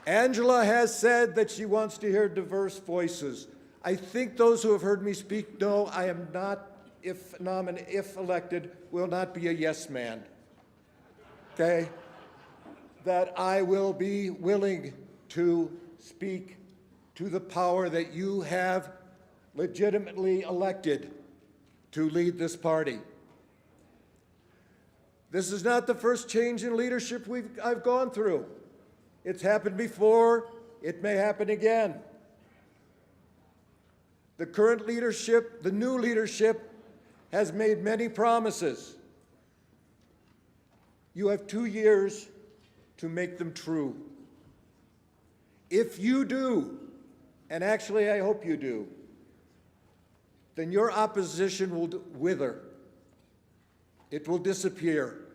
Angela has said that she wants to hear diverse voices. I think those who have heard me speak know I am not, if elected, will not be a yes man. Okay? That I will be willing to speak to the power that you have legitimately elected to lead this party. This is not the first change in leadership I've gone through. It's happened before, it may happen again. The current leadership, the new leadership, has made many promises. You have 2 years to make them true. If you do, and actually I hope you do, then your opposition will wither. It will disappear.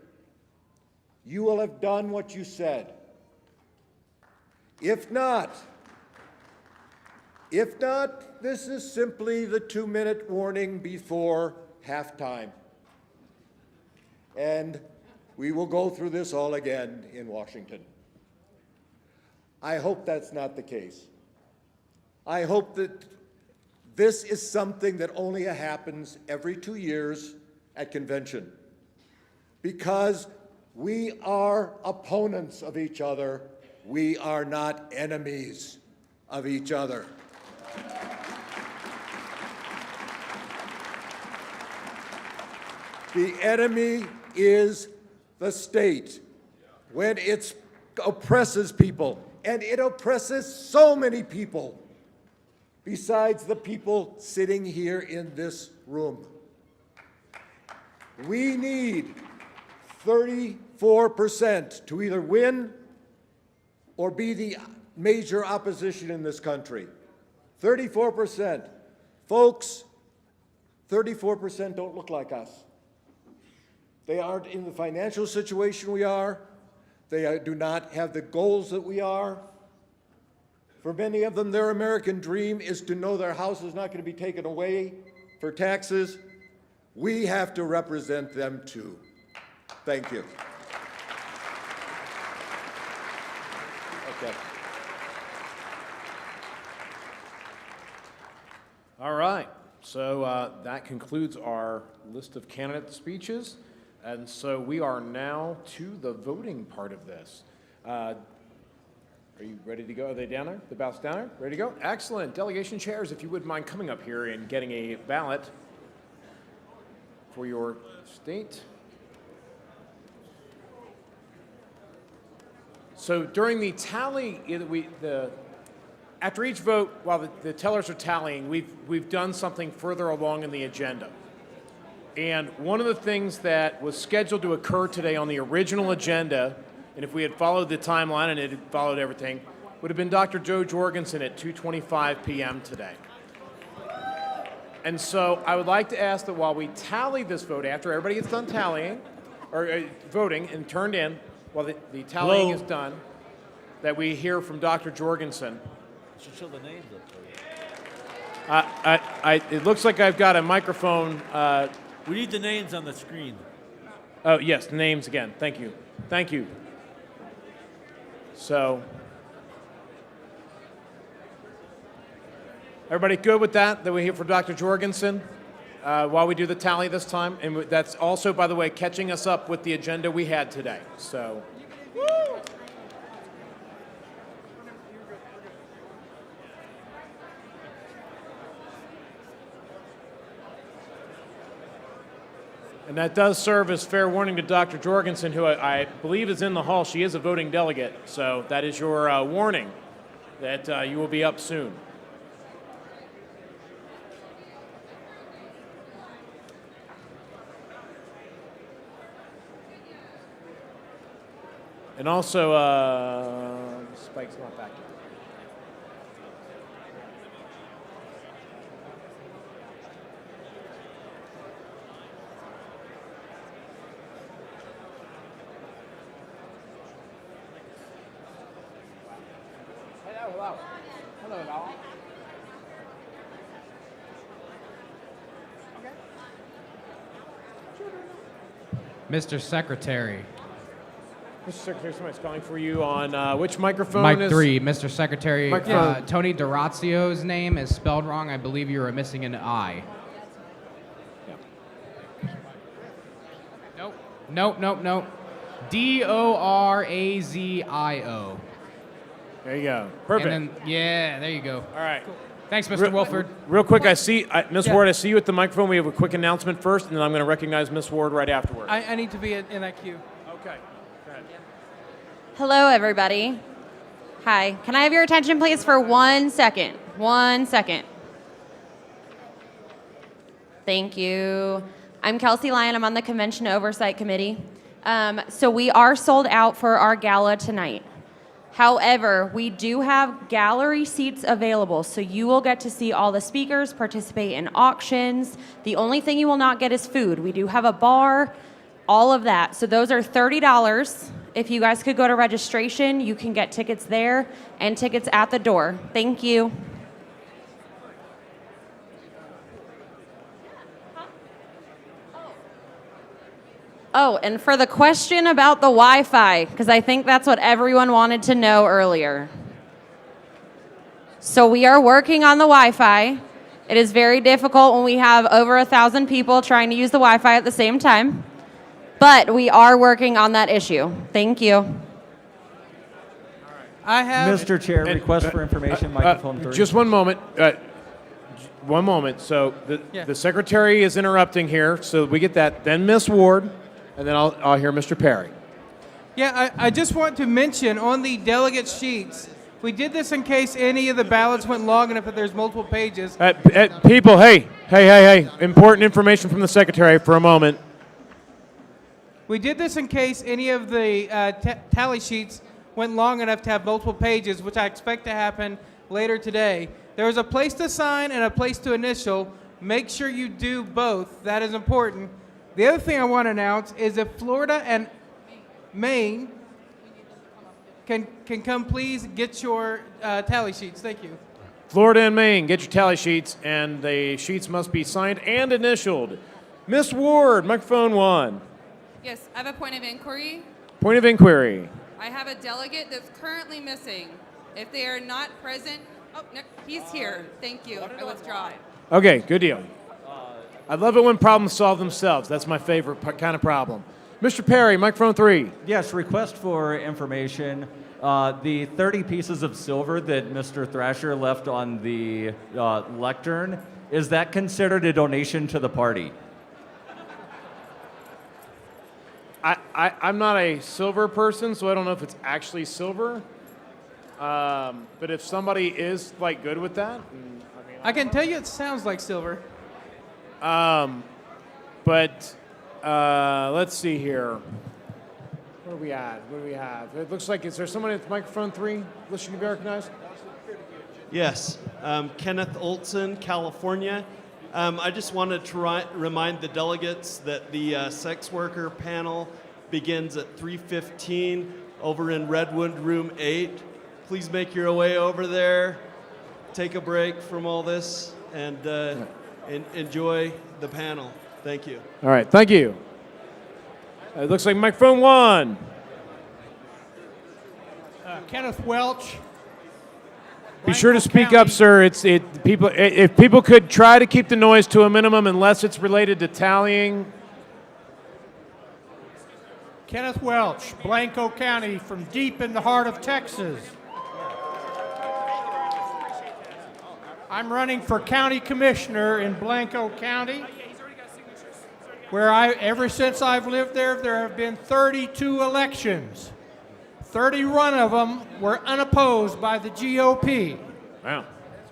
You will have done what you said. If not, this is simply the 2-minute warning before halftime. And we will go through this all again in Washington. I hope that's not the case. I hope that this is something that only happens every 2 years at convention, because we are opponents of each other. We are not enemies of each other. The enemy is the state when it oppresses people, and it oppresses so many people besides the people sitting here in this room. We need 34% to either win or be the major opposition in this country. 34%. Folks, 34% don't look like us. They aren't in the financial situation we are. They do not have the goals that we are. For many of them, their American dream is to know their house is not going to be taken away for taxes. We have to represent them too. Thank you. Okay. All right. So that concludes our list of candidate speeches. And so we are now to the voting part of this. Are you ready to go? Are they down there? The ballot's down there? Ready to go? Excellent. Delegation chairs, if you wouldn't mind coming up here and getting a ballot for your state. So during the tally, after each vote, while the tellers are tallying, we've done something further along in the agenda. And one of the things that was scheduled to occur today on the original agenda, and if we had followed the timeline and it had followed everything, would have been Dr. Joe Jorgensen at 2:25 p.m. today. And so I would like to ask that while we tally this vote, after everybody gets done tallying, or voting and turned in, while the tallying is done, that we hear from Dr. Jorgensen. Should show the names up for you. It looks like I've got a microphone. We need the names on the screen. Oh, yes, the names again. Thank you. Thank you. So, everybody good with that we hear from Dr. Jorgensen while we do the tally this time? And that's also, by the way, catching us up with the agenda we had today. So. And that does serve as fair warning to Dr. Jorgensen, who I believe is in the hall. She is a voting delegate, so that is your warning that you will be up soon. And also, Spike's not back yet. Mr. Secretary. Mr. Secretary, somebody's calling for you on which microphone? Mic 3, Mr. Secretary. Microphone. Tony D'Orazio's name is spelled wrong. I believe you are missing an I. Nope. Dorazio. There you go. Perfect. And then, yeah, there you go. All right. Thanks, Mr. Wilford. Real quick, I see Ms. Ward. I see you at the microphone. We have a quick announcement first, and then I'm going to recognize Ms. Ward right afterward. I need to be in that queue. Okay. Go ahead. Hello, everybody. Hi. Can I have your attention, please, for 1 second? 1 second. Thank you. I'm Kelsey Lyon. I'm on the Convention Oversight Committee. So we are sold out for our gala tonight. However, we do have gallery seats available, so you will get to see all the speakers, participate in auctions. The only thing you will not get is food. We do have a bar, all of that. So those are $30. If you guys could go to registration, you can get tickets there and tickets at the door. Thank you. Oh, and for the question about the Wi-Fi, because I think that's what everyone wanted to know earlier. So we are working on the Wi-Fi. It is very difficult when we have over 1,000 people trying to use the Wi-Fi at the same time. But we are working on that issue. Thank you. I have... Mr. Chair, request for information, microphone 3. Just one moment. One moment. So the secretary is interrupting here, so we get that. Then Ms. Ward, and then I'll hear Mr. Perry. Yeah, I just want to mention on the delegate sheets, we did this in case any of the ballots went long enough that there's multiple pages. People, hey. Important information from the secretary for a moment. We did this in case any of the tally sheets went long enough to have multiple pages, which I expect to happen later today. There is a place to sign and a place to initial. Make sure you do both. That is important. The other thing I want to announce is if Florida and Maine can come, please get your tally sheets. Thank you. Florida and Maine, get your tally sheets, and the sheets must be signed and initialed. Ms. Ward, microphone 1. Yes, I have a point of inquiry. Point of inquiry. I have a delegate that's currently missing. If they are not present, oh, no, he's here. Thank you. I withdraw. Okay, good deal. I love it when problems solve themselves. That's my favorite kind of problem. Mr. Perry, microphone 3. Yes, request for information. The 30 pieces of silver that Mr. Thrasher left on the lectern, is that considered a donation to the party? I'm not a silver person, so I don't know if it's actually silver. But if somebody is like good with that, I can tell you it sounds like silver. But let's see here. What do we at? What do we have? It looks like, is there someone at microphone 3 wishing to be recognized? Yes, Kenneth Olson, California. I just wanted to remind the delegates that the sex worker panel begins at 3:15 over in Redwood Room 8. please make your way over there, take a break from all this, and enjoy the panel. Thank you. All right, thank you. It looks like microphone 1. Kenneth Welch. Be sure to Blanco speak County. up, sir. If people could try to keep the noise to a minimum unless it's related to tallying. Kenneth Welch, Blanco County, from deep in the heart of Texas. I'm running for county commissioner in Blanco County, where ever since I've lived there have been 32 elections. 31 of them were unopposed by the GOP. Wow.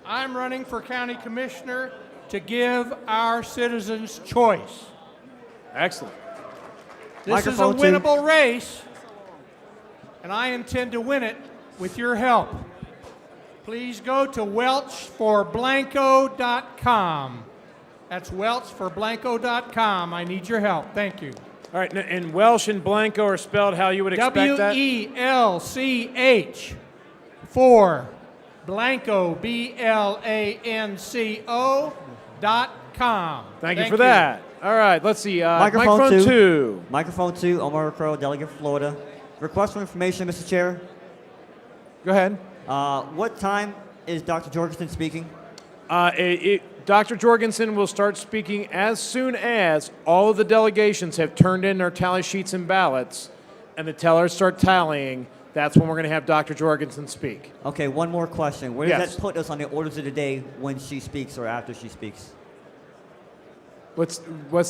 I'm running for county commissioner to give our citizens choice. Excellent. This is a winnable race, and I intend to win it with your help. Please go to welchforblanco.com. That's welchforblanco.com. I need your help. Thank you. All right, and Welsh and Blanco are spelled how you would expect that? WELCH for Blanco, BLANCO.com. Thank you for that. All right, let's see. Microphone 2. Microphone 2, Omar Crow, delegate from Florida. Request for information, Mr. Chair. Go ahead. What time is Dr. Jorgensen speaking? Dr. Jorgensen will start speaking as soon as all of the delegations have turned in their tally sheets and ballots, and the tellers start tallying. That's when we're going to have Dr. Jorgensen speak. Okay, one more question. Where does Yes. that put us on the orders of the day when she speaks or after she speaks? What's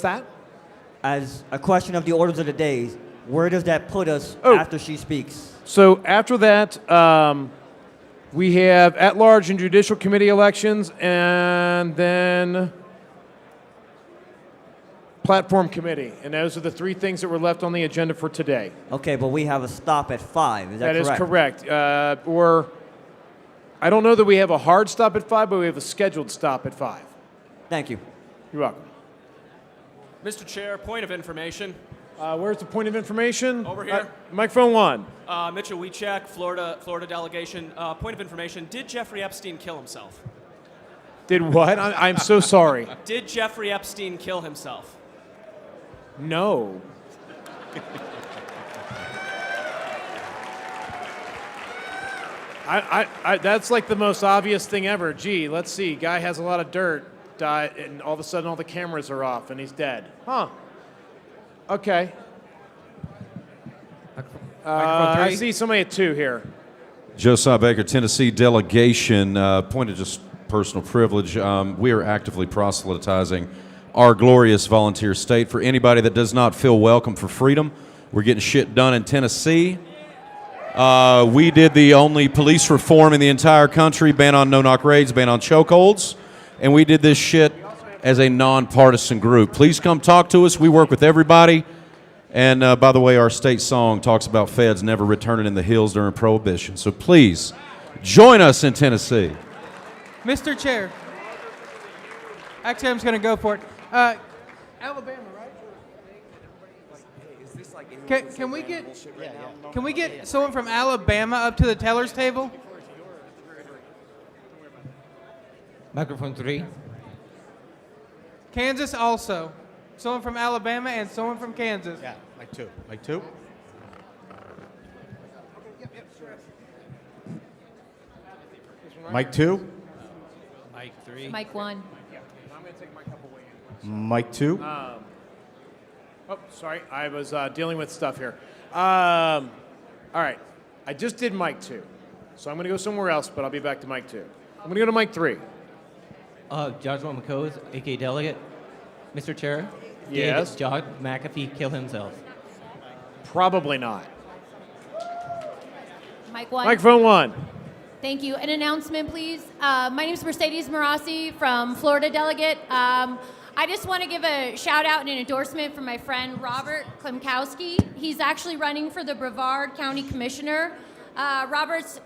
that? As a question of the orders of the day, where does that put us Oh. after she speaks? So after that, we have at-large and judicial committee elections, and then platform committee. And those are the 3 things that were left on the agenda for today. Okay, but we have a stop at 5. Is that correct? That is correct. Or I don't know that we have a hard stop at 5, but we have a scheduled stop at 5. Thank you. You're welcome. Mr. Chair, point of information. Where's the point of information? Over here. Microphone 1. Mitchell Wiechek, Florida delegation. Point of information, did Jeffrey Epstein kill himself? Did what? I'm so sorry. Did Jeffrey Epstein kill himself? No. That's like the most obvious thing ever. Gee, let's see. Guy has a lot of dirt, died, and all of a sudden all the cameras are off and he's dead. Huh. Okay. I see somebody at 2 here. Josiah Baker, Tennessee delegation. Point of just personal privilege. We are actively proselytizing our glorious volunteer state. For anybody that does not feel welcome for freedom, we're getting shit done in Tennessee. We did the only police reform in the entire country, ban on no-knock raids, ban on chokeholds, and we did this shit as a nonpartisan group. Please come talk to us. We work with everybody. And by the way, our state song talks about feds never returning in the hills during Prohibition. So please, join us in Tennessee. Mr. Chair. Actually, I'm just going to go for it. Alabama, right? Can we get someone from Alabama up to the teller's table? Microphone 3. Kansas also. Someone from Alabama and someone from Kansas. Yeah, Mike 2. Mike 2. Mike 2. Mike 3. Mike 1. Mike 2. Oh, sorry. I was dealing with stuff here. All right. I just did mic 2. So I'm going to go somewhere else, but I'll be back to mic 2. I'm going to go to mic 3. Joshua McCose, a.k.a. delegate. Mr. Chair, Yes? did John McAfee kill himself? Probably not. Mike 1. Microphone 1. Thank you. An announcement, please. My name is Mercedes Marassi from Florida Delegate. I just want to give a shout out and an endorsement for my friend Robert Klimkowski. He's actually running for the Brevard County Commissioner. Robert's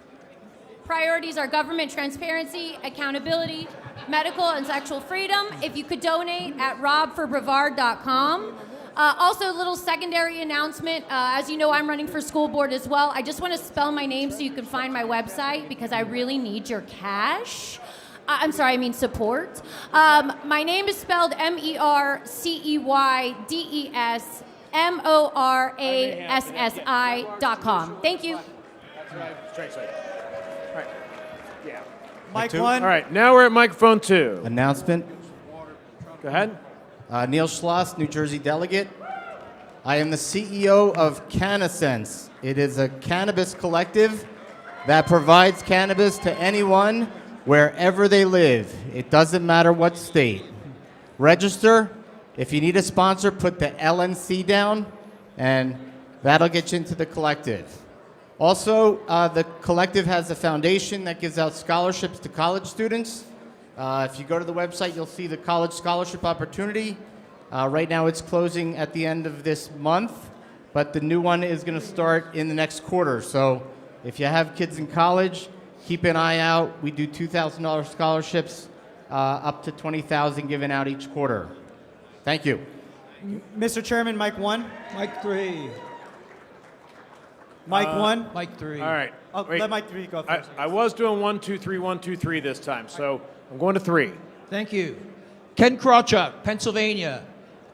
priorities are government transparency, accountability, medical and sexual freedom. If you could donate at robforbrevard.com. Also, a little secondary announcement. As you know, I'm running for school board as well. I just want to spell my name so you can find my website because I really need your cash. I'm sorry, I mean support. My name is spelled MERCEYDESMORASSI.com. Thank you. That's right. Straight. All right. Yeah. Mic 1. All right, now we're at microphone 2. Announcement. Go ahead. Neil Schloss, New Jersey delegate. I am the CEO of CannaSense. It is a cannabis collective that provides cannabis to anyone wherever they live. It doesn't matter what state. Register. If you need a sponsor, put the LNC down, and that'll get you into the collective. Also, the collective has a foundation that gives out scholarships to college students. If you go to the website, you'll see the college scholarship opportunity. Right now, it's closing at the end of this month, but the new one is going to start in the next quarter. So if you have kids in college, keep an eye out. We do $2,000 scholarships, up to $20,000 given out each quarter. Thank you. Mr. Chairman, mic 1. Mic 3. Mic 1. Mic 3. All right. Wait. Let mic 3 go first. I was doing 1, 2, 3, 1, 2, 3 this time, so I'm going to 3. Thank you. Ken Krawchuk, Pennsylvania.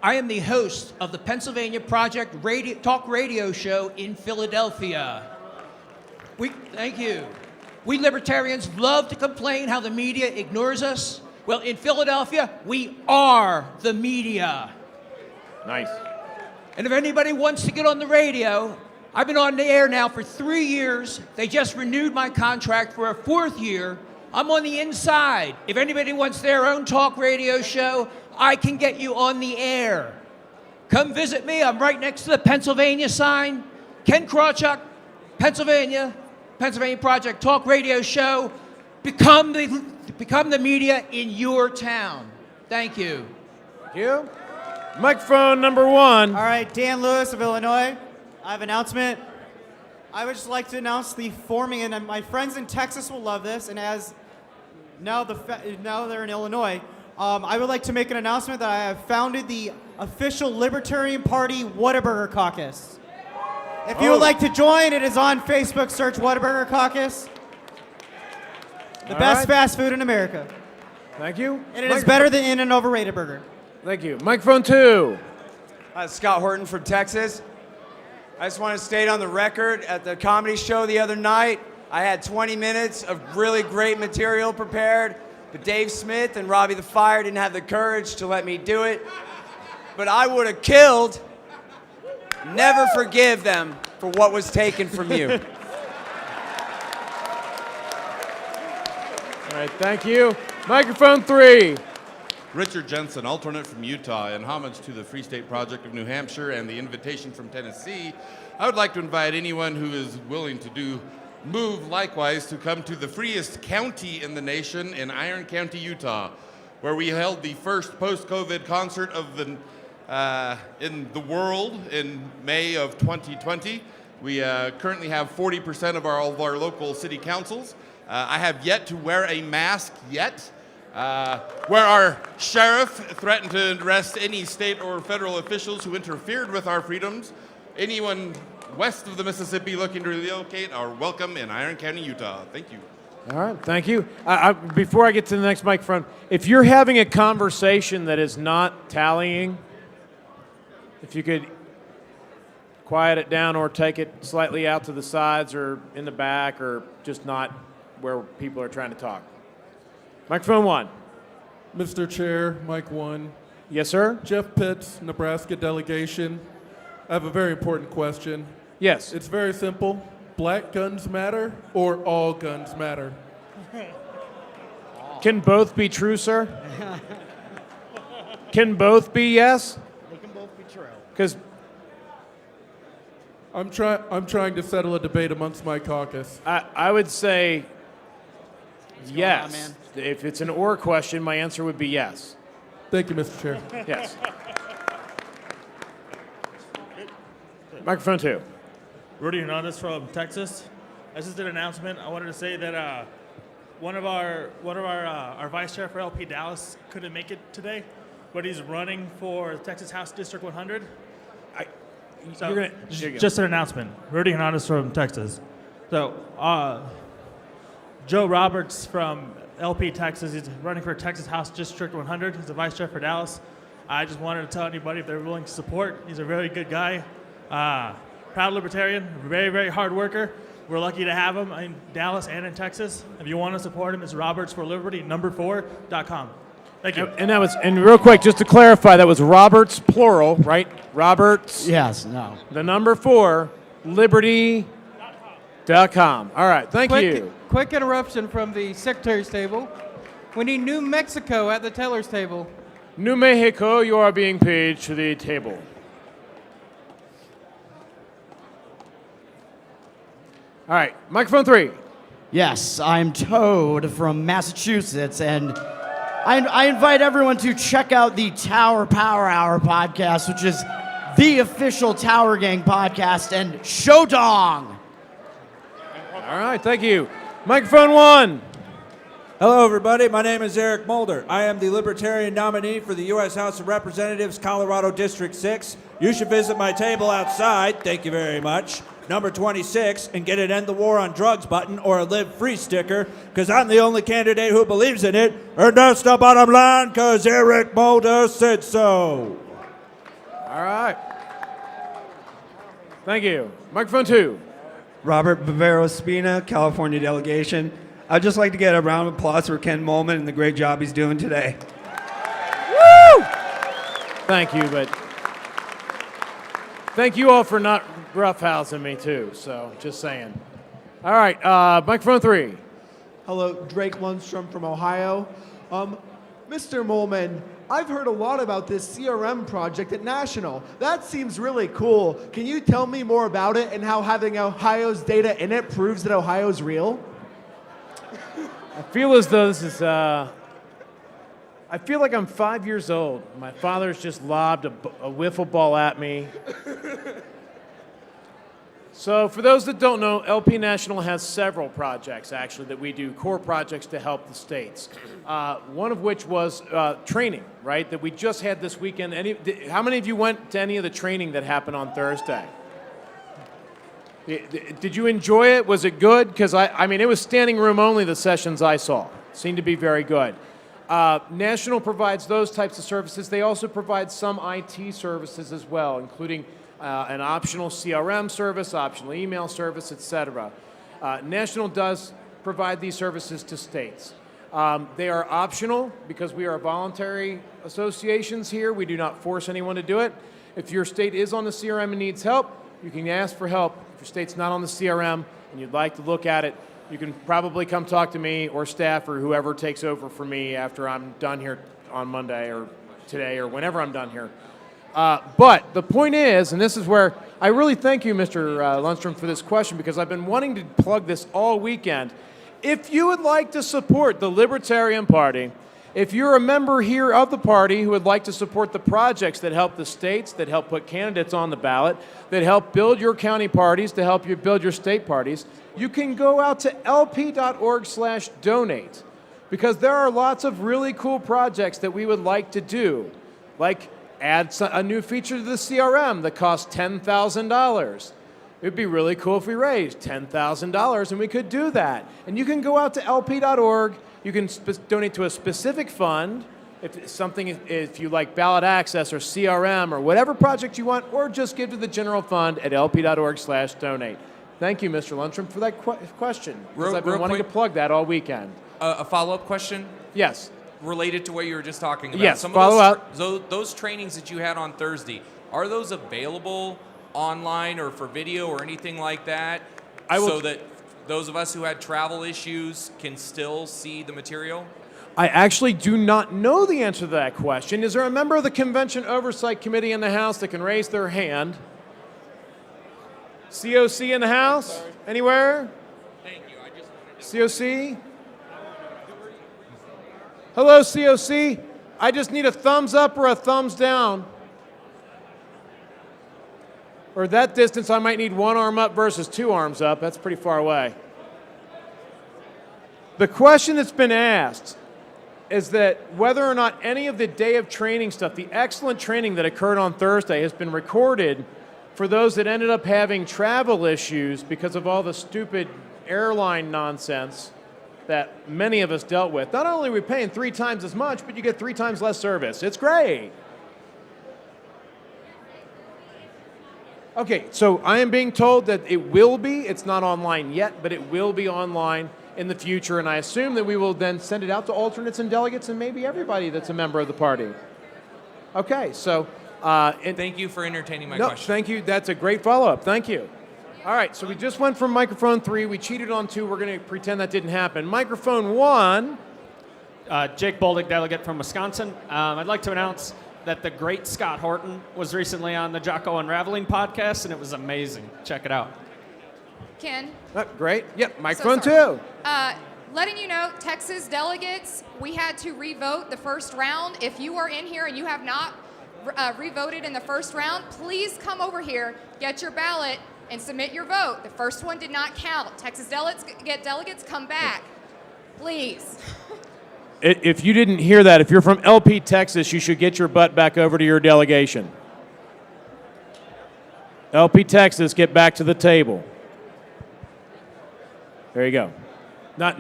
I am the host of the Pennsylvania Project Talk Radio Show in Philadelphia. Thank you. We libertarians love to complain how the media ignores us. Well, in Philadelphia, we are the media. Nice. And if anybody wants to get on the radio, I've been on the air now for 3 years. They just renewed my contract for a 4th year. I'm on the inside. If anybody wants their own talk radio show, I can get you on the air. Come visit me. I'm right next to the Pennsylvania sign. Ken Krawchuk, Pennsylvania Project Talk Radio Show. Become the media in your town. Thank you. Thank you. Microphone number 1. All right, Dan Lewis of Illinois. I have an announcement. I would just like to announce the forming, and my friends in Texas will love this, and as now they're in Illinois, I would like to make an announcement that I have founded the official Libertarian Party Whataburger Caucus. If you would like to join, it is on Facebook. Search Whataburger Caucus. The best fast food in America. Thank you. And it is better than In an Overrated Burger. Thank you. Microphone 2. Scott Horton from Texas. I just want to state on the record, at the comedy show the other night, I had 20 minutes of really great material prepared, but Dave Smith and Robbie the Fire didn't have the courage to let me do it. But I would have killed. Never forgive them for what was taken from you. All right, thank you. Microphone 3. Richard Jensen, alternate from Utah. In homage to the Free State Project of New Hampshire and the invitation from Tennessee, I would like to invite anyone who is willing to move likewise to come to the freest county in the nation in Iron County, Utah, where we held the first post-COVID concert of in the world in May of 2020. We currently have 40% of all of our local city councils. I have yet to wear a mask yet. Where our sheriff threatened to arrest any state or federal officials who interfered with our freedoms. Anyone west of the Mississippi looking to relocate are welcome in Iron County, Utah. Thank you. All right, thank you. Before I get to the next microphone, if you're having a conversation that is not tallying, if you could quiet it down or take it slightly out to the sides or in the back or just not where people are trying to talk. Microphone 1. Mr. Chair, mic 1. Yes, sir? Jeff Pitts, Nebraska delegation. I have a very important question. Yes. It's very simple. Black guns matter or all guns matter? Can both be true, sir? Can both be yes? They can both be true. Because I'm trying to settle a debate amongst my caucus. I would say yes. going on, man? If it's an or question, my answer would be yes. Thank you, Mr. Chair. Yes. Microphone 2. Rudy Hernandez from Texas. I just did an announcement. I wanted to say that one of our vice chair for LP Dallas couldn't make it today, but he's running for Texas House District 100. So, you're gonna, here you go. just an announcement. Rudy Hernandez from Texas. So, Joe Roberts from LP Texas, he's running for Texas House District 100. He's the vice chair for Dallas. I just wanted to tell anybody if they're willing to support. He's a very good guy. Proud Libertarian, very, very hard worker. We're lucky to have him in Dallas and in Texas. If you want to support him, it's robertsforliberty4.com. Thank you. And that was, and real quick, just to clarify, that was Roberts plural, right? Roberts. Yes, no. The number 4, liberty.com. All right, thank you. Quick interruption from the secretary's table. We need New Mexico at the teller's table. New Mexico, you are being paid to the table. All right, microphone 3. Yes, I'm Toad from Massachusetts, and I invite everyone to check out the Tower Power Hour podcast, which is the official Tower Gang podcast, and Showdong. All right, thank you. Microphone 1. Hello, everybody. My name is Eric Mulder. I am the Libertarian nominee for the U.S. House of Representatives, Colorado District 6. You should visit my table outside. Thank you very much. Number 26, and get an End the War on Drugs button or a Live Free sticker, because I'm the only candidate who believes in it. And that's the bottom line, because Eric Mulder said so. All right. Thank you. Microphone 2. Robert Bavaro Spina, California delegation. I'd just like to get a round of applause for Ken Molman and the great job he's doing today. Woo! Thank you, but thank you all for not roughhousing me too, so just saying. All right, microphone 3. Hello, Drake Lundstrom from Ohio. Mr. Molman, I've heard a lot about this CRM project at National. That seems really cool. Can you tell me more about it and how having Ohio's data in it proves that Ohio's real? I feel as though this is, I feel like I'm 5 years old. My father's just lobbed a wiffle ball at me. So for those that don't know, LP National has several projects, actually, that we do, core projects to help the states. One of which was training, right, that we just had this weekend. How many of you went to any of the training that happened on Thursday? Did you enjoy it? Was it good? Because, I mean, it was standing room only, the sessions I saw. Seemed to be very good. National provides those types of services. They also provide some IT services as well, including an optional CRM service, optional email service, etc. National does provide these services to states. They are optional because we are voluntary associations here. We do not force anyone to do it. If your state is on the CRM and needs help, you can ask for help. If your state's not on the CRM and you'd like to look at it, you can probably come talk to me or staff or whoever takes over for me after I'm done here on Monday or today or whenever I'm done here. But the point is, and this is where I really thank you, Mr. Lundstrom, for this question, because I've been wanting to plug this all weekend. If you would like to support the Libertarian Party, if you're a member here of the party who would like to support the projects that help the states, that help put candidates on the ballot, that help build your county parties, to help you build your state parties, you can go out to lp.org/donate, because there are lots of really cool projects that we would like to do, like add a new feature to the CRM that costs $10,000. It would be really cool if we raised $10,000 and we could do that. And you can go out to lp.org. You can donate to a specific fund, if you like ballot access or CRM or whatever project you want, or just give to the general fund at lp.org/donate. Thank you, Mr. Lundstrom, for that question, because I've been wanting to plug that all weekend. A follow-up question? Yes. Related to what you were just talking about. Yes, Some follow of up. those trainings that you had on Thursday, are those available online or for video or anything like that? So that those of us who had travel issues can still see the material? I actually do not know the answer to that question. Is there a member of the Convention Oversight Committee in the House that can raise their hand? COC in the House? Anywhere? Thank you. I just COC? Hello, COC. I just need a thumbs up or a thumbs down. Or that distance, I might need one arm up versus two arms up. That's pretty far away. The question that's been asked is that whether or not any of the day of training stuff, the excellent training that occurred on Thursday, has been recorded for those that ended up having travel issues because of all the stupid airline nonsense that many of us dealt with, not only are we paying 3 times as much, but you get 3 times less service. It's great. Okay, so I am being told that it will be, it's not online yet, but it will be online in the future, and I assume that we will then send it out to alternates and delegates and maybe everybody that's a member of the party. Okay, so... thank you for entertaining my question. Thank you. That's a great follow-up. Thank you. All right, so we just went from microphone 3. We cheated on 2. We're going to pretend that didn't happen. Microphone 1. Jake Boldig, delegate from Wisconsin. I'd like to announce that the great Scott Horton was recently on the Jocko Unraveling podcast, and it was amazing. Check it out. Ken. Great. Yep, microphone So 2. Letting you know, Texas delegates, we had to revote the first round. If you are in here and you have not revoted in the first round, please come over here, get your ballot, and submit your vote. The first one did not count. Texas delegates, come back. Please. If you didn't hear that, if you're from LP, Texas, you should get your butt back over to your delegation. LP, Texas, get back to the table. There you go. Not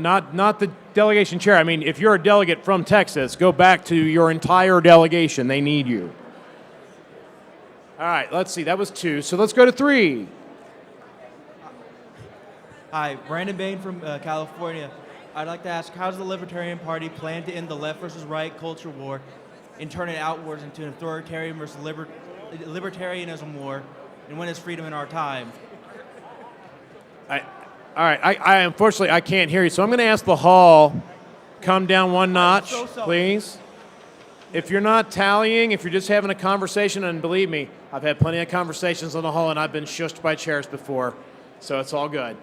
the delegation chair. I mean, if you're a delegate from Texas, go back to your entire delegation. They need you. All right, let's see. That was 2. So let's go to 3. Hi, Brandon Bain from California. I'd like to ask, how does the Libertarian Party plan to end the left versus right culture war and turn it outwards into an authoritarian versus libertarianism war, and when is freedom in our time? All right, I unfortunately, I can't hear you, so I'm going to ask the hall, come down one notch, please. If you're not tallying, if you're just having a conversation, and believe me, I've had plenty of conversations on the hall, and I've been shushed by chairs before, so it's all good.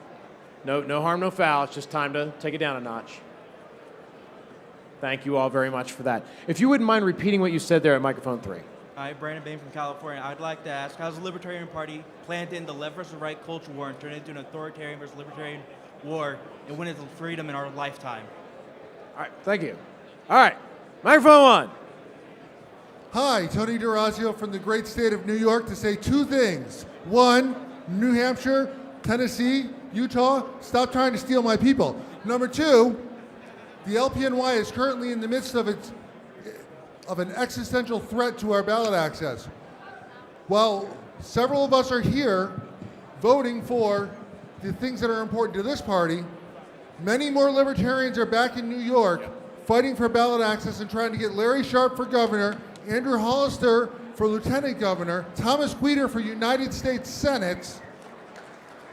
No harm, no foul. It's just time to take it down a notch. Thank you all very much for that. If you wouldn't mind repeating what you said there at microphone 3. Hi, Brandon Bain from California. I'd like to ask, how does the Libertarian Party plan to end the left versus right culture war and turn it into an authoritarian versus libertarian war, and when is freedom in our lifetime? All right, thank you. All right, microphone 1. Hi, Tony DeRazio from the great state of New York to say 2 things. 1, New Hampshire, Tennessee, Utah, stop trying to steal my people. Number 2, the LPNY is currently in the midst of an existential threat to our ballot access. While several of us are here voting for the things that are important to this party, many more libertarians are back in New York fighting for ballot access and trying to get Larry Sharpe for governor, Andrew Hollister for lieutenant governor, Thomas Guider for United States Senate,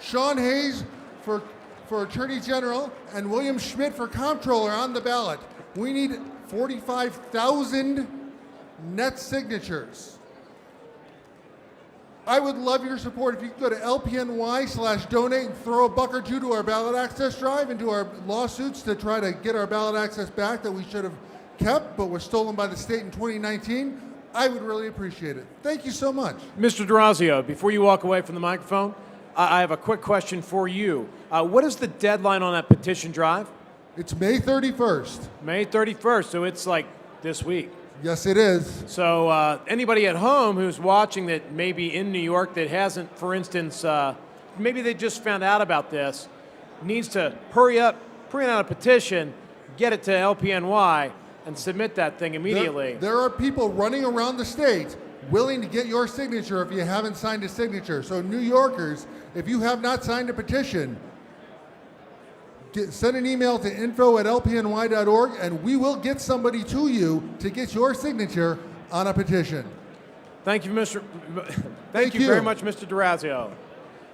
Sean Hayes for Attorney General, and William Schmidt for Comptroller on the ballot. We need 45,000 net signatures. I would love your support. If you could go to LPNY/donate and throw a buck or 2 to our ballot access drive and to our lawsuits to try to get our ballot access back that we should have kept but was stolen by the state in 2019, I would really appreciate it. Thank you so much. Mr. DeRazio, before you walk away from the microphone, I have a quick question for you. What is the deadline on that petition drive? It's May 31st. May 31st, so it's like this week. Yes, it is. So anybody at home who's watching that may be in New York that hasn't, for instance, maybe they just found out about this, needs to hurry up, print out a petition, get it to LPNY, and submit that thing immediately. There are people running around the state willing to get your signature if you haven't signed a signature. So New Yorkers, if you have not signed a petition, send an email to info@lpny.org and we will get somebody to you to get your signature on a petition. Thank you, Mr. Thank you very much, Mr. DeRazio. All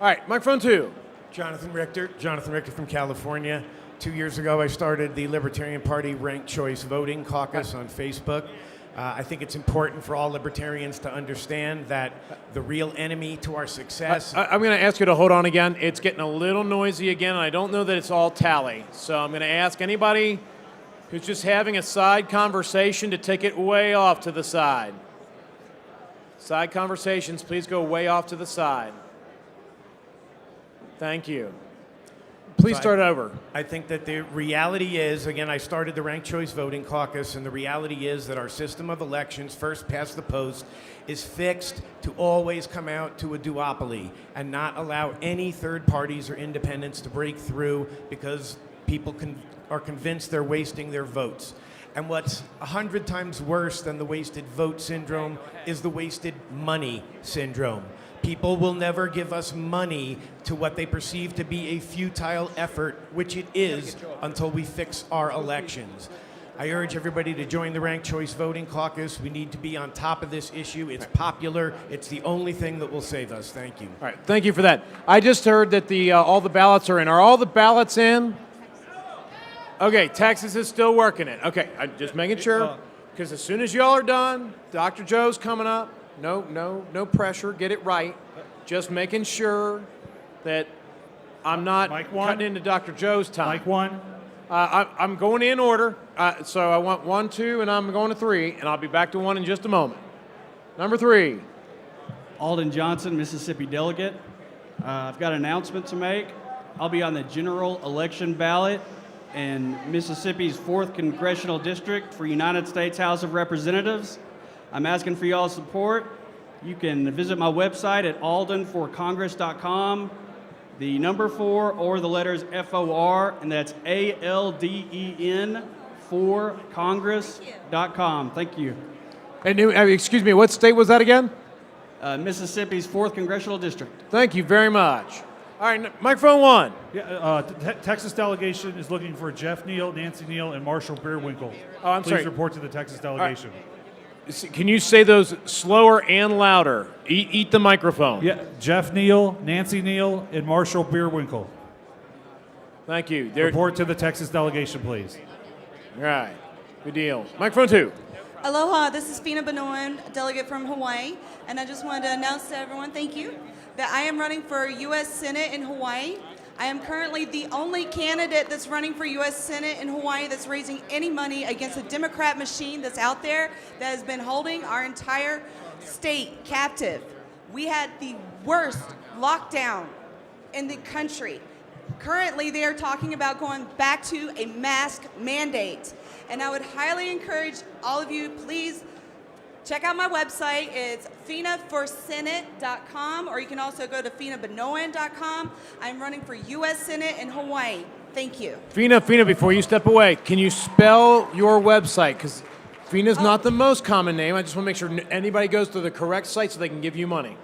right, microphone 2. Jonathan Richter from California. 2 years ago, I started the Libertarian Party Ranked Choice Voting Caucus on Facebook. I think it's important for all libertarians to understand that the real enemy to our success... I'm going to ask you to hold on again. It's getting a little noisy again, and I don't know that it's all tally. So I'm going to ask anybody who's just having a side conversation to take it way off to the side. Side conversations, please go way off to the side. Thank you. Please start over. I think that the reality is, again, I started the Ranked Choice Voting Caucus, and the reality is that our system of elections, first past the post, is fixed to always come out to a duopoly and not allow any third parties or independents to break through because people are convinced they're wasting their votes. And what's 100 times worse than the wasted vote syndrome is the wasted money syndrome. People will never give us money to what they perceive to be a futile effort, which it is, until we fix our elections. I urge everybody to join the Ranked Choice Voting Caucus. We need to be on top of this issue. It's popular. It's the only thing that will save us. Thank you. All right, thank you for that. I just heard that all the ballots are in. Are all the ballots in? Okay, Texas is still working it. Okay, I'm just making sure, because as soon as y'all are done, Dr. Joe's coming up. No pressure. Get it right. Just making sure that I'm not cutting into Dr. Joe's time. Mike 1. I'm going in order. So I want 1, 2, and I'm going to 3, and I'll be back to 1 in just a moment. Number 3. Alden Johnson, Mississippi delegate. I've got an announcement to make. I'll be on the general election ballot in Mississippi's 4th Congressional District for United States House of Representatives. I'm asking for y'all's support. You can visit my website at aldenforcongress.com, the number 4 or the letters FOR, and that's ALDEN for Congress.com. Thank you. And excuse me, what state was that again? Mississippi's 4th Congressional District. Thank you very much. All right, microphone 1. Yeah, Texas delegation is looking for Jeff Neal, Nancy Neal, and Marshall Beerwinkle. Oh, I'm sorry. Please report to the Texas delegation. Can you say those slower and louder? Eat the microphone. Yeah, Jeff Neal, Nancy Neal, and Marshall Beerwinkle. Thank you. Report to the Texas delegation, please. All right. Good deal. Microphone 2. Aloha, this is Fina Benoan, delegate from Hawaii, and I just wanted to announce to everyone, thank you, that I am running for U.S. Senate in Hawaii. I am currently the only candidate that's running for U.S. Senate in Hawaii that's raising any money against a Democrat machine that's out there that has been holding our entire state captive. We had the worst lockdown in the country. Currently, they are talking about going back to a mask mandate. And I would highly encourage all of you, please check out my website. It's finaforsenate.com, or you can also go to finabenoan.com. I'm running for U.S. Senate in Hawaii. Thank you. Fina, before you step away, can you spell your website? Because Fina's not the most common name. I just want to make sure anybody goes to the correct site so they can give you money.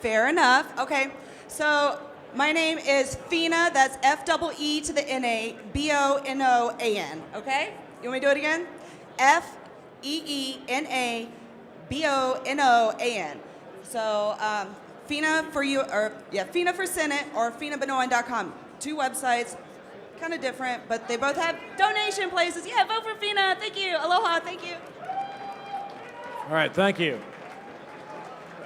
Fair enough. Okay. So my name is Fina. That's F-E-E to the N-A, B-O-N-O-A-N. Okay? You want me to do it again? F-E-E-N-A, B-O-N-O-A-N. So Fina for Senate or finabenoan.com. 2 websites, kind of different, but they both have donation places. Yeah, vote for Fina. Thank you. Aloha. Thank you. All right, thank you.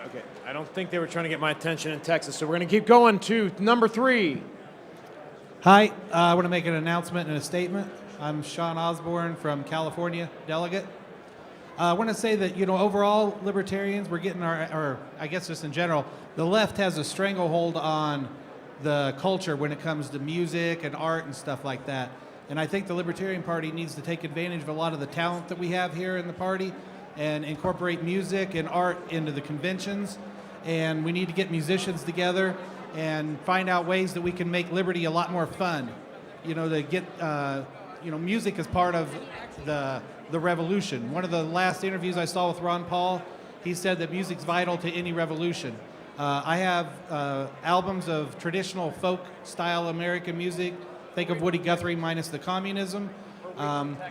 Okay, I don't think they were trying to get my attention in Texas, so we're going to keep going to number 3. Hi, I want to make an announcement and a statement. I'm Sean Osborne from California, delegate. I want to say that, overall, libertarians, we're getting or I guess just in general, the left has a stranglehold on the culture when it comes to music and art and stuff like that. And I think the Libertarian Party needs to take advantage of a lot of the talent that we have here in the party and incorporate music and art into the conventions. And we need to get musicians together and find out ways that we can make liberty a lot more fun. To get, music is part of the revolution. One of the last interviews I saw with Ron Paul, he said that music's vital to any revolution. I have albums of traditional folk style American music. Think of Woody Guthrie minus the communism.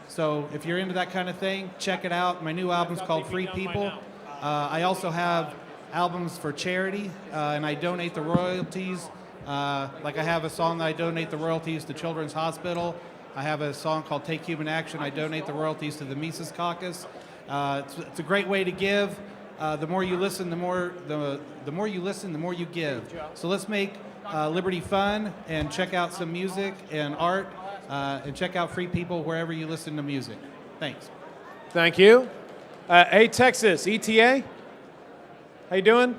So if you're into that kind of thing, check it out. My new album's called Free People. I also have albums for charity, and I donate the royalties. Like I have a song that I donate the royalties to Children's Hospital. I have a song called Take Human Action. I donate the royalties to the Mises Caucus. It's a great way to give. The more you listen, the more you listen, the more you give. So let's make liberty fun and check out some music and art, and check out Free People wherever you listen to music. Thanks. Thank you. Hey, Texas, ETA? How you doing?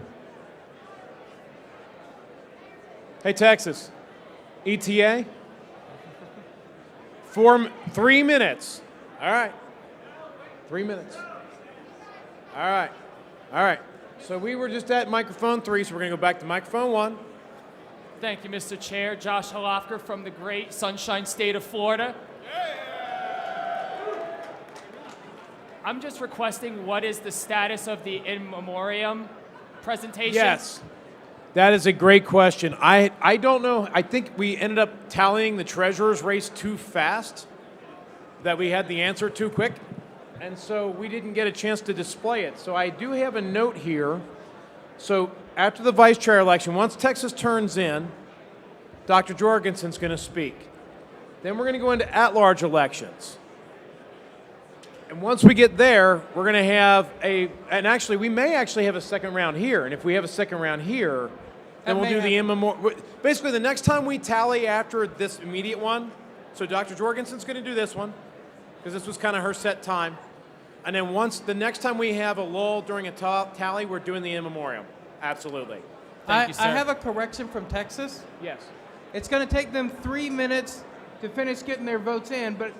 Hey, Texas, ETA? 3 minutes. All right. 3 minutes. All right. All right. So we were just at microphone 3, so we're going to go back to microphone 1. Thank you, Mr. Chair. Josh Halofker from the great Sunshine State of Florida. I'm just requesting what is the status of the in memoriam presentation? Yes. That is a great question. I don't know. I think we ended up tallying the treasurer's race too fast, that we had the answer too quick, and so we didn't get a chance to display it. So I do have a note here. So after the vice chair election, once Texas turns in, Dr. Jorgensen's going to speak. Then we're going to go into at-large elections. And once we get there, we're going to have and actually, we may actually have a second round here. And if we have a second round here, then we'll do the in memoriam. Basically, the next time we tally after this immediate one, so Dr. Jorgensen's going to do this one, because this was kind of her set time. And then the next time we have a lull during a tally, we're doing the in memoriam. Absolutely. I have a correction from Texas. Yes. It's going to take them 3 minutes to finish getting their votes in, but...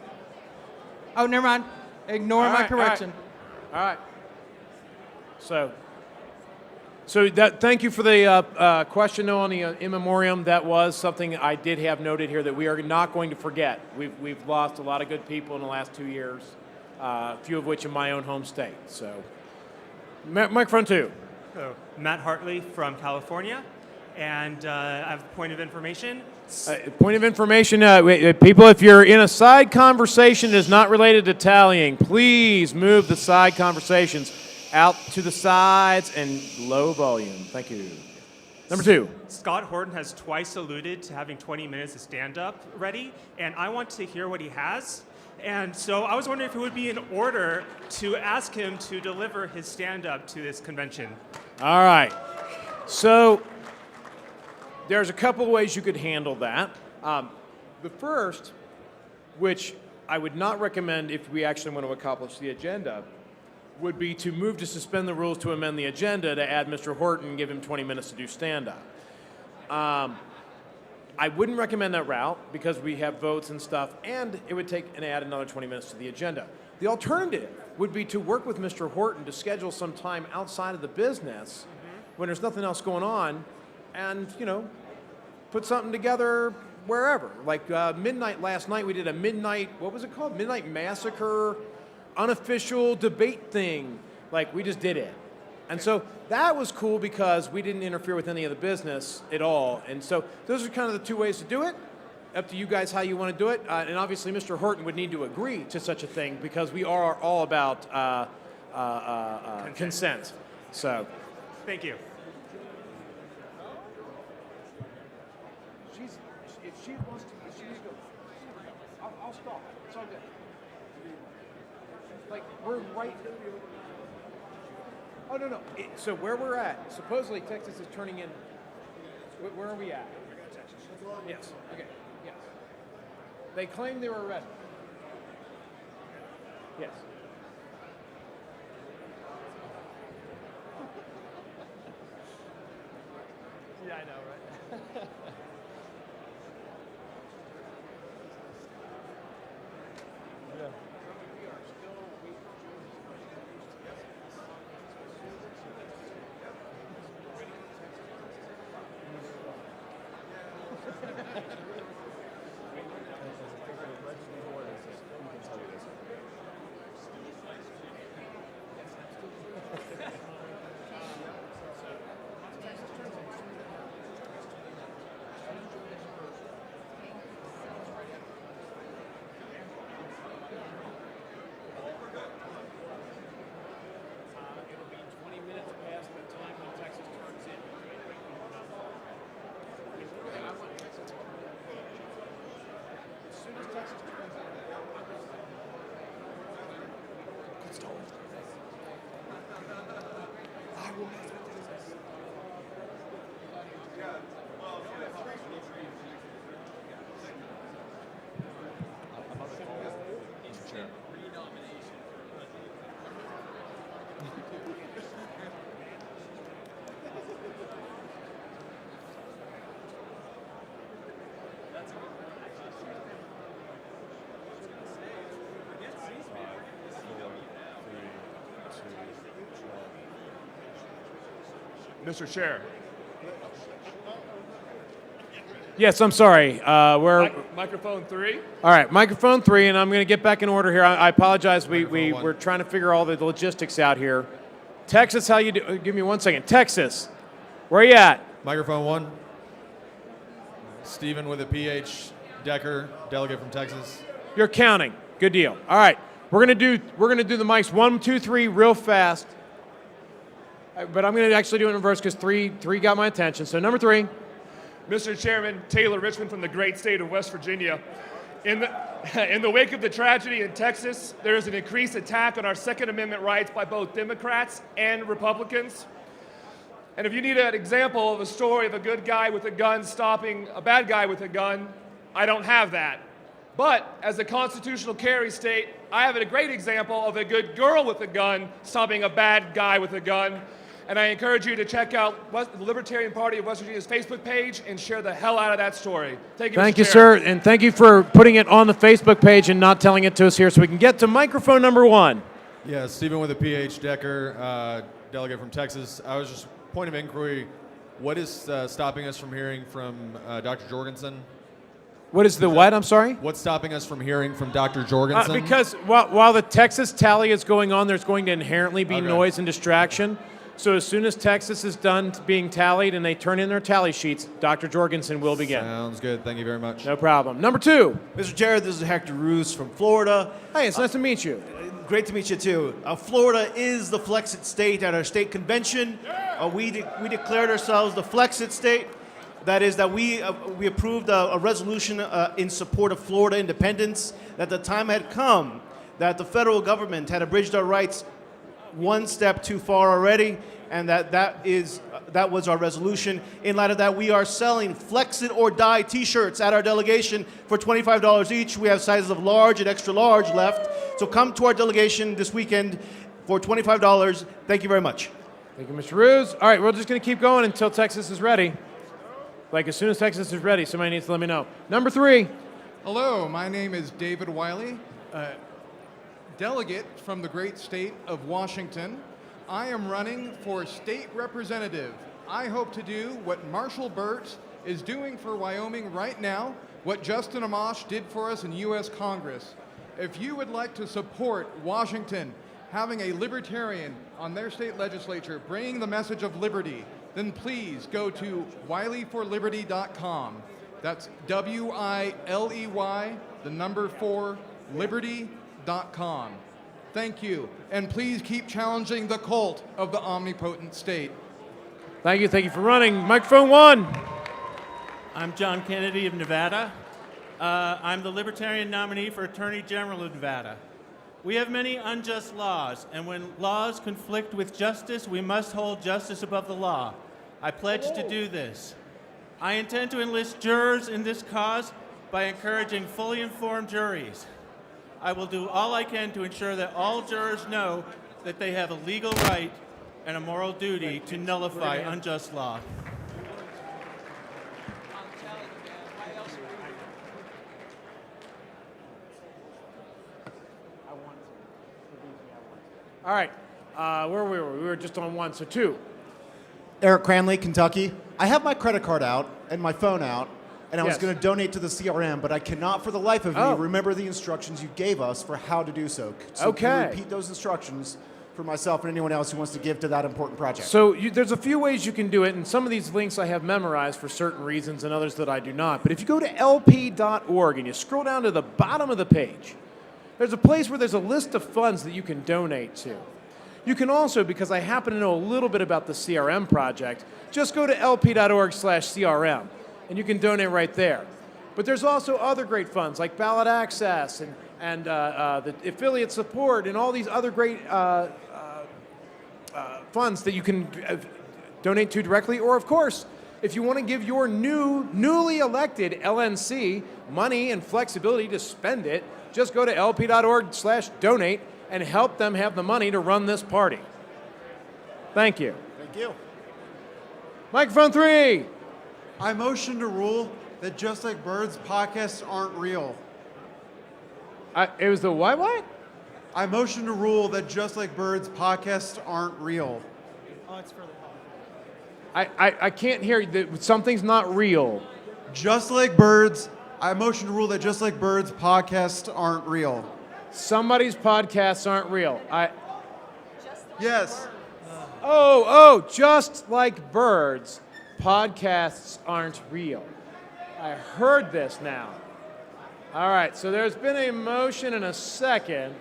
Oh, never mind. Ignore my correction. All right. So thank you for the question on the in memoriam. That was something I did have noted here that we are not going to forget. We've lost a lot of good people in the last 2 years, a few of which in my own home state. So, microphone 2. Hello. Matt Hartley from California, and I have a point of information. Point of information, people, if you're in a side conversation that is not related to tallying, please move the side conversations out to the sides and low volume. Thank you. Number 2. Scott Horton has twice alluded to having 20 minutes of stand-up ready, and I want to hear what he has. And so I was wondering if it would be in order to ask him to deliver his stand-up to this convention. All right. So there's a couple of ways you could handle that. The first, which I would not recommend if we actually want to accomplish the agenda, would be to move to suspend the rules to amend the agenda to add Mr. Horton and give him 20 minutes to do stand-up. I wouldn't recommend that route because we have votes and stuff, and it would take and add another 20 minutes to the agenda. The alternative would be to work with Mr. Horton to schedule some time outside of the business when there's nothing else going on, and put something together wherever. Like midnight last night, we did a midnight, what was it called? Midnight Massacre, unofficial debate thing. Like, we just did it. And so that was cool because we didn't interfere with any of the business at all. And so those are kind of the 2 ways to do it. Up to you guys how you want to do it. And obviously, Mr. Horton would need to agree to such a thing because we are all about consent. So, thank you. If she wants to, go. I'll stop. It's all good. Like, we're right. Oh, no. So where we're at, supposedly Texas is turning in. Where are we at? Yes. Okay. Yes. They claim they were arrested. Yes. Yeah, I know, right? Yeah. Mr. Chair. Yes, I'm sorry. We're Microphone 3. all right. Microphone 3, and I'm going to get back in order here. I apologize. We're trying to figure all the logistics out here. Texas, how you do? Give me 1 second. Texas, where you at? Microphone 1. Stephen with a PH, Decker, delegate from Texas. You're counting. Good deal. All right. We're gonna do the mics 1, 2, 3 real fast. But I'm gonna actually do it in reverse because three got my attention. So number 3. Mr. Chairman, Taylor Richmond from the great state of West Virginia. In the wake of the tragedy in Texas, there is an increased attack on our Second Amendment rights by both Democrats and Republicans. And if you need an example of a story of a good guy with a gun stopping a bad guy with a gun, I don't have that. But as a constitutional carry state, I have a great example of a good girl with a gun stopping a bad guy with a gun. And I encourage you to check out the Libertarian Party of West Virginia's Facebook page and share the hell out of that story. Thank you, Thank Mr. you, Chair. sir, and thank you for putting it on the Facebook page and not telling it to us here so we can get to microphone number 1. Yeah, Stephen with a PH, Decker, delegate from Texas. I was just, point of inquiry, what is stopping us from hearing from Dr. Jorgensen? What is the what? I'm sorry? What's stopping us from hearing from Dr. Jorgensen? Because while the Texas tally is going on, there's going to inherently be noise and distraction. So as soon as Texas is done being tallied and they turn in their tally sheets, Dr. Jorgensen will begin. Sounds good. Thank you very much. No problem. Number 2. Mr. Chair, this is Hector Roos from Florida. Hey, it's nice to meet you. Great to meet you, too. Florida is the Flexit state at our state convention. We declared ourselves the Flexit state. That is that we approved a resolution in support of Florida independence, that the time had come that the federal government had abridged our rights one step too far already, and that was our resolution. In light of that, we are selling Flex It or Die t-shirts at our delegation for $25 each. We have sizes of large and extra large left. So come to our delegation this weekend for $25. Thank you very much. Thank you, Mr. Roos. All right, we're just going to keep going until Texas is ready. Like as soon as Texas is ready, somebody needs to let me know. Number 3. Hello, my name is David Wiley, delegate from the great state of Washington. I am running for state representative. I hope to do what Marshall Burt is doing for Wyoming right now, what Justin Amash did for us in U.S. Congress. If you would like to support Washington having a libertarian on their state legislature bringing the message of liberty, then please go to wileyforliberty.com. That's W-I-L-E-Y, the number 4, liberty.com. Thank you, and please keep challenging the cult of the omnipotent state. Thank you for running. Microphone 1. I'm John Kennedy of Nevada. I'm the Libertarian nominee for Attorney General of Nevada. We have many unjust laws, and when laws conflict with justice, we must hold justice above the law. I pledge to do this. I intend to enlist jurors in this cause by encouraging fully informed juries. I will do all I can to ensure that all jurors know that they have a legal right and a moral duty to nullify unjust law. All right. Where were we? We were just on 1, so 2. Eric Cranley, Kentucky. I have my credit card out and my phone out, and I was Yes. going to donate to the CRM, but I cannot for the life of Oh. me remember the instructions you gave us for how to do so. So can Okay. you repeat those instructions for myself and anyone else who wants to give to that important project? So there's a few ways you can do it, and some of these links I have memorized for certain reasons and others that I do not. But if you go to lp.org and you scroll down to the bottom of the page, there's a place where there's a list of funds that you can donate to. You can also, because I happen to know a little bit about the CRM project, just go to lp.org/CRM, and you can donate right there. But there's also other great funds like ballot access and the affiliate support and all these other great funds that you can donate to directly. Or, of course, if you want to give your newly elected LNC money and flexibility to spend it, just go to lp.org/donate and help them have the money to run this party. Thank you. Thank you. Microphone 3. I motion to rule that Just Like Birds podcasts aren't real. It was the what? I motion to rule that Just Like Birds podcasts aren't real. Oh, it's for the I can't hear you. Something's not real. Just like birds, I motion to rule that Just Like Birds podcasts aren't real. Somebody's podcasts aren't real. Yes. Just like birds, podcasts aren't real. I heard this now. All right, so there's been a motion and a second.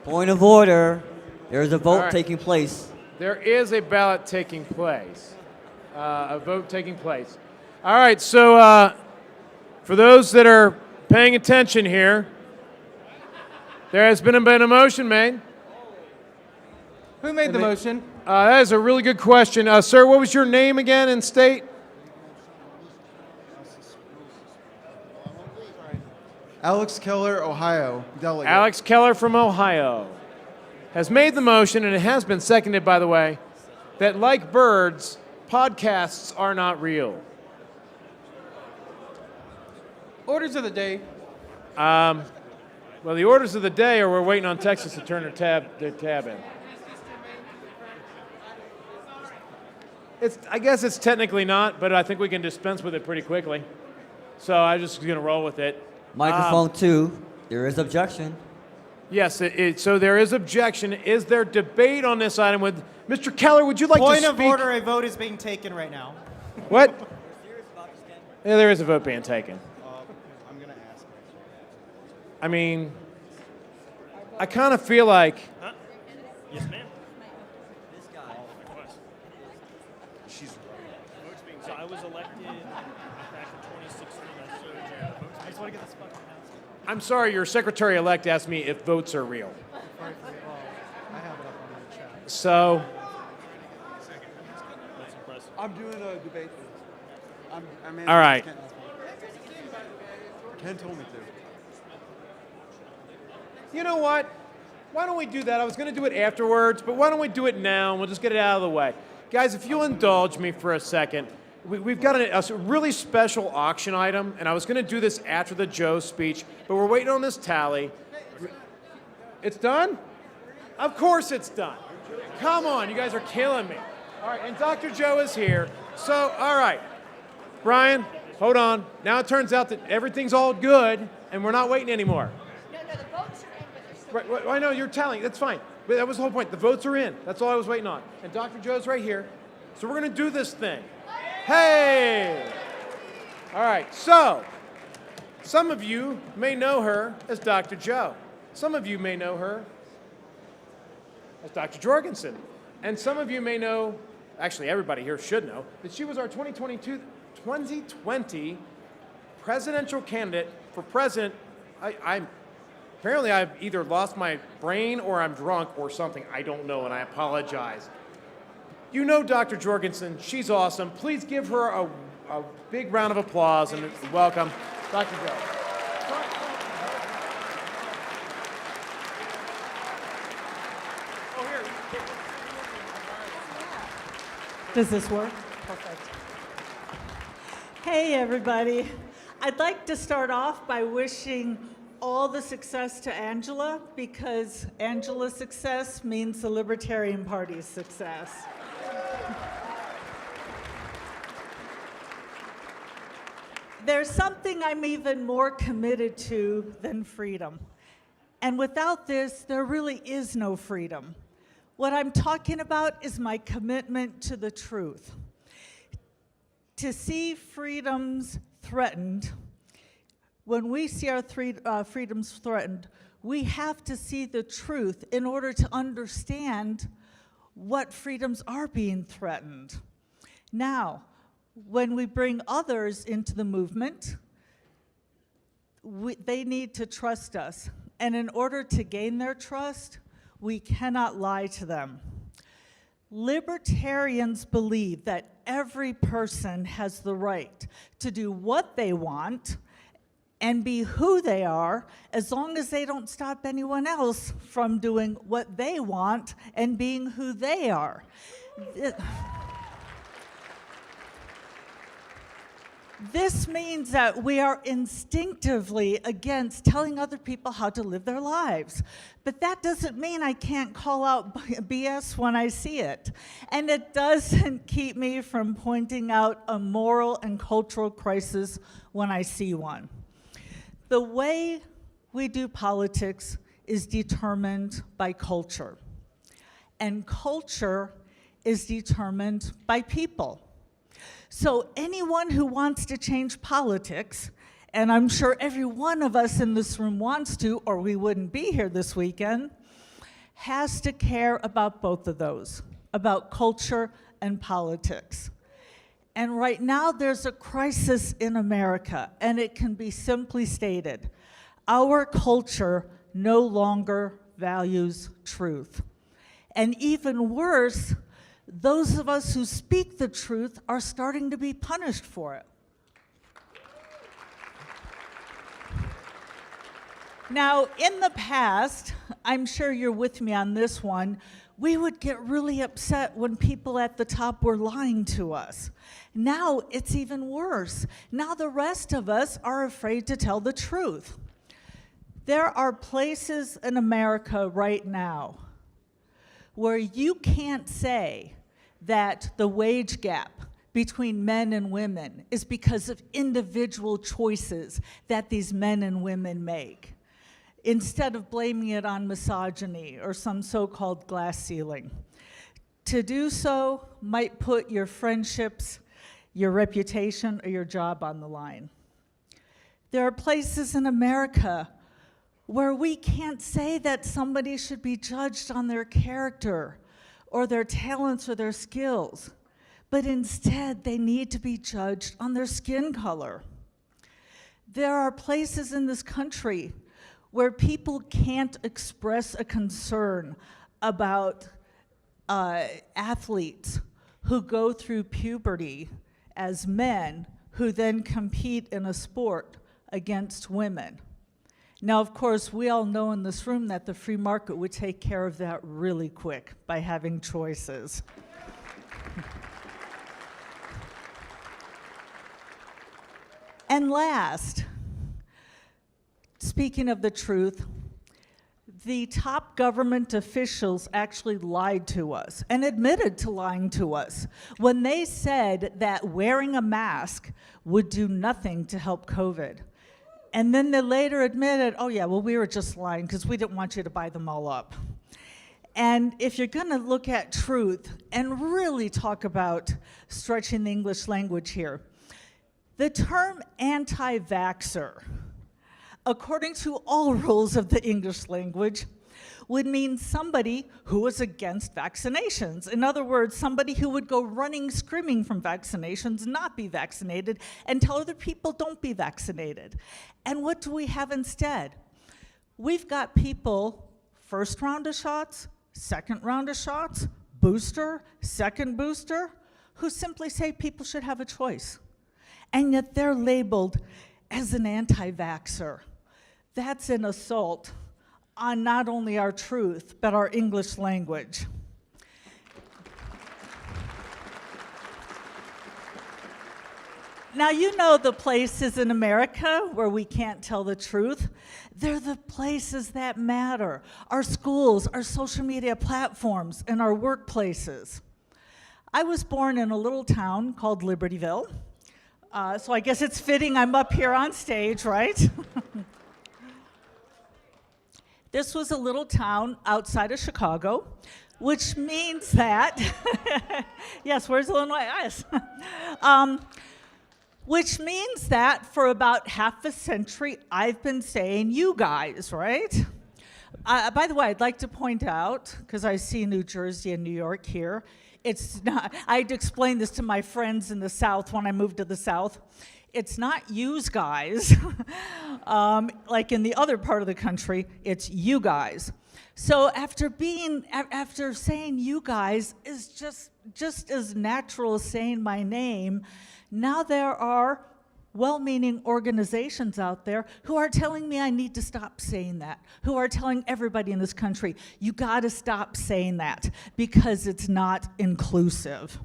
Point of order. There's a vote All right. taking place. There is a ballot taking place, a vote taking place. All right, so for those that are paying attention here, there has been a motion made. Who made the motion? That is a really good question. Sir, what was your name again and state? Alex Keller, Ohio, delegate. Alex Keller from Ohio has made the motion, and it has been seconded, by the way, that like birds, podcasts are not real. Orders of the day. Well, the orders of the day are we're waiting on Texas to turn their tab in. I guess it's technically not, but I think we can dispense with it pretty quickly. So I'm just going to roll with it. Microphone 2. There is objection. Yes, so there is objection. Is there debate on this item with Mr. Keller? Would you like to Point speak? of order, a vote is being taken right now. What? Yeah, there is a vote being taken. I'm going to ask. I mean, I kind of feel like Yes, ma'am. This guy. She's So I was elected back in 2016. I just want to get this fucking announcement. I'm sorry, your secretary-elect asked me if votes are real. I have it up on the chat. So, That's impressive. I'm doing a debate. all right. Ken told me to. You know what? Why don't we do that? I was going to do it afterwards, but why don't we do it now, and we'll just get it out of the way. Guys, if you'll indulge me for a second, we've got a really special auction item, and I was going to do this after the Joe speech, but we're waiting on this tally. It's done? Of course it's done. Come on, you guys are killing me. All right, and Dr. Joe is here. So, all right. Brian, hold on. Now it turns out that everything's all good, and we're not waiting anymore. No, the votes are in, but they're still. Right, I know, you're tallying. That's fine. But that was the whole point. The votes are in. That's all I was waiting on. And Dr. Joe's right here. So we're going to do this thing. Hey! All right, so some of you may know her as Dr. Joe. Some of you may know her as Dr. Jorgensen. And some of you may know, actually everybody here should know, that she was our 2020 presidential candidate for president. Apparently I've either lost my brain or I'm drunk or something. I don't know, and I apologize. You know Dr. Jorgensen. She's awesome. Please give her a big round of applause and welcome Dr. Joe. Does this work? Perfect. Hey, everybody. I'd like to start off by wishing all the success to Angela, because Angela's success means the Libertarian Party's success. There's something I'm even more committed to than freedom. And without this, there really is no freedom. What I'm talking about is my commitment to the truth. To see freedoms threatened, when we see our freedoms threatened, we have to see the truth in order to understand what freedoms are being threatened. Now, when we bring others into the movement, they need to trust us. And in order to gain their trust, we cannot lie to them. Libertarians believe that every person has the right to do what they want and be who they are, as long as they don't stop anyone else from doing what they want and being who they are. This means that we are instinctively against telling other people how to live their lives. But that doesn't mean I can't call out BS when I see it. And it doesn't keep me from pointing out a moral and cultural crisis when I see one. The way we do politics is determined by culture. And culture is determined by people. So anyone who wants to change politics, and I'm sure every one of us in this room wants to, or we wouldn't be here this weekend, has to care about both of those, about culture and politics. And right now there's a crisis in America, and it can be simply stated. Our culture no longer values truth. And even worse, those of us who speak the truth are starting to be punished for it. Now, in the past, I'm sure you're with me on this one, we would get really upset when people at the top were lying to us. Now it's even worse. Now the rest of us are afraid to tell the truth. There are places in America right now where you can't say that the wage gap between men and women is because of individual choices that these men and women make, instead of blaming it on misogyny or some so-called glass ceiling. To do so might put your friendships, your reputation, or your job on the line. There are places in America where we can't say that somebody should be judged on their character or their talents or their skills, but instead they need to be judged on their skin color. There are places in this country where people can't express a concern about athletes who go through puberty as men who then compete in a sport against women. Now, of course, we all know in this room that the free market would take care of that really quick by having choices. And last, speaking of the truth, the top government officials actually lied to us and admitted to lying to us when they said that wearing a mask would do nothing to help COVID. And then they later admitted, oh yeah, well, we were just lying because we didn't want you to buy them all up. And if you're gonna look at truth and really talk about stretching the English language here, the term anti-vaxxer, according to all rules of the English language, would mean somebody who was against vaccinations. In other words, somebody who would go running, screaming from vaccinations, not be vaccinated, and tell other people don't be vaccinated. And what do we have instead? We've got people, first round of shots, second round of shots, booster, second booster, who simply say people should have a choice. And yet they're labeled as an anti-vaxxer. That's an assault on not only our truth, but our English language. Now, you know the places in America where we can't tell the truth. They're the places that matter. Our schools, our social media platforms, and our workplaces. I was born in a little town called Libertyville. So I guess it's fitting I'm up here on stage, right? This was a little town outside of Chicago, which means that, yes, where's Illinois? Yes. Which means that for about half a century, I've been saying you guys, right? By the way, I'd like to point out, because I see New Jersey and New York here, it's not, I'd explain this to my friends in the South when I moved to the South. It's not yous guys, like in the other part of the country, it's you guys. So after saying you guys is just as natural as saying my name, now there are well-meaning organizations out there who are telling me I need to stop saying that, who are telling everybody in this country, you gotta stop saying that because it's not inclusive.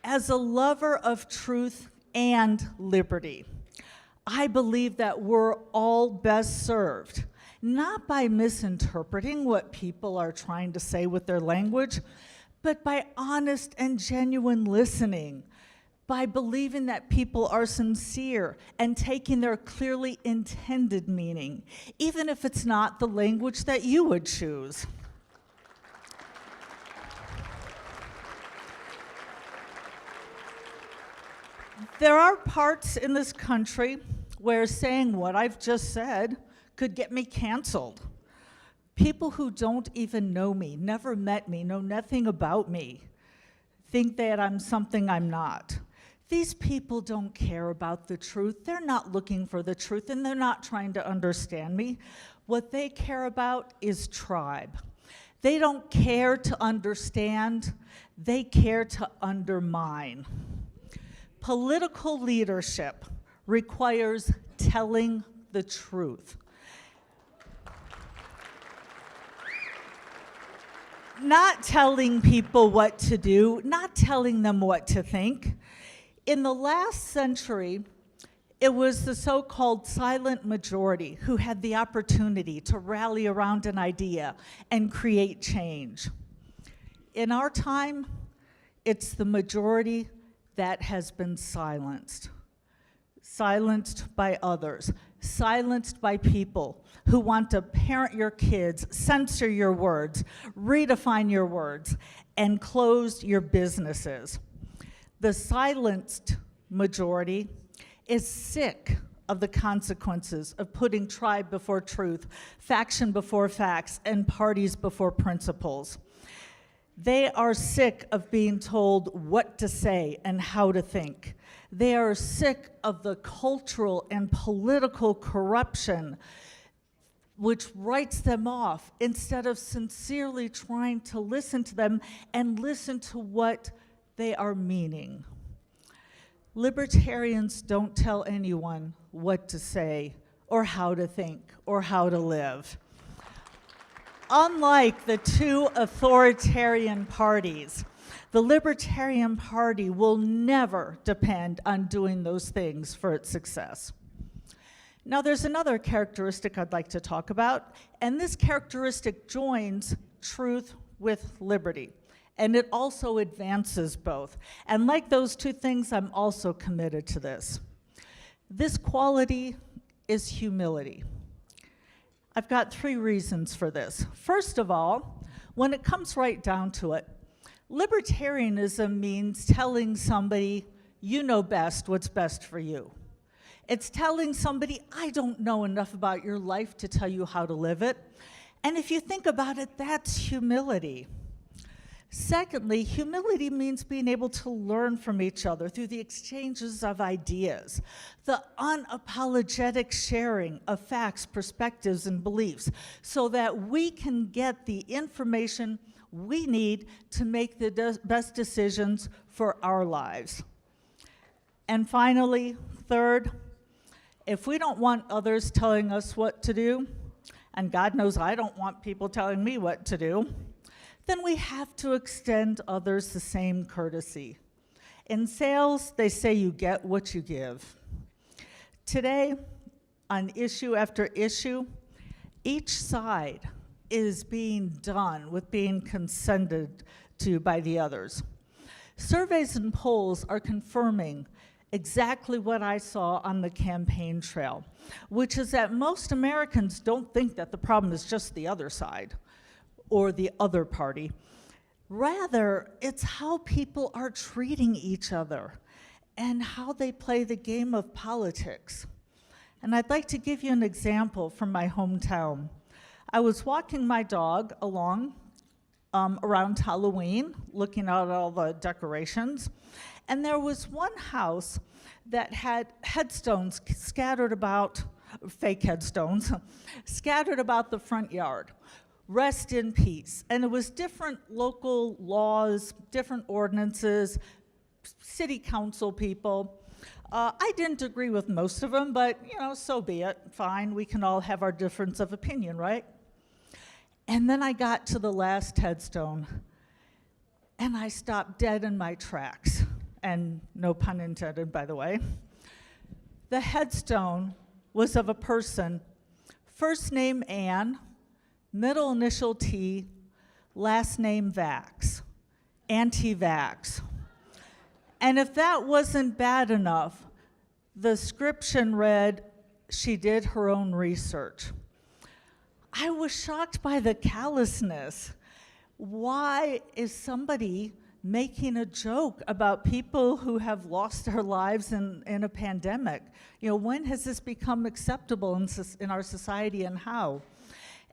As a lover of truth and liberty. I believe that we're all best served, not by misinterpreting what people are trying to say with their language, but by honest and genuine listening, by believing that people are sincere and taking their clearly intended meaning, even if it's not the language that you would choose. There are parts in this country where saying what I've just said could get me canceled. People who don't even know me, never met me, know nothing about me, think that I'm something I'm not. These people don't care about the truth. They're not looking for the truth, and they're not trying to understand me. What they care about is tribe. They don't care to understand. They care to undermine. Political leadership requires telling the truth. Not telling people what to do, not telling them what to think. In the last century, it was the so-called silent majority who had the opportunity to rally around an idea and create change. In our time, it's the majority that has been silenced. Silenced by others, silenced by people who want to parent your kids, censor your words, redefine your words, and close your businesses. The silenced majority is sick of the consequences of putting tribe before truth, faction before facts, and parties before principles. They are sick of being told what to say and how to think. They are sick of the cultural and political corruption which writes them off instead of sincerely trying to listen to them and listen to what they are meaning. Libertarians don't tell anyone what to say or how to think or how to live. Unlike the two authoritarian parties, the Libertarian Party will never depend on doing those things for its success. Now, there's another characteristic I'd like to talk about, and this characteristic joins truth with liberty, and it also advances both. And like those two things, I'm also committed to this. This quality is humility. I've got 3 reasons for this. First of all, when it comes right down to it, libertarianism means telling somebody, you know best what's best for you. It's telling somebody, I don't know enough about your life to tell you how to live it. And if you think about it, that's humility. Secondly, humility means being able to learn from each other through the exchanges of ideas, the unapologetic sharing of facts, perspectives, and beliefs, so that we can get the information we need to make the best decisions for our lives. And finally, third, if we don't want others telling us what to do, and God knows I don't want people telling me what to do, then we have to extend others the same courtesy. In sales, they say you get what you give. Today, on issue after issue, each side is being done with being consented to by the others. Surveys and polls are confirming exactly what I saw on the campaign trail, which is that most Americans don't think that the problem is just the other side or the other party. Rather, it's how people are treating each other and how they play the game of politics. And I'd like to give you an example from my hometown. I was walking my dog along around Halloween, looking at all the decorations, and there was one house that had headstones scattered about, fake headstones, scattered about the front yard. Rest in peace. And it was different local laws, different ordinances, city council people. I didn't agree with most of them, but so be it. Fine, we can all have our difference of opinion, right? And then I got to the last headstone, and I stopped dead in my tracks. and no pun intended, by the way. The headstone was of a person, first name Ann, middle initial T, last name Vax, anti-vax. And if that wasn't bad enough, the inscription read, she did her own research. I was shocked by the callousness. Why is somebody making a joke about people who have lost their lives in a pandemic? You know, when has this become acceptable in our society, and how?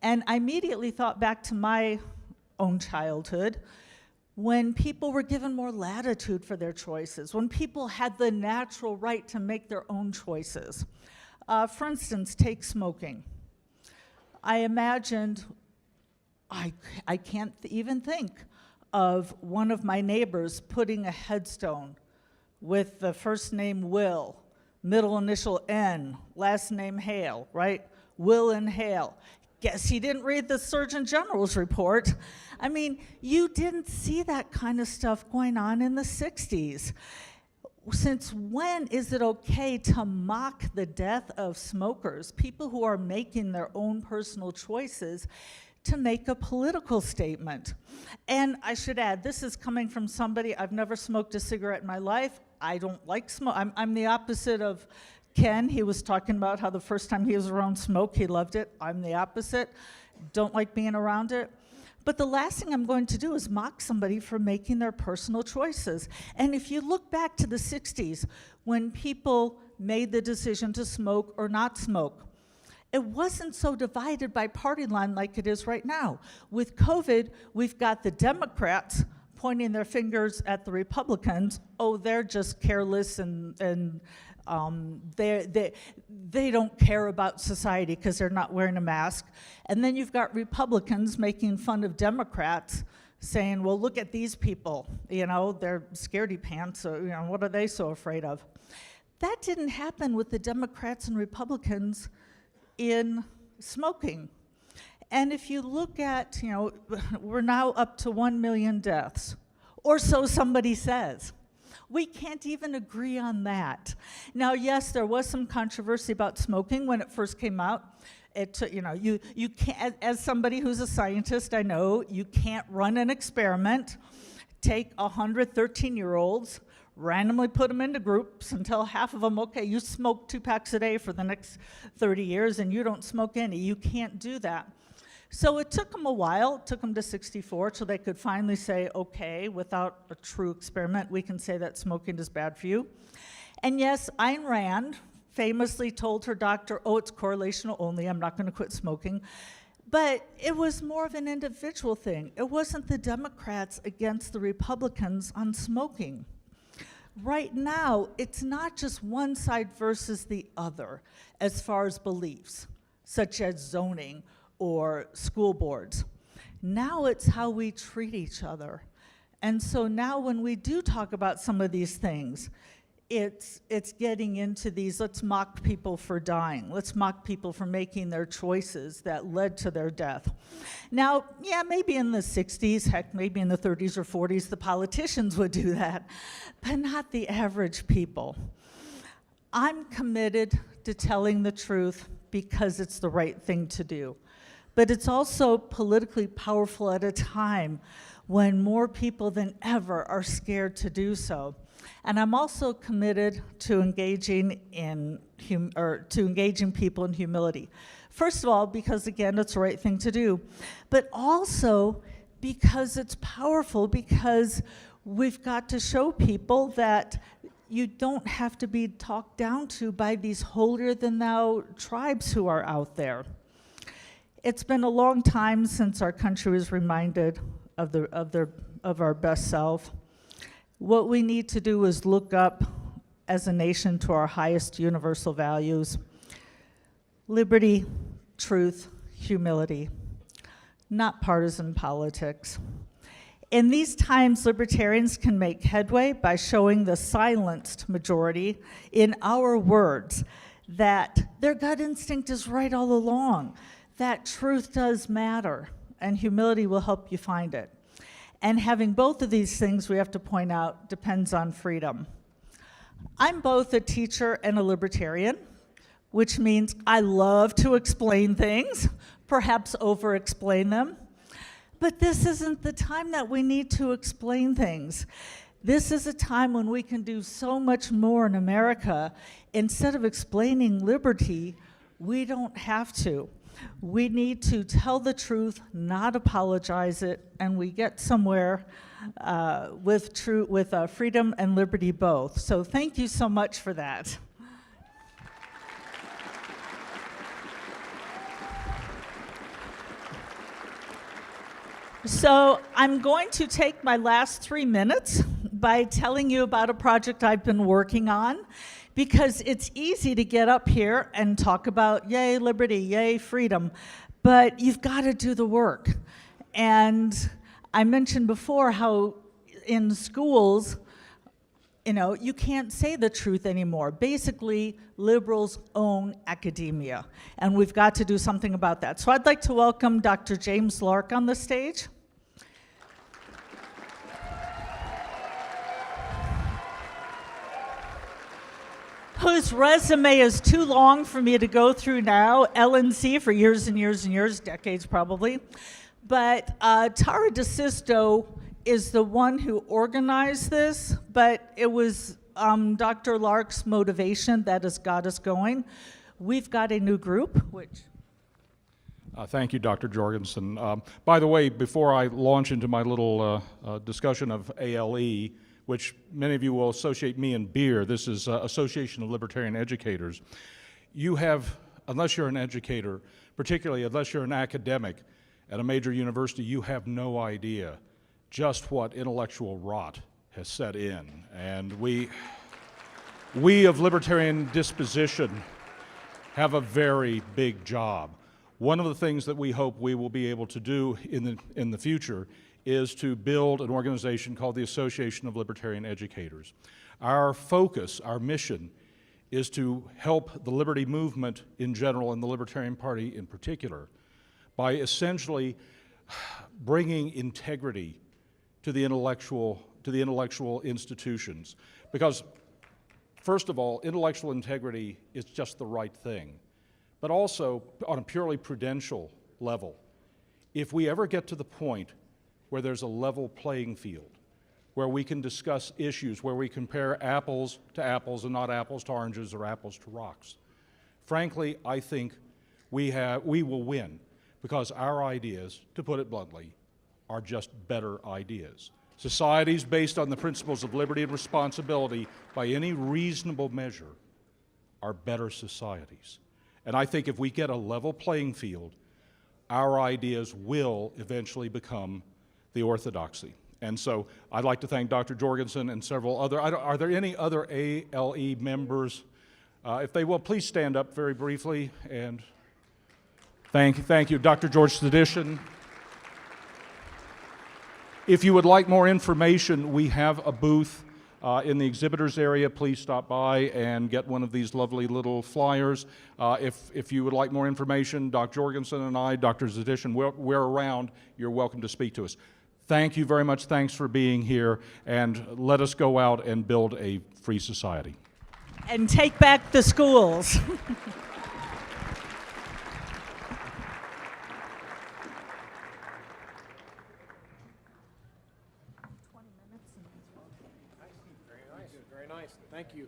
And I immediately thought back to my own childhood, when people were given more latitude for their choices, when people had the natural right to make their own choices. For instance, take smoking. I imagined, I can't even think of one of my neighbors putting a headstone with the first name Will, middle initial N, last name Hale, right? Will and Hale. Guess he didn't read the Surgeon General's report. I mean, you didn't see that kind of stuff going on in the 60s. Since when is it okay to mock the death of smokers, people who are making their own personal choices, to make a political statement? And I should add, this is coming from somebody, I've never smoked a cigarette in my life. I don't like smoke. I'm the opposite of Ken. He was talking about how the first time he was around smoke, he loved it. I'm the opposite. Don't like being around it. But the last thing I'm going to do is mock somebody for making their personal choices. And if you look back to the 60s, when people made the decision to smoke or not smoke, it wasn't so divided by party line like it is right now. With COVID, we've got the Democrats pointing their fingers at the Republicans. Oh, they're just careless and they don't care about society because they're not wearing a mask. And then you've got Republicans making fun of Democrats, saying, well, look at these people, you know, they're scaredy pants, so, you know, what are they so afraid of? That didn't happen with the Democrats and Republicans in smoking. And if you look at, you know, we're now up to 1 million deaths, or so somebody says. We can't even agree on that. Now, yes, there was some controversy about smoking when it first came out. It, you know, you can't, as somebody who's a scientist, I know you can't run an experiment, take 100 13-year-olds, randomly put them into groups and tell half of them, okay, you smoke 2 packs a day for the next 30 years and you don't smoke any. You can't do that. So it took them a while. It took them to 64 till they could finally say, okay, without a true experiment, we can say that smoking is bad for you. And yes, Ayn Rand famously told her doctor, oh, it's correlational only, I'm not going to quit smoking. But it was more of an individual thing. It wasn't the Democrats against the Republicans on smoking. Right now, it's not just one side versus the other as far as beliefs, such as zoning or school boards. Now it's how we treat each other. And so now when we do talk about some of these things, it's getting into these, let's mock people for dying. Let's mock people for making their choices that led to their death. Now, yeah, maybe in the 60s, heck, maybe in the 30s or 40s, the politicians would do that, but not the average people. I'm committed to telling the truth because it's the right thing to do. But it's also politically powerful at a time when more people than ever are scared to do so. And I'm also committed to engaging people in humility. First of all, because again, it's the right thing to do, but also because it's powerful, because we've got to show people that you don't have to be talked down to by these holier-than-thou tribes who are out there. It's been a long time since our country was reminded of our best self. What we need to do is look up as a nation to our highest universal values: liberty, truth, humility, not partisan politics. In these times, libertarians can make headway by showing the silenced majority in our words that their gut instinct is right all along, that truth does matter, and humility will help you find it. And having both of these things, we have to point out, depends on freedom. I'm both a teacher and a libertarian, which means I love to explain things, perhaps over-explain them. But this isn't the time that we need to explain things. This is a time when we can do so much more in America. Instead of explaining liberty, we don't have to. We need to tell the truth, not apologize it, and we get somewhere with freedom and liberty both. So thank you so much for that. So I'm going to take my last 3 minutes by telling you about a project I've been working on, because it's easy to get up here and talk about yay liberty, yay freedom, but you've got to do the work. And I mentioned before how in schools, you can't say the truth anymore. Basically, liberals own academia, and we've got to do something about that. So I'd like to welcome Dr. James Lark on the stage. Whose resume is too long for me to go through now. LNC for years and years and years, decades probably. But Tara DeSisto is the one who organized this, but it was Dr. Lark's motivation that has got us going. We've got a new group, which... Thank you, Dr. Jorgensen. By the way, before I launch into my little discussion of ALE, which many of you will associate me and beer, this is Association of Libertarian Educators. You have, unless you're an educator, particularly unless you're an academic at a major university, you have no idea just what intellectual rot has set in. And we of libertarian disposition have a very big job. One of the things that we hope we will be able to do in the future is to build an organization called the Association of Libertarian Educators. Our focus, our mission, is to help the liberty movement in general and the Libertarian Party in particular by essentially bringing integrity to the intellectual institutions. Because, first of all, intellectual integrity is just the right thing. But also, on a purely prudential level, if we ever get to the point where there's a level playing field, where we can discuss issues, where we compare apples to apples and not apples to oranges or apples to rocks, frankly, I think we will win, because our ideas, to put it bluntly, are just better ideas. Societies based on the principles of liberty and responsibility, by any reasonable measure, are better societies. And I think if we get a level playing field, our ideas will eventually become the orthodoxy. And so I'd like to thank Dr. Jorgensen and several other, are there any other ALE members? If they will, please stand up very briefly. And thank you, Dr. George Sedition. If you would like more information, we have a booth in the exhibitors area. Please stop by and get one of these lovely little flyers. If you would like more information, Dr. Jorgensen and I, Dr. Sedition, we're around. You're welcome to speak to us. Thank you very much. Thanks for being here. And let us go out and build a free society. And take back the schools. Very nice. Thank you.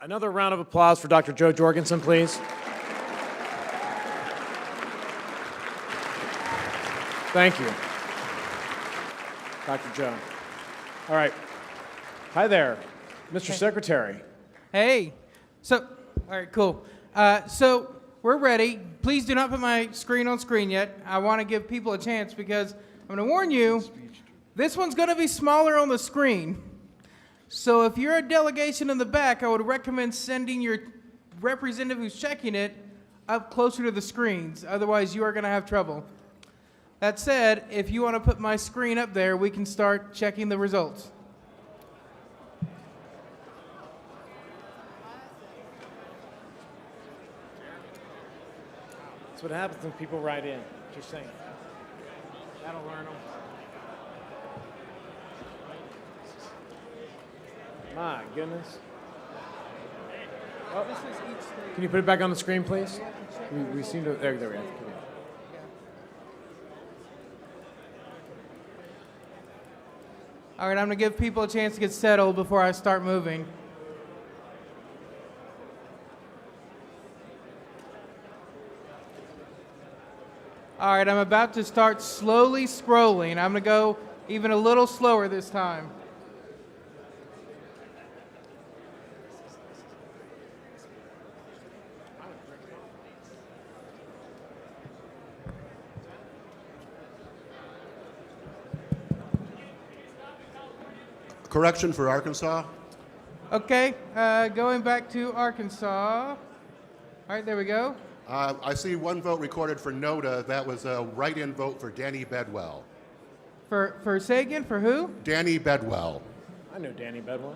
Another round of applause for Dr. Joe Jorgensen, please. Thank you, Dr. Joe. All right. Hi there, Mr. Secretary. Hey. All right, cool. So we're ready. Please do not put my screen on screen yet. I want to give people a chance, because I'm going to warn you, this one's going to be smaller on the screen. So if you're a delegation in the back, I would recommend sending your representative who's checking it up closer to the screens. Otherwise, you are going to have trouble. That said, if you want to put my screen up there, we can start checking the results. That's what happens when people write in. Just saying. That'll learn them. My goodness. Oh, can you put it back on the screen, please? We seem to. There we go. All right, I'm going to give people a chance to get settled before I start moving. All right, I'm about to start slowly scrolling. I'm going to go even a little slower this time. Correction for Arkansas. Okay, going back to Arkansas. All right, there we go. I see one vote recorded for NODA. That was a write-in vote for Danny Bedwell. For say again, for who? Danny Bedwell. I know Danny Bedwell.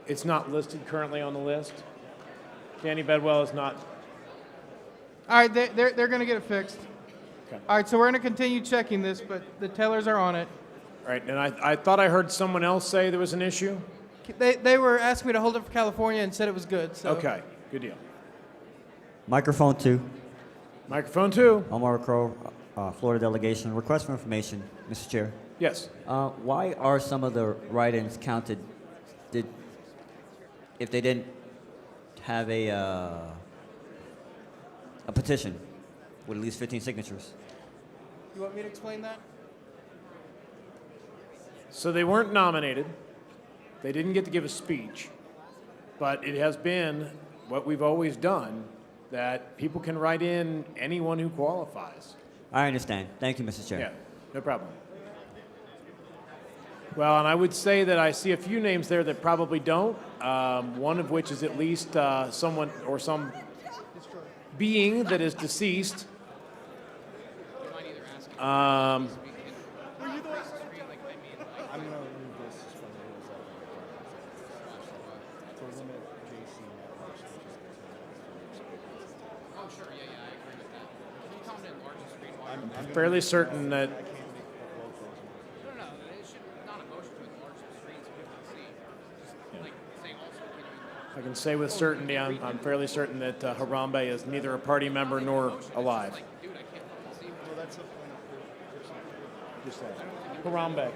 It's not listed currently on the list. Danny Bedwell is not. All right, they're going to get it fixed. Okay. All right, so we're going to continue checking this, but the tellers are on it. All right, and I thought I heard someone else say there was an issue. They were asking me to hold it for California and said it was good. So. Okay, good deal. Microphone 2. Microphone 2. Omar Crow, Florida delegation. Request for information, Mr. Chair. Yes. Why are some of the write-ins counted if they didn't have a petition with at least 15 signatures? You want me to explain that? So they weren't nominated. They didn't get to give a speech. But it has been what we've always done, that people can write in anyone who qualifies. I understand. Thank you, Mr. Chair. Yeah, no problem. Well, and I would say that I see a few names there that probably don't, one of which is at least someone or some being that is deceased. I'm fairly certain that. I can say with certainty, I'm fairly certain that Harambe is neither a party member nor alive. Harambe.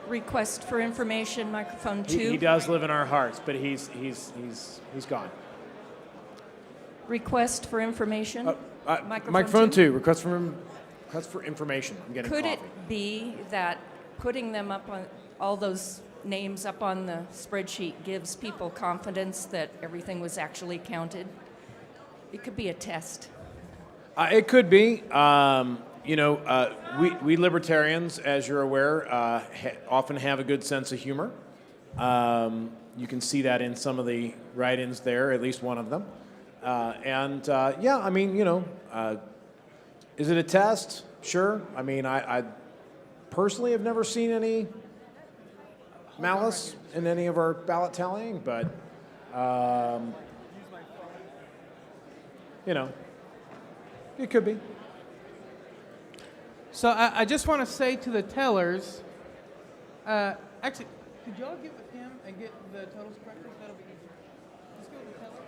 Request for information, microphone 2. He does live in our hearts, but he's gone. Request for information. Microphone 2. Request for information. I'm getting Could coffee. it be that putting them up on all those names up on the spreadsheet gives people confidence that everything was actually counted? It could be a test. It could be. We libertarians, as you're aware, often have a good sense of humor. You can see that in some of the write-ins there, at least one of them. Is it a test? Sure. I mean, I personally have never seen any malice in any of our ballot tallying, but, it could be. So I just want to say to the tellers, actually, could y'all get with him and get the totals corrected? That'll be easier. Let's go with the tellers.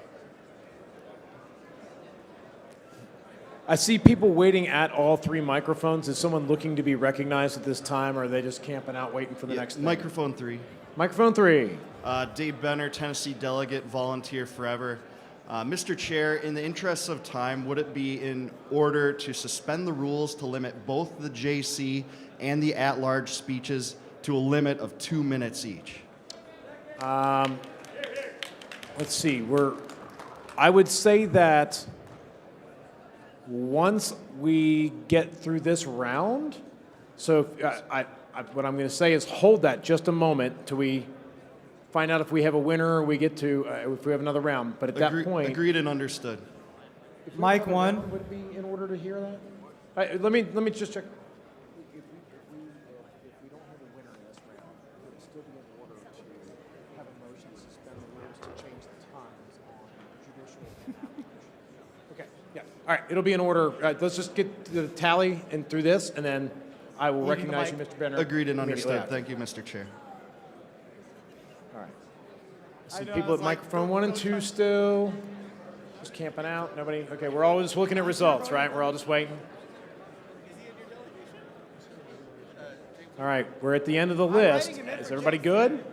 I see people waiting at all three microphones. Is someone looking to be recognized at this time, or are they just camping out waiting for the next thing? Microphone 3. Microphone 3. Dave Benner, Tennessee delegate, volunteer forever. Mr. Chair, in the interests of time, would it be in order to suspend the rules to limit both the JC and the at-large speeches to a limit of 2 minutes each? Let's see. I would say that once we get through this round, so what I'm going to say is hold that just a moment till we find out if we have a winner or we get to if we have another round. But at that point, agreed and understood. Mike 1. Would it be in order to hear that? Let me just check. If we don't have a winner in this round, would it still be in order to have a motion to suspend the rules to change the times on judicial? Okay. Yeah. All right, it'll be in order. Let's just get the tally and through this, and then I will recognize you, Mr. Benner. Agreed and immediately understood. after. Thank you, Mr. Chair. All right. Some people at microphone 1 and 2 still. Just camping out. Nobody? Okay, we're all just looking at results, right? We're all just waiting. All right, we're at the end of the list. Is everybody good?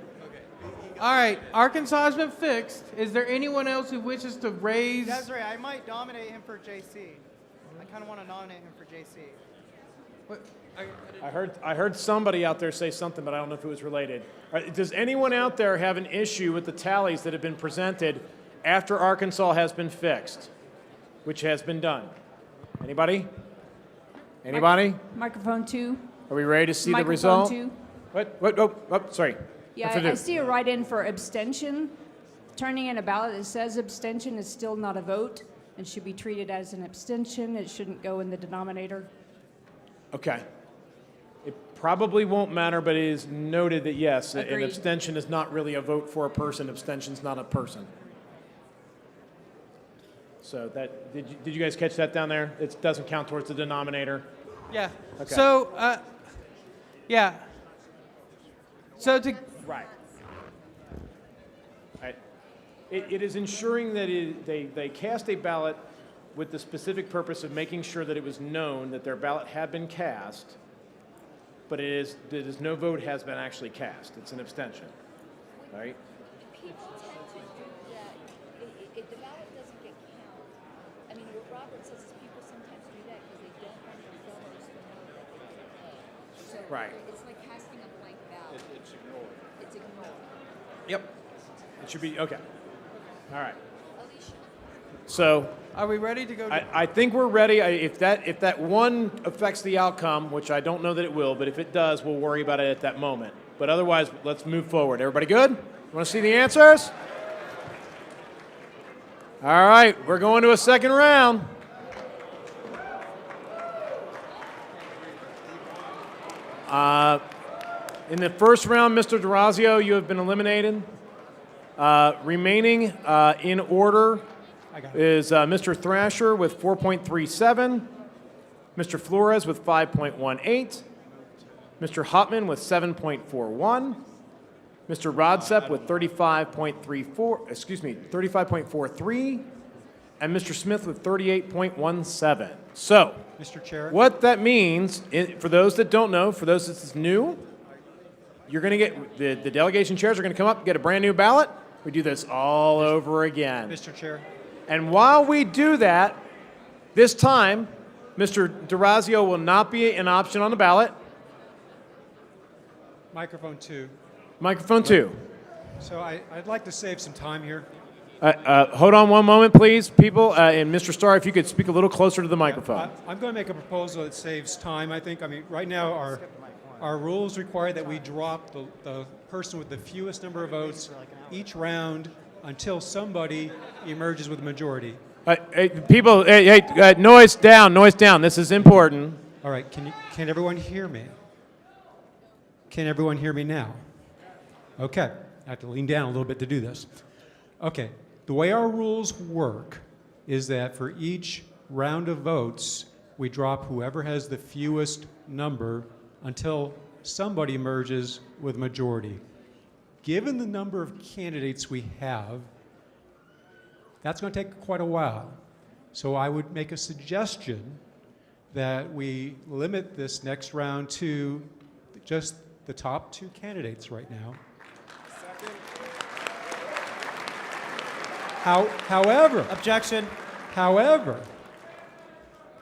All right, Arkansas has been fixed. Is there anyone else who wishes to raise? Desiree, I might nominate him for JC. I kind of want to nominate him for JC. What? I heard somebody out there say something, but I don't know if it was related. All right, does anyone out there have an issue with the tallies that have been presented after Arkansas has been fixed, which has been done? Anybody? Anybody? Microphone 2. Are we ready to see the Microphone result? 2. What? Oh, sorry. Yeah, I see a write-in for abstention. Turning in a ballot that says abstention is still not a vote and should be treated as an abstention. It shouldn't go in the denominator. Okay. It probably won't matter, but it is noted that yes, an Agreed. abstention is not really a vote for a person. Abstention's not a person. So that did you guys catch that down there? It doesn't count towards the denominator. Yeah. Okay. So, yeah. So to right. It is ensuring that they cast a ballot with the specific purpose of making sure that it was known that their ballot had been cast, but it is no vote has been actually cast. It's an abstention, right? People tend to do that. If the ballot doesn't get counted, I mean, what Robert says is people sometimes do that because they don't want their voters to know that they can't vote. So Right. it's like casting a blank ballot. It's ignored. It's ignored. Yep. It should be okay. All right. So are we ready to go? I think we're ready. If that one affects the outcome, which I don't know that it will, but if it does, we'll worry about it at that moment. But otherwise, let's move forward. Everybody good? You want to see the answers? All right, we're going to a second round. In the first round, Mr. DeRazio, you have been eliminated. Remaining in order is Mr. Thrasher with 4.37, Mr. Flores with 5.18, Mr. Hopman with 7.41, Mr. Rodsep with 35.43, and Mr. Smith with 38.17. So, Mr. Chair. what that means, for those that don't know, for those that's new, you're going to get, the delegation chairs are going to come up and get a brand new ballot. We do this all over again. Mr. Chair. And while we do that, this time, Mr. DeRazio will not be an option on the ballot. Microphone 2. Microphone 2. So I'd like to save some time here. Hold on one moment, please, people. And Mr. Starr, if you could speak a little closer to the microphone. I'm going to make a proposal that saves time, I think. I mean, right now our rules require that we drop the person with the fewest number of votes each round until somebody emerges with a majority. People, noise down, noise down. This is important. All right, can everyone hear me? Can everyone hear me now? Okay, I have to lean down a little bit to do this. Okay, the way our rules work is that for each round of votes, we drop whoever has the fewest number until somebody emerges with majority. Given the number of candidates we have, that's going to take quite a while. So I would make a suggestion that we limit this next round to just the top 2 candidates right now. However, objection. However,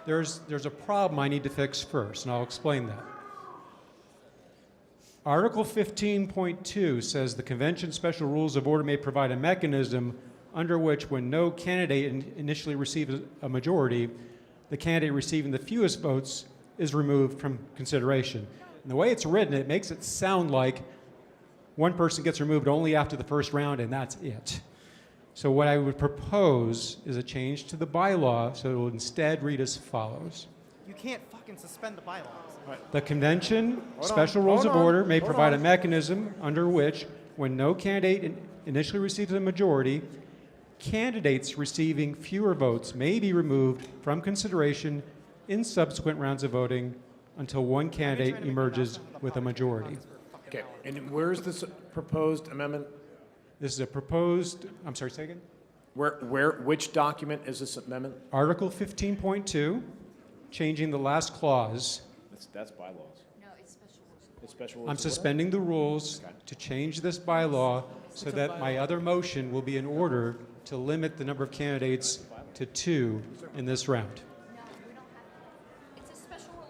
there's a problem I need to fix first, and I'll explain that. Article 15.2 says the convention special rules of order may provide a mechanism under which, when no candidate initially receives a majority, the candidate receiving the fewest votes is removed from consideration. And the way it's written, it makes it sound like one person gets removed only after the first round, and that's it. So what I would propose is a change to the bylaw so it will instead read as follows. You can't fucking suspend the bylaws. The convention special rules of order may provide a mechanism under which, when no candidate initially receives a majority, candidates receiving fewer votes may be removed from consideration in subsequent rounds of voting until one candidate emerges with a majority. Okay, and where's this proposed amendment? This is a proposed, I'm sorry, say again? Which document is this amendment? Article 15.2, changing the last clause. That's bylaws. No, it's special rules. It's special rules I'm of order? suspending the rules to change this bylaw so that my other motion will be in order to limit the number of candidates to 2 in this round.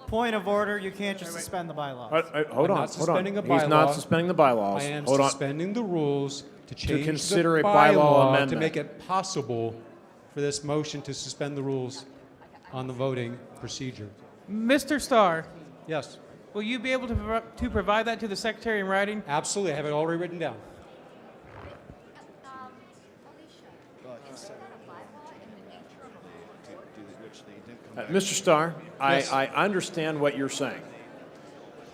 Point of order, you can't just suspend the bylaws. Hold on, I'm not suspending a bylaw. He's not suspending the bylaws. I am Hold on. suspending the rules to change consider the a bylaw amendment. to make it possible for this motion to suspend the rules on the voting procedure. Mr. Starr, Yes, will you be able to provide that to the secretary in writing? absolutely. I have it already written down. Mr. Starr, Yes. I understand what you're saying.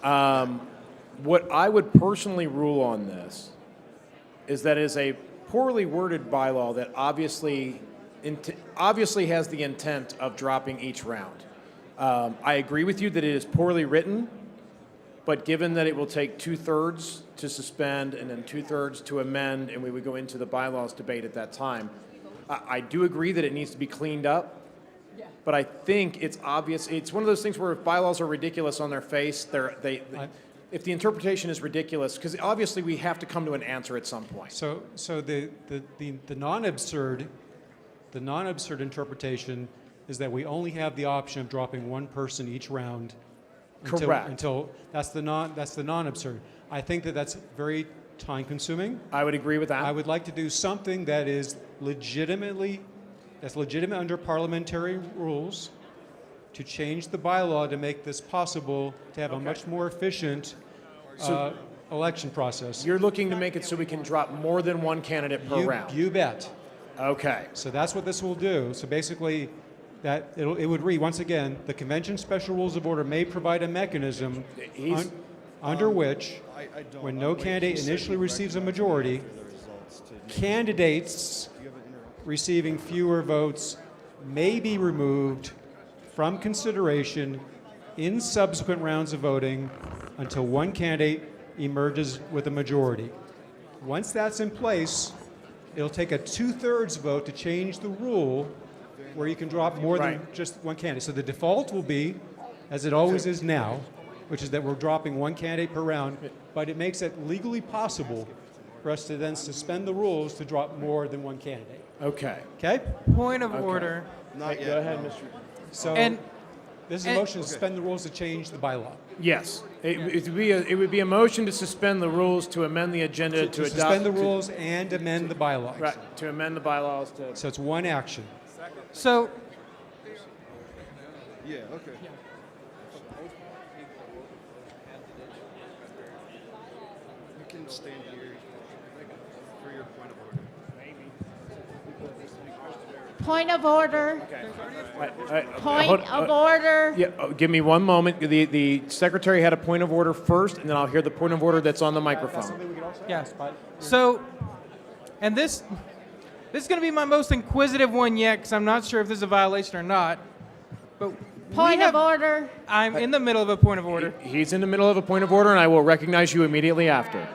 What I would personally rule on this is that it is a poorly worded bylaw that obviously has the intent of dropping each round. I agree with you that it is poorly written, but given that it will take 2/3 to suspend and then 2/3 to amend, and we would go into the bylaws debate at that time, I do agree that it needs to be cleaned up. But I think it's obvious. It's one of those things where if bylaws are ridiculous on their face, if the interpretation is ridiculous, because obviously we have to come to an answer at some point. So the non-absurd interpretation is that we only have the option of dropping one person each round. Correct. Until that's the non-absurd. I think that that's very time-consuming. I would agree with that. I would like to do something that is legitimate under parliamentary rules, to change the bylaw to make this possible, to have a much more efficient election process. You're looking to make it so we can drop more than one candidate per round. You bet. Okay. So that's what this will do. So basically, it would read, once again, the convention special rules of order may provide a mechanism under which, when no candidate initially receives a majority, candidates receiving fewer votes may be removed from consideration in subsequent rounds of voting until one candidate emerges with a majority. Once that's in place, it'll take a 2/3 vote to change the rule where you can drop more than just one candidate. So the default will be, as it always is now, which is that we're dropping one candidate per round, but it makes it legally possible for us to then suspend the rules to drop more than one candidate. Okay. Okay? Point of order. Not yet. Go ahead, Mr. So this is a and- motion to suspend the rules to change the bylaw. Yes. It would be a motion to suspend the rules to amend the agenda to adopt. Suspend the rules and amend the bylaws. Right, to amend the bylaws to. So it's one action. So, Yeah, okay. You can stand here for your point of order. Point of order. Point Hold- of order. Yeah, give me one moment. The secretary had a point of order first, and then I'll hear the point of order that's on the microphone. yes. So, and this is going to be my most inquisitive one yet, because I'm not sure if this is a violation or not. But Point of order. I'm in the middle of a point of order. He's in the middle of a point of order, and I will recognize you immediately after.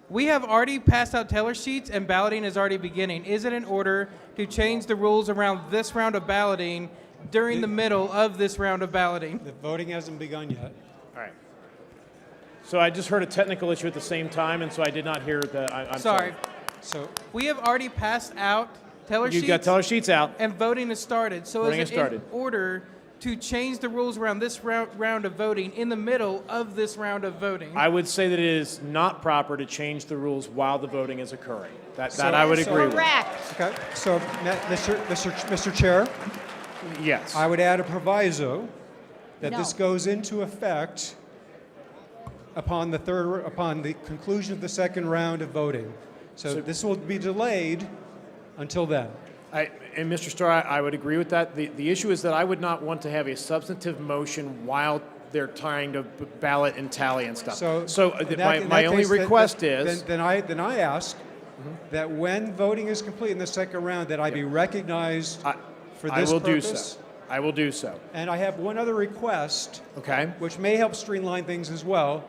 We have already passed out teller sheets, and balloting is already beginning. Is it in order to change the rules around this round of balloting during the middle of this round of balloting? The voting hasn't begun yet. All right. So I just heard a technical issue at the same time, and so I did not hear I'm sorry. So we have already passed out teller sheets. You've got teller sheets out. And voting has started. So Voting is has it started. in order to change the rules around this round of voting in the middle of this round of voting? I would say that it is not proper to change the rules while the voting is occurring. That I would agree with. Correct. Okay. So, Mr. Chair, Yes. I would add a proviso that No. this goes into effect upon the conclusion of the second round of voting. So this will be delayed until then. And Mr. Starr, I would agree with that. The issue is that I would not want to have a substantive motion while they're trying to ballot and tally and stuff. So in that my only case, request is then I ask that when voting is complete in the second round, that I be recognized for this I will do purpose. so. I will do so. And I have one other request, Okay. which may help streamline things as well.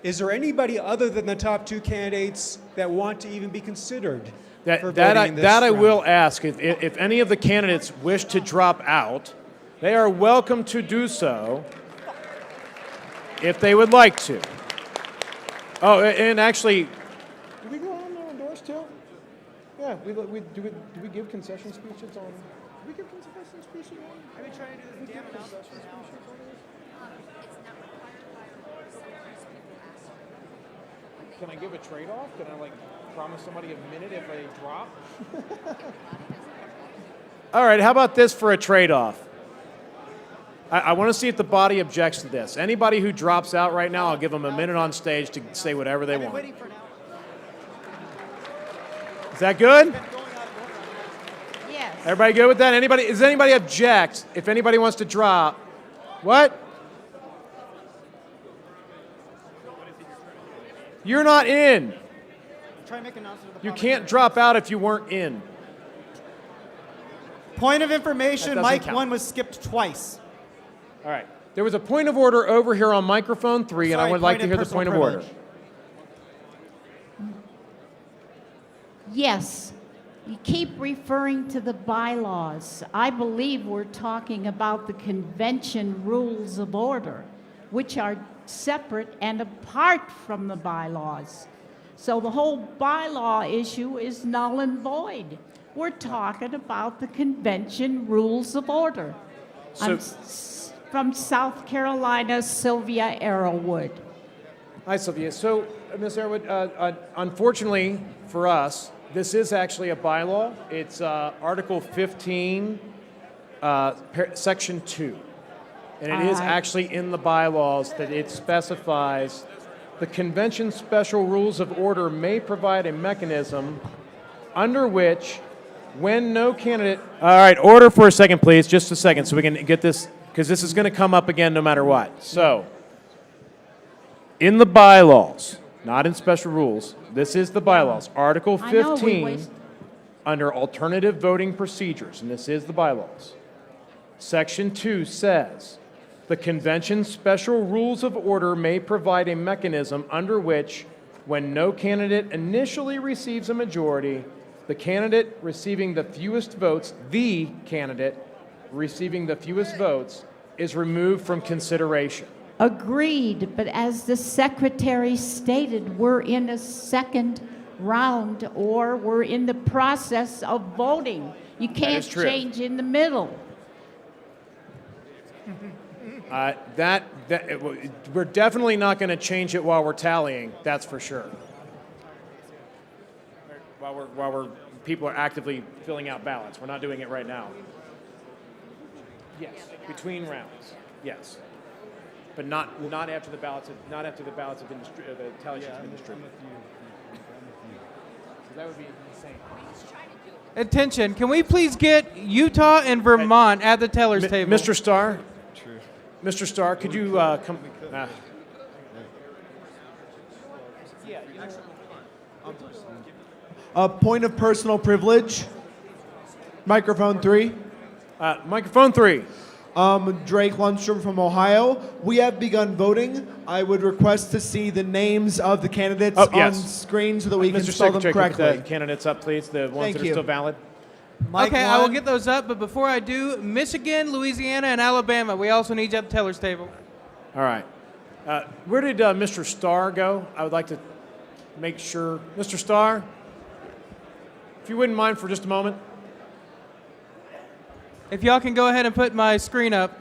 Is there anybody other than the top two candidates that want to even be considered for voting in this I round? will ask. If any of the candidates wish to drop out, they are welcome to do so if they would like to. Oh, and actually, do we go on there and endorse too? Yeah, do we give concession speeches on? Do we give concession speeches on? I've been trying to do this damn announcement for now. Can I give a trade-off? Can I promise somebody a minute if I drop? All right, how about this for a trade-off? I want to see if the body objects to this. Anybody who drops out right now, I'll give them a minute on stage to say whatever they want. Is that good? Yes. Everybody good with that? Does anybody object if anybody wants to drop? What? You're not in. Try and make an announcement to the You public. can't drop out if you weren't in. Point of information, That doesn't mic count. 1 was skipped twice. All right. There was a point of order over here on microphone 3, and I Sorry, would like to point hear of the point of personal order. Yes. You keep referring to the bylaws. I believe we're talking about the convention rules of order, which are separate and apart from the bylaws. So the whole bylaw issue is null and void. We're talking about the convention rules of order. I'm from South Carolina, Sylvia Arrowwood. Hi, Sylvia. So, Ms. Arrowwood, unfortunately for us, this is actually a bylaw. It's Article 15, Section 2. And it is actually in the bylaws that it specifies the convention special rules of order may provide a mechanism under which when no candidate... All right, order for a second, please. Just a second so we can get this, because this is going to come up again no matter what. So, in the bylaws, not in special rules, this is the bylaws. Article I know, we 15, waste- under alternative voting procedures, and this is the bylaws. Section 2 says, the convention's special rules of order may provide a mechanism under which, when no candidate initially receives a majority, the candidate receiving the fewest votes, is removed from consideration. Agreed, but as the secretary stated, we're in a second round or we're in the process of voting. You can't is true. change in the middle. We're definitely not going to change it while we're tallying. That's for sure. While people are actively filling out ballots, we're not doing it right now. Yes, between rounds. Yes, but not after the ballots. Not after the ballots have been the tally sheets have been distributed. So that would be insane. Attention, can we please get Utah and Vermont at the teller's table? Mr. Starr? True. Mr. Starr, could you come? A point of personal privilege. Microphone 3. Microphone 3. Drake Lundstrom from Ohio. We have begun voting. I would request to see the names of the candidates on screen so that we can Mr. spell them Secretary, correctly. could the candidates up, please, the ones Thank that are you. still valid. Okay, I will get those up, but before I do, Michigan, Louisiana, and Alabama, we also need you at the teller's table. All right. Where did Mr. Starr go? I would like to make sure. Mr. Starr, if you wouldn't mind for just a moment. If y'all can go ahead and put my screen up.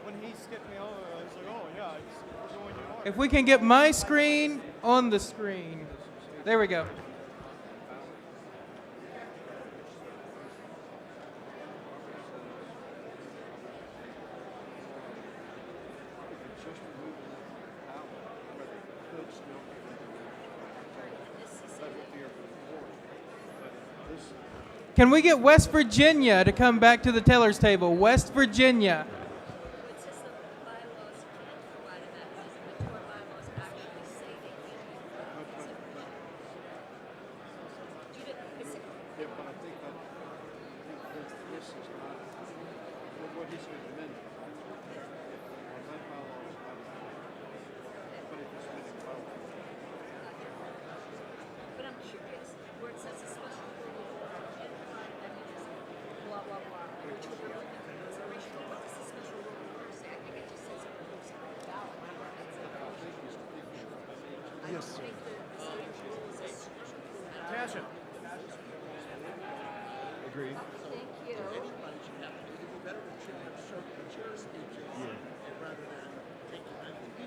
When he skipped me over, I was like, oh, yeah, we're going in order. If we can get my screen on the screen. There we go. Can we get West Virginia to come back to the teller's table? West Virginia. Yes. Tasha. Agreed. Thank you.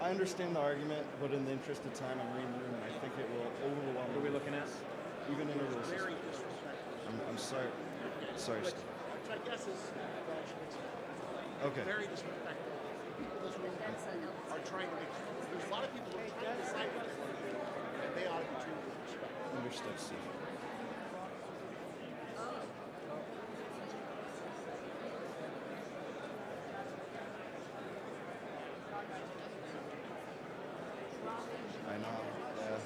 I understand the argument, but in the interest of time, I'm reading the room, and I think it will overwhelm. What are we looking at? Even in a rule system. I'm sorry. Sorry. Which I guess is Okay. very disrespectful. People in this room are trying to make. There's a lot of people who are trying to decide what they want to do, and they ought to be treated with respect. Understood, Steve. I know. Yeah.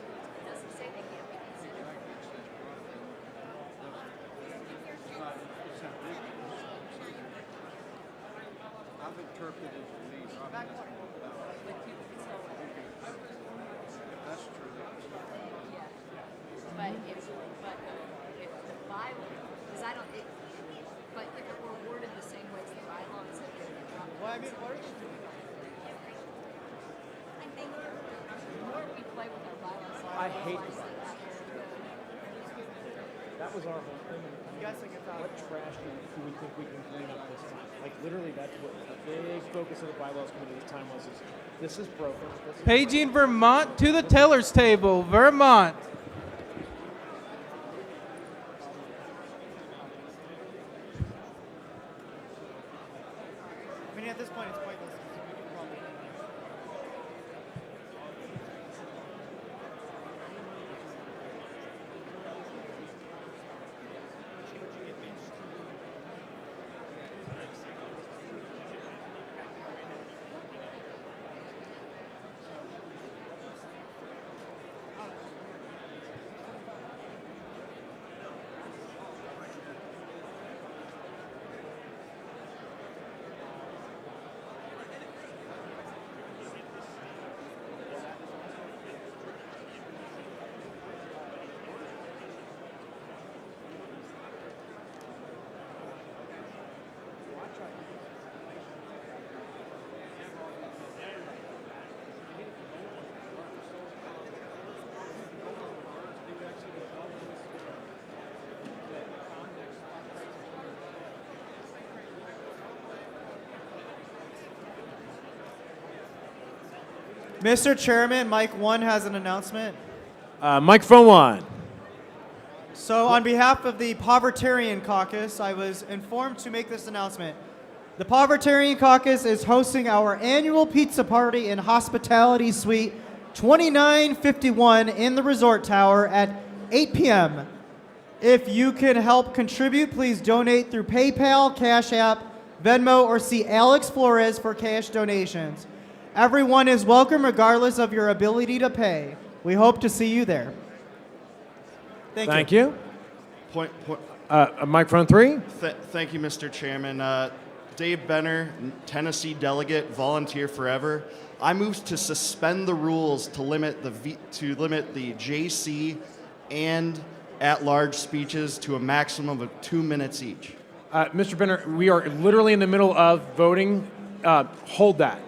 I've interpreted these. That's true. But if the Bible, because I don't, but if it were worded the same way as the bylaws, it would drop. Well, I mean, what are you doing? I think the more we play with our bylaws, I hate the the bylaws. That was our whole thing. What trash do we think we can clean up this time? Like literally, that's what the big focus of the bylaws committee this time was. Is this is broken. This is Paging Vermont to the teller's table. Vermont. I mean, at this point, it's pointless. We can probably. Mr. Chairman, Mike 1 has an announcement. Microphone 1. So, on behalf of the Povertarian Caucus, I was informed to make this announcement. The Povertarian Caucus is hosting our annual pizza party in Hospitality Suite 2951 in the Resort Tower at 8 p.m. If you can help contribute, please donate through PayPal, Cash App, Venmo, or see Alex Flores for cash donations. Everyone is welcome regardless of your ability to pay. We hope to see you there. Thank you. Point. Microphone 3. Thank you, Mr. Chairman. Dave Benner, Tennessee delegate, volunteer forever. I move to suspend the rules to limit the JC and at-large speeches to a maximum of 2 minutes each. Mr. Benner, we are literally in the middle of voting. Hold that.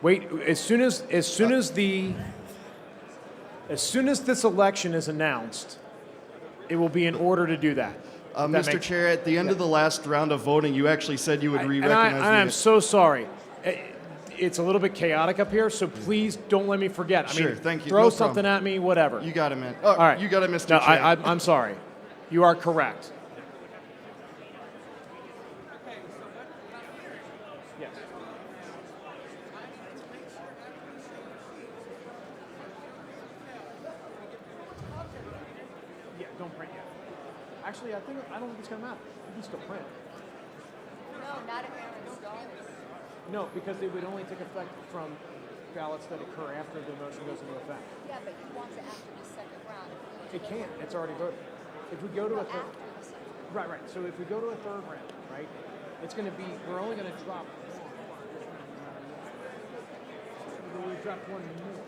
Wait. As soon as this election is announced, it will be in order to do that. Mr. Chair, at the end of the last round of voting, you actually said you would re-recognize me. I'm so sorry. It's a little bit chaotic up here, so please don't let me forget. Sure, thank you. Throw No something problem. at me, whatever. You got it, man. All right. You got it, Mr. No, Chair. I'm sorry. You are correct. Yes. Yeah, don't print yet. Actually, I don't think it's going to matter. You can still print. No, not if they're installed. No, because it would only take effect from ballots that occur after the motion goes into effect. Yeah, but he wants it after the second round. It can't. It's already voted. If we go to a third, right. So if we go to a third round, right, it's going to be. We're only going to drop. We dropped one more.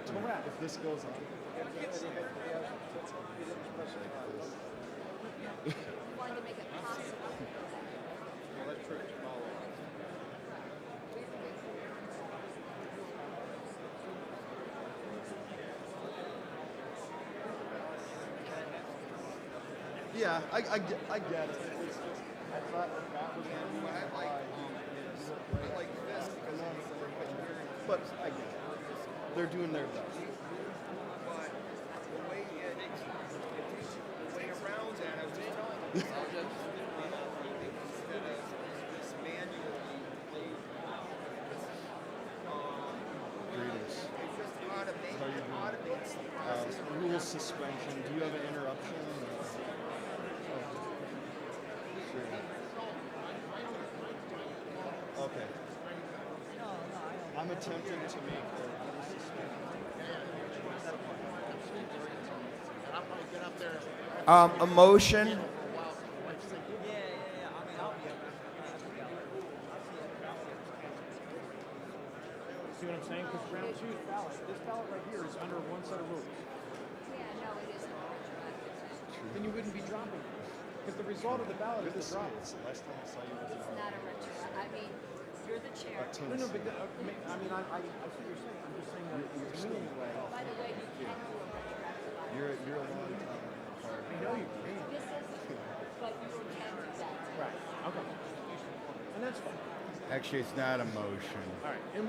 Correct. If this goes on. Wanted to make it possible. Yeah, I get it. I thought that was going to be I like this because but I get it. They're doing their best. Greetings. How you doing? Rule suspension. Do you have an interruption? Okay. I'm attempting to make the A motion. See what I'm saying? Because round two ballot, this ballot right here is under one set of rules. Yeah, no, it isn't. Then you wouldn't be dropping it. Because the result of the ballot is the drop. Last time I saw you was It's not a retro. I mean, you're the chair. No, but I mean, I see what you're saying. I'm just saying that to me anyway. By the way, you can do a retroactive. You're a long time apart. I know you can. This is, but you can do that. Right. Okay. And that's fine. Actually, it's not a motion. All right. And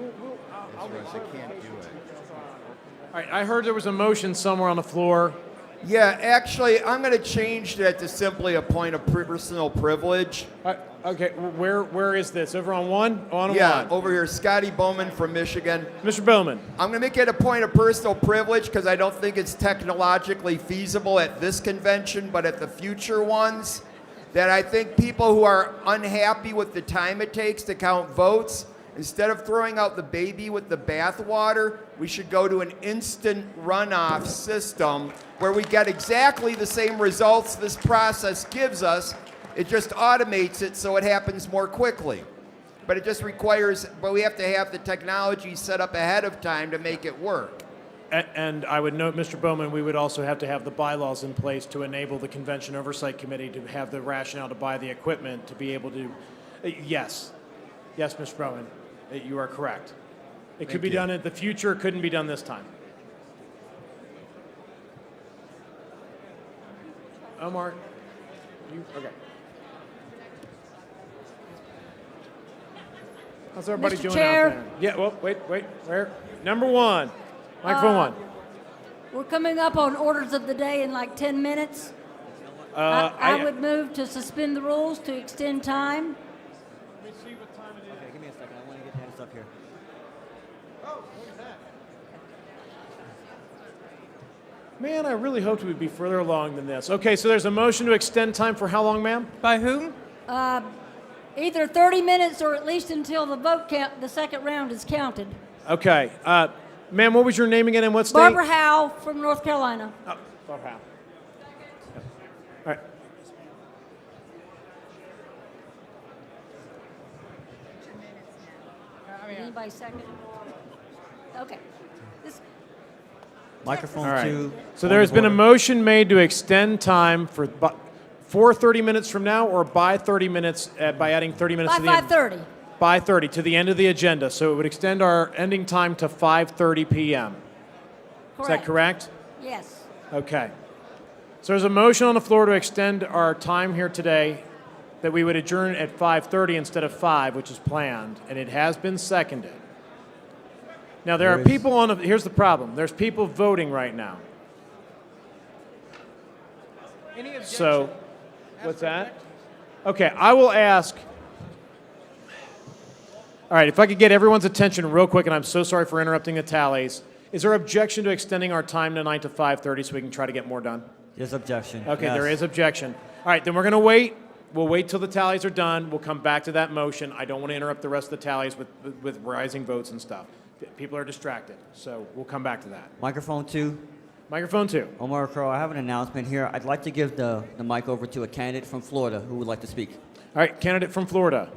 I'll That's right, I can't do it. All right. I heard there was a motion somewhere on the floor. Yeah, actually, I'm going to change that to simply a point of personal privilege. Okay, where is this? Over on one? On Yeah, one. over here, Scotty Bowman from Michigan. Mr. Bowman. I'm going to make it a point of personal privilege because I don't think it's technologically feasible at this convention, but at the future ones, that I think people who are unhappy with the time it takes to count votes, instead of throwing out the baby with the bathwater, we should go to an instant runoff system where we get exactly the same results this process gives us. It just automates it so it happens more quickly. But it just requires, but we have to have the technology set up ahead of time to make it work. And I would note, Mr. Bowman, we would also have to have the bylaws in place to enable the Convention Oversight Committee to have the rationale to buy the equipment to be able to, yes, Mr. Bowman, you are correct. It could be done in the future, it couldn't be done this time. Omar, okay. How's everybody Mr. doing Chair. out there? Yeah, well, wait, where? Number one, microphone one. We're coming up on orders of the day in like 10 minutes. I would move to suspend the rules to extend time. Okay, give me a second. I want to get hands up here. Man, I really hoped we'd be further along than this. Okay, so there's a motion to extend time for how long, ma'am? By whom? Either 30 minutes or at least until the vote count, the second round is counted. Okay. Ma'am, what was your name again and what state? Barbara Howe from North Carolina. Oh, Barbara Howe. All right. Anybody second? Okay. Microphone All right. 2. So there's been a motion made to extend time for 30 minutes from now or by 30 minutes, by adding 30 minutes By to the end? 5:30. By 30 to the end of the agenda. So it would extend our ending time to 5:30 p.m. Is that correct? Yes. Okay. So there's a motion on the floor to extend our time here today that we would adjourn at 5:30 instead of 5, which is planned, and it has been seconded. Now there are people on here's the problem. There's people voting right now. Any objection? So, what's that? Okay, I will ask. All right, if I could get everyone's attention real quick, and I'm so sorry for interrupting the tallies. Is there objection to extending our time tonight to 5:30 so we can try to get more done? There's objection. Okay, Yes. there is objection. All right, then we're going to wait. We'll wait till the tallies are done. We'll come back to that motion. I don't want to interrupt the rest of the tallies with rising votes and stuff. People are distracted, so we'll come back to that. Microphone 2. Microphone 2. Omar Crow, I have an announcement here. I'd like to give the mic over to a candidate from Florida who would like to speak. All right, candidate from Florida.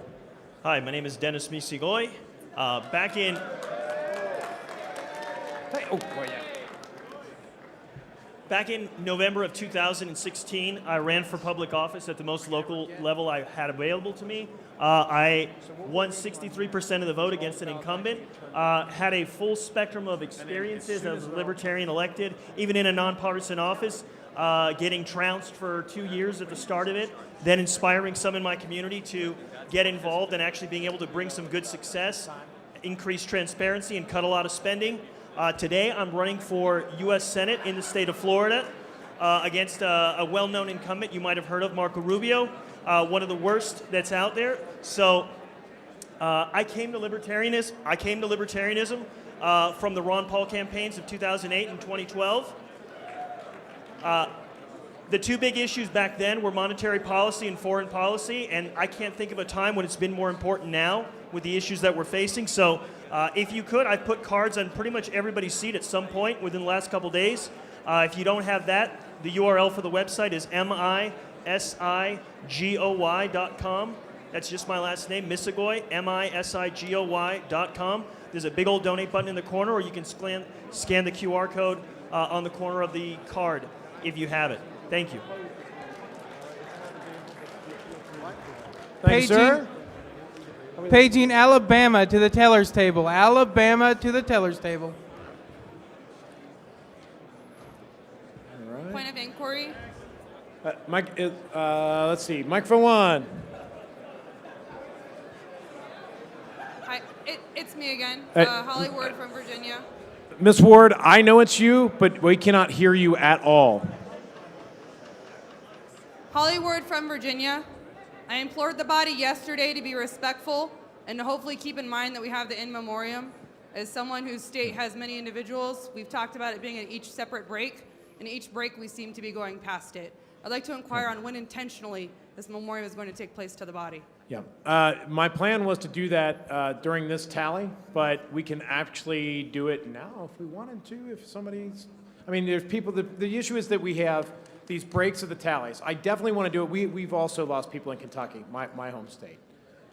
Hi, my name is Dennis Misigoy. Back in... Hey, oh, boy, yeah. Back in November of 2016, I ran for public office at the most local level I had available to me. I won 63% of the vote against an incumbent, had a full spectrum of experiences as a Libertarian elected, even in a nonpartisan office, getting trounced for 2 years at the start of it, then inspiring some in my community to get involved and actually being able to bring some good success, increase transparency, and cut a lot of spending. Today, I'm running for U.S. Senate in the state of Florida against a well-known incumbent you might have heard of, Marco Rubio, one of the worst that's out there. So I came to libertarianism from the Ron Paul campaigns of 2008 and 2012. The two big issues back then were monetary policy and foreign policy, and I can't think of a time when it's been more important now with the issues that we're facing. So if you could, I've put cards on pretty much everybody's seat at some point within the last couple days. If you don't have that, the URL for the website is misigoy.com. That's just my last name, Misigoy, misigoy.com. There's a big old donate button in the corner, or you can scan the QR code on the corner of the card if you have it. Thank you. Thank you, sir. Paging Alabama to the teller's table. Alabama to the teller's table. Point of inquiry. Let's see. Microphone 1. Hi, it's me again. Hey. Holly Ward from Virginia. Ms. Ward, I know it's you, but we cannot hear you at all. Holly Ward from Virginia. I implored the body yesterday to be respectful and to hopefully keep in mind that we have the in memoriam. As someone whose state has many individuals, we've talked about it being at each separate break, and each break we seem to be going past it. I'd like to inquire on when intentionally this memoriam is going to take place to the body. Yeah. My plan was to do that during this tally, but we can actually do it now if we wanted to, if somebody's... I mean, there's people... The issue is that we have these breaks of the tallies. I definitely want to do it. We've also lost people in Kentucky, my home state.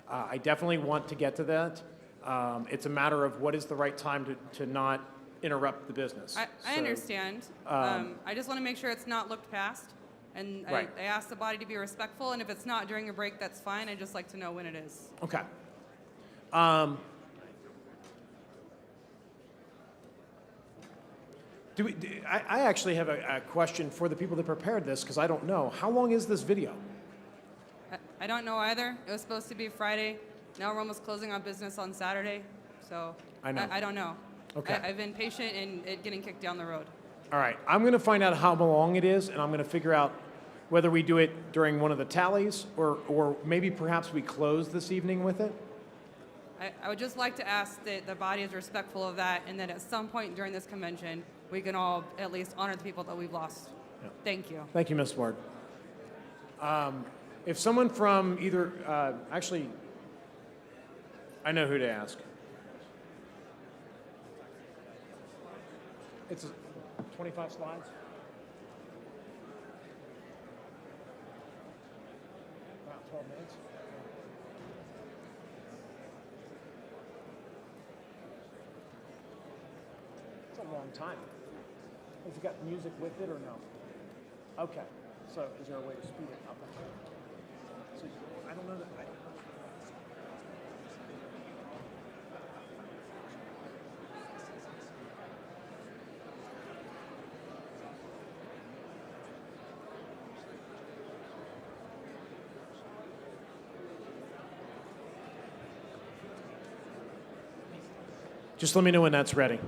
I definitely want to get to that. It's a matter of what is the right time to not interrupt the business. I understand. I just want to make sure it's not looked past. And Right. I ask the body to be respectful, and if it's not during a break, that's fine. I'd just like to know when it is. Okay. I actually have a question for the people that prepared this, because I don't know. How long is this video? I don't know either. It was supposed to be Friday. Now we're almost closing on business on Saturday. So I know. I don't know. Okay. I've been patient in it getting kicked down the road. All right. I'm going to find out how long it is, and I'm going to figure out whether we do it during one of the tallies or maybe perhaps we close this evening with it. I would just like to ask that the body is respectful of that, and that at some point during this convention, we can all at least honor the people that we've lost. Yeah. Thank you. Thank you, Ms. Ward. If someone from either, actually, I know who to ask. It's 25 slides. About 12 minutes. It's a long time. Has it got music with it or no? Okay. So is there a way to speed it up? So I don't know that. Just let me know when that's ready.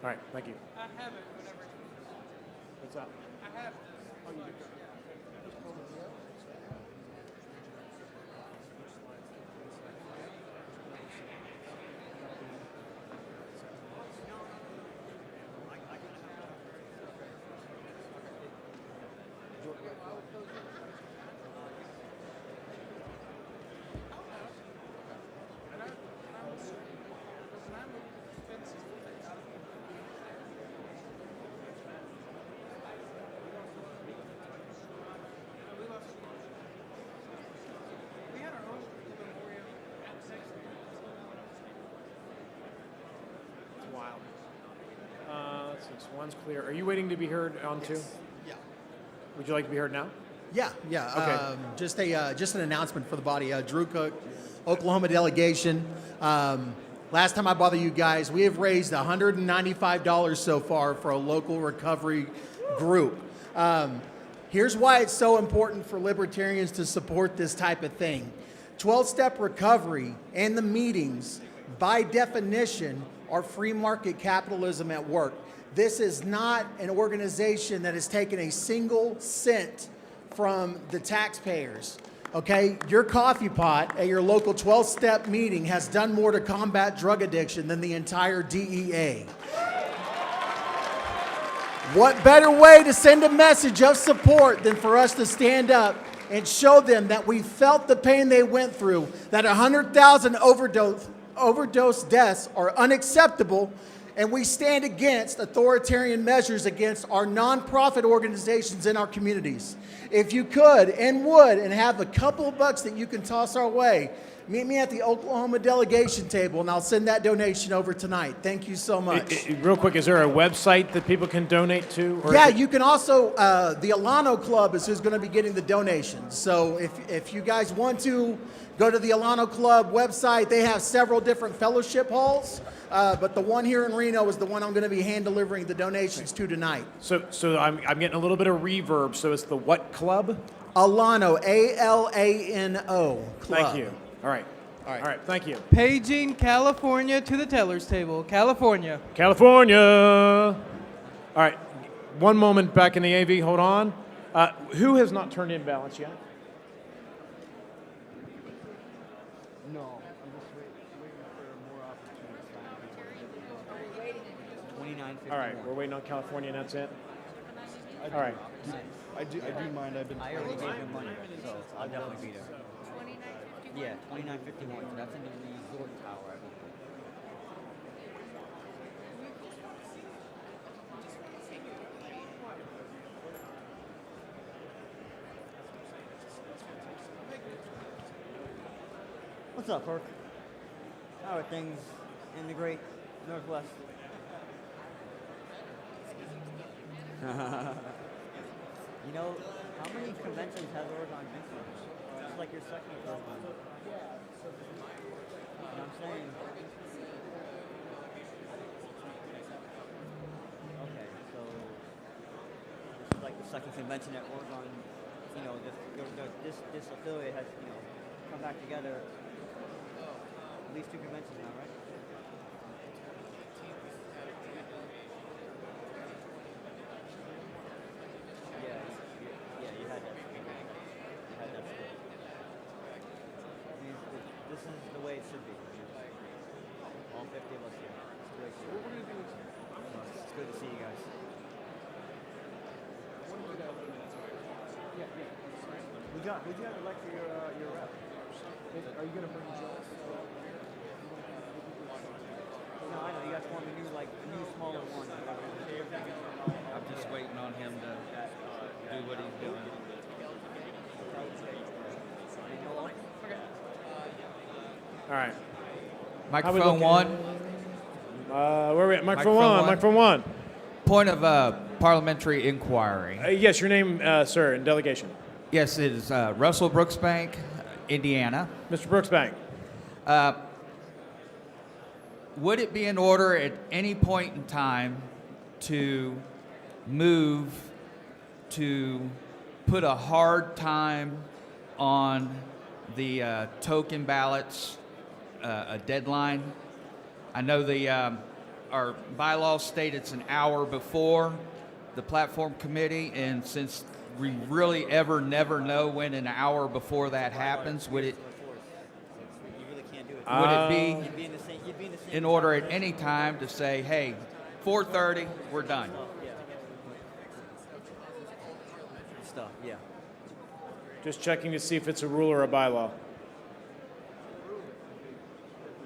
All right, thank you. I have it whenever. What's up? I have Oh, you do? so one's clear. Are you waiting to be heard on two? Yeah. Would you like to be heard now? Yeah, yeah. Okay. Just an announcement for the body. Drew Cook, Oklahoma delegation. Last time I bothered you guys, we have raised $195 so far for a local recovery group. Here's why it's so important for libertarians to support this type of thing. 12-step recovery and the meetings, by definition, are free market capitalism at work. This is not an organization that has taken a single cent from the taxpayers. Okay, your coffee pot at your local 12-step meeting has done more to combat drug addiction than the entire DEA. What better way to send a message of support than for us to stand up and show them that we felt the pain they went through, that 100,000 overdose deaths are unacceptable, and we stand against authoritarian measures against our nonprofit organizations in our communities. If you could and would and have a couple of bucks that you can toss our way, meet me at the Oklahoma delegation table and I'll send that donation over tonight. Thank you so much. Real quick, is there a website that people can donate to? Or Yeah, you can also, the Alano Club is who's going to be getting the donations. So if you guys want to go to the Alano Club website, they have several different fellowship halls. But the one here in Reno is the one I'm going to be hand delivering the donations to tonight. So I'm getting a little bit of reverb. So it's the what club? Alano, A-L-A-N-O Club. Thank you. All right. All right. Thank you. Paging California to the teller's table. California. California. All right. One moment back in the AV. Hold on. Who has not turned in ballots yet? No, I'm just waiting for more opportunities. 29.51. All right. We're waiting on California, and that's it. All right. I do mind. I've been. I already gave him money, so I'll definitely be there. Yeah, 29.51. So that's in the resort tower, I believe. What's up, Perk? How are things in the great Northwest? You know, how many conventions has Oregon been to? It's like your second or third one. You know what I'm saying? Okay, so this is like the second convention at Oregon. You know, this affiliate has, you know, come back together. At least 2 conventions now, right? Yeah, you had that. You had that split. This is the way it should be. All 50 of us here. It's great. It's good to see you guys. We got to elect your rep. Are you gonna bring Joe? No, I know you guys want a new smaller one. I'm just waiting on him to do what he's doing. All right. Microphone one. Where are we at? Microphone one. Point of parliamentary inquiry. Yes, your name, sir, and delegation. Yes, it is Russell Brooksbank, Indiana. Mr. Brooksbank. Would it be in order at any point in time to move to put a hard time on the token ballots, a deadline? I know our bylaws state it's an hour before the platform committee, and since we really never know when an hour before that happens, would it be in order at any time to say, hey, 4:30, we're done? Stuff, yeah. Just checking to see if it's a rule or a bylaw.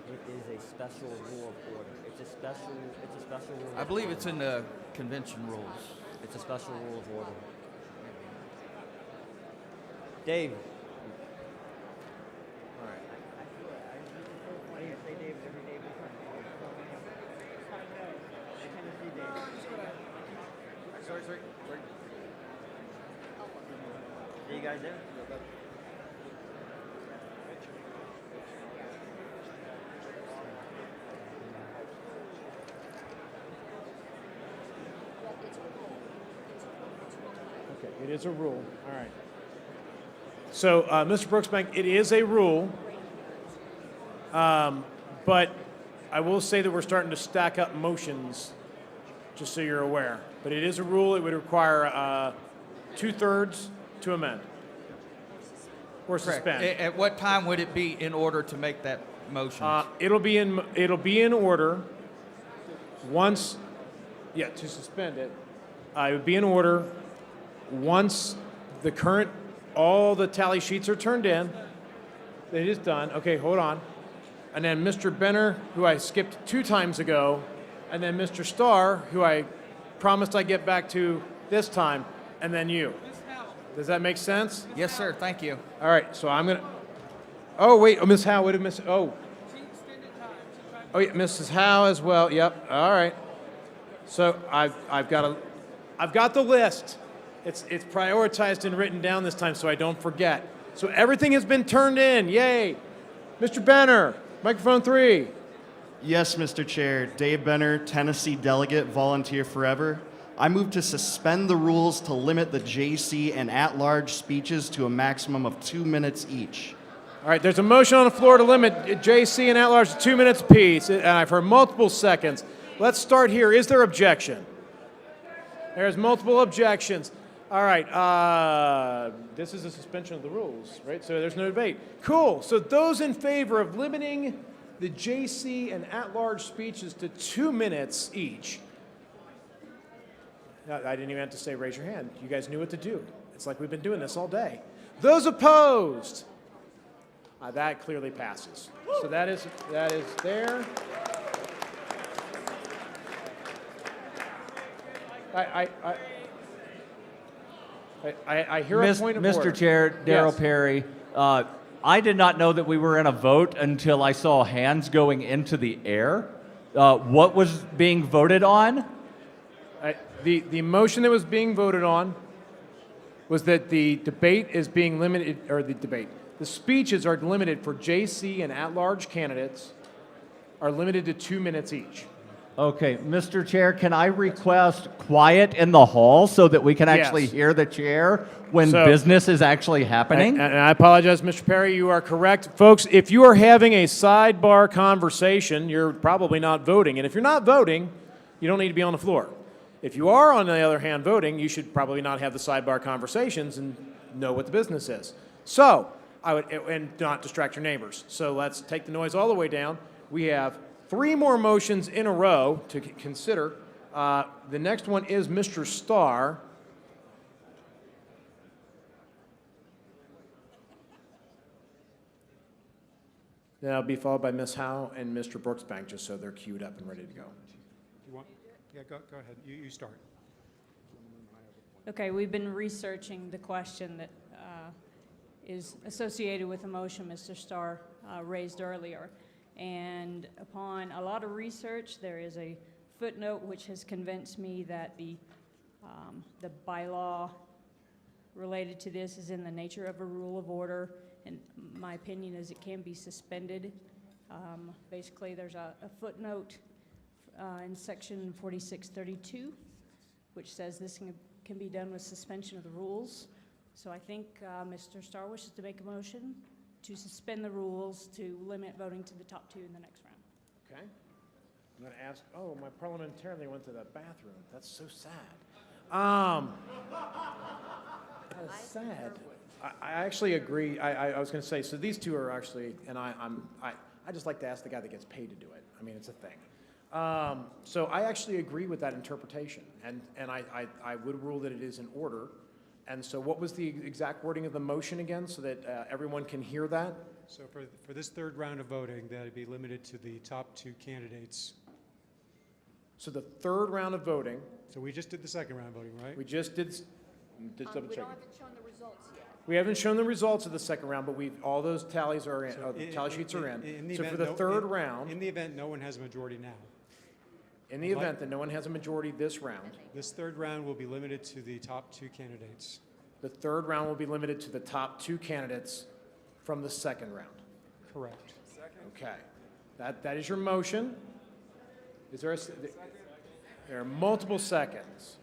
It is a special rule of order. It's a special rule. I believe it's in the convention rules. It's a special rule of order. Dave. All right. I say Dave every day. Sorry. Are you guys there? Okay, it is a rule. All right. So, Mr. Brooksbank, it is a rule, but I will say that we're starting to stack up motions, just so you're aware. But it is a rule. It would require 2/3 to amend or Correct. suspend. At what time would it be in order to make that motion? It'll be in order once, to suspend it. It would be in order once all the tally sheets are turned in. It is done. Okay, hold on. And then Mr. Benner, who I skipped 2 times ago, and then Mr. Starr, who I promised I'd get back to this time, and then you. Does that make sense? Yes, sir. Thank you. All right, so I'm going to... Oh, wait, Ms. Howe, what did Miss... Oh, yeah, Mrs. Howe as well. Yep, all right. So I've got the list. It's prioritized and written down this time so I don't forget. So everything has been turned in. Yay. Mr. Benner, microphone 3. Yes, Mr. Chair. Dave Benner, Tennessee delegate, volunteer forever. I move to suspend the rules to limit the JC and at-large speeches to a maximum of 2 minutes each. All right, there's a motion on the floor to limit JC and at-large to 2 minutes apiece, and I've heard multiple seconds. Let's start here. Is there objection? There's multiple objections. All right, this is a suspension of the rules, right? So there's no debate. Cool. So those in favor of limiting the JC and at-large speeches to 2 minutes each. No, I didn't even have to say raise your hand. You guys knew what to do. It's like we've been doing this all day. Those opposed? That clearly passes. So that is there. I hear a point of order. Mr. Chair, Darrell Yes. Perry, I did not know that we were in a vote until I saw hands going into the air. What was being voted on? The motion that was being voted on was that the debate is being limited, or the speeches are limited for JC and at-large candidates are limited to 2 minutes each. Okay, Mr. Chair, can I request quiet in the hall so that we can actually Yes. hear the chair when So- business is actually happening? And I apologize, Mr. Perry, you are correct. Folks, if you are having a sidebar conversation, you're probably not voting. And if you're not voting, you don't need to be on the floor. If you are, on the other hand, voting, you should probably not have the sidebar conversations and know what the business is. So, and not distract your neighbors. So let's take the noise all the way down. We have 3 more motions in a row to consider. The next one is Mr. Starr. That'll be followed by Ms. Howe and Mr. Brooksbank, just so they're queued up and ready to go. You want? Yeah, go ahead. You start. Okay, we've been researching the question that is associated with the motion Mr. Starr raised earlier. And upon a lot of research, there is a footnote which has convinced me that the bylaw related to this is in the nature of a rule of order, and my opinion is it can be suspended. Basically, there's a footnote in section 4632, which says this can be done with suspension of the rules. So I think Mr. Starr wishes to make a motion to suspend the rules to limit voting to the top 2 in the next round. Okay. I'm going to ask, oh, my parliamentarian went to the bathroom. That's so sad. That's sad. I actually agree. I was going to say, so these two are actually, and I just like to ask the guy that gets paid to do it. I mean, it's a thing. So I actually agree with that interpretation, and I would rule that it is in order. And so what was the exact wording of the motion again, so that everyone can hear that? So for this 3rd round of voting, that would be limited to the top 2 candidates. So the 3rd round of voting. So we just did the 2nd round of voting, right? We just did double check. We haven't shown the results yet. We haven't shown the results of the 2nd round, but all those tallies are in. The tally sheets are in. the So event for the 3rd round, in the event no one has a majority now. In the event that no one has a majority this round, This third round will be limited to the top 2 candidates. the third round will be limited to the top 2 candidates from the second round. Correct. Okay. That is your motion. Is there there are multiple seconds.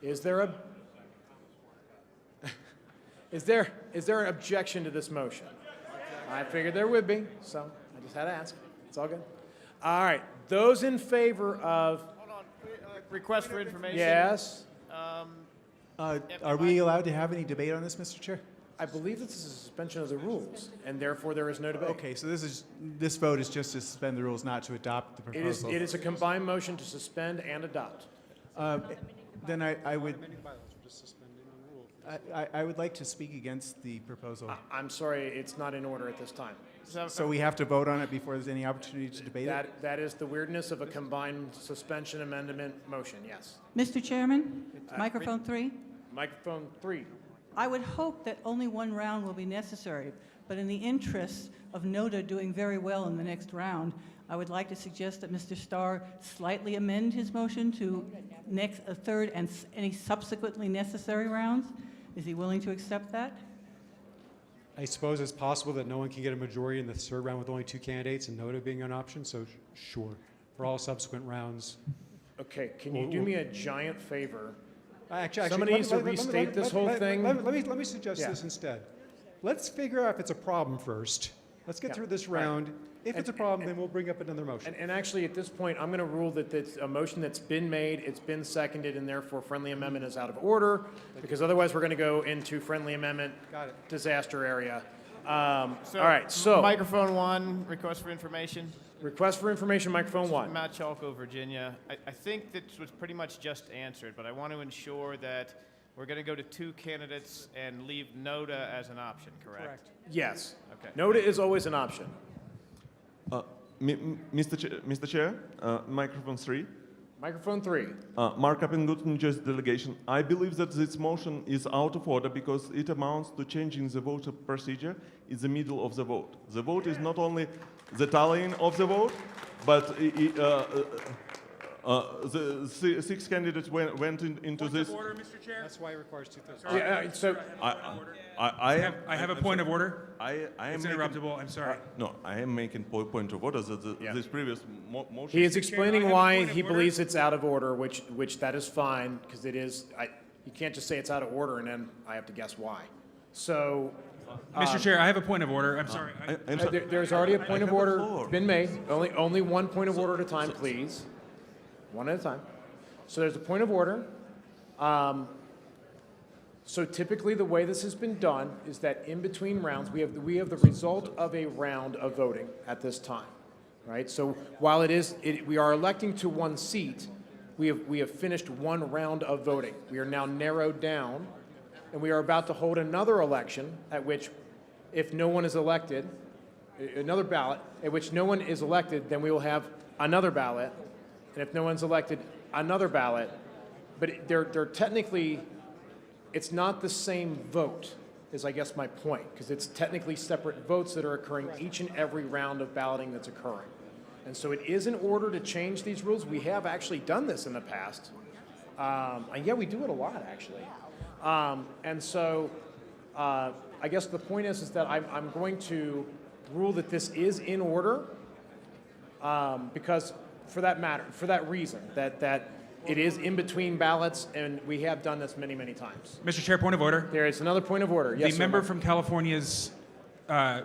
Is there a is there an objection to this motion? I figured there would be, so I just had to ask. It's all good. All right. Those in favor of Request for information. yes. Are we allowed to have any debate on this, Mr. Chair? I believe this is a suspension of the rules, and therefore there is no debate. Okay, so this vote is just to suspend the rules, not to adopt the proposal. It is a combined motion to suspend and adopt. Then I would. I would like to speak against the proposal. I'm sorry, it's not in order at this time. So we have to vote on it before there's any opportunity to debate it? That is the weirdness of a combined suspension amendment motion, yes. Mr. Chairman, microphone 3. Microphone 3. I would hope that only one round will be necessary, but in the interest of NODA doing very well in the next round, I would like to suggest that Mr. Starr slightly amend his motion to a third and any subsequently necessary rounds. Is he willing to accept that? I suppose it's possible that no one can get a majority in the third round with only 2 candidates and NODA being an option, so sure. For all subsequent rounds. Okay, can you do me a giant favor? Actually, Somebody needs to restate this whole thing. Let me suggest this instead. Let's figure out if it's a problem first. Let's get through this round. If it's a problem, then we'll bring up another motion. And actually, at this point, I'm going to rule that it's a motion that's been made, it's been seconded, and therefore friendly amendment is out of order, because otherwise we're going to go into friendly amendment disaster area. All right, so. Microphone 1, request for information. Request for information, microphone 1. Matt Chalco, Virginia. I think this was pretty much just answered, but I want to ensure that we're going to go to 2 candidates and leave NODA as an option, correct? Yes. Okay. NODA is always an option. Mr. Chair, microphone 3. Microphone 3. Markup in good New Jersey delegation. I believe that this motion is out of order because it amounts to changing the voter procedure in the middle of the vote. The vote is not only the tallying of the vote, but the 6 candidates went into this. Order, Mr. Chair. That's why it requires 2/3. Yeah, so I have a point of order. I am It's interruptible. I'm sorry. No, I am making point of order that this previous motion. He is explaining why he believes it's out of order, which that is fine, because it is, you can't just say it's out of order and then I have to guess why. So. Mr. Chair, I have a point of order. I'm sorry. There's already a point of order been made. Only one point of order at a time, please. One at a time. So there's a point of order. So typically the way this has been done is that in between rounds, we have the result of a round of voting at this time, right? So while we are electing to 1 seat, we have finished 1 round of voting. We are now narrowed down, and we are about to hold another election at which, if no one is elected, another ballot, at which no one is elected, then we will have another ballot, and if no one's elected, another ballot. But they're technically, it's not the same vote, is I guess my point, because it's technically separate votes that are occurring each and every round of balloting that's occurring. And so it is in order to change these rules. We have actually done this in the past. And yeah, we do it a lot, actually. And so I guess the point is that I'm going to rule that this is in order because for that reason, that it is in between ballots, and we have done this many, many times. Mr. Chair, point of order. There is another point of order. Yes, The member from California's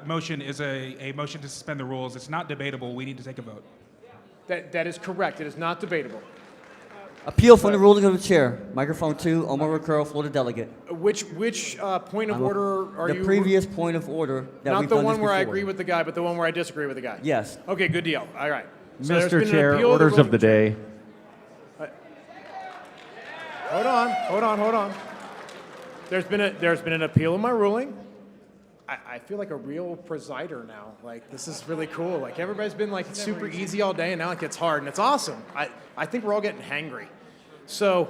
motion is a motion to suspend the rules. It's not debatable. We need to take a vote. That is correct. It is not debatable. Appeal from the ruling of the chair. Microphone 2, Omar Recurl, Florida delegate. Which point of order are you? The previous point of order that not we've the done one this where I before. agree with the guy, but the one where I disagree with the guy. Yes. Okay, good deal. All right. So there's been Mr. an Chair, appeal orders of the day. Hold on. There's been an appeal of my ruling. I feel like a real presider now. Like, this is really cool. Like, everybody's been like super easy all day, and now it gets hard, and it's awesome. I think we're all getting hangry. So,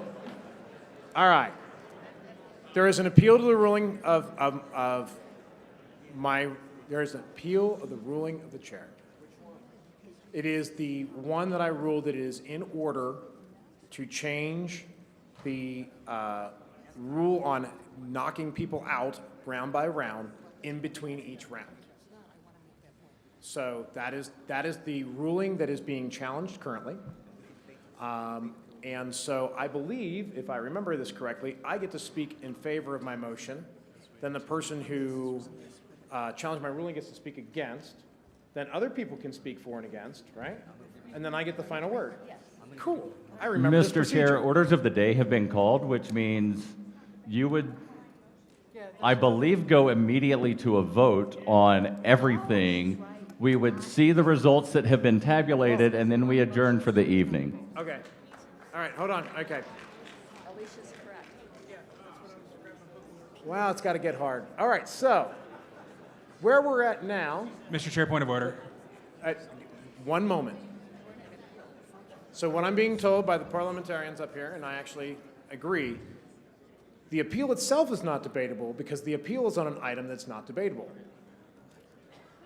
all right. There is an appeal to the ruling there is an appeal of the ruling of the chair. It is the one that I ruled that it is in order to change the rule on knocking people out round by round in between each round. So that is the ruling that is being challenged currently. And so I believe, if I remember this correctly, I get to speak in favor of my motion. Then the person who challenged my ruling gets to speak against. Then other people can speak for and against, right? And then I get the final word. Cool. I remember this Mr. procedure. Chair, orders of the day have been called, which means you would, I believe, go immediately to a vote on everything. We would see the results that have been tabulated, and then we adjourn for the evening. Okay. All right, hold on. Okay. Alicia's correct. Wow, it's got to get hard. All right, so where we're at now. Mr. Chair, point of order. One moment. So what I'm being told by the parliamentarians up here, and I actually agree, the appeal itself is not debatable because the appeal is on an item that's not debatable.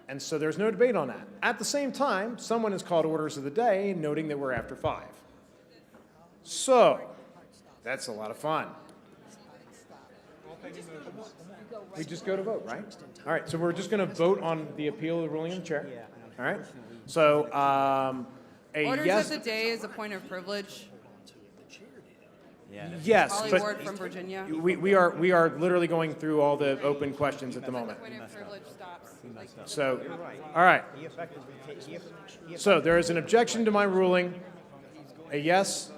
And so there's no debate on that. At the same time, someone has called orders of the day, noting that we're after 5. So that's a lot of fun. We just go to vote, right? All right, so we're just going to vote on the appeal of the ruling of the chair. All right? So a Orders yes. of the day is a point of privilege. Yes, Holly but Ward from Virginia. we are literally going through all the open questions at the moment. Point of privilege stops. So, all right. So there is an objection to my ruling. A yes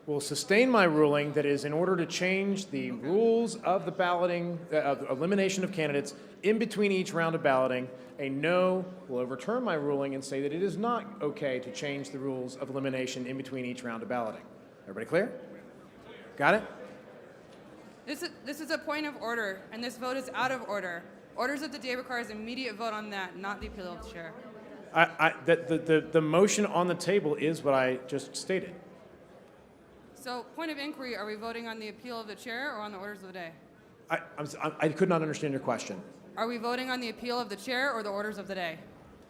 will sustain my ruling that is in order to change the rules of the balloting, of elimination of candidates in between each round of balloting. A no will overturn my ruling and say that it is not okay to change the rules of elimination in between each round of balloting. Everybody clear? Got it? This is a point of order, and this vote is out of order. Orders of the day requires immediate vote on that, not the appeal of the chair. The motion on the table is what I just stated. So, point of inquiry, are we voting on the appeal of the chair or on the orders of the day? I could not understand your question. Are we voting on the appeal of the chair or the orders of the day?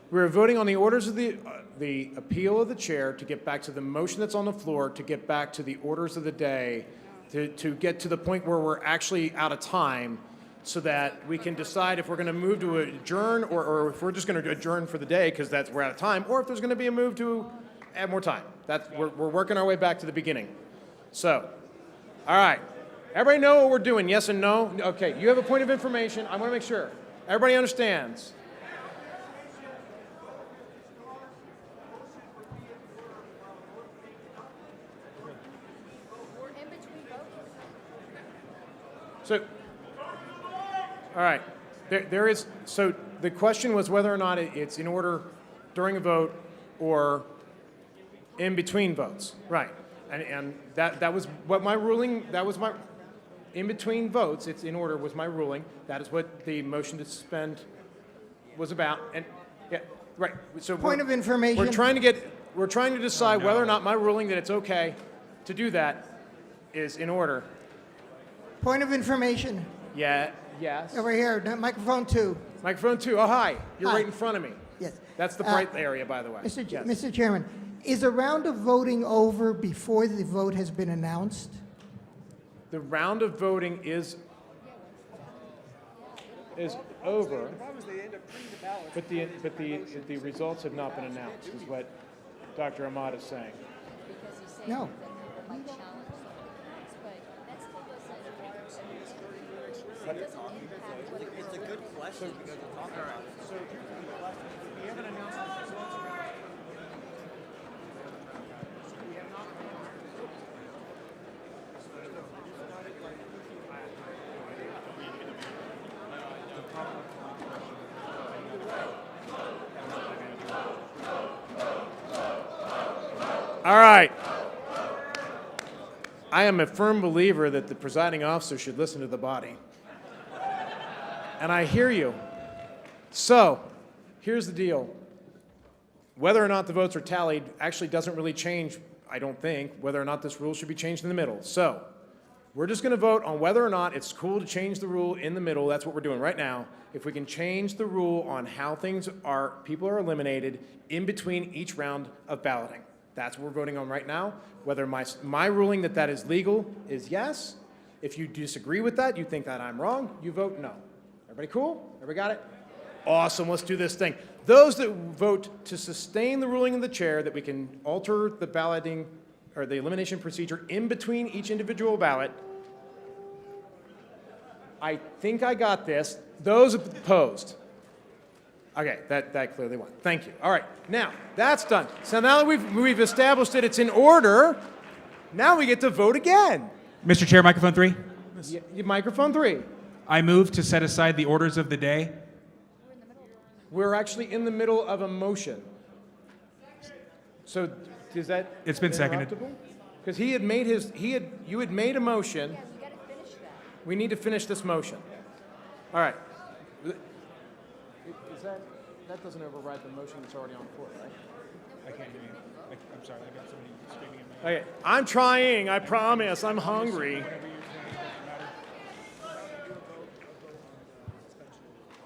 We're voting on the orders of the appeal of the chair to get back to the motion that's on the floor, to get back to the orders of the day, to get to the point where we're actually out of time so that we can decide if we're going to move to adjourn or if we're just going to adjourn for the day because we're out of time, or if there's going to be a move to add more time. We're working our way back to the beginning. So, all right. Everybody know what we're doing, yes and no? Okay, you have a point of information. I want to make sure. Everybody understands. So, all right, there is, so the question was whether or not it's in order during a vote or in between votes, right? And that was what my ruling, that was my, in between votes, it's in order was my ruling. That is what the motion to suspend was about. And yeah, right. So Point of information. We're trying to decide whether or not my ruling that it's okay to do that is in order. Point of information. Yeah, yes. Over here, microphone 2. Microphone 2. Oh, hi. You're Hi. right in front of me. Yes. That's the bright area, by the way. Mr. Chairman, is a round of voting over before the vote has been announced? The round of voting is over, but the results have not been announced, is what Dr. Ahmad is saying. No. It's a good question because we're talking about it. So we haven't announced the results around. All right. I am a firm believer that the presiding officer should listen to the body. And I hear you. So, here's the deal. Whether or not the votes are tallied actually doesn't really change, I don't think, whether or not this rule should be changed in the middle. So, We're just going to vote on whether or not it's cool to change the rule in the middle. That's what we're doing right now. If we can change the rule on how people are eliminated in between each round of balloting. That's what we're voting on right now. Whether my ruling that is legal is yes. If you disagree with that, you think that I'm wrong, you vote no. Everybody cool? Everybody got it? Awesome, let's do this thing. Those that vote to sustain the ruling of the chair that we can alter the balloting or the elimination procedure in between each individual ballot, I think I got this. Those opposed? Okay, that clearly won. Thank you. All right, now that's done. So now that we've established that it's in order, now we get to vote again. Mr. Chair, microphone 3. Microphone 3. I move to set aside the orders of the day. We're actually in the middle of a motion. So is that It's been seconded. Because you had made a motion. Yeah, we gotta finish that. We need to finish this motion. All right. That doesn't override the motion that's already on the floor, right? I can't hear you. I'm sorry, I got somebody screaming in my Okay, I'm trying, I promise, I'm hungry.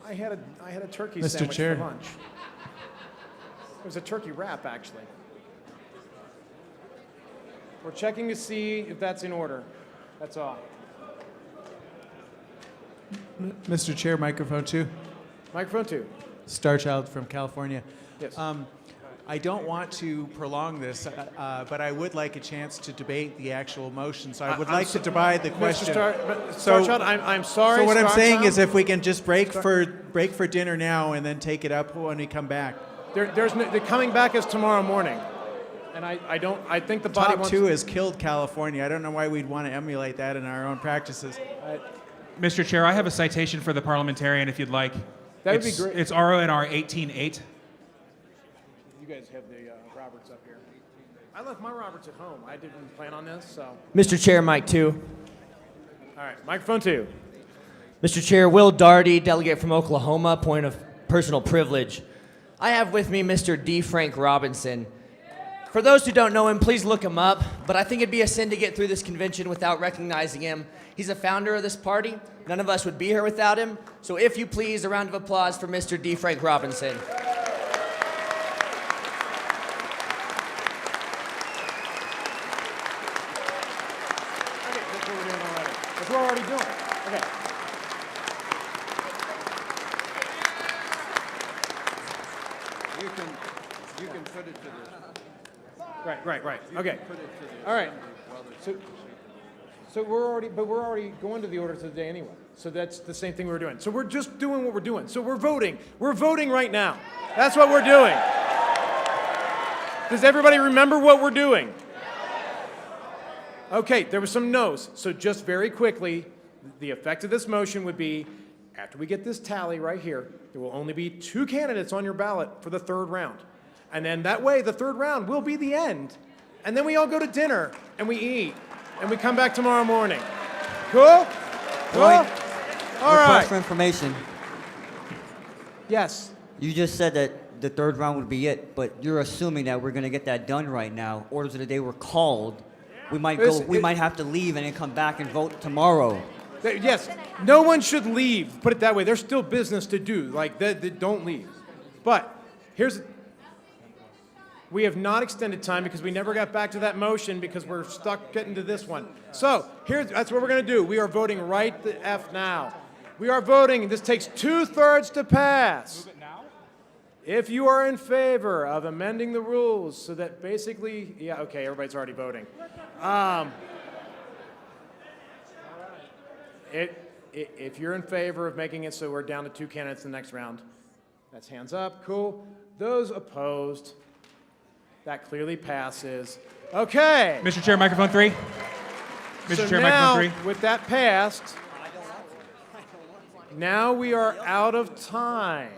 I had a turkey Mr. sandwich Chair. for lunch. It was a turkey wrap, actually. We're checking to see if that's in order. That's all. Mr. Chair, microphone 2. Microphone 2. Starchild from California. Yes. I don't want to prolong this, but I would like a chance to debate the actual motion. So I would like to divide the question. Starchild, I'm sorry. So what I'm saying Starchild. is, if we can just break for dinner now and then take it up when we come back. The coming back is tomorrow morning, and I think the body Top wants 2 has killed California. I don't know why we'd want to emulate that in our own practices. Mr. Chair, I have a citation for the parliamentarian if you'd like. That would be great. It's RONR 18.8. You guys have the Roberts up here. I left my Roberts at home. I didn't plan on this, so. Mr. Chair, mic 2. All right, microphone 2. Mr. Chair, Will Daugherty, delegate from Oklahoma, point of personal privilege. I have with me Mr. D. Frank Robinson. For those who don't know him, please look him up, but I think it'd be a sin to get through this convention without recognizing him. He's a founder of this party. None of us would be here without him. So if you please, a round of applause for Mr. D. Frank Robinson. That's what we're doing already. That's what we're already doing. Okay. You can put it to the. Right. Okay. All right. So we're already going to the orders of the day anyway. So that's the same thing we're doing. So we're just doing what we're doing. So we're voting. We're voting right now. That's what we're doing. Does everybody remember what we're doing? Okay, there were some no's. So just very quickly, the effect of this motion would be, after we get this tally right here, there will only be 2 candidates on your ballot for the 3rd round. And then that way, the 3rd round will be the end. And then we all go to dinner, and we eat, and we come back tomorrow morning. Cool? Cool? All Request right. for information. Yes. You just said that the 3rd round would be it, but you're assuming that we're going to get that done right now. Orders of the day were called. We might go. We might have to leave and then come back and vote tomorrow. Yes, no one should leave. Put it that way. There's still business to do. Like, they don't leave. But we have not extended time because we never got back to that motion because we're stuck getting to this one. So that's what we're going to do. We are voting right the F now. We are voting. This takes 2/3 to pass. Move it now? If you are in favor of amending the rules so that basically, yeah, okay, everybody's already voting. If you're in favor of making it so we're down to 2 candidates in the next round, that's hands up. Cool. Those opposed, that clearly passes. Okay. Mr. Chair, microphone 3. Mr. Chair, now, microphone 3. with that passed, now we are out of time.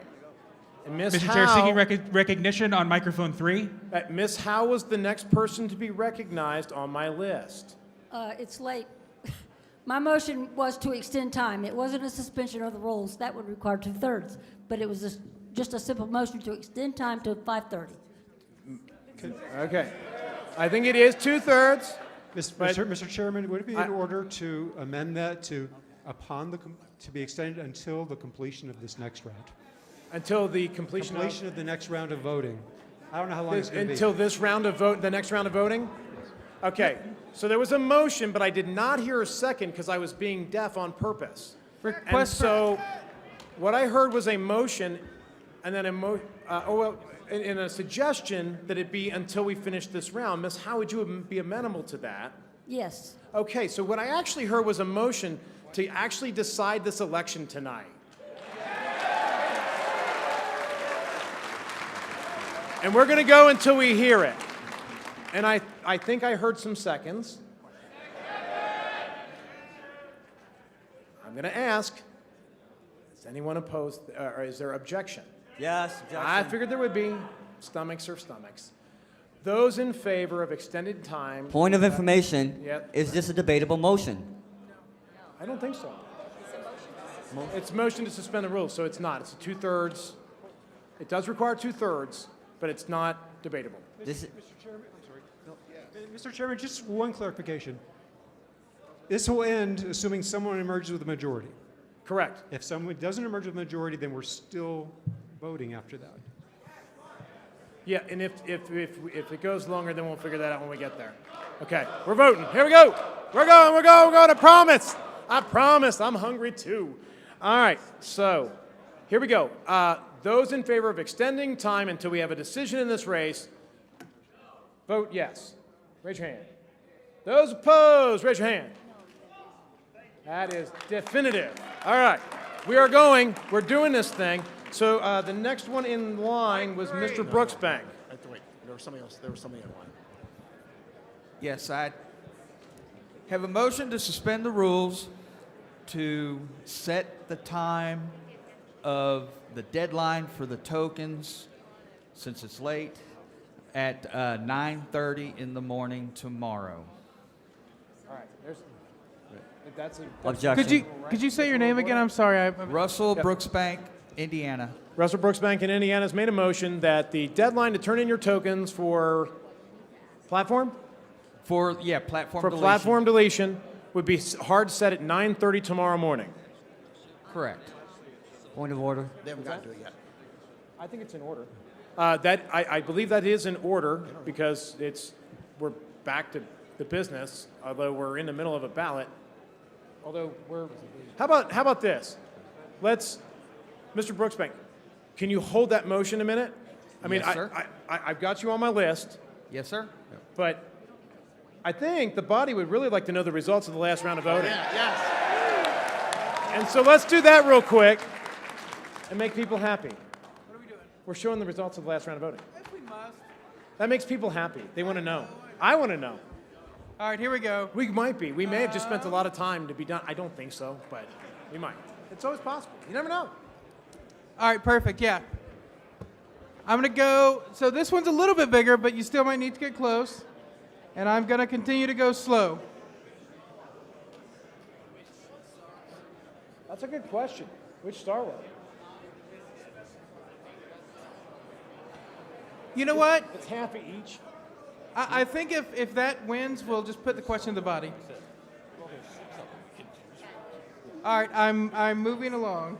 And Ms. Mr. Howe, Chair, seeking recognition on microphone 3. Ms. Howe was the next person to be recognized on my list. It's late. My motion was to extend time. It wasn't a suspension of the rules. That would require 2/3. But it was just a simple motion to extend time to 5:30. Okay. I think it is 2/3. Mr. Chairman, would it be in order to amend that to to be extended until the completion of this next round? Until the completion of the next round of voting. I don't know how long it's going to be. Until this round of vote, the next round of voting? Okay, so there was a motion, but I did not hear a second because I was being deaf on purpose. And so what I heard was a motion and then and a suggestion that it be until we finish this round. Miss, how would you be amenable to that? Yes. Okay, so what I actually heard was a motion to actually decide this election tonight. And we're going to go until we hear it. And I think I heard some seconds. I'm going to ask, is anyone opposed, or is there objection? Yes, objection. I figured there would be. Stomachs or stomachs. Those in favor of extended time. Point of information, Yep. is this a debatable motion? I don't think so. It's motion to suspend the rules, so it's not. It's a 2/3. It does require 2/3, but it's not debatable. Mr. Chairman, I'm sorry. Mr. Chairman, just one clarification. This will end assuming someone emerges with a majority. Correct. If someone doesn't emerge with a majority, then we're still voting after that. Yeah, and if it goes longer, then we'll figure that out when we get there. Okay, we're voting. Here we go. We're going. I promise. I'm hungry too. All right, so here we go. Those in favor of extending time until we have a decision in this race, vote yes. Raise your hand. Those opposed, raise your hand. That is definitive. All right, we are going. We're doing this thing. So the next one in line was Mr. Brooksbank. Wait, there was somebody else. There was somebody in line. Yes, I have a motion to suspend the rules to set the time of the deadline for the tokens, since it's late, at 9:30 in the morning tomorrow. All right, that's Objection. Could you say your name again? I'm sorry. Russell Brooksbank, Indiana. Russell Brooksbank in Indiana has made a motion that the deadline to turn in your tokens for platform? Platform deletion would be hard set at 9:30 tomorrow morning. Correct. Point of order. They haven't gotten to it yet. I think it's in order. I believe that is in order because we're back to the business, although we're in the middle of a ballot. How about this? Mr. Brooksbank, can you hold that motion a minute? I mean, Yes, sir. I've got you on my list, Yes, sir. but I think the body would really like to know the results of the last round of voting. Yes. And so let's do that real quick and make people happy. What are we doing? We're showing the results of the last round of voting. If we must. That makes people happy. They want to know. I want to know. All right, here we go. We might be. We may have just spent a lot of time to be done. I don't think so, but we might. It's always possible. You never know. All right, perfect. Yeah. I'm going to go. So this one's a little bit bigger, but you still might need to get close. And I'm going to continue to go slow. That's a good question. Which Star Wars? You know what? It's half of each. I think if that wins, we'll just put the question in the body. All right, I'm moving along.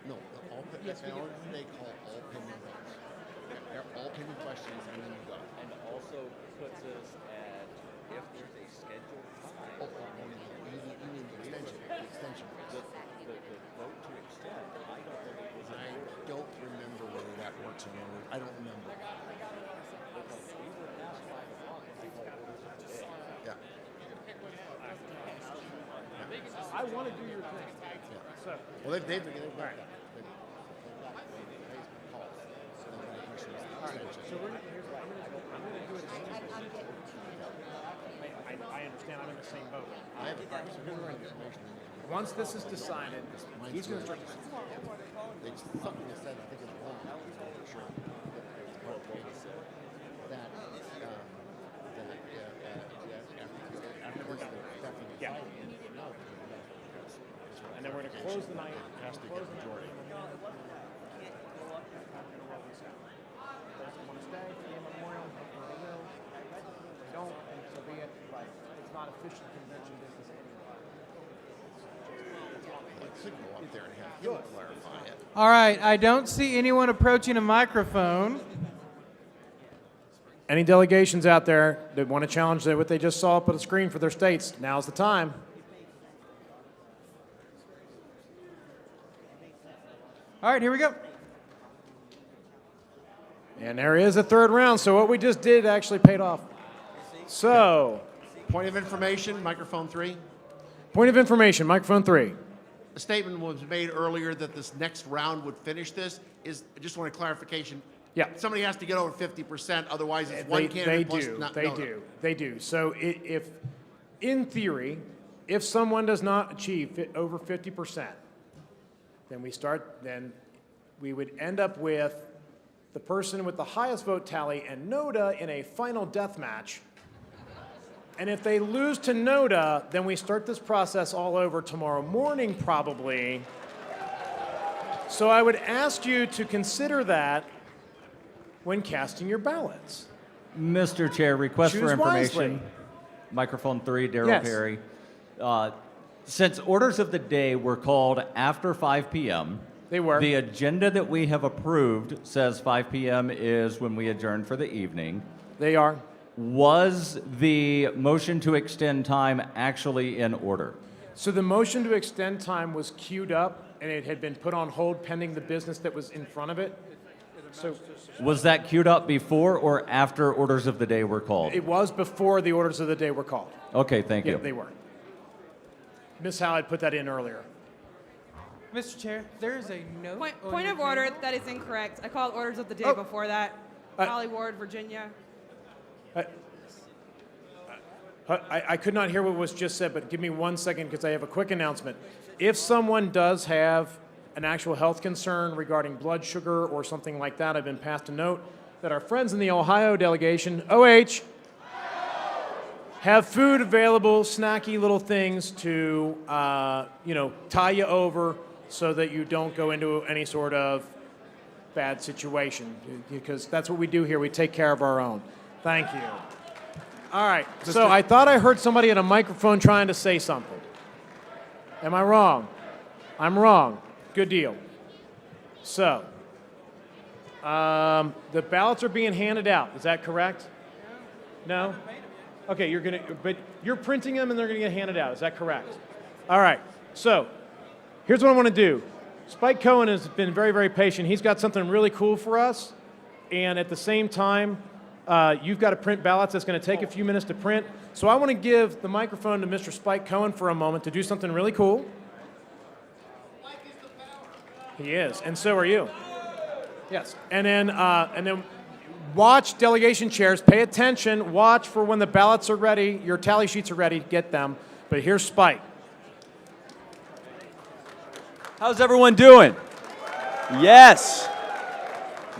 No, they call all pending questions. They're all pending questions, and then you go. And also puts us at, if there's a scheduled time. You mean the extension? The extension. The vote to extend, I don't think it was. I don't remember whether that works or not. I don't remember. Because we were past 5 o'clock when I called orders today. Yeah. I want to do your thing. So, Well, they've got all right. So I understand. I'm in the same boat. Once this is decided, he's going to start. Something that said, I think it's wrong. I'm not sure. That after this, Yeah. And then we're going to Close the night. Has to get a majority. Want to stay for the memorial? They will. If they don't, then so be it. But it's not official convention business anymore. I could go up there and have him clarify it. All right, I don't see anyone approaching a microphone. Any delegations out there that want to challenge what they just saw up on the screen for their states, now's the time. All right, here we go. And there is a third round, so what we just did actually paid off. So, Point of information, microphone 3. point of information, microphone 3. A statement was made earlier that this next round would finish this. I just want a clarification. Yeah. Somebody has to get over 50%, otherwise it's one candidate plus They do. So if, in theory, if someone does not achieve over 50%, then we would end up with the person with the highest vote tally and NODA in a final death match. And if they lose to NODA, then we start this process all over tomorrow morning, probably. So I would ask you to consider that when casting your ballots. Mr. Chair, request Choose for information. wisely. Microphone 3, Darrell Yes. Perry. Since orders of the day were called after 5 p.m., they were. The agenda that we have approved says 5 p.m. is when we adjourn for the evening. They are. Was the motion to extend time actually in order? So the motion to extend time was queued up, and it had been put on hold pending the business that was in front of it. So Was that queued up before or after orders of the day were called? it was before the orders of the day were called. Okay, thank Yeah, you. they were. Ms. Howe had put that in earlier. Mr. Chair, there is a note. Point of order, that is incorrect. I called orders of the day before that. Holly Ward, Virginia. I could not hear what was just said, but give me 1 second because I have a quick announcement. If someone does have an actual health concern regarding blood sugar or something like that, I've been passed a note that our friends in the Ohio delegation, OH, have food available, snacky little things to, tie you over so that you don't go into any sort of bad situation. Because that's what we do here. We take care of our own. Thank you. All right. So I thought I heard somebody at a microphone trying to say something. Am I wrong? I'm wrong. Good deal. So, the ballots are being handed out. Is that correct? No? Okay, but you're printing them and they're gonna get handed out. Is that correct? All right. So, here's what I want to do. Spike Cohen has been very, very patient. He's got something really cool for us, and at the same time, you've got to print ballots. That's going to take a few minutes to print. So I want to give the microphone to Mr. Spike Cohen for a moment to do something really cool. He is, and so are you. Yes, and then watch delegation chairs. Pay attention. Watch for when the ballots are ready. Your tally sheets are ready. Get them. But here's Spike. How's everyone doing? Yes.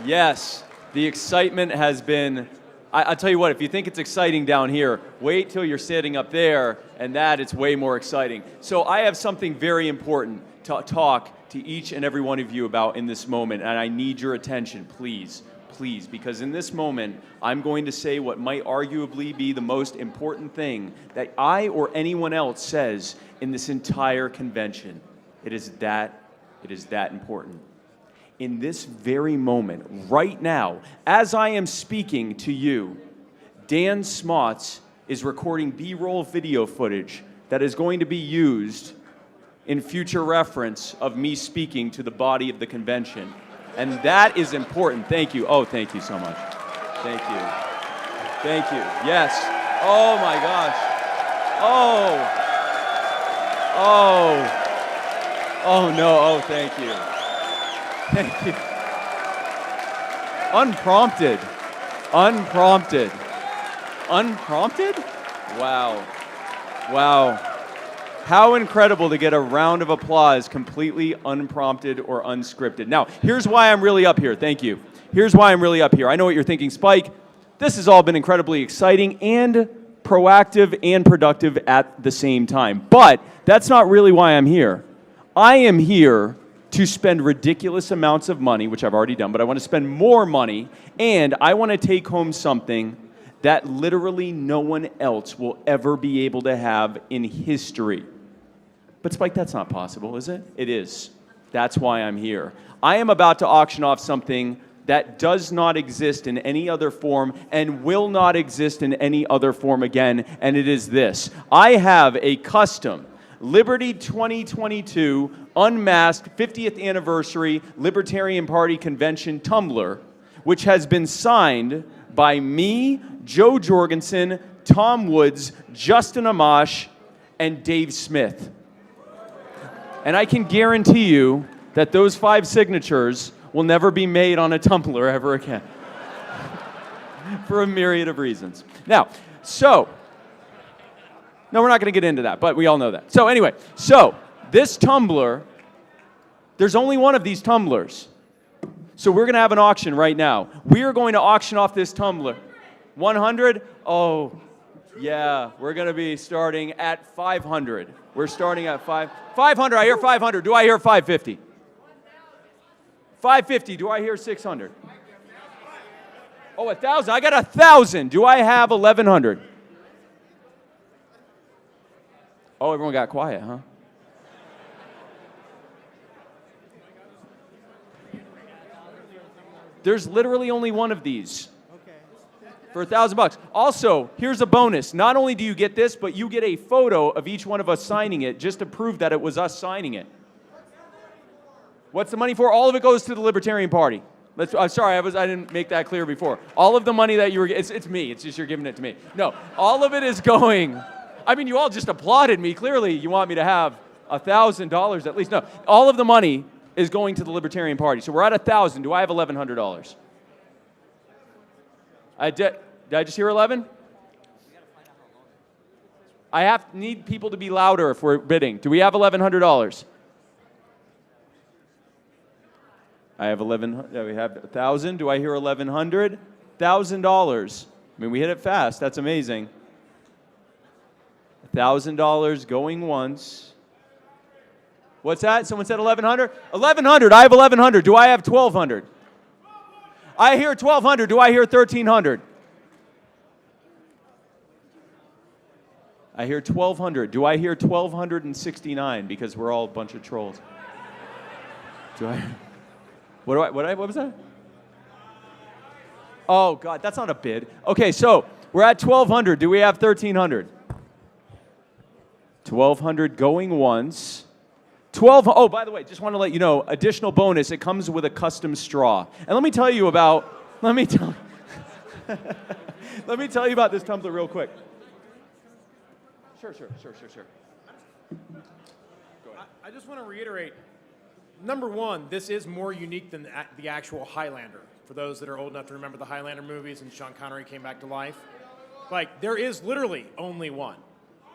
Yes. The excitement has been, I'll tell you what, if you think it's exciting down here, wait till you're sitting up there, and it's way more exciting. So I have something very important to talk to each and every one of you about in this moment, and I need your attention, please, please, because in this moment, I'm going to say what might arguably be the most important thing that I or anyone else says in this entire convention. It is that important. In this very moment, right now, as I am speaking to you, Dan Smots is recording B-roll video footage that is going to be used in future reference of me speaking to the body of the convention. And that is important. Thank you. Oh, thank you so much. Thank you. Thank you. Yes. Oh, my gosh. Oh, no. Oh, thank you. Thank you. Unprompted. Wow. How incredible to get a round of applause completely unprompted or unscripted. Now, here's why I'm really up here. Thank you. Here's why I'm really up here. I know what you're thinking, Spike. This has all been incredibly exciting and proactive and productive at the same time. But that's not really why I'm here. I am here to spend ridiculous amounts of money, which I've already done, but I want to spend more money, and I want to take home something that literally no one else will ever be able to have in history. But Spike, that's not possible, is it? It is. That's why I'm here. I am about to auction off something that does not exist in any other form and will not exist in any other form again, and it is this. I have a custom Liberty 2022 Unmasked 50th Anniversary Libertarian Party Convention tumbler, which has been signed by me, Joe Jorgensen, Tom Woods, Justin Amash, and Dave Smith. And I can guarantee you that those 5 signatures will never be made on a tumbler ever again. For a myriad of reasons. Now, no, we're not going to get into that, but we all know that. So anyway, this tumbler, there's only one of these tumblers. So we're going to have an auction right now. We are going to auction off this tumbler. 100? Oh, yeah, we're going to be starting at 500. We're starting at 500. I hear 500. Do I hear 550? 550. Do I hear 600? Oh, 1,000. I got 1,000. Do I have 1,100? Oh, everyone got quiet, huh? There's literally only one of these for $1,000. Also, here's a bonus. Not only do you get this, but you get a photo of each one of us signing it just to prove that it was us signing it. What's the money for? All of it goes to the Libertarian Party. I'm sorry, I didn't make that clear before. All of the money that you were, it's me. It's just you're giving it to me. No, all of it is going. I mean, you all just applauded me. Clearly, you want me to have $1,000 at least. No, all of the money is going to the Libertarian Party. So we're at 1,000. Do I have $1,100? Did I just hear 11? I need people to be louder if we're bidding. Do we have $1,100? I have 11. We have 1,000. Do I hear 1,100? $1,000. I mean, we hit it fast. That's amazing. $1,000 going once. What's that? Someone said 1,100? 1,100. I have 1,100. Do I have 1,200? I hear 1,200. Do I hear 1,300? I hear 1,200. Do I hear 1,269? Because we're all a bunch of trolls. Do I? What was that? Oh, God, that's not a bid. Okay, so we're at 1,200. Do we have 1,300? 1,200 going once. Oh, by the way, just want to let you know, additional bonus, it comes with a custom straw. And let me tell you about this tumbler real quick. Sure. I just want to reiterate, number one, this is more unique than the actual Highlander. For those that are old enough to remember the Highlander movies and Sean Connery came back to life. Like, there is literally only one.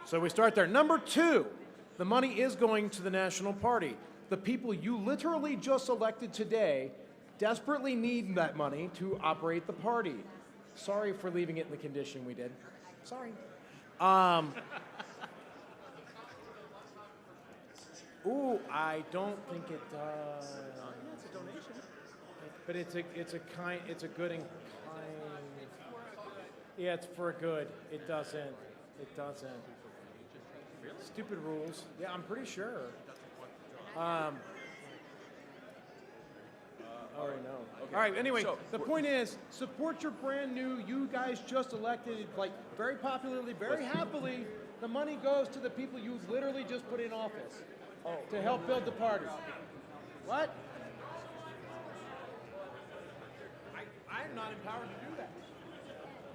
So we start there. Number two, the money is going to the National Party. The people you literally just elected today desperately need that money to operate the party. Sorry for leaving it in the condition we did. Sorry. Ooh, I don't think it does. It's a donation. But it's a good and kind. Yeah, it's for a good. It doesn't. Stupid rules. Yeah, I'm pretty sure. Oh no. Okay. All right. Anyway, the point is, support your brand new. You guys just elected, like very popularly, very happily. The money goes to the people you literally just put in office to help build the party. What? I'm not empowered to do that.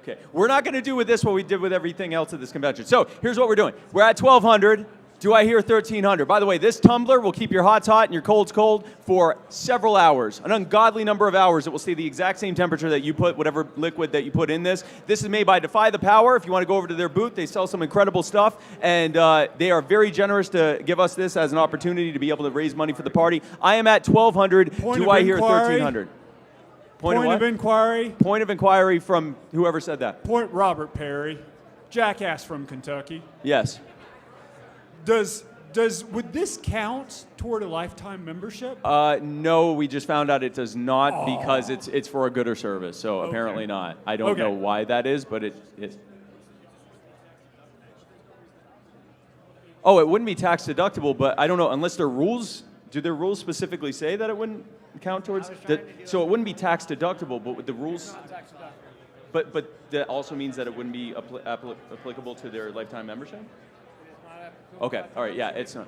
Okay, we're not going to do with this what we did with everything else at this convention. So here's what we're doing. We're at 1,200. Do I hear 1,300? By the way, this tumbler will keep your hots hot and your colds cold for several hours, an ungodly number of hours. It will stay the exact same temperature that you put, whatever liquid that you put in this. This is made by Defy the Power. If you want to go over to their booth, they sell some incredible stuff, and they are very generous to give us this as an opportunity to be able to raise money for the party. I am at 1,200. Do I hear 1,300? Point of inquiry. Point of inquiry from whoever said that. Point Robert Perry, jackass from Kentucky. Yes. Does Would this count toward a lifetime membership? No, we just found out it does not because it's for a good or service. So apparently not. I don't know why that is, but it is. Oh, it wouldn't be tax deductible, but I don't know unless their rules. Do their rules specifically say that it wouldn't count towards? So it wouldn't be tax deductible, but with the rules. But that also means that it wouldn't be applicable to their lifetime membership. Okay. All right. Yeah, it's not.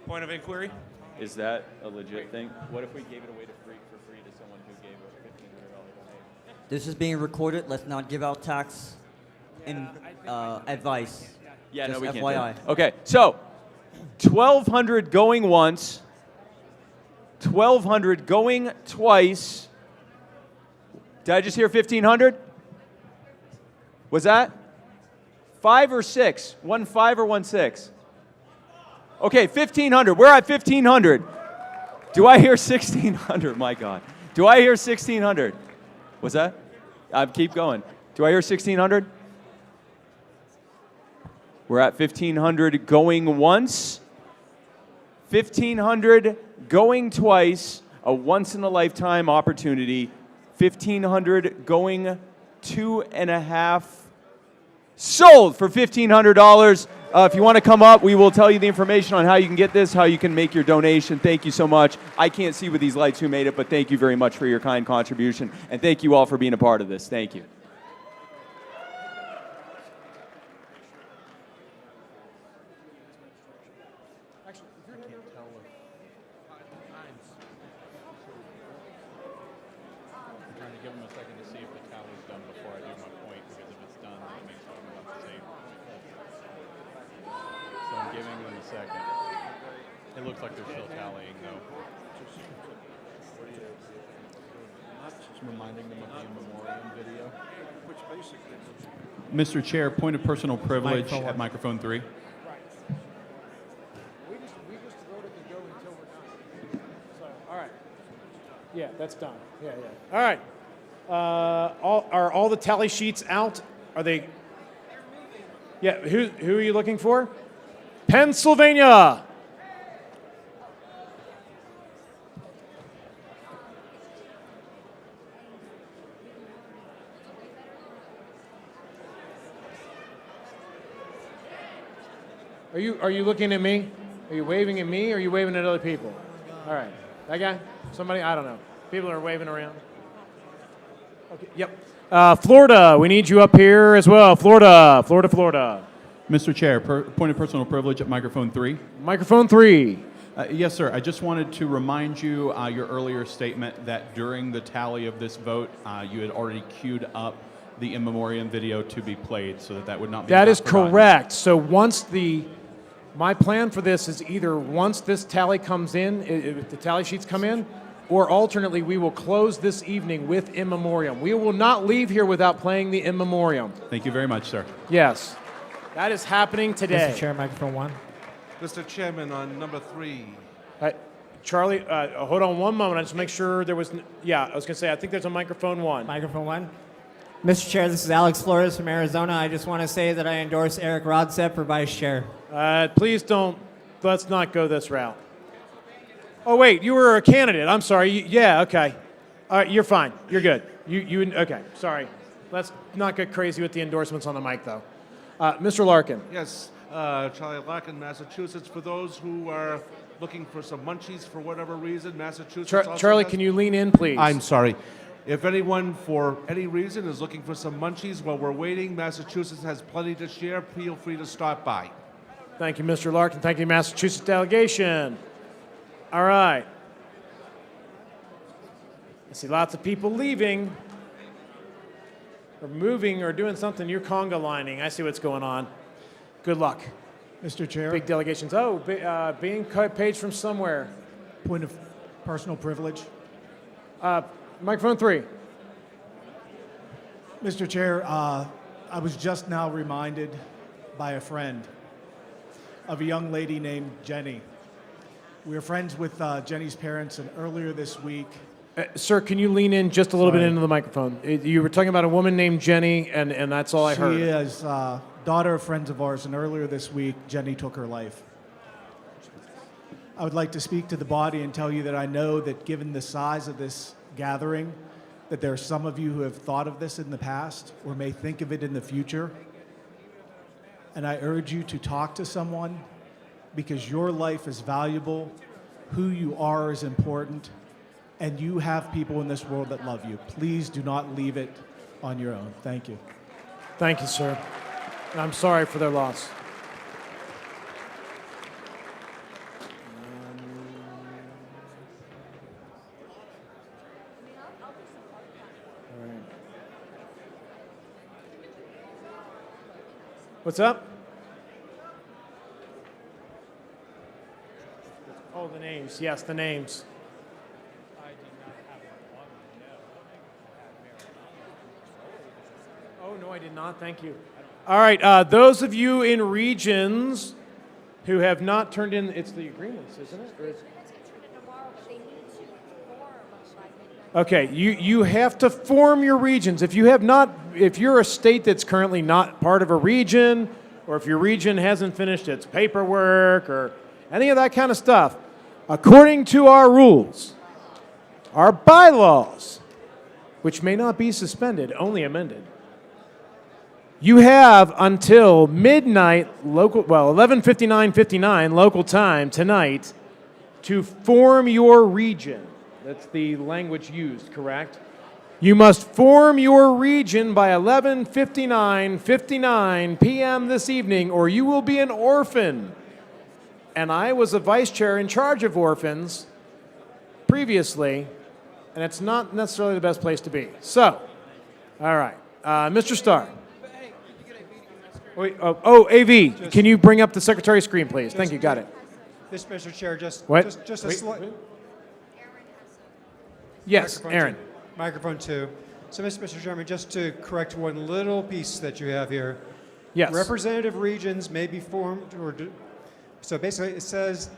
Point of inquiry? Is that a legit thing? What if we gave it away for free to someone who gave a $1,500 donation? This is being recorded. Let's not give out tax advice. Yeah, Just no, we can't. FYI. Do it. Okay, so 1,200 going once, 1,200 going twice. Did I just hear 1,500? Was that 5 or 6? 1.5 or 1.6? Okay, 1,500. We're at 1,500. Do I hear 1,600? My God. Do I hear 1,600? What's that? Keep going. Do I hear 1,600? We're at 1,500 going once, 1,500 going twice, a once-in-a-lifetime opportunity, 1,500 going 2.5, sold for $1,500. If you want to come up, we will tell you the information on how you can get this, how you can make your donation. Thank you so much. I can't see with these lights who made it, but thank you very much for your kind contribution, and thank you all for being a part of this. Thank you. It looks like they're still tallying, though. Just reminding them of the in memoriam video. Mr. Chair, point of personal privilege at microphone 3. We just voted to go until we're done. So, all right. Yeah, that's done. Yeah. All right. Are all the tally sheets out? Are they? Yeah. Who are you looking for? Pennsylvania. Are you looking at me? Are you waving at me or are you waving at other people? All right. That guy? Somebody? I don't know. People are waving around. Okay. Yep. Florida, we need you up here as well. Florida. Mr. Chair, point of personal privilege at microphone 3. Microphone 3. Yes, sir. I just wanted to remind you your earlier statement that during the tally of this vote, you had already queued up the in memoriam video to be played, so that would not be. That is forgotten. correct. So my plan for this is either once this tally comes in, if the tally sheets come in, or alternately, we will close this evening with in memoriam. We will not leave here without playing the in memoriam. Thank you very much, sir. Yes. That is happening today. Mr. Chair, microphone 1. Mr. Chairman, on number 3. Charlie, hold on one moment. I just make sure there was. I was going to say, I think there's a microphone 1. Microphone 1. Mr. Chair, this is Alex Flores from Arizona. I just want to say that I endorse Eric Rodsep for vice chair. Please don't. Let's not go this route. Oh wait, you were a candidate. I'm sorry. Okay. All right, you're fine. You're good. You okay? Sorry. Let's not get crazy with the endorsements on the mic, though. Mr. Larkin. Yes, Charlie Larkin, Massachusetts. For those who are looking for some munchies for whatever reason, Massachusetts. Also Charlie, has- can you lean in, please? I'm sorry. If anyone, for any reason, is looking for some munchies while we're waiting, Massachusetts has plenty to share. Feel free to stop by. Thank you, Mr. Larkin. Thank you, Massachusetts delegation. All right. I see lots of people leaving, or moving, or doing something. You're conga lining. I see what's going on. Good luck. Mr. Chair. Big delegations. Being paged from somewhere. Point of personal privilege. Microphone 3. Mr. Chair, I was just now reminded by a friend of a young lady named Jenny. We are friends with Jenny's parents, and earlier this week... Sir, can you lean in just a little bit into the microphone? You were talking about a woman named Jenny, and that's all I heard. She has daughter of friends of ours, and earlier this week, Jenny took her life. I would like to speak to the body and tell you that I know that given the size of this gathering, that there are some of you who have thought of this in the past or may think of it in the future. And I urge you to talk to someone because your life is valuable, who you are is important, and you have people in this world that love you. Please do not leave it on your own. Thank you. Thank you, sir. And I'm sorry for their loss. All right. What's up? Oh, the names. Yes, the names. Oh, no, I did not. Thank you. All right. Those of you in regions who have not turned in, it's the agreements, isn't it? Or is- Okay, you have to form your regions. If you're a state that's currently not part of a region, or if your region hasn't finished its paperwork or any of that kind of stuff, according to our rules, our bylaws, which may not be suspended, only amended, you have until midnight local, 11:59:59 local time tonight to form your region. That's the language used, correct? You must form your region by 11:59:59 p.m. this evening, or you will be an orphan. And I was a vice chair in charge of orphans previously, and it's not necessarily the best place to be. So, all right, Mr. Starr. Wait, AV, can you bring up the secretary screen, please? Thank you, got it. This, Mr. Chair, just a Wait, slight. Yes, Aaron. Microphone 2. So, Mr. Chairman, just to correct one little piece that you have here. Yes. Representative regions may be formed, so basically it says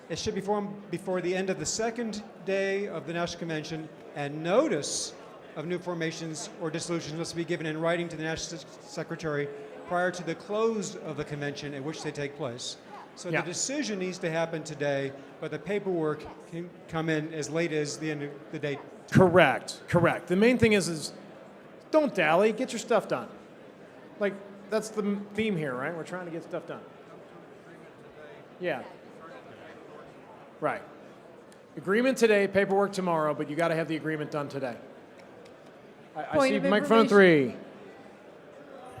it should be formed before the end of the second day of the National Convention, and notice of new formations or dissolutions must be given in writing to the National Secretary prior to the close of the convention at which they take place. So Yeah. the decision needs to happen today, but the paperwork can come in as late as the end of the day. Correct. The main thing is don't dally, get your stuff done. Like, that's the theme here, right? We're trying to get stuff done. Yeah. Right. Agreement today, paperwork tomorrow, but you got to have the agreement done today. I Point see of microphone information. 3.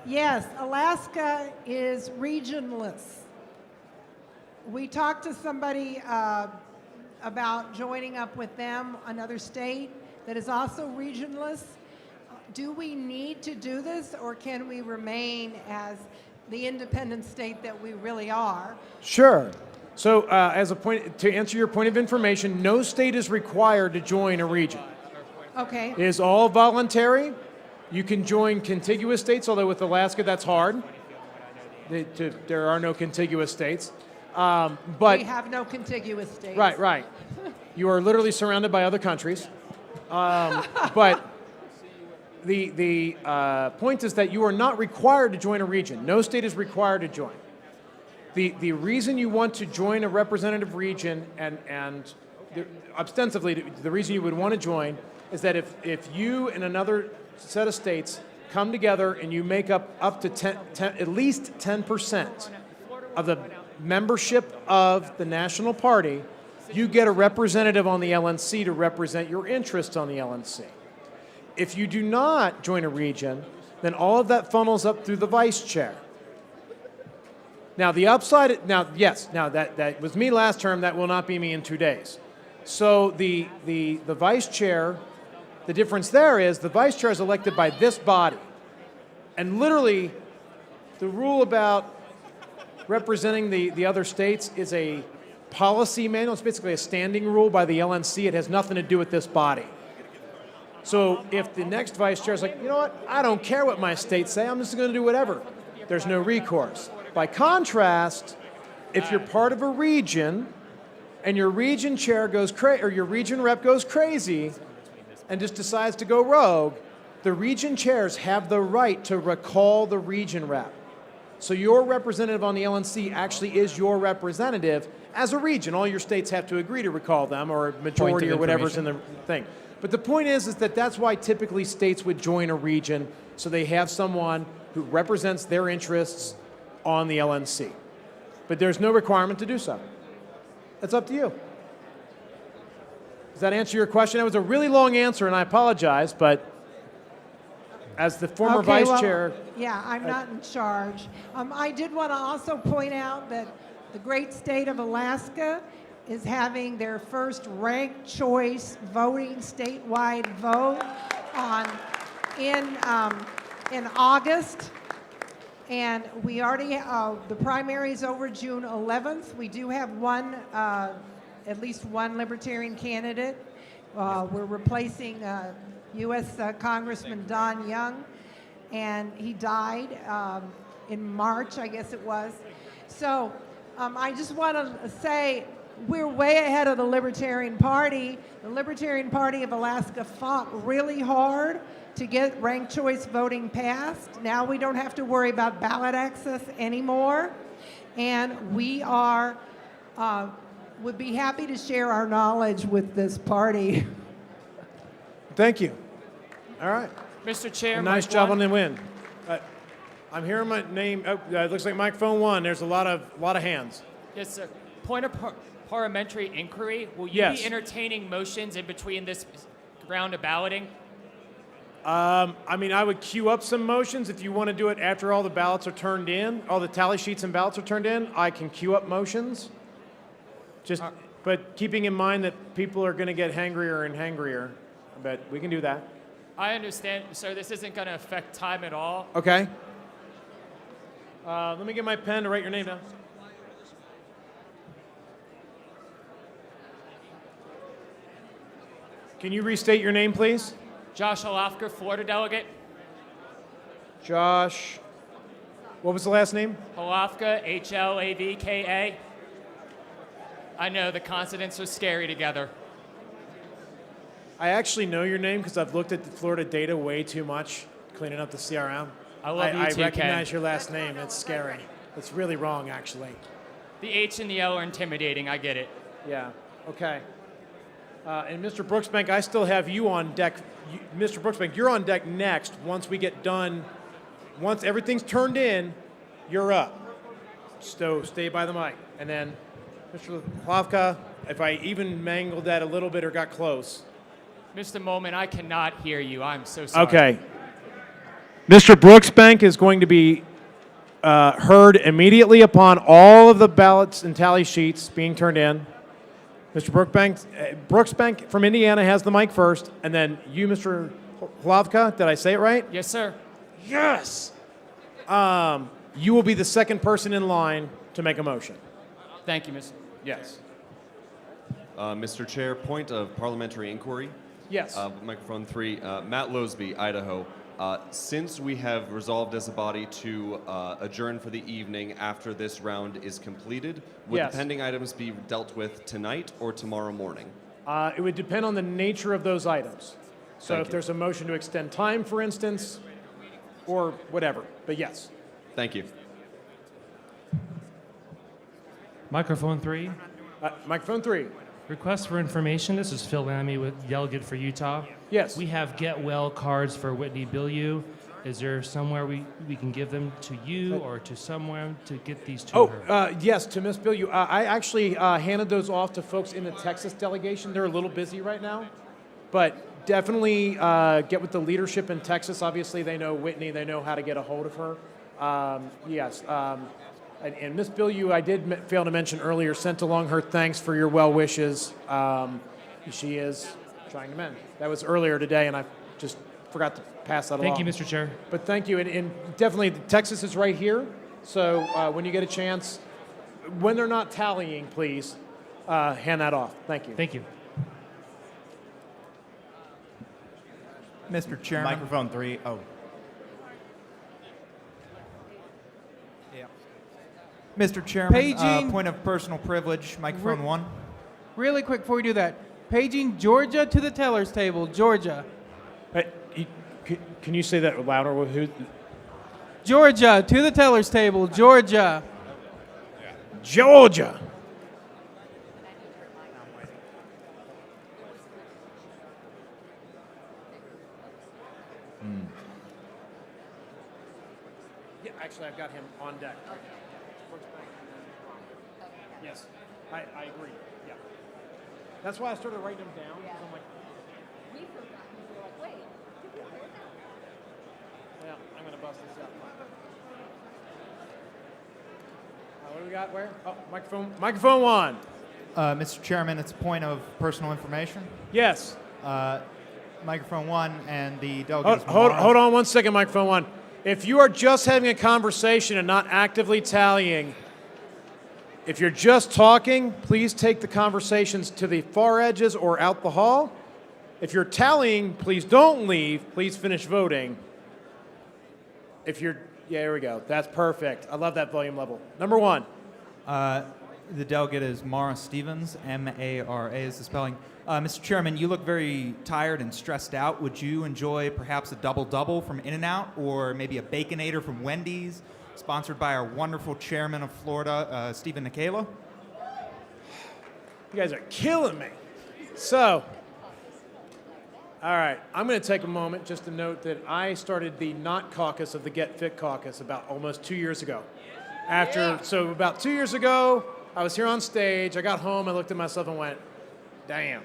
Yes, Alaska is regionless. We talked to somebody about joining up with them, another state that is also regionless. Do we need to do this, or can we remain as the independent state that we really are? Sure. So, as a point, to answer your point of information, no state is required to join a region. Okay. It is all voluntary. You can join contiguous states, although with Alaska that's hard. There are no contiguous states. But we have no contiguous states. Right. You are literally surrounded by other countries. But the point is that you are not required to join a region. No state is required to join. The reason you want to join a representative region and ostensibly the reason you would want to join is that if you and another set of states come together and you make up to at least 10% of the membership of the national party, you get a representative on the LNC to represent your interests on the LNC. If you do not join a region, then all of that funnels up through the vice chair. Now the upside, that was me last term, that will not be me in 2 days. So the vice chair, the difference there is the vice chair is elected by this body. And literally, the rule about representing the other states is a policy manual. It's basically a standing rule by the LNC. It has nothing to do with this body. So if the next vice chair is like, you know what, I don't care what my states say, I'm just going to do whatever, there's no recourse. By contrast, if you're part of a region and your region chair goes crazy, or your region rep goes crazy and just decides to go rogue, the region chairs have the right to recall the region rep. So your representative on the LNC actually is your representative as a region. All your states have to agree to recall them, or majority or whatever's in the thing. But the point is that that's why typically states would join a region, so they have someone who represents their interests on the LNC. But there's no requirement to do so. It's up to you. Does that answer your question? That was a really long answer, and I apologize, but as the former vice chair. Yeah, I'm not in charge. I did want to also point out that the great state of Alaska is having their first ranked choice voting statewide vote in August. And we already, the primary is over June 11th. We do have at least one Libertarian candidate. We're replacing U.S. Congressman Don Young, and he died in March, I guess it was. So I just want to say we're way ahead of the Libertarian Party. The Libertarian Party of Alaska fought really hard to get ranked choice voting passed. Now we don't have to worry about ballot access anymore. And we would be happy to share our knowledge with this party. Thank you. All right. Mr. Chair, Nice job on the win. I'm hearing my name. Oh, it looks like microphone 1. There's a lot of hands. Yes, sir. Point of parliamentary inquiry. Will you be entertaining motions in between this round of balloting? I mean, I would queue up some motions. If you want to do it after all the ballots are turned in, all the tally sheets and ballots are turned in, I can queue up motions. But keeping in mind that people are going to get hangrier and hangrier, but we can do that. I understand, sir. This isn't going to affect time at all. Okay. Let me get my pen to write your name down. Can you restate your name, please? Josh Holofka, Florida delegate. Josh, what was the last name? Holofka, Hlavka. I know, the consonants are scary together. I actually know your name because I've looked at the Florida data way too much, cleaning up the CRM. I love you too, I recognize Ken. your last name. It's scary. It's really wrong, actually. The H and the L are intimidating. I get it. Yeah. Okay. And Mr. Brooksbank, I still have you on deck. Mr. Brooksbank, you're on deck next. Once we get done, once everything's turned in, you're up. So stay by the mic. And then, Mr. Hlavka, if I even mangled that a little bit or got close. Mr. Molman, I cannot hear you. I'm so sorry. Okay. Mr. Brooksbank is going to be heard immediately upon all of the ballots and tally sheets being turned in. Mr. Brooksbank from Indiana has the mic first, and then you, Mr. Hlavka, did I say it right? Yes, sir. Yes! You will be the second person in line to make a motion. Thank you, Mr. Yes. Mr. Chair, point of parliamentary inquiry. Yes. Microphone 3, Matt Losby, Idaho. Since we have resolved as a body to adjourn for the evening after this round is completed, would the pending items be dealt with tonight or tomorrow morning? It would depend on the nature of those items. So Thank if you. there's a motion to extend time, for instance, or whatever, but yes. Thank you. Microphone 3. Microphone 3. Request for information. This is Phil Lammy, with delegate for Utah. Yes. We have Get Well cards for Whitney Bilyeu. Is there somewhere we can give them to you or to someone to get these to her? Yes, to Ms. Bilyeu. I actually handed those off to folks in the Texas delegation. They're a little busy right now, but definitely get with the leadership in Texas. Obviously, they know Whitney. They know how to get a hold of her. Yes. And Ms. Bilyeu, I did fail to mention earlier, sent along her thanks for your well wishes. She is trying to mend. That was earlier today, and I just forgot to pass that along. Thank you, Mr. Chair. But thank you, and definitely Texas is right here. So when you get a chance, when they're not tallying, please hand that off. Thank you. Thank you. Mr. Chairman. Microphone 3. Oh. Mr. Chairman, Paging- point of personal privilege, microphone 1. Really quick before we do that, paging Georgia to the teller's table. Georgia. Can you say that louder? Who? Georgia, to the teller's table. Georgia. Georgia. Yeah, actually, I've got him on deck right now. Yes, I agree. Yeah. That's why I started writing them down. 'Cause I'm like, yeah, I'm going to bust this up. What do we got? Where? Oh, microphone one. Mr. Chairman, it's a point of personal information. Yes. Microphone one and the delegate. Hold on 1 second, microphone one. If you are just having a conversation and not actively tallying, if you're just talking, please take the conversations to the far edges or out the hall. If you're tallying, please don't leave. Please finish voting. If you're, yeah, here we go. That's perfect. I love that volume level. Number one. The delegate is Mara Stevens, M-A-R-A is the spelling. Mr. Chairman, you look very tired and stressed out. Would you enjoy perhaps a double-double from In-N-Out or maybe a Baconator from Wendy's, sponsored by our wonderful chairman of Florida, Stephen Nikela? You guys are killing me. So, all right, I'm going to take a moment just to note that I started the not caucus of the Get Fit caucus about almost 2 years ago. So about 2 years ago, I was here on stage. I got home, I looked at myself and went, damn.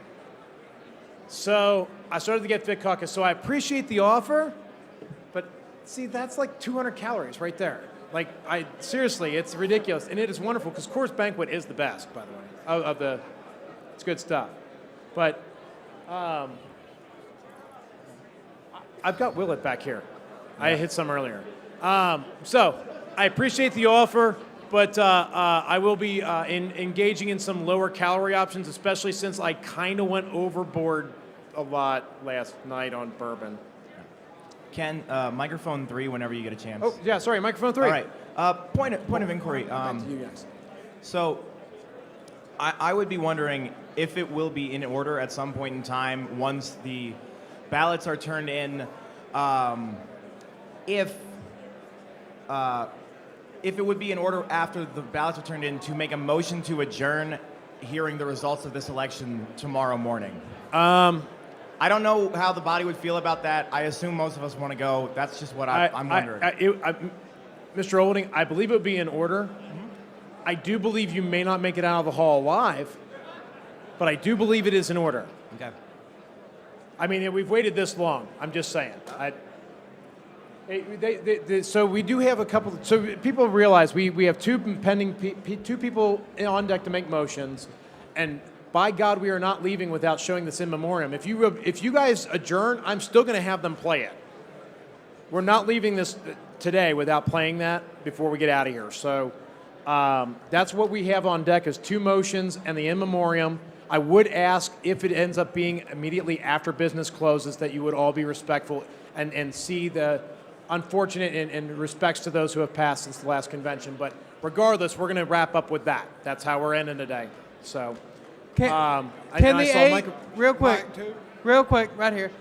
So I started the Get Fit caucus. So I appreciate the offer, but see, that's like 200 calories right there. Like, seriously, it's ridiculous. And it is wonderful because Coors Banquet is the best, by the way, it's good stuff. But I've got Willett back here. I hit some earlier. So I appreciate the offer, but I will be engaging in some lower calorie options, especially since I kind of went overboard a lot last night on bourbon. Ken, microphone 3 whenever you get a chance. Oh, yeah, sorry, microphone 3. All right. Point of inquiry. Back to you guys. So I would be wondering if it will be in order at some point in time once the ballots are turned in, if it would be in order after the ballots are turned in to make a motion to adjourn hearing the results of this election tomorrow morning. I don't know how the body would feel about that. I assume most of us want to go. That's just what I'm wondering. Mr. Olding, I believe it would be in order. I do believe you may not make it out of the hall alive, but I do believe it is in order. Okay. I mean, we've waited this long. I'm just saying. So we do have a couple. So people realize we have two people on deck to make motions, and by God, we are not leaving without showing this in memoriam. If you guys adjourn, I'm still going to have them play it. We're not leaving this today without playing that before we get out of here. So that's what we have on deck is 2 motions and the in memoriam. I would ask if it ends up being immediately after business closes that you would all be respectful and see the unfortunate and respects to those who have passed since the last convention. But regardless, we're going to wrap up with that. That's how we're ending today. So, real quick, right here.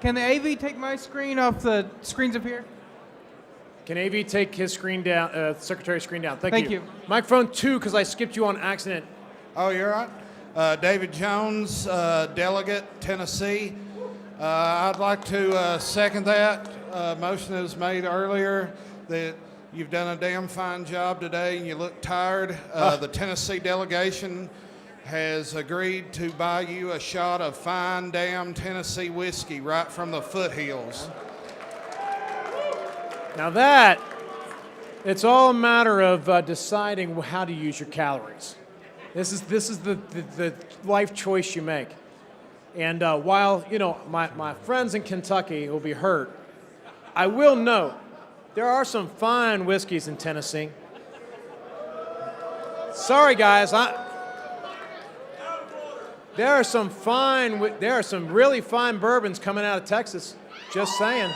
Can the AV take my screen off the screens up here? Can AV take his screen down, secretary's screen down? Thank you. Microphone 2, because I skipped you on accident. Oh, you're right. David Jones, delegate, Tennessee. I'd like to second that motion that was made earlier that you've done a damn fine job today and you look tired. The Tennessee delegation has agreed to buy you a shot of fine damn Tennessee whiskey right from the foothills. Now it's all a matter of deciding how to use your calories. This is the life choice you make. And while, my friends in Kentucky will be hurt, I will note there are some fine whiskeys in Tennessee. Sorry, guys. There are some really fine bourbons coming out of Texas. Just saying.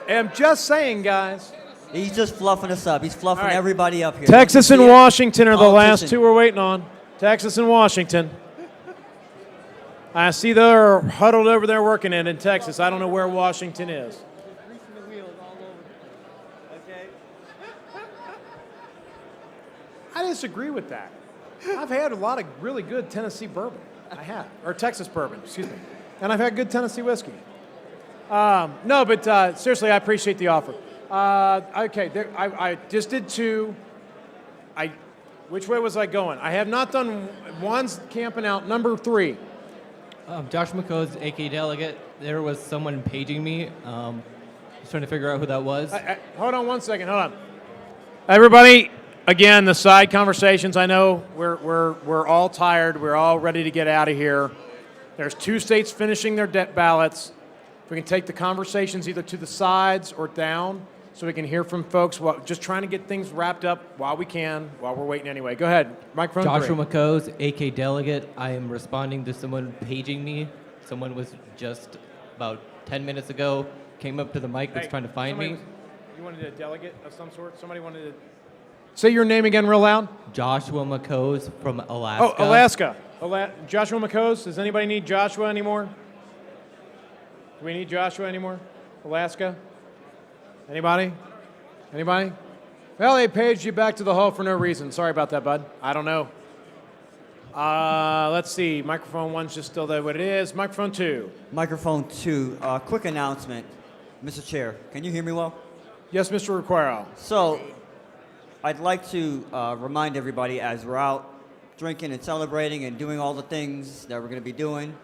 I'm just saying, guys. He's just fluffing us up. He's fluffing everybody up here. Texas and Washington are the last 2 we're waiting on. Texas and Washington. I see they're huddled over there working in Texas. I don't know where Washington is. I disagree with that. I've had a lot of really good Tennessee bourbon. I have, or Texas bourbon, excuse me, and I've had good Tennessee whiskey. No, but seriously, I appreciate the offer. Okay, I just did 2. Which way was I going? I have not done. One's camping out. Number 3. Josh McCoe's AK delegate. There was someone paging me. Just trying to figure out who that was. Hold on 1 second. Hold on. Everybody, again, the side conversations. I know we're all tired. We're all ready to get out of here. There's 2 states finishing their ballots. If we can take the conversations either to the sides or down, so we can hear from folks. Just trying to get things wrapped up while we're waiting anyway. Go ahead, microphone. Joshua 3. McCoe's AK delegate. I am responding to someone paging me. Someone was just about 10 minutes ago, came up to the mic, was trying to find me. You wanted a delegate of some sort? Somebody wanted to... Say your name again real loud. Joshua McCoe's from Alaska. Oh, Alaska. Joshua McCoe's. Does anybody need Joshua anymore? Do we need Joshua anymore? Alaska? Anybody? Anybody? Well, they paged you back to the hall for no reason. Sorry about that, bud. I don't know. Let's see. Microphone 1's just still there what it is. Microphone 2. Microphone 2. Quick announcement. Mr. Chair, can you hear me well? Yes, Mr. Requero. So, I'd like to remind everybody as we're out drinking and celebrating and doing all the things that we're going to be doing,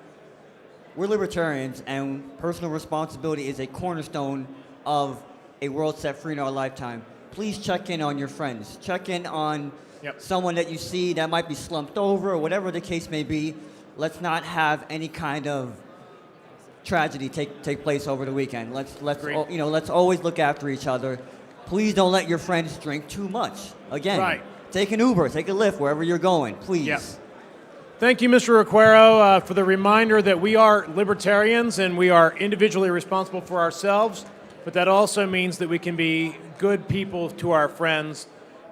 we're libertarians, and personal responsibility is a cornerstone of a world set free in our lifetime. Please check in on your friends. Check in on someone that you see that might be slumped over or whatever the case may be. Let's not have any kind of tragedy take place over the weekend. Let's always look after each other. Please don't let your friends drink too much. Again, take an Uber, take a Lyft wherever you're going, please. Yep. Thank you, Mr. Requero, for the reminder that we are libertarians and we are individually responsible for ourselves, but that also means that we can be good people to our friends.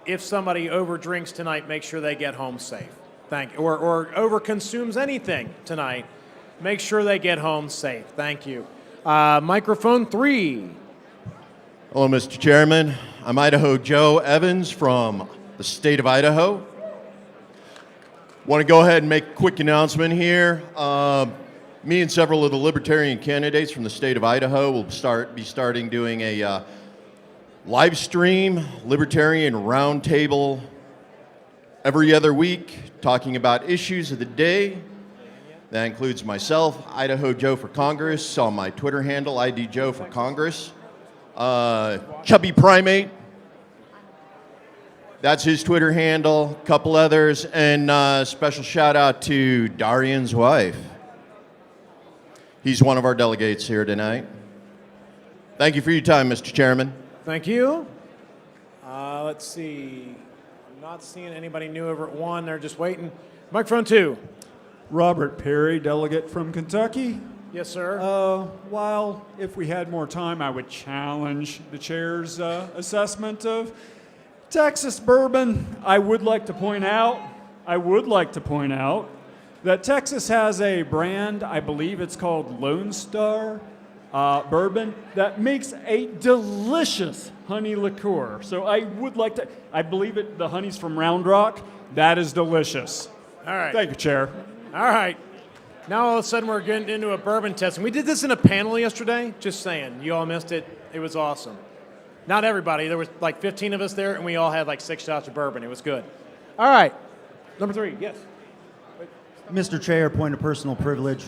If somebody overdrinks tonight, make sure they get home safe. Thank you. Or overconsumes anything tonight, make sure they get home safe. Thank you. Microphone 3. Hello, Mr. Chairman. I'm Idaho Joe Evans from the state of Idaho. Want to go ahead and make a quick announcement here. Me and several of the Libertarian candidates from the state of Idaho will be starting doing a live stream Libertarian roundtable every other week, talking about issues of the day. That includes myself, Idaho Joe for Congress, on my Twitter handle, ID Joe for Congress. Chubby Primate, that's his Twitter handle, a couple others, and special shout out to Darian's wife. He's one of our delegates here tonight. Thank you for your time, Mr. Chairman. Thank you. Let's see. I'm not seeing anybody new over at 1. They're just waiting. Microphone 2. Robert Perry, delegate from Kentucky. Yes, sir. While if we had more time, I would challenge the chair's assessment of Texas bourbon. I would like to point out that Texas has a brand, I believe it's called Lone Star bourbon, that makes a delicious honey liqueur. So I would like to, I believe the honey's from Round Rock. That is delicious. All right. Thank you, Chair. All right. Now all of a sudden we're getting into a bourbon testing. We did this in a panel yesterday. Just saying. You all missed it. It was awesome. Not everybody. There was like 15 of us there, and we all had like 6 shots of bourbon. It was good. All right. Number 3. Yes. Mr. Chair, point of personal privilege.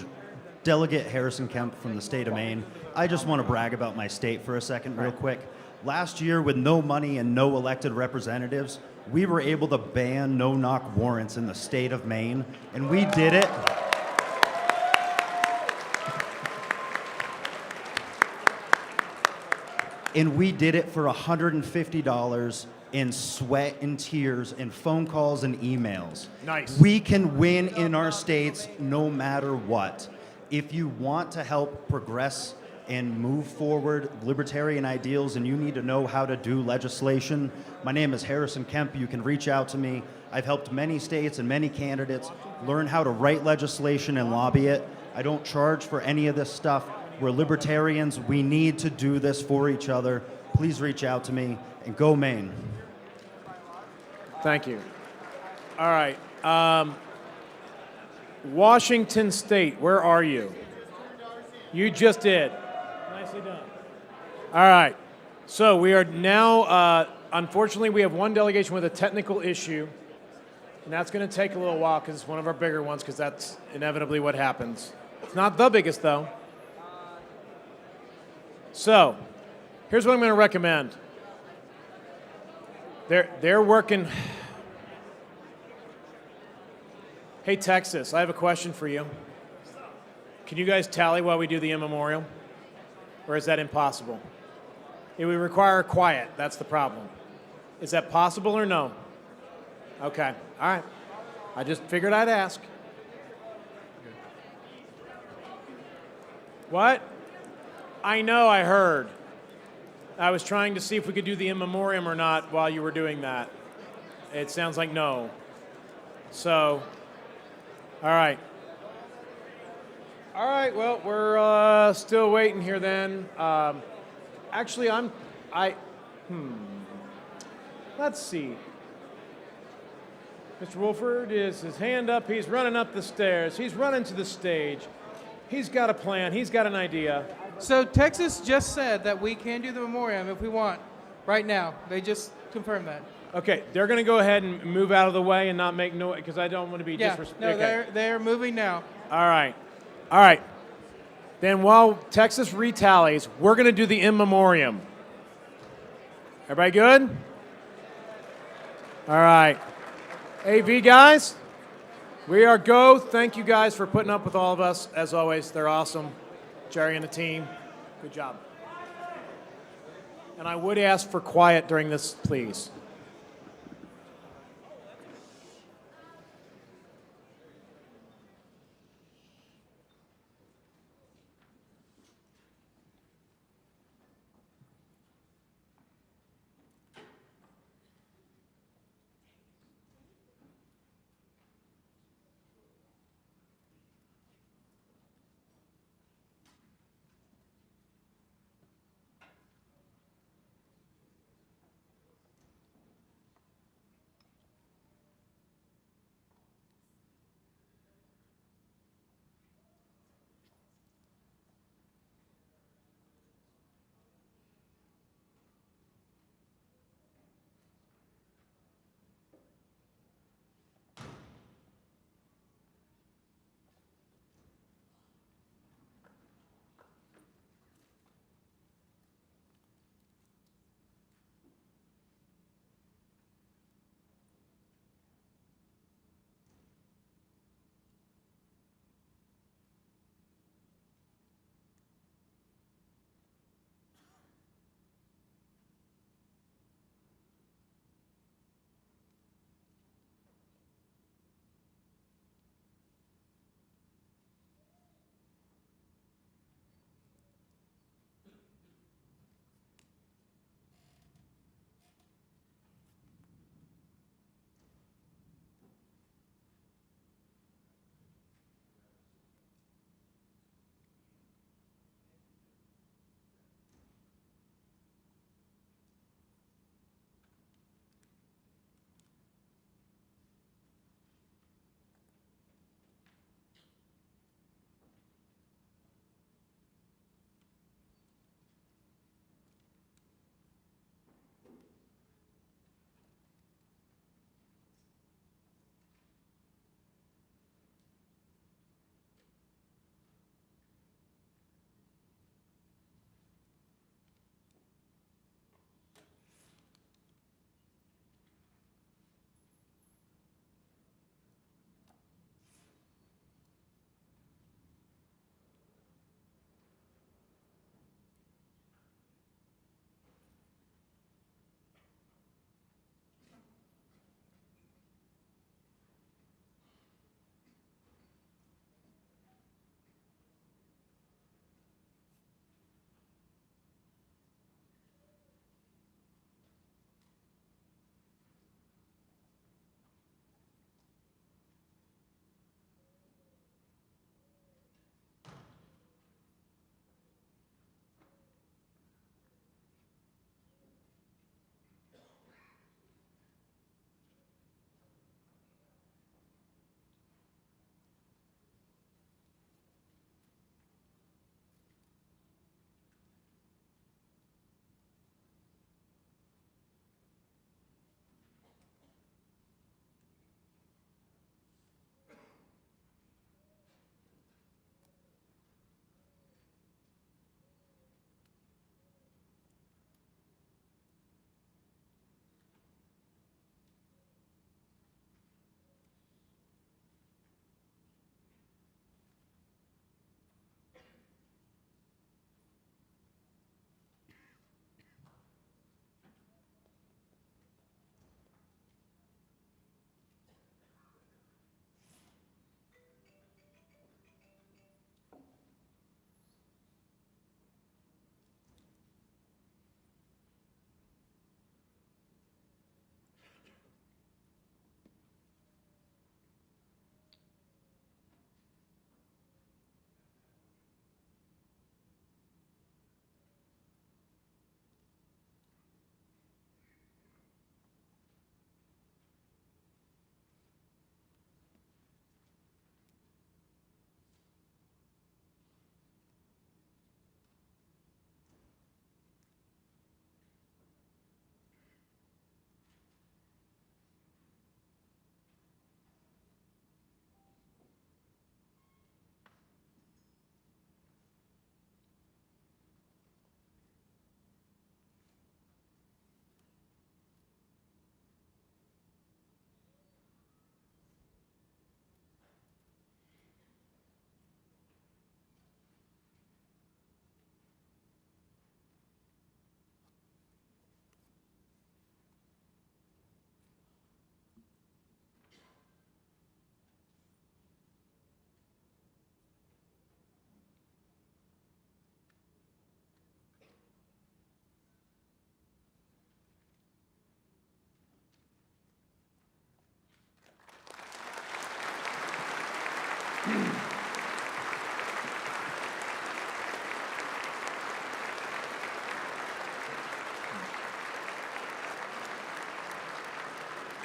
Delegate Harrison Kemp from the state of Maine. I just want to brag about my state for a second real quick. Last year, with no money and no elected representatives, we were able to ban no-knock warrants in the state of Maine, and we did it. And we did it for $150 in sweat and tears and phone calls and emails. Nice. We can win in our states no matter what. If you want to help progress and move forward libertarian ideals and you need to know how to do legislation, my name is Harrison Kemp. You can reach out to me. I've helped many states and many candidates learn how to write legislation and lobby it. I don't charge for any of this stuff. We're libertarians. We need to do this for each other. Please reach out to me and go Maine. Thank you. All right. Washington State, where are you? You just did. Nicely done. All right. So we are now, unfortunately, we have one delegation with a technical issue, and that's going to take a little while because it's one of our bigger ones, because that's inevitably what happens. It's not the biggest, though. So here's what I'm going to recommend. They're working. Hey, Texas, I have a question for you. Can you guys tally while we do the in memoriam? Or is that impossible? It would require quiet. That's the problem. Is that possible or no? Okay. All right. I just figured I'd ask. What? I know, I heard. I was trying to see if we could do the in memoriam or not while you were doing that. It sounds like no. So, all right. All right, well, we're still waiting here then. Actually, let's see. Mr. Wolford is his hand up. He's running up the stairs. He's running to the stage. He's got a plan. He's got an idea. So Texas just said that we can do the memoriam if we want, right now. They just confirmed that. Okay, they're going to go ahead and move out of the way and not make noise, because I don't want to be disrespectful. No, they're moving now. All right. All right. Then while Texas retallies, we're going to do the in memoriam. Everybody good? All right. AV guys, we are go. Thank you guys for putting up with all of us. As always, they're awesome. Jerry and the team, good job. And I would ask for quiet during this, please.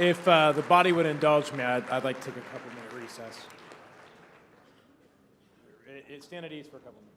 If the body would indulge me, I'd like to take a couple-minute recess. Stand at ease for a couple minutes.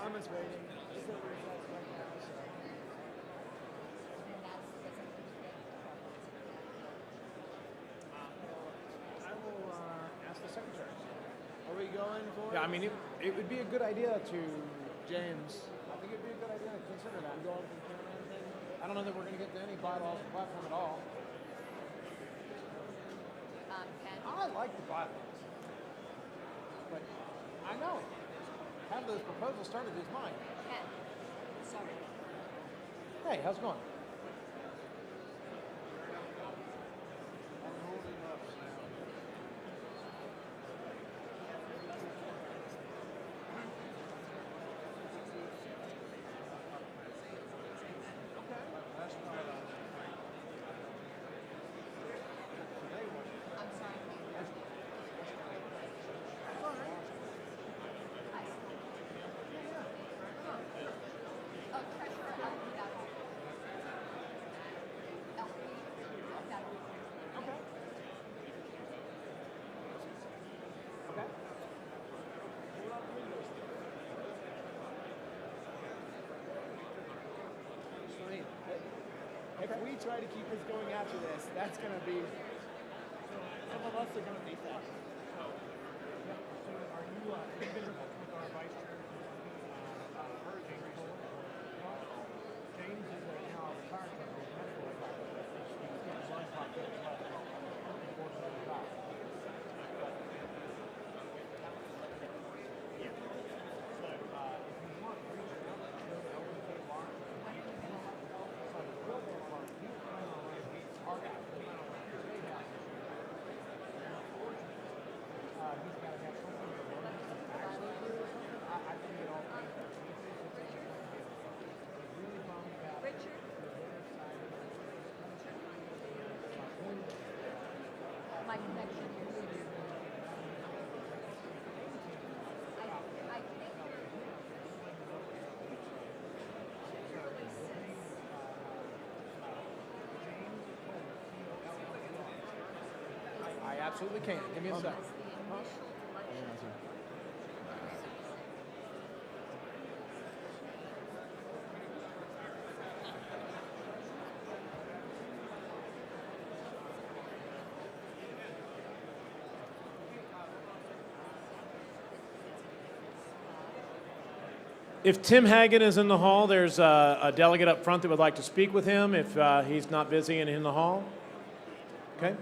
Thomas waiting. He's over his house right now, so. I will ask the secretary. Are we going for? Yeah, I mean, it would be a good idea to. James. I think it'd be a good idea to consider that. We go over the camera and thing. I don't know that we're going to get to any bylaws or platform at all. I like the bylaws. But I know. Have those proposals started is mine. Ken, sorry. Hey, how's it going? If we try to keep us going after this, that's going to be, some of us are going to be fast. So are you invisible with our vice chair? James is now retired from his medical practice. He's going to run practice as well. Unfortunately, not. Yeah. So if you want, reach out to the elderly bar. absolutely can. Give me a second. If Tim Hagan is in the hall, there's a delegate up front that would like to speak with him if he's not busy and in the hall. Okay.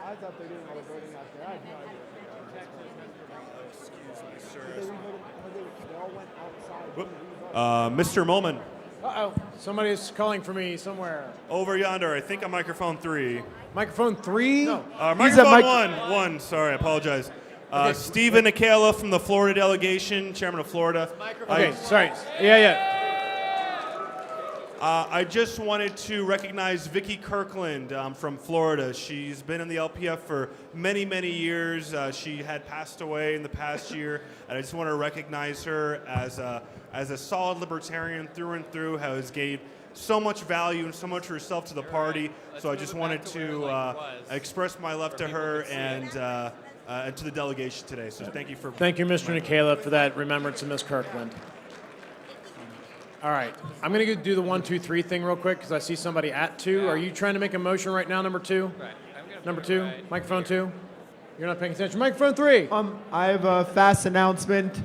I thought they did all the voting out there. I had no idea. Excuse me, sir. They all went outside. Mr. Molman. Uh-oh. Somebody's calling for me somewhere. Over yonder, I think on microphone 3. Microphone 3? No. Microphone one. Sorry, I apologize. Stephen Nikala from the Florida delegation, chairman of Florida. Okay, sorry. Yeah. I just wanted to recognize Vicki Kirkland from Florida. She's been in the LPF for many, many years. She had passed away in the past year, and I just want to recognize her as a solid libertarian through and through, has gave so much value and so much of herself to the party. So I just wanted to express my love to her and to the delegation today. So thank you for. Thank you, Mr. Nikala, for that remembrance of Ms. Kirkland. All right, I'm going to do the 1, 2, 3 thing real quick because I see somebody at 2. Are you trying to make a motion right now, number 2? Right. Number 2, microphone 2. You're not paying attention. Microphone 3. I have a fast announcement.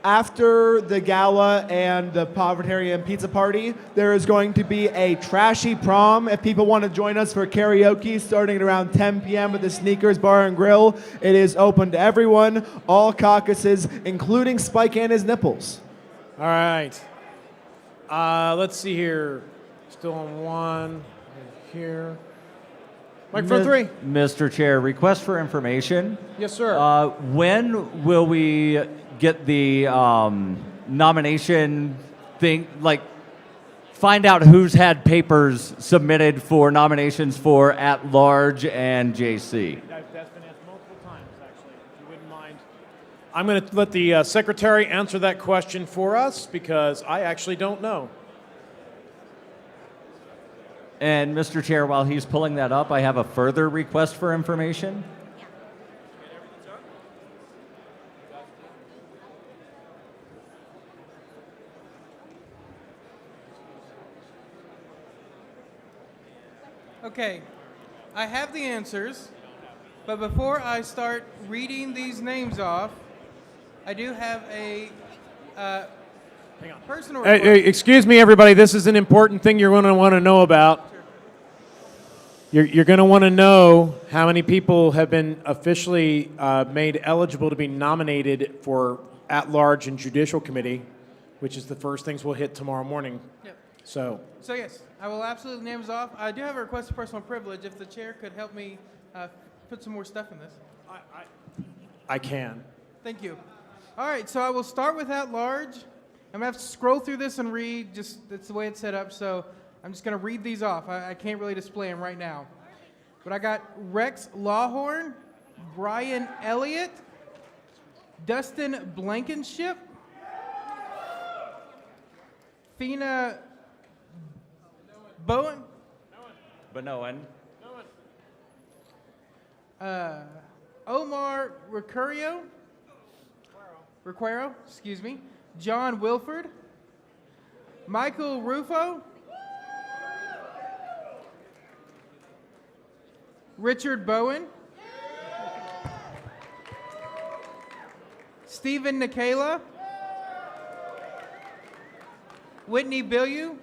After the gala and the Povertarian Pizza Party, there is going to be a trashy prom. If people want to join us for karaoke starting at around 10 p.m. at the Sneakers Bar and Grill, it is open to everyone, all caucuses, including Spike and his nipples. All right. Let's see here. Still on 1. Here. Microphone 3. Mr. Chair, request for information. Yes, sir. When will we get the nomination thing, like find out who's had papers submitted for nominations for at-large and JC? That's been asked multiple times, actually, if you wouldn't mind. I'm going to let the secretary answer that question for us because I actually don't know. And Mr. Chair, while he's pulling that up, I have a further request for information. Okay, I have the answers, but before I start reading these names off, I do have a personal request. Hey, excuse me, everybody. This is an important thing you're going to want to know about. You're going to want to know how many people have been officially made eligible to be nominated for at-large and judicial committee, which is the first things we'll hit tomorrow morning. Yep. So yes, I will absolutely names off. I do have a request for personal privilege. If the chair could help me put some more stuff in this. I can. Thank you. All right, so I will start with at large. I'm going to have to scroll through this and read, just that's the way it's set up, so I'm just going to read these off. I can't really display them right now. But I got Rex Lawhorn, Brian Elliott, Dustin Blankenship, Fina Bowen, Benoan. Omar Requero, excuse me, John Wilford, Michael Rufo, Richard Bowen, Stephen Nikala, Whitney Billiou,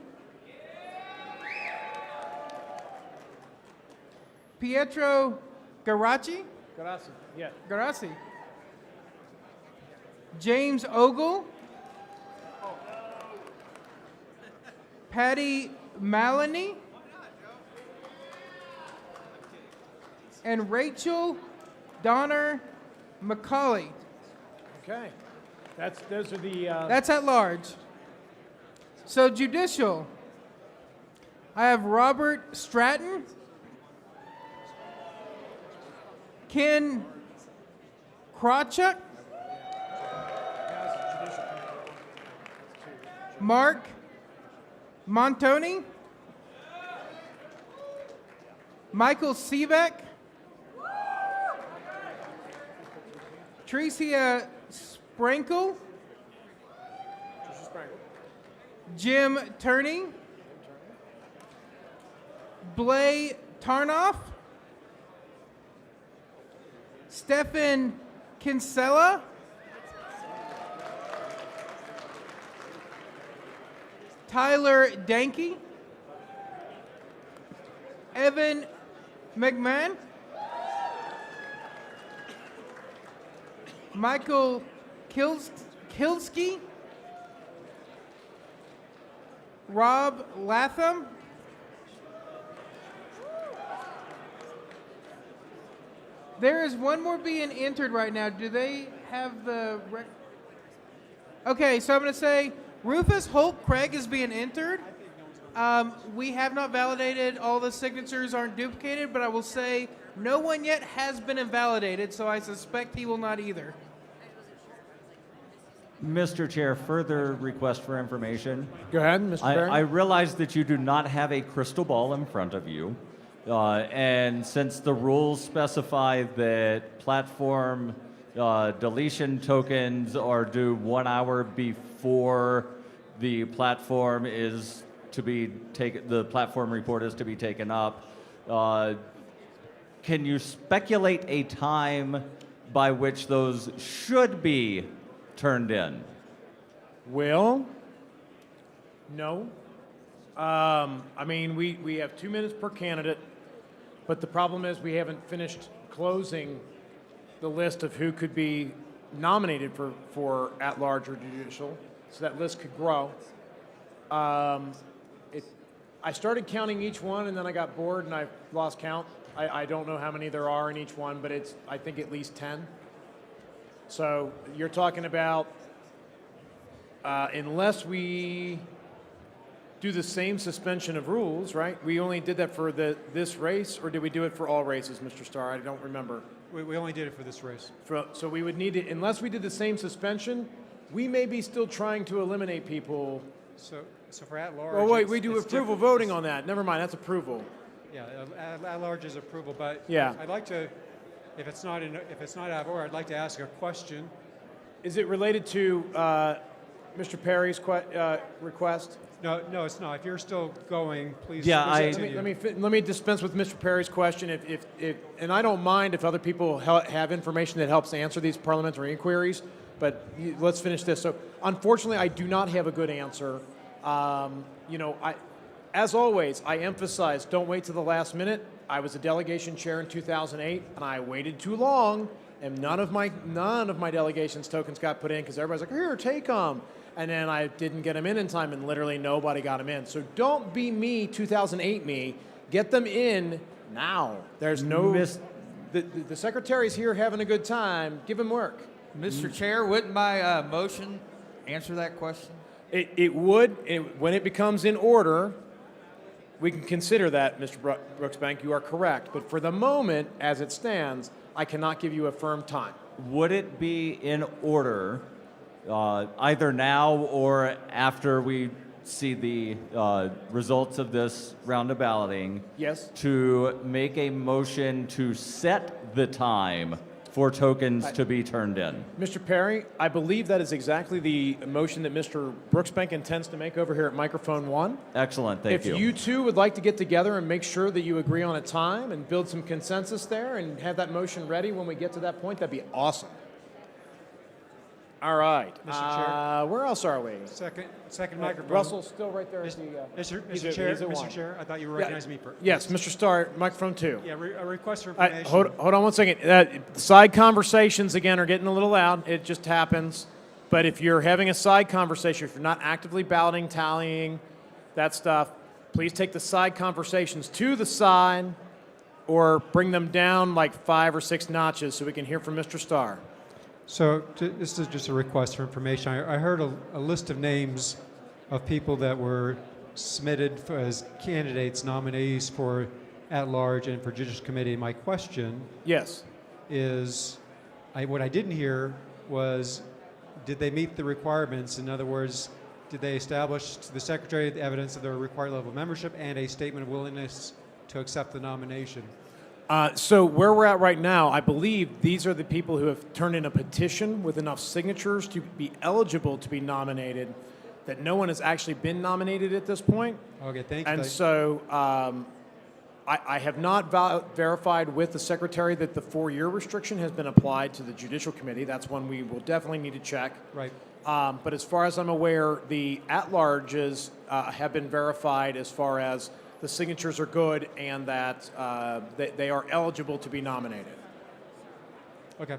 Pietro Garacci, Yeah. Garassi, James Ogle, Patty Maloney, and Rachel Donner McCauley. Okay. Those are the. That's at large. So judicial, I have Robert Stratton, Ken Krawchuk, Mark Montoni, Michael Seebeck, Tricia Sprankle, Jim Turney, Blay Tarnoff, Stefan Kinsella, Tyler Danke, Evan McMahon, Michael Kilsky, Rob Latham, there is one more being entered right now. Do they have the... Okay, so I'm going to say Rufus Holt Craig is being entered. We have not validated. All the signatures aren't duplicated, but I will say no one yet has been invalidated, so I suspect he will not either. Mr. Chair, further request for information. Go ahead, Mr. Barron. I realize that you do not have a crystal ball in front of you. And since the rules specify that platform deletion tokens are due 1 hour before the platform is to be taken, the platform report is to be taken up, can you speculate a time by which those should be turned in? Will? No. I mean, we have 2 minutes per candidate, but the problem is we haven't finished closing the list of who could be nominated for at-large or judicial, so that list could grow. I started counting each one, and then I got bored, and I lost count. I don't know how many there are in each one, but it's, I think, at least 10. So you're talking about, unless we do the same suspension of rules, right? We only did that for this race, or did we do it for all races, Mr. Starr? I don't remember. We only did it for this race. So we would need to, unless we did the same suspension, we may be still trying to eliminate people. So for at-large... Oh, wait, we do it's approval different. voting on that. Never mind, that's approval. Yeah, at-large is approval, but Yeah. I'd like to, if it's not out of order, I'd like to ask a question. Is it related to Mr. Perry's request? No, it's not. If you're still going, please. Yeah, please Let continue. me dispense with Mr. Perry's question. If and I don't mind if other people have information that helps answer these parliamentary inquiries, but let's finish this. So, unfortunately, I do not have a good answer. As always, I emphasize don't wait to the last minute. I was a delegation chair in 2008, and I waited too long, and none of my delegation's tokens got put in because everybody's like, "Here, take them." And then I didn't get them in time, and literally nobody got them in. So don't be me, 2008 me. Get them in now. There's no... The secretary's here having a good time. Give him work. Mr. Chair, wouldn't my motion answer that question? It would. When it becomes in order, we can consider that, Mr. Brooksbank. You are correct. But for the moment, as it stands, I cannot give you a firm time. Would it be in order, either now or after we see the results of this round of balloting, Yes. to make a motion to set the time for tokens to be turned in? Mr. Perry, I believe that is exactly the motion that Mr. Brooksbank intends to make over here at microphone 1. Excellent, thank you. If you two would like to get together and make sure that you agree on a time and build some consensus there and have that motion ready when we get to that point, that'd be awesome. All right. Mr. Chair. Where else are we? Second microphone. Russell's still right there. Mr. Chair, I thought you were recognizing me for... Yes, Mr. Starr, microphone 2. Yeah, a request for information. Hold on one second. Side conversations, again, are getting a little loud. It just happens. But if you're having a side conversation, if you're not actively balloting, tallying, that stuff, please take the side conversations to the side or bring them down like 5 or 6 notches so we can hear from Mr. Starr. So this is just a request for information. I heard a list of names of people that were submitted as candidates, nominees for at-large and for Judicial Committee. My question is, what I didn't hear was, did they meet the requirements? In other words, did they establish to the Secretary the evidence of their required level of membership and a statement of willingness to accept the nomination? So where we're at right now, I believe these are the people who have turned in a petition with enough signatures to be eligible to be nominated, that no one has actually been nominated at this point. Okay, thank you. And so I have not verified with the Secretary that the 4-year restriction has been applied to the Judicial Committee. That's one we will definitely need to check. Right. But as far as I'm aware, the at-larges have been verified as far as the signatures are good and that they are eligible to be nominated. Okay.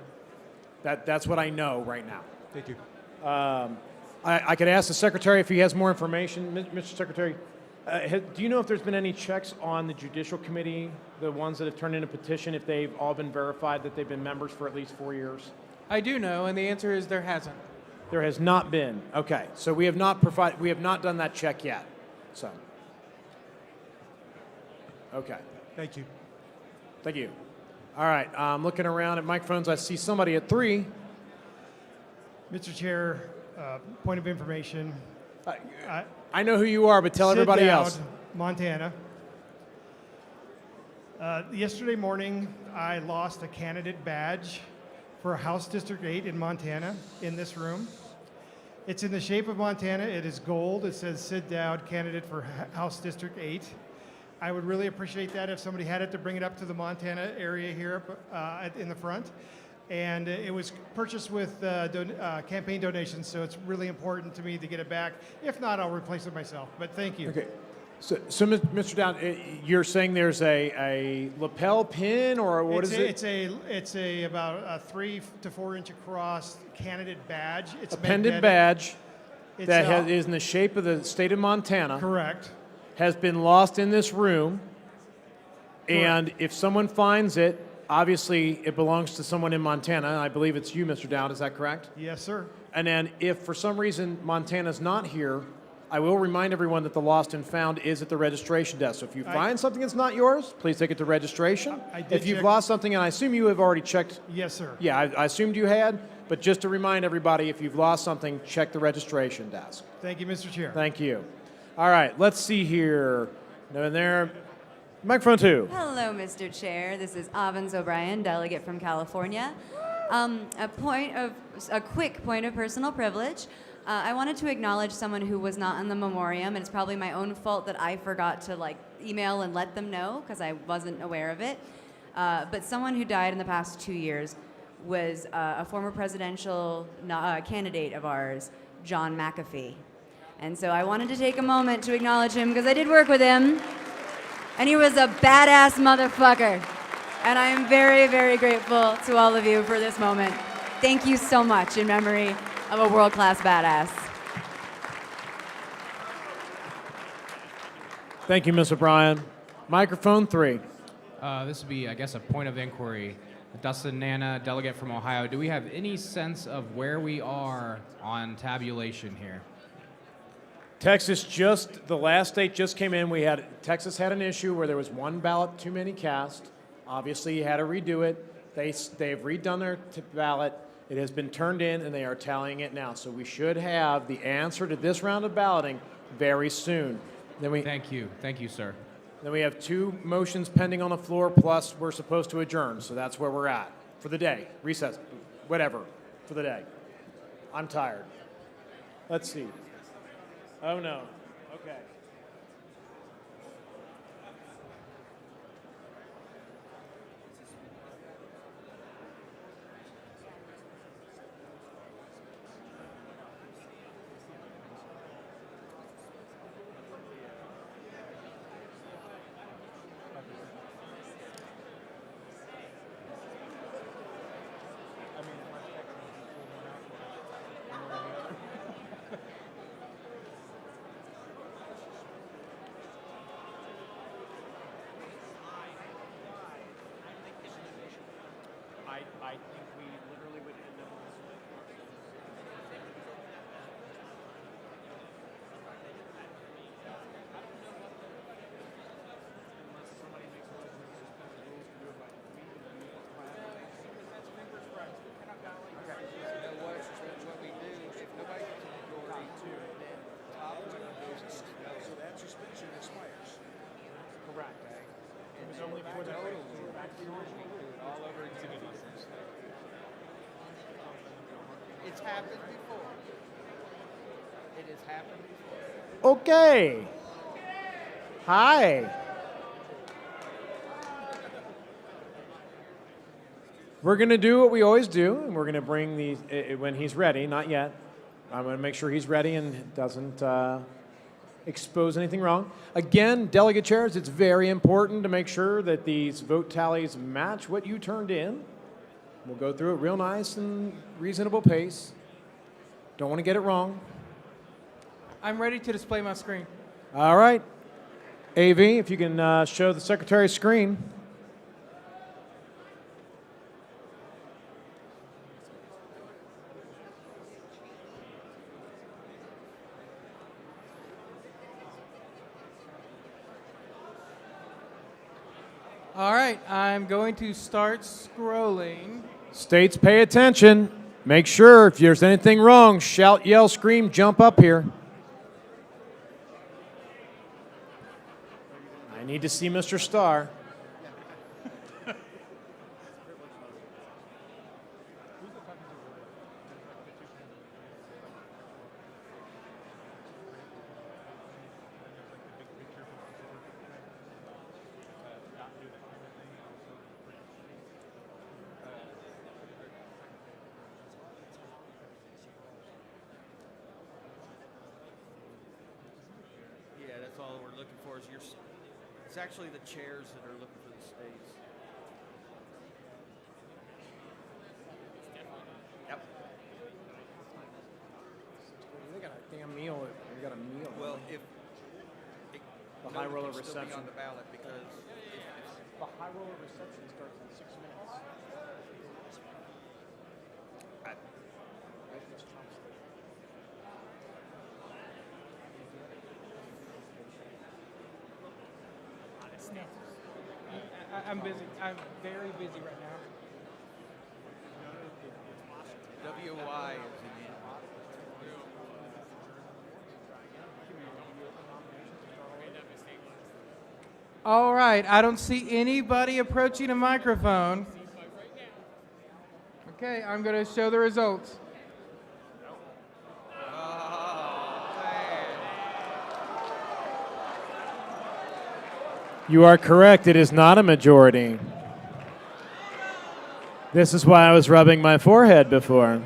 That's what I know right now. Thank you. I could ask the Secretary if he has more information. Mr. Secretary, do you know if there's been any checks on the Judicial Committee, the ones that have turned in a petition, if they've all been verified that they've been members for at least 4 years? I do know, and the answer is there hasn't. There has not been. Okay, so we have not done that check yet. So, okay. Thank you. Thank you. All right, I'm looking around at microphones. I see somebody at 3. Mr. Chair, point of information. I know who you are, but tell everybody Sid else. Dowd, Montana. Yesterday morning, I lost a candidate badge for House District 8 in Montana in this room. It's in the shape of Montana. It is gold. It says Sid Dowd, candidate for House District 8. I would really appreciate that if somebody had it to bring it up to the Montana area here in the front. And it was purchased with campaign donations, so it's really important to me to get it back. If not, I'll replace it myself. But thank you. Okay. So Mr. Dowd, you're saying there's a lapel pin, or what is it? It's a about a 3 to 4 inch across candidate badge. It's a pendant magnetic. badge It's that is in the shape of the state of Montana. Correct. Has been lost in this room. And if someone finds it, obviously it belongs to someone in Montana. I believe it's you, Mr. Dowd. Is that correct? Yes, sir. And then if for some reason Montana's not here, I will remind everyone that the lost and found is at the registration desk. So if you find something that's not yours, please take it to registration. I did if you've check- lost something, and I assume you have already checked. Yes, sir. Yeah, I assumed you had. But just to remind everybody, if you've lost something, check the registration desk. Thank you, Mr. Chair. Thank you. All right, let's see here. No, there. Microphone 2. Hello, Mr. Chair. This is Avans O'Brien, delegate from California. A quick point of personal privilege. I wanted to acknowledge someone who was not in the memoriam, and it's probably my own fault that I forgot to email and let them know because I wasn't aware of it. But someone who died in the past 2 years was a former presidential candidate of ours, John McAfee. And so I wanted to take a moment to acknowledge him because I did work with him, and he was a badass motherfucker. And I am very, very grateful to all of you for this moment. Thank you so much in memory of a world-class badass. Thank you, Ms. O'Brien. Microphone 3. This would be, I guess, a point of inquiry. Dustin Nana, delegate from Ohio. Do we have any sense of where we are on tabulation here? Texas the last state just came in. Texas had an issue where there was one ballot too many cast. Obviously, you had to redo it. They've redone their ballot. It has been turned in, and they are tallying it now. So we should have the answer to this round of balloting very soon. Thank you, sir. Then we have 2 motions pending on the floor, plus we're supposed to adjourn. So that's where we're at for the day. Recess, whatever, for the day. I'm tired. Let's see. Oh, no. Okay. It's happened before. It has happened before. Okay. Hi. We're going to do what we always do, and we're going to bring these when he's ready, not yet. I'm going to make sure he's ready and doesn't expose anything wrong. Again, delegate chairs, it's very important to make sure that these vote tallies match what you turned in. We'll go through it real nice and reasonable pace. Don't want to get it wrong. I'm ready to display my screen. All right. AV, if you can show the secretary's screen. All right, I'm going to start scrolling. States, pay attention. Make sure if there's anything wrong, shout, yell, scream, jump up here. I need to see Mr. Starr. Yeah, that's all we're looking for is it's actually the chairs that are looking for the states. Yep. They got a damn meal. We got a meal. Well, if the high roller can still be reception on the ballot because if the high roller reception starts in 6 minutes. I'm busy. I'm very busy right now. WY is in it. All right, I don't see anybody approaching a microphone. Okay, I'm going to show the results. You are correct. It is not a majority. This is why I was rubbing my forehead before.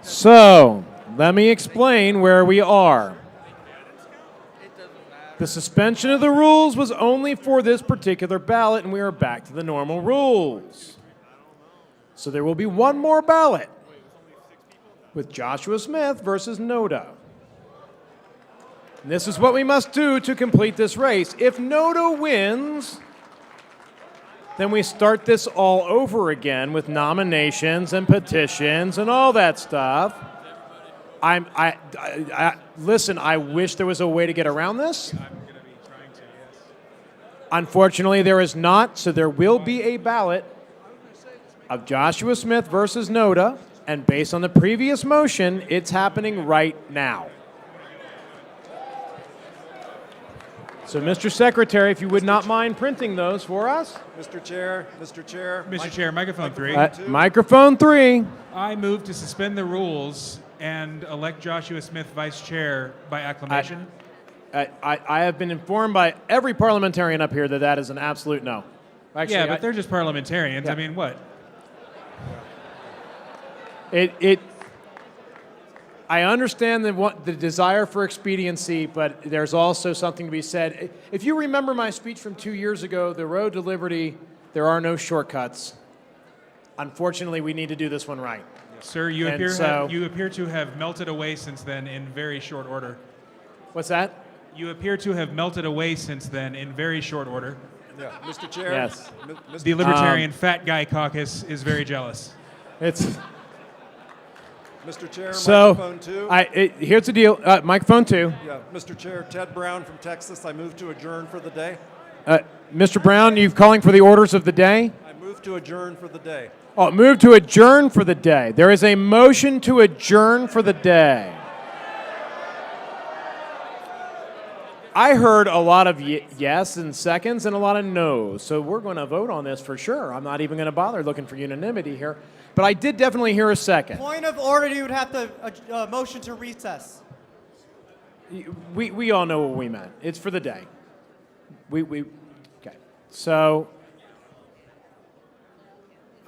So, let me explain where we are. The suspension of the rules was only for this particular ballot, and we are back to the normal rules. So there will be one more ballot with Joshua Smith versus Noda. And this is what we must do to complete this race. If Noda wins, then we start this all over again with nominations and petitions and all that stuff. Listen, I wish there was a way to get around this. Unfortunately, there is not, so there will be a ballot of Joshua Smith versus Noda, and based on the previous motion, it's happening right now. So, Mr. Secretary, if you would not mind printing those for us. Mr. Chair, Mr. Chair. Mr. Chair, microphone 3. Microphone 3. I move to suspend the rules and elect Joshua Smith vice chair by acclamation. I have been informed by every parliamentarian up here that that is an absolute no. Actually, yeah, but they're just parliamentarians. Yeah. I mean, what? I understand the desire for expediency, but there's also something to be said. If you remember my speech from 2 years ago, the road to liberty, there are no shortcuts. Unfortunately, we need to do this one right. Sir, you appear to have melted away since then in very short order. What's that? You appear to have melted away since then in very short order. Yeah, Mr. Chair. Yes. The Libertarian Fat Guy Caucus is very jealous. It's... Mr. Chair, So, microphone 2. here's the deal. Microphone 2. Yeah, Mr. Chair, Ted Brown from Texas. I move to adjourn for the day. Mr. Brown, you calling for the orders of the day? I move to adjourn for the day. Oh, move to adjourn for the day. There is a motion to adjourn for the day. I heard a lot of yes and seconds and a lot of no's. So we're going to vote on this for sure. I'm not even going to bother looking for unanimity here. But I did definitely hear a second. Point of order, you would have to motion to recess. We all know what we meant. It's for the day. Okay. So,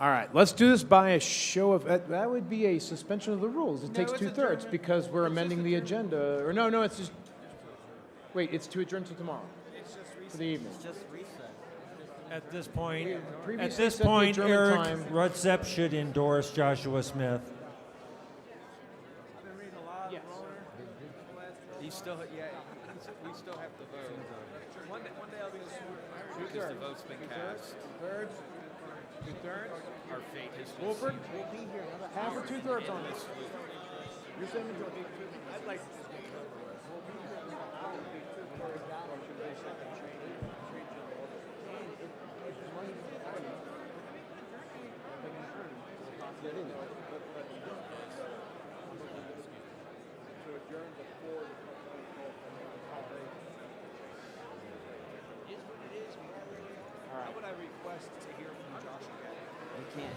all right, let's do this by a show of, that would be a suspension of the rules. It takes 2/3 because we're amending the agenda. Or no, it's just, wait, it's to adjourn to tomorrow. For the evening. It's just reset. At this point, Previously set the adjournment Eric time. Rudzep should endorse Joshua Smith. Yes. We still have to vote. One day I'll be sworn because the vote's been cast. Two-thirds. Our fate has been Wolford, sealed. we'll be here. Half or 2/3 on this. You're saying majority. I'd like.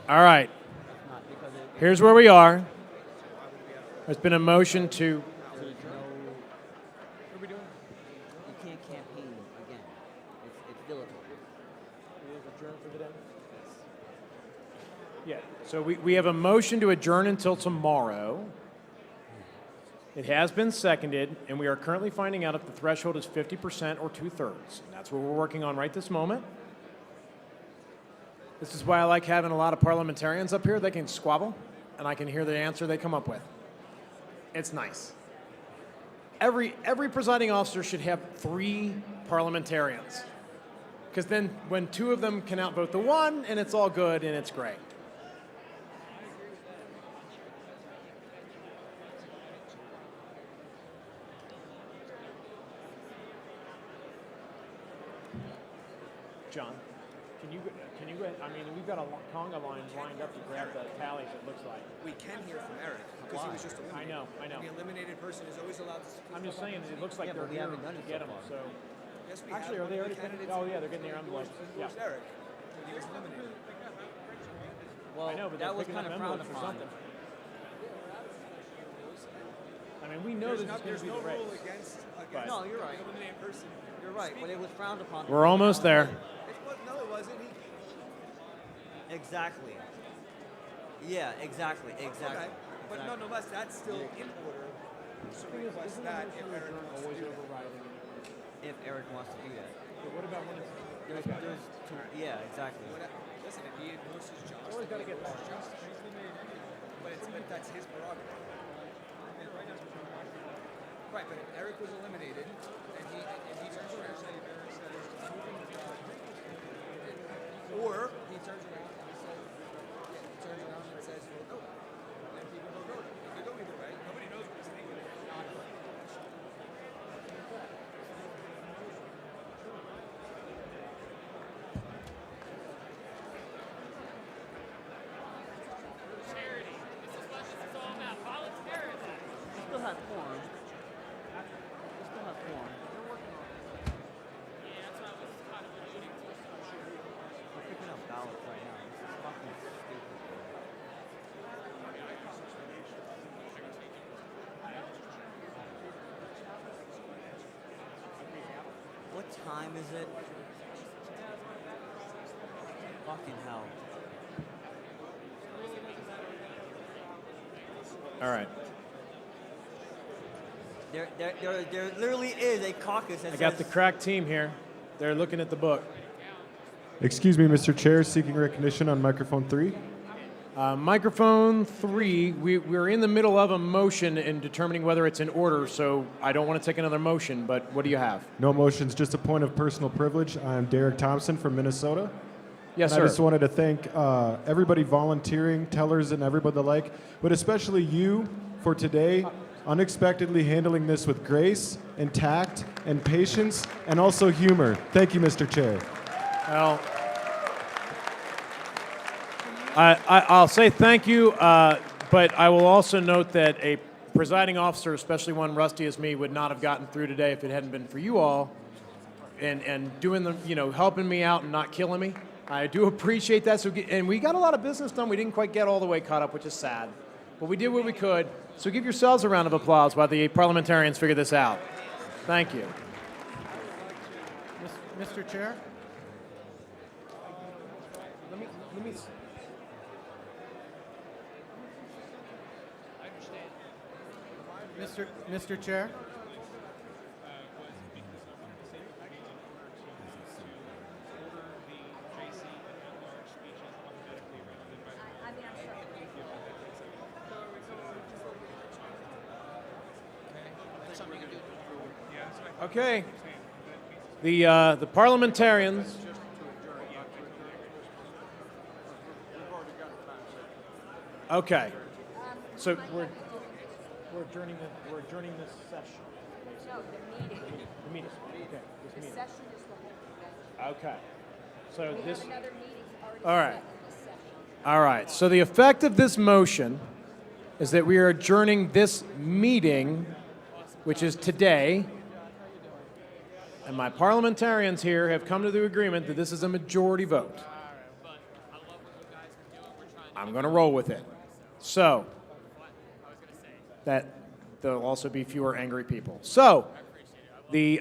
All right. Here's where we are. There's been a motion to. What are we doing? You can't campaign again. It's dilatory. Yeah. So we have a motion to adjourn until tomorrow. It has been seconded, and we are currently finding out if the threshold is 50% or 2/3. And that's what we're working on right this moment. This is why I like having a lot of parliamentarians up here. They can squabble, and I can hear the answer they come up with. It's nice. Every presiding officer should have 3 parliamentarians. Because then when 2 of them can outvote the 1, and it's all good, and it's great. John, can you go ahead? I mean, we've got a conga line lined up to grab the tallies, it looks like. We can hear from Eric because he was just eliminated. I know. The eliminated person is always allowed to speak. I'm just saying, it looks like Yeah, they're but we here haven't done to it get so them, far. so. Yes, we Actually, have. are they One of already? the candidates Oh, yeah, they're getting their envelopes. Who Yeah. was Eric when he was eliminated? Well, I know, but that they're was picking kind up of frowned envelopes or upon. something. I mean, we know this is going to be the race. But No, you're right. You're right, but it was frowned upon. we're almost there. No, it wasn't. Exactly. Yeah, exactly. Okay. But nonetheless, that's still in order to request that if Eric wants to do that. If Eric wants to do that. But what about when it's? There's two, yeah, exactly. Listen, if he endorses Josh, Always got to get that. but that's his prerogative. Right, but if Eric was eliminated, and he turns around, or he turns around and says, vote no. Then people vote no. It could go either way. Nobody knows what he's thinking. Still have form. Still have form. We're picking up ballots right now. This is fucking stupid. What time is it? Fucking hell. All right. There literally is a caucus that I got the says, crack team here. They're looking at the book. Excuse me, Mr. Chair, seeking recognition on microphone 3. Microphone 3, we're in the middle of a motion and determining whether it's in order, so I don't want to take another motion, but what do you have? No motions, just a point of personal privilege. I'm Derek Thompson from Minnesota. Yes, and sir. I just wanted to thank everybody volunteering, tellers and everybody the like, but especially you for today, unexpectedly handling this with grace and tact and patience and also humor. Thank you, Mr. Chair. Well, I'll say thank you, but I will also note that a presiding officer, especially one rusty as me, would not have gotten through today if it hadn't been for you all and doing the, helping me out and not killing me. I do appreciate that. And we got a lot of business done. We didn't quite get all the way caught up, which is sad. But we did what we could. So give yourselves a round of applause while the parliamentarians figure this out. Thank you. Mr. Chair? Let me Mr. Chair? Okay. The parliamentarians. Okay. So we're adjourning this session. No, the meeting. The meeting. Okay. This The meeting. session is the whole thing. Okay. So We this. have another meeting already All right. set in this session. All right. So the effect of this motion is that we are adjourning this meeting, which is today. And my parliamentarians here have come to the agreement that this is a majority vote. I'm going to roll with it. So that there'll also be fewer angry people. So the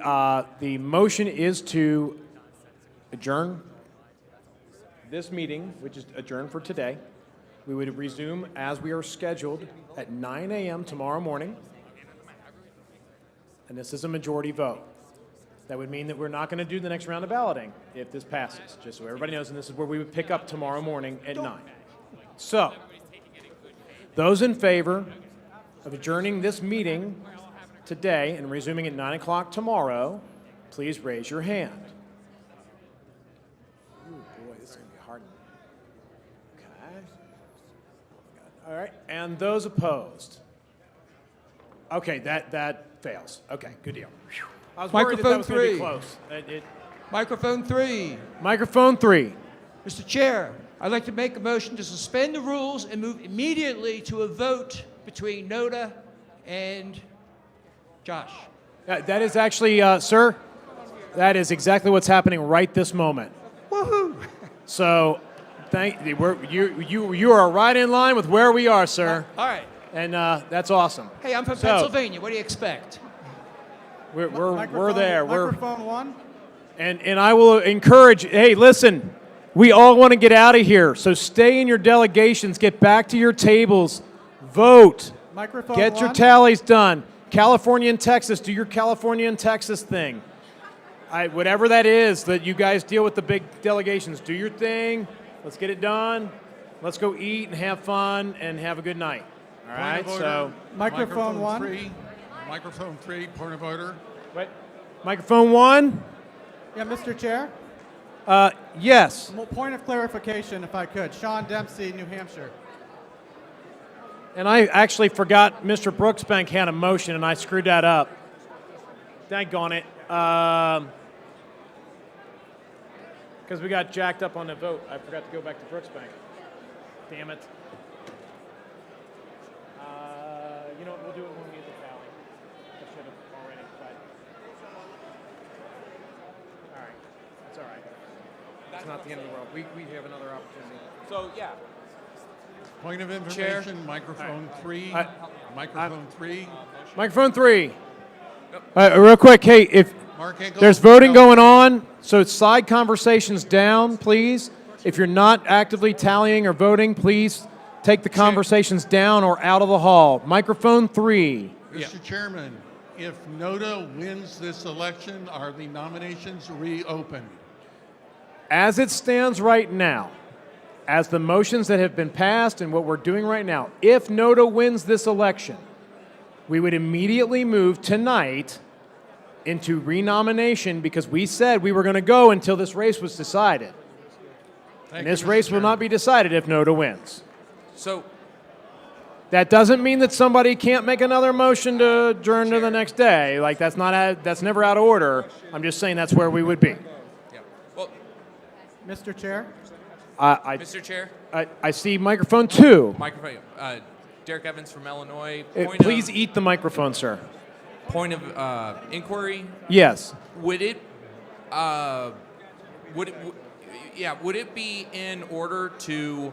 motion is to adjourn this meeting, which is adjourned for today. We would resume as we are scheduled at 9 a.m. tomorrow morning. And this is a majority vote. That would mean that we're not going to do the next round of balloting if this passes, just so everybody knows, and this is where we would pick up tomorrow morning at 9. So, those in favor of adjourning this meeting today and resuming at 9 o'clock tomorrow, please raise your hand. Ooh, boy, this is going to be a hard one. Okay. All right, and those opposed? Okay, that fails. Okay, good deal. Whew. I was worried that was going to be close. Microphone 3. Microphone 3. Mr. Chair, I'd like to make a motion to suspend the rules and move immediately to a vote between Noda and Josh. That is actually, sir, that is exactly what's happening right this moment. Woohoo! So, you are right in line with where we are, sir. All right. And that's awesome. Hey, I'm from So, Pennsylvania. What do you expect? We're there. Microphone 1. And I will encourage, hey, listen, we all want to get out of here. So stay in your delegations, get back to your tables, vote. Microphone Get 1. your tallies done. California and Texas, do your California and Texas thing. Whatever that is that you guys deal with the big delegations, do your thing. Let's get it done. Let's go eat and have fun and have a good night. All right, so. Microphone 1. 3. Microphone 3, point of order. Wait. Microphone 1? Yeah, Mr. Chair? Yes. Point of clarification, if I could. Sean Dempsey, New Hampshire. And I actually forgot Mr. Brooksbank had a motion, and I screwed that up. Daggone it. Because we got jacked up on the vote. I forgot to go back to Brooksbank. Damn it. You know what? We'll do it when we get the tally. I should have already, but. All right. It's all right. It's not the end of the world. We have another opportunity. So, yeah. Point of Chair. information, microphone 3. Microphone 3. Microphone 3. Real quick, hey, if Mark Engel, there's voting going on, so side conversations down, please. If you're not actively tallying or voting, please take the conversations down or out of the hall. Microphone 3. Mr. Chairman, if NODA wins this election, are the nominations reopened? As it stands right now, as the motions that have been passed and what we're doing right now, if NODA wins this election, we would immediately move tonight into renomination because we said we were going to go until this race was decided. And this race will not be decided if NODA wins. So that doesn't mean that somebody can't make another motion to adjourn to the next day. Like that's never out of order. I'm just saying that's where we would be. Yeah. Well, Mr. Chair? Mr. Chair? I see microphone 2. Microphone. Derek Evans from Illinois. Please eat the microphone, sir. Point of inquiry. Yes. Would it would it be in order to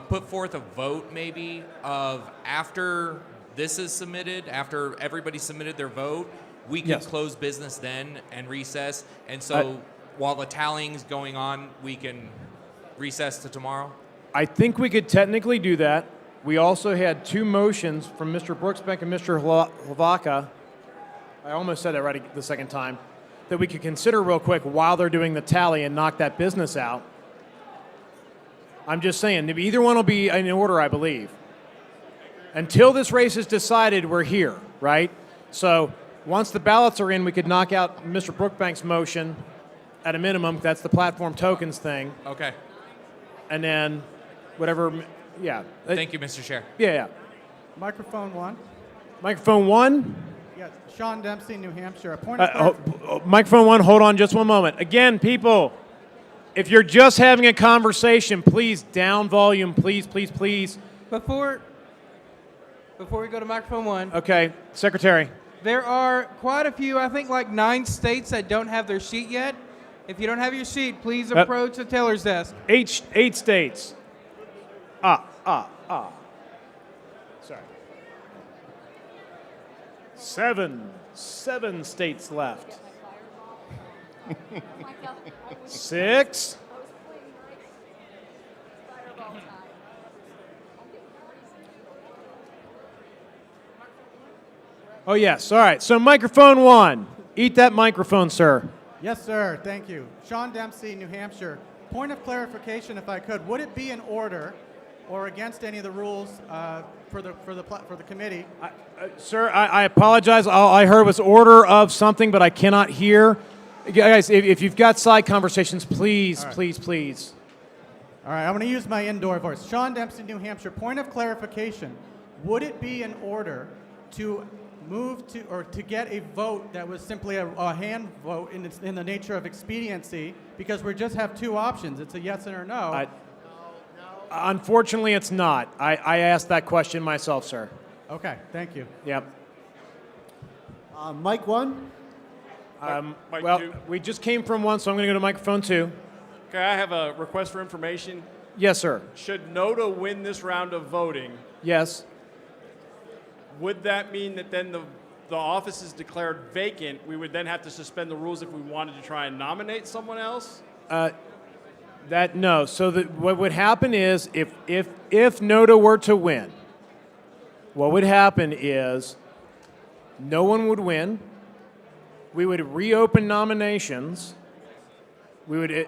put forth a vote maybe of after this is submitted, after everybody submitted their vote, we could Yes. close business then and recess, and so while the tallying's going on, we can recess to tomorrow? I think we could technically do that. We also had two motions from Mr. Brooksbank and Mr. Hlavaka. I almost said that right the second time. That we could consider real quick while they're doing the tally and knock that business out. I'm just saying, either one will be in order, I believe. Until this race is decided, we're here, right? So once the ballots are in, we could knock out Mr. Brookbank's motion at a minimum. That's the platform tokens thing. Okay. And then whatever, yeah. Thank you, Mr. Chair. Yeah. Microphone 1. Microphone 1. Yes, Sean Dempsey, New Hampshire. A point of Microphone 1, hold on just one moment. Again, people, if you're just having a conversation, please down volume, please, please, please. Before we go to microphone 1. Okay, Secretary. There are quite a few, I think like 9 states that don't have their sheet yet. If you don't have your sheet, please approach the teller's desk. 8 states. Sorry. 7 states left. 6. Oh, yes. All right. So microphone 1. Eat that microphone, sir. Yes, sir. Thank you. Sean Dempsey, New Hampshire. Point of clarification, if I could. Would it be in order or against any of the rules for the committee? Sir, I apologize. All I heard was order of something, but I cannot hear. Guys, if you've got side conversations, please, please. All right, I'm going to use my indoor voice. Sean Dempsey, New Hampshire. Point of clarification. Would it be in order to move to or to get a vote that was simply a hand vote in the nature of expediency, because we just have 2 options. It's a yes and or no. Unfortunately, it's not. I asked that question myself, sir. Okay, thank you. Yep. Mic 1. Mic well, 2. we just came from 1, so I'm going to go to microphone 2. Okay, I have a request for information. Yes, sir. Should NODA win this round of voting, Yes. would that mean that then the office is declared vacant? We would then have to suspend the rules if we wanted to try and nominate someone else? No. So what would happen is if NODA were to win, what would happen is no one would win. We would reopen nominations. We would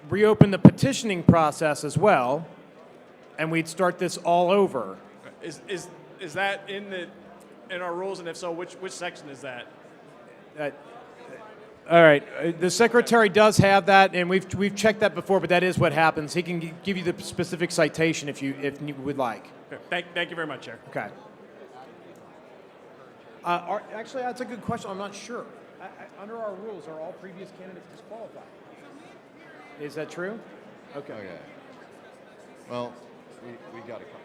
reopen the petitioning process as well, and we'd start this all over. Is that in our rules, and if so, which section is that? All right. The secretary does have that, and we've checked that before, but that is what happens. He can give you the specific citation if you would like. Okay. Thank you very much, Chair. Okay. Actually, that's a good question. I'm not sure. Under our rules, are all previous candidates disqualified? Is that true? Okay. Well, we got a couple.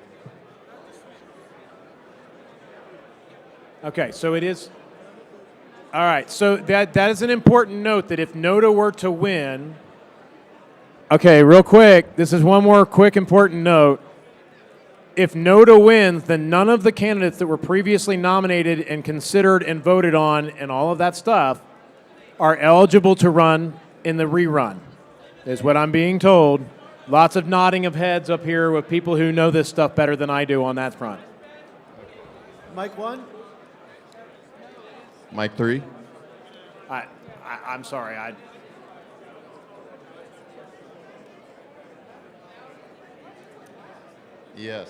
Okay, so it is. All right, so that is an important note that if NODA were to win. Okay, real quick, this is one more quick important note. If NODA wins, then none of the candidates that were previously nominated and considered and voted on and all of that stuff are eligible to run in the rerun, is what I'm being told. Lots of nodding of heads up here with people who know this stuff better than I do on that front. Mic 1. Mic 3. I'm sorry. Yes.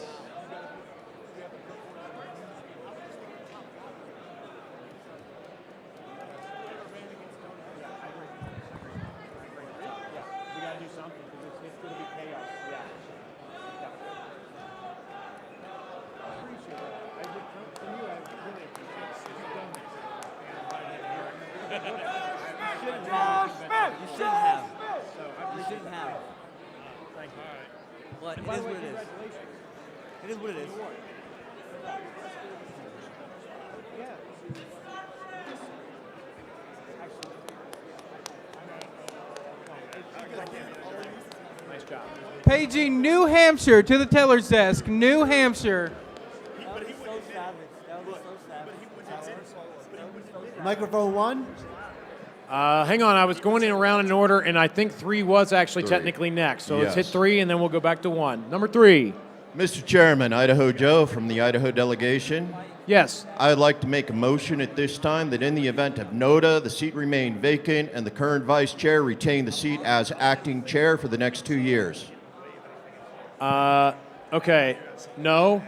We got to do something because it's going to be chaos. Yeah. I appreciate that. From you, I really appreciate it. You shouldn't have. You shouldn't have. Thank you. But it By is the way, what it is. congratulations. It is what it is. Nice job. Paging New Hampshire to the teller's desk. New Hampshire. Microphone 1. Hang on, I was going in around in order, and I think 3 was actually Three. technically next. So let's hit Yes. 3, and then we'll go back to 1. Number 3. Mr. Chairman, Idaho Joe from the Idaho delegation. Yes. I'd like to make a motion at this time that in the event of NODA, the seat remain vacant and the current vice chair retain the seat as acting chair for the next 2 years. Okay. No.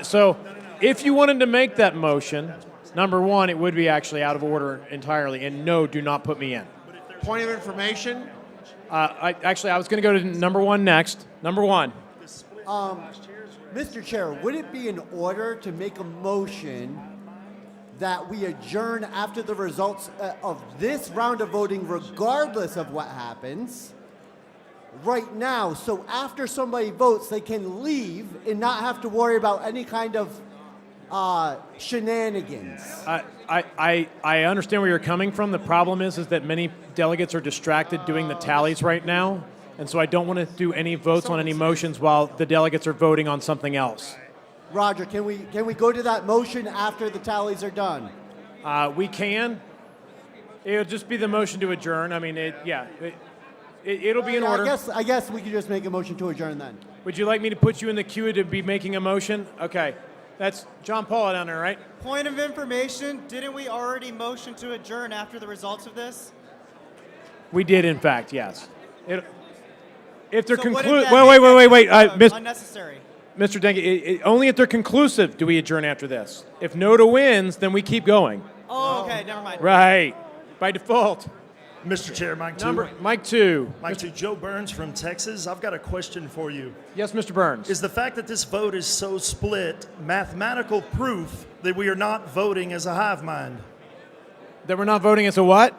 So if you wanted to make that motion, number 1, it would be actually out of order entirely. And no, do not put me in. Point of information. I was going to go to number 1 next. Number 1. Mr. Chair, would it be in order to make a motion that we adjourn after the results of this round of voting, regardless of what happens, right now, so after somebody votes, they can leave and not have to worry about any kind of shenanigans? I understand where you're coming from. The problem is that many delegates are distracted doing the tallies right now. And so I don't want to do any votes on any motions while the delegates are voting on something else. Roger, can we go to that motion after the tallies are done? We can. It'll just be the motion to adjourn. I mean, it'll be in order. I guess we could just make a motion to adjourn then. Would you like me to put you in the queue to be making a motion? Okay. That's John Paul down there, right? Point of information, didn't we already motion to adjourn after the results of this? We did, in fact, yes. If they're So conclusive, wouldn't that wait. unnecessary. Mr. Denke, only if they're conclusive do we adjourn after this. If NODA wins, then we keep going. Oh, okay, never mind. Right. By default. Mr. Chair, Mike 2. Mike 2. Mike 2, Joe Burns from Texas. I've got a question for you. Yes, Mr. Burns. Is the fact that this vote is so split mathematical proof that we are not voting as a hive mind? That we're not voting as a what?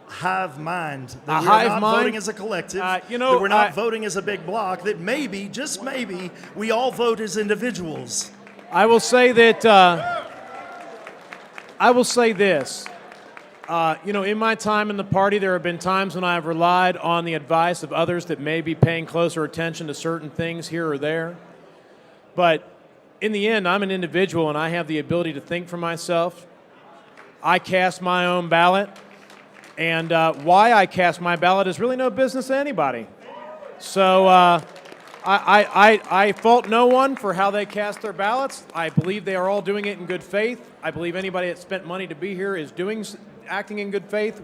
Hive mind. That A we hive are not mind? voting as a collective. That we're not voting as a big block. That maybe, just maybe, we all vote as individuals. I will say that. I will say this. In my time in the party, there have been times when I have relied on the advice of others that may be paying closer attention to certain things here or there. But in the end, I'm an individual and I have the ability to think for myself. I cast my own ballot. And why I cast my ballot is really no business to anybody. So I fault no one for how they cast their ballots. I believe they are all doing it in good faith. I believe anybody that spent money to be here is acting in good faith.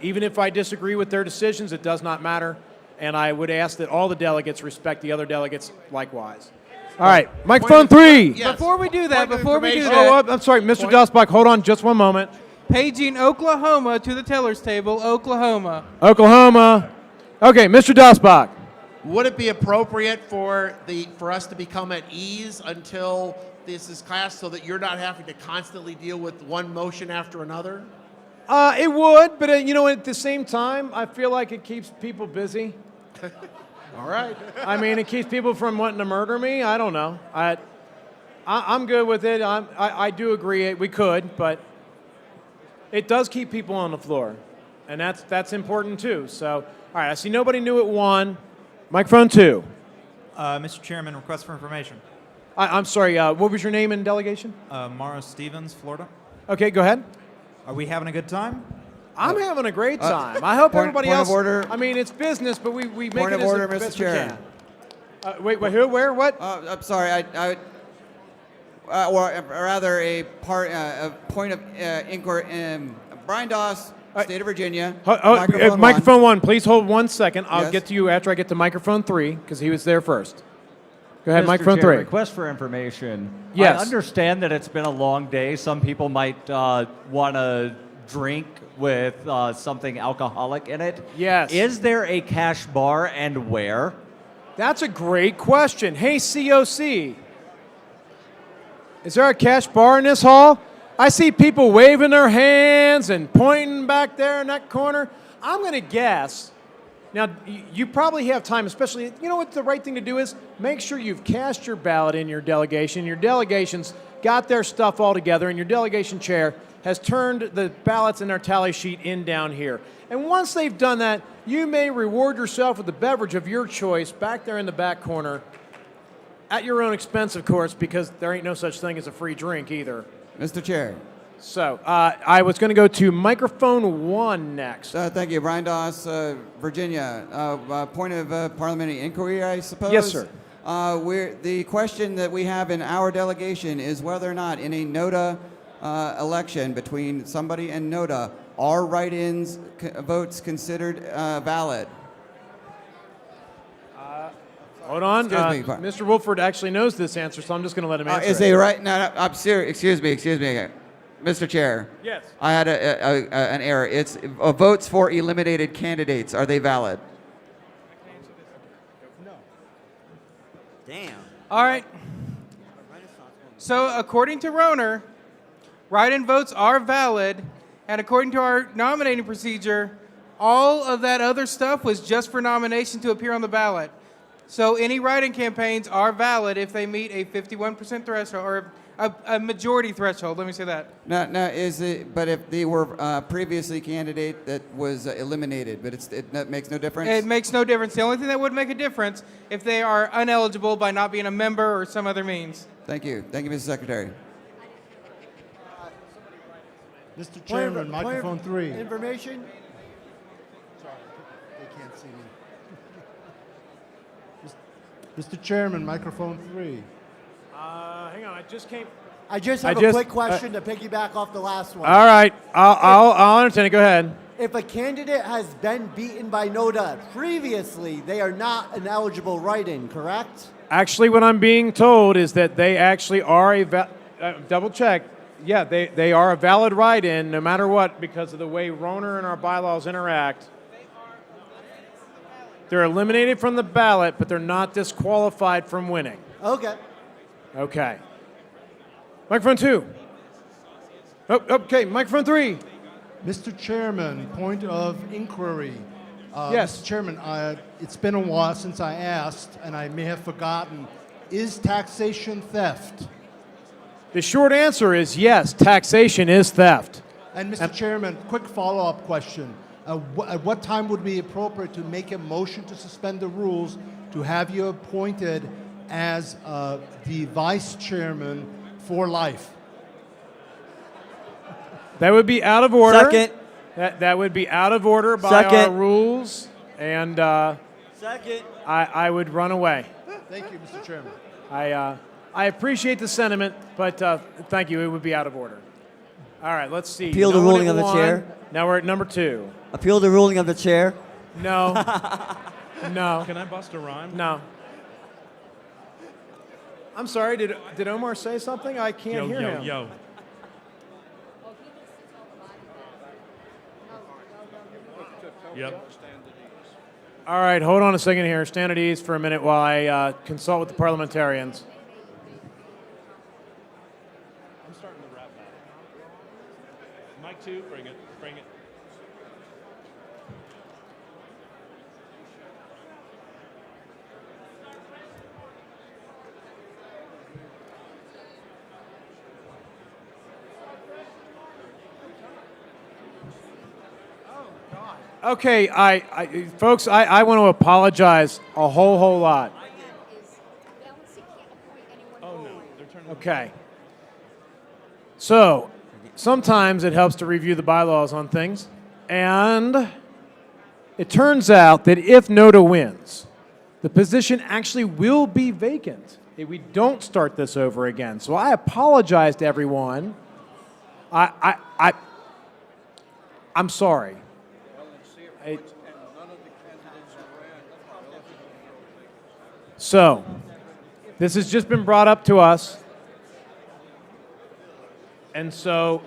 Even if I disagree with their decisions, it does not matter. And I would ask that all the delegates respect the other delegates likewise. All right, microphone 3. Before we do that, I'm sorry, Mr. Dusbach, hold on just one moment. Paging Oklahoma to the teller's table. Oklahoma. Okay, Mr. Dusbach. Would it be appropriate for us to become at ease until this is passed so that you're not having to constantly deal with one motion after another? It would, but at the same time, I feel like it keeps people busy. All right. I mean, it keeps people from wanting to murder me. I don't know. I'm good with it. I do agree we could, but it does keep people on the floor, and that's important too. So, all right, I see nobody new at 1. Microphone 2. Mr. Chairman, request for information. I'm sorry, what was your name and delegation? Morrow Stevens, Florida. Okay, go ahead. Are we having a good time? I'm having a great time. I hope everybody else. Point of order. I mean, it's business, but we make Point it of as order, best Mr. we Chair. can. Wait, who, where, what? I'm sorry. Or rather, a point of inquiry. Brian Doss, State of Virginia. Microphone 1, please hold 1 second. I'll Yes. get to you after I get to microphone 3 because he was there first. Go ahead, Mr. microphone Chair, 3. Request for information. Yes. I understand that it's been a long day. Some people might want to drink with something alcoholic in it. Yes. Is there a cash bar and where? That's a great question. Hey, COC. Is there a cash bar in this hall? I see people waving their hands and pointing back there in that corner. I'm going to guess Now, you probably have time, especially, you know what the right thing to do is? Make sure you've cast your ballot in your delegation. Your delegation's got their stuff all together, and your delegation chair has turned the ballots in their tally sheet in down here. And once they've done that, you may reward yourself with the beverage of your choice back there in the back corner, at your own expense, of course, because there ain't no such thing as a free drink either. Mr. Chair. So, I was going to go to microphone 1 next. Thank you. Brian Doss, Virginia. Point of parliamentary inquiry, I suppose? Yes, sir. The question that we have in our delegation is whether or not in a NOTA election between somebody and NOTA, are write-ins votes considered valid? Hold on. Excuse me. Mr. Wolford actually knows this answer, so I'm just going to let him answer Is it. a right? No, I'm serious. Excuse me. Mr. Chair. Yes. I had an error. It's votes for eliminated candidates. Are they valid? Damn. All right. So according to Roner, write-in votes are valid, and according to our nominating procedure, all of that other stuff was just for nomination to appear on the ballot. So any write-in campaigns are valid if they meet a 51% threshold or a majority threshold. Let me say that. Now, is it? But if they were previously candidate that was eliminated, but it makes no difference. It makes no difference. The only thing that would make a difference if they are ineligible by not being a member or some other means. Thank you, Mr. Secretary. Mr. Chairman, microphone 3. Information? Sorry, they can't see me. Mr. Chairman, microphone 3. Hang on, I just came. I just have a quick question to piggyback off the last one. All right, I'll entertain it. Go ahead. If a candidate has been beaten by NOTA previously, they are not an eligible write-in, correct? Actually, what I'm being told is that they actually are double check. Yeah, they are a valid write-in no matter what because of the way Roner and our bylaws interact. They're eliminated from the ballot, but they're not disqualified from winning. Okay. Okay. Microphone 2. Oh, okay, microphone 3. Mr. Chairman, point of inquiry. Yes. Mr. Chairman, it's been a while since I asked, and I may have forgotten. Is taxation theft? The short answer is yes, taxation is theft. And Mr. Chairman, quick follow-up question. At what time would it be appropriate to make a motion to suspend the rules to have you appointed as the vice chairman for life? That would be out of order. Second. That would be out of order by our rules, and Second. I would run away. Thank you, Mr. Chairman. I appreciate the sentiment, but thank you. It would be out of order. All right, let's see. Appeal the No one ruling at of the one. chair. Now we're at number 2. Appeal the ruling of the chair. No. No. Can I bust a rhyme? No. I'm sorry. Did Omar say something? I can't hear him. Yo. Yep. All right, hold on a second here. Stand at ease for a minute while I consult with the parliamentarians. I'm starting the rap battle. Mike 2, bring it. Okay, folks, I want to apologize a whole lot. Oh no, they're turning. Okay. So, sometimes it helps to review the bylaws on things, and it turns out that if NOTA wins, the position actually will be vacant if we don't start this over again. So I apologize to everyone. I'm sorry. So, this has just been brought up to us. And so,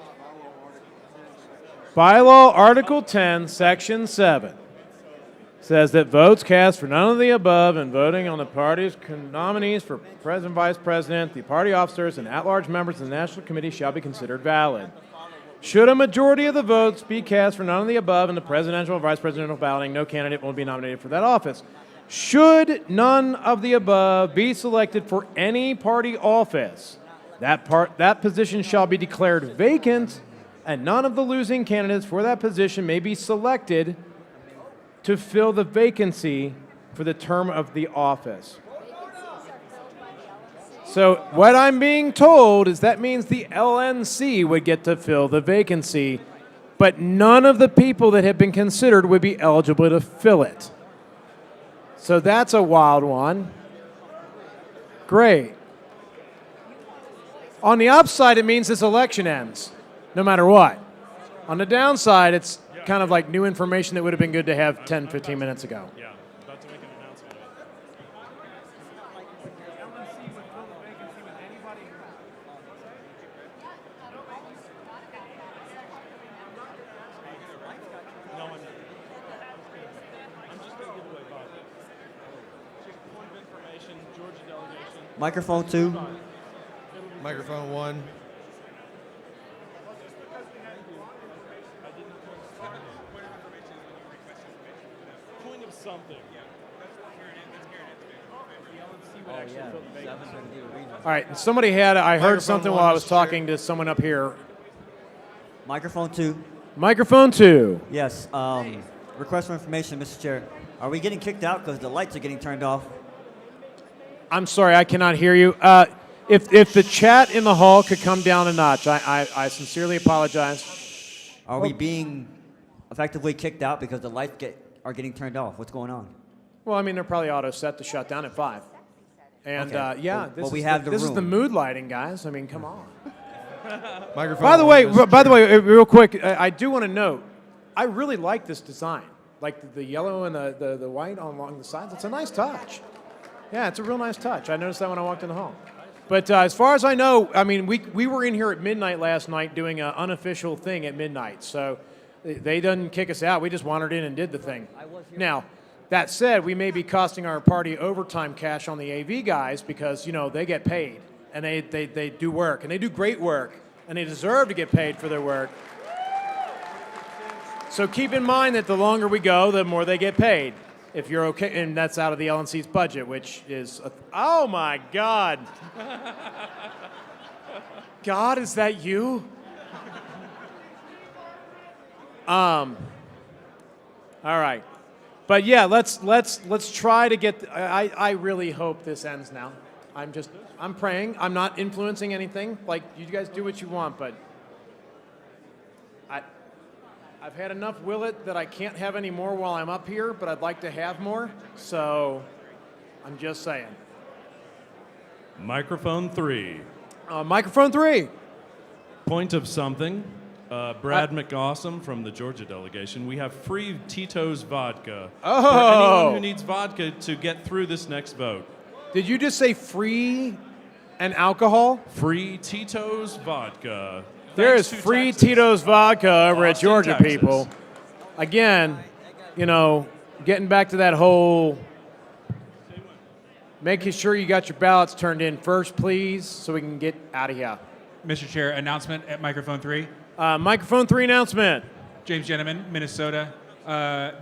Bylaw Article 10, Section 7 says that votes cast for none of the above in voting on the party's nominees for President, Vice President, the party officers, and at-large members of the National Committee shall be considered valid. Should a majority of the votes be cast for none of the above in the presidential or vice presidential balloting, no candidate will be nominated for that office. Should none of the above be selected for any party office, that position shall be declared vacant, and none of the losing candidates for that position may be selected to fill the vacancy for the term of the office. So what I'm being told is that means the LNC would get to fill the vacancy, but none of the people that have been considered would be eligible to fill it. So that's a wild one. Great. On the upside, it means this election ends, no matter what. On the downside, it's kind of like new information that would have been good to have 10, 15 minutes ago. Yeah, about to make an announcement. No, I'm just going to give away vodka. Just point of information, Georgia delegation. Microphone 2. Microphone 1. Point of something. All right, and somebody had, I heard something while I was talking to someone up here. Microphone 2. Microphone 2. Yes. Request for information, Mr. Chair. Are we getting kicked out because the lights are getting turned off? I'm sorry, I cannot hear you. If the chat in the hall could come down a notch, I sincerely apologize. Are we being effectively kicked out because the lights are getting turned off? What's going on? Well, I mean, they're probably auto set to shut down at 5. And Okay. yeah, Well, we have the this is the room. mood lighting, guys. I mean, come on. Microphone By the 1, way, real quick, I do want to note, I really like this design. Like the yellow and the white along the sides. It's a nice touch. Yeah, it's a real nice touch. I noticed that when I walked in the hall. But as far as I know, I mean, we were in here at midnight last night doing an unofficial thing at midnight. So they didn't kick us out. We just wandered in and did the thing. Now, that said, we may be costing our party overtime cash on the AV guys because, you know, they get paid. And they do work. And they do great work. And they deserve to get paid for their work. So keep in mind that the longer we go, the more they get paid. If you're okay, and that's out of the LNC's budget, which is, oh my God. God, is that you? All right. But yeah, let's try to get, I really hope this ends now. I'm praying. I'm not influencing anything. Like, you guys do what you want, but I've had enough will it that I can't have any more while I'm up here, but I'd like to have more. So I'm just saying. Microphone 3. Microphone 3. Point of something. Brad McAwesome from the Georgia delegation. We have free Tito's vodka for anyone who needs vodka to get through this next vote. Did you just say free and alcohol? Free Tito's vodka. There Thanks is to free Texas. Tito's vodka over at Austin, Georgia, Texas. people. Again, you know, getting back to that whole making sure you got your ballots turned in first, please, so we can get out of here. Mr. Chair, announcement at microphone 3. Microphone 3 announcement. James Gentleman, Minnesota.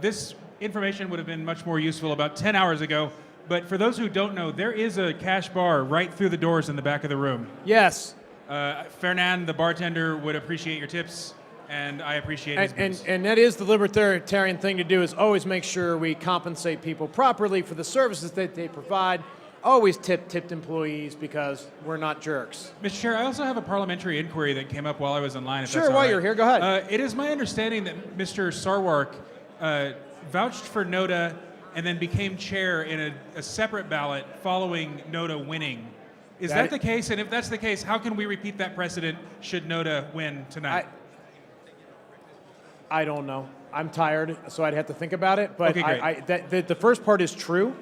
This information would have been much more useful about 10 hours ago, but for those who don't know, there is a cash bar right through the doors in the back of the room. Yes. Fernand, the bartender, would appreciate your tips, and I appreciate his booze. And that is the libertarian thing to do, is always make sure we compensate people properly for the services that they provide. Always tipped employees because we're not jerks. Mr. Chair, I also have a parliamentary inquiry that came up while I was in line. If Sure, that's all while right. you're here, go ahead. It is my understanding that Mr. Sarwark vouched for Noda and then became chair in a separate ballot following Noda winning. Is that the case? And if that's the case, how can we repeat that precedent should Noda win tonight? I don't know. I'm tired, so I'd have to think about it. But Okay, great. the first part is true.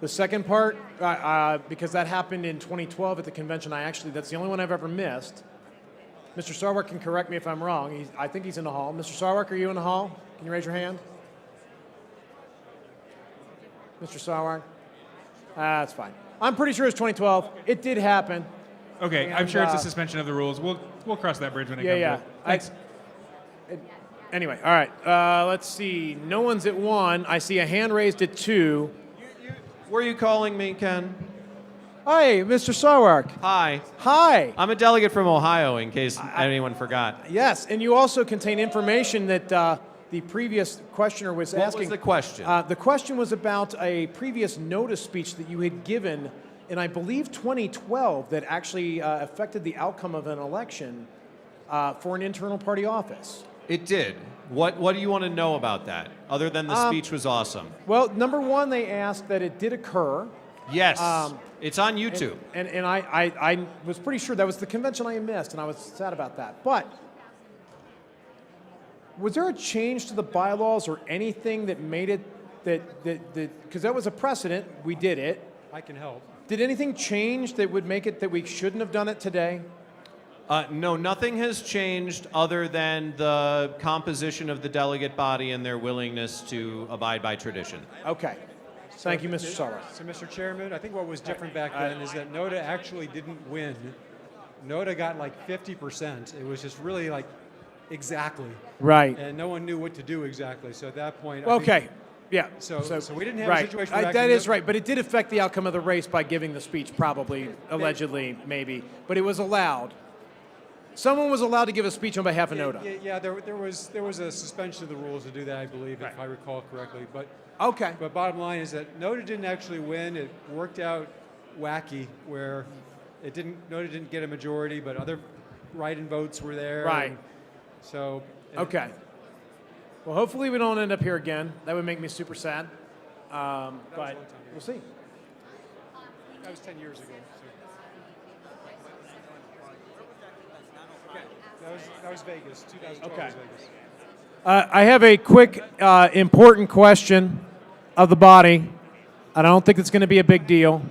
The second part, because that happened in 2012 at the convention, that's the only one I've ever missed. Mr. Sarwark can correct me if I'm wrong. I think he's in the hall. Mr. Sarwark, are you in the hall? Can you raise your hand? Mr. Sarwark? That's fine. I'm pretty sure it's 2012. It did happen. Okay, I'm And, sure it's a suspension of the rules. We'll cross that bridge when it comes yeah. to it. Anyway, all right. Let's see. No one's at 1. I see a hand raised at 2. Were you calling me, Ken? Hi, Mr. Sarwark. Hi. Hi. I'm a delegate from Ohio, in case anyone forgot. Yes, and you also contain information that the previous questioner was asking. What was the question? The question was about a previous notice speech that you had given in, I believe, 2012 that actually affected the outcome of an election for an internal party office. It did. What do you want to know about that, other than the speech was awesome? Well, number one, they asked that it did occur. Yes. It's on YouTube. And I was pretty sure that was the convention I missed, and I was sad about that. But was there a change to the bylaws or anything that made it because that was a precedent, we did it. I can help. Did anything change that would make it that we shouldn't have done it today? No, nothing has changed other than the composition of the delegate body and their willingness to abide by tradition. Okay. Thank you, Mr. Sarwark. So, Mr. Chairman, I think what was different back then is that NODA actually didn't win. NODA got like 50%. It was just really like exactly. Right. And no one knew what to do exactly. So at that point, Okay. Yeah. So we didn't have right. a situation where that is right, but it did affect the outcome of the race by giving the speech, probably, allegedly, maybe. But it was allowed. Someone was allowed to give a speech on behalf of NODA. Yeah, there was a suspension of the rules to do that, I believe, if I recall correctly. But okay. But bottom line is that NODA didn't actually win. It worked out wacky, where NODA didn't get a majority, but other write-in votes were there. Right. And so. Okay. Well, hopefully we don't end up here again. That would make me super sad. But we'll see. That was 10 years ago. That was Vegas. 2012 Okay. was Vegas. I have a quick, important question of the body. I don't think it's going to be a big deal,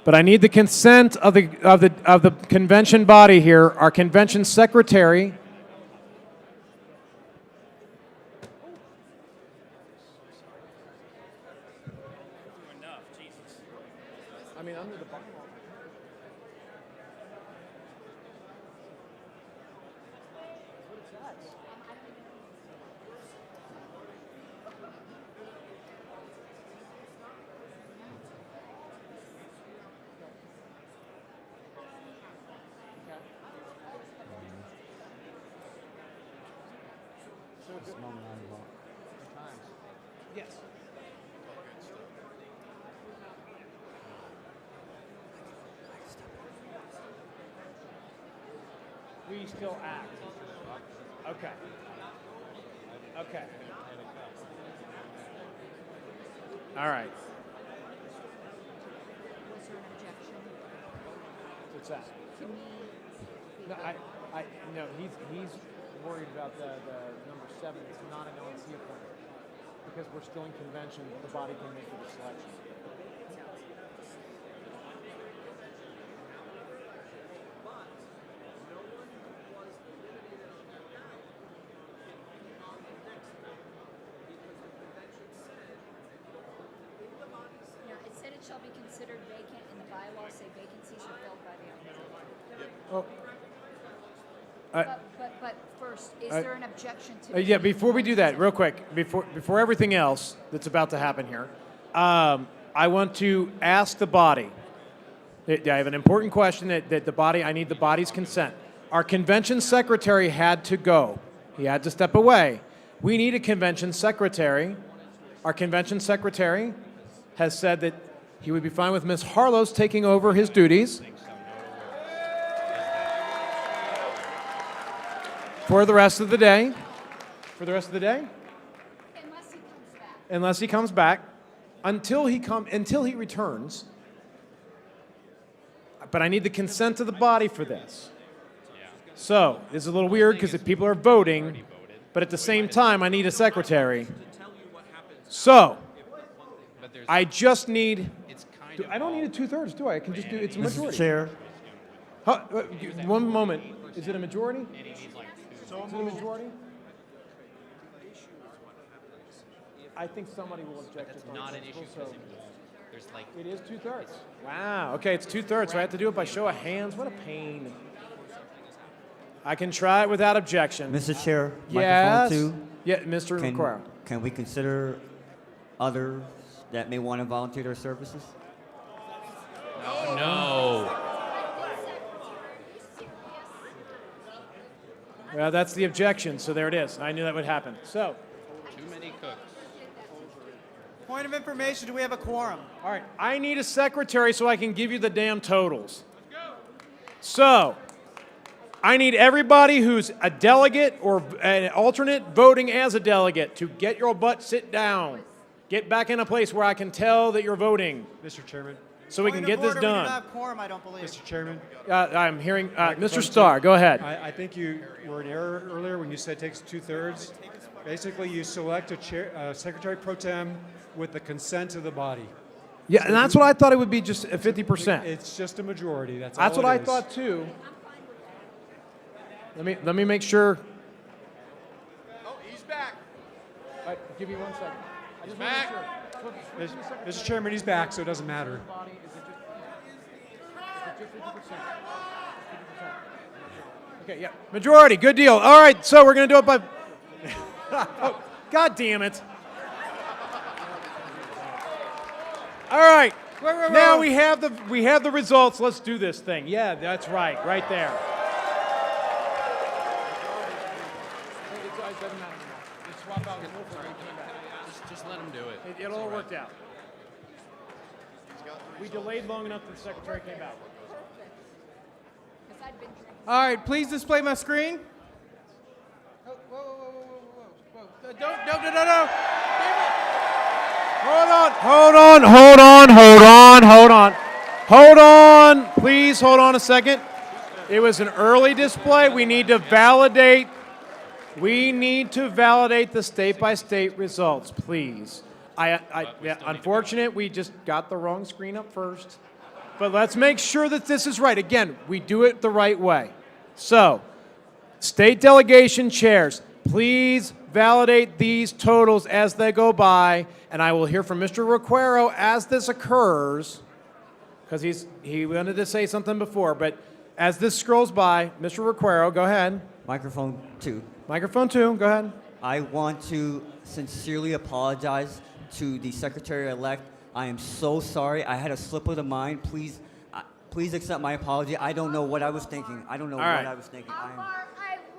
but I need the consent of the convention body here. Our convention secretary. I mean, under the bylaw. Yes. We still act. Okay. Okay. All right. What's that? No, he's worried about the number 7. It's not an ONC appointment because we're still in convention. The body can make the selection. Yeah, it said it shall be considered vacant, and the bylaws say vacancies are filled by the applicant. Oh. But first, is there an objection to? Yeah, before we do that, real quick, before everything else that's about to happen here, I want to ask the body. I have an important question that the body. I need the body's consent. Our convention secretary had to go. He had to step away. We need a convention secretary. Our convention secretary has said that he would be fine with Ms. Harlow's taking over his duties for the rest of the day. For the rest of the day? Unless he comes back. Until he returns. But I need the consent of the body for this. So, this is a little weird because people are voting, but at the same time, I need a secretary. So, I just need, I don't need a 2/3, do I? I can just do, it's a majority. Mr. Chair. One moment. Is it a majority? Is it a majority? I think somebody will object. That's not an issue because there's like... It is 2/3. Wow. Okay, it's 2/3, so I have to do it by show of hands. What a pain. I can try it without objection. Mr. Chair, Yes. microphone 2. Yeah, Mr. Requero. Can we consider others that may want to volunteer their services? No. Well, that's the objection, so there it is. I knew that would happen. So, Too many cooks. Point of information, do we have a quorum? all right, I need a secretary so I can give you the damn totals. So, I need everybody who's a delegate or an alternate voting as a delegate to get your butt sit down. Get back in a place where I can tell that you're voting. Mr. Chairman. So we can get this We do done. not have quorum, I don't believe. Mr. Chairman. I'm hearing Microphone Mr. Starr. Go ahead. I think you were in error earlier when you said it takes 2/3. Basically, you select a chair, secretary pro tem with the consent of the body. Yeah, and that's what I thought it would be, just a 50%. It's just a majority. That's That's all what I it is. thought too. Let me make sure. Oh, he's back. All right, give me 1 second. I just want to make sure. Mr. Chairman, he's back, so it doesn't matter. Okay, yeah. Majority, good deal. All right, so we're going to do it by. Oh, God damn it. All right. Now we have the results. Let's do this thing. Yeah, that's right. Right there. Just let him do it. It all worked out. We delayed long enough that the secretary came out. All right, please display my screen. No. Hold on. Please hold on a second. It was an early display. We need to validate the state-by-state results, please. Unfortunate, we just got the wrong screen up first. But let's make sure that this is right. Again, we do it the right way. So, state delegation chairs, please validate these totals as they go by, and I will hear from Mr. Requero as this occurs, because he wanted to say something before, but as this scrolls by, Mr. Requero, go ahead. Microphone 2. Microphone 2, go ahead. I want to sincerely apologize to the secretary-elect. I am so sorry. I had a slip of the mind. Please accept my apology. I don't know what I was thinking.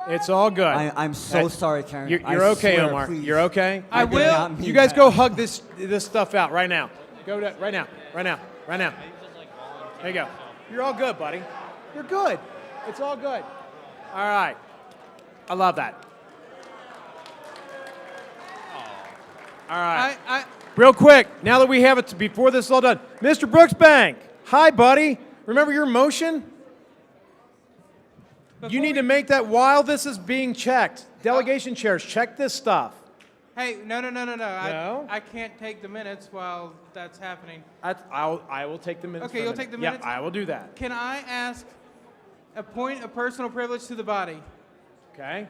It's all good. I'm so sorry, Karen. You're okay, Omar. Please. You're okay. I did not mean You guys that. go hug this stuff out right now. Go to, right now. There you go. You're all good, buddy. You're good. It's all good. All right. I love that. All right. Real quick, now that we have it, before this is all done, Mr. Brooksbank. Hi, buddy. Remember your motion? You need to make that while this is being checked. Delegation chairs, check this stuff. Hey, no. I can't take the minutes while that's happening. I will take the minutes. Okay, you'll take the minutes? Yeah, I will do that. Can I ask a point of personal privilege to the body? Okay.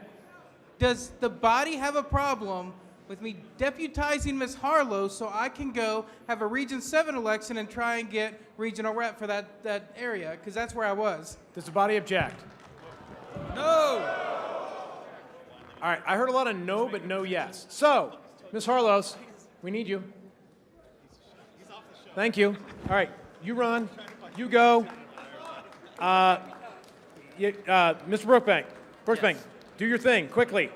Does the body have a problem with me deputizing Ms. Harlow so I can go have a Region 7 election and try and get regional rep for that area? Because that's where I was. Does the body object? No! All right, I heard a lot of no, but no yes. So, Ms. Harlows, we need you. Thank you. All right, you run, you go. Mr. Brooksbank, do your thing, quickly.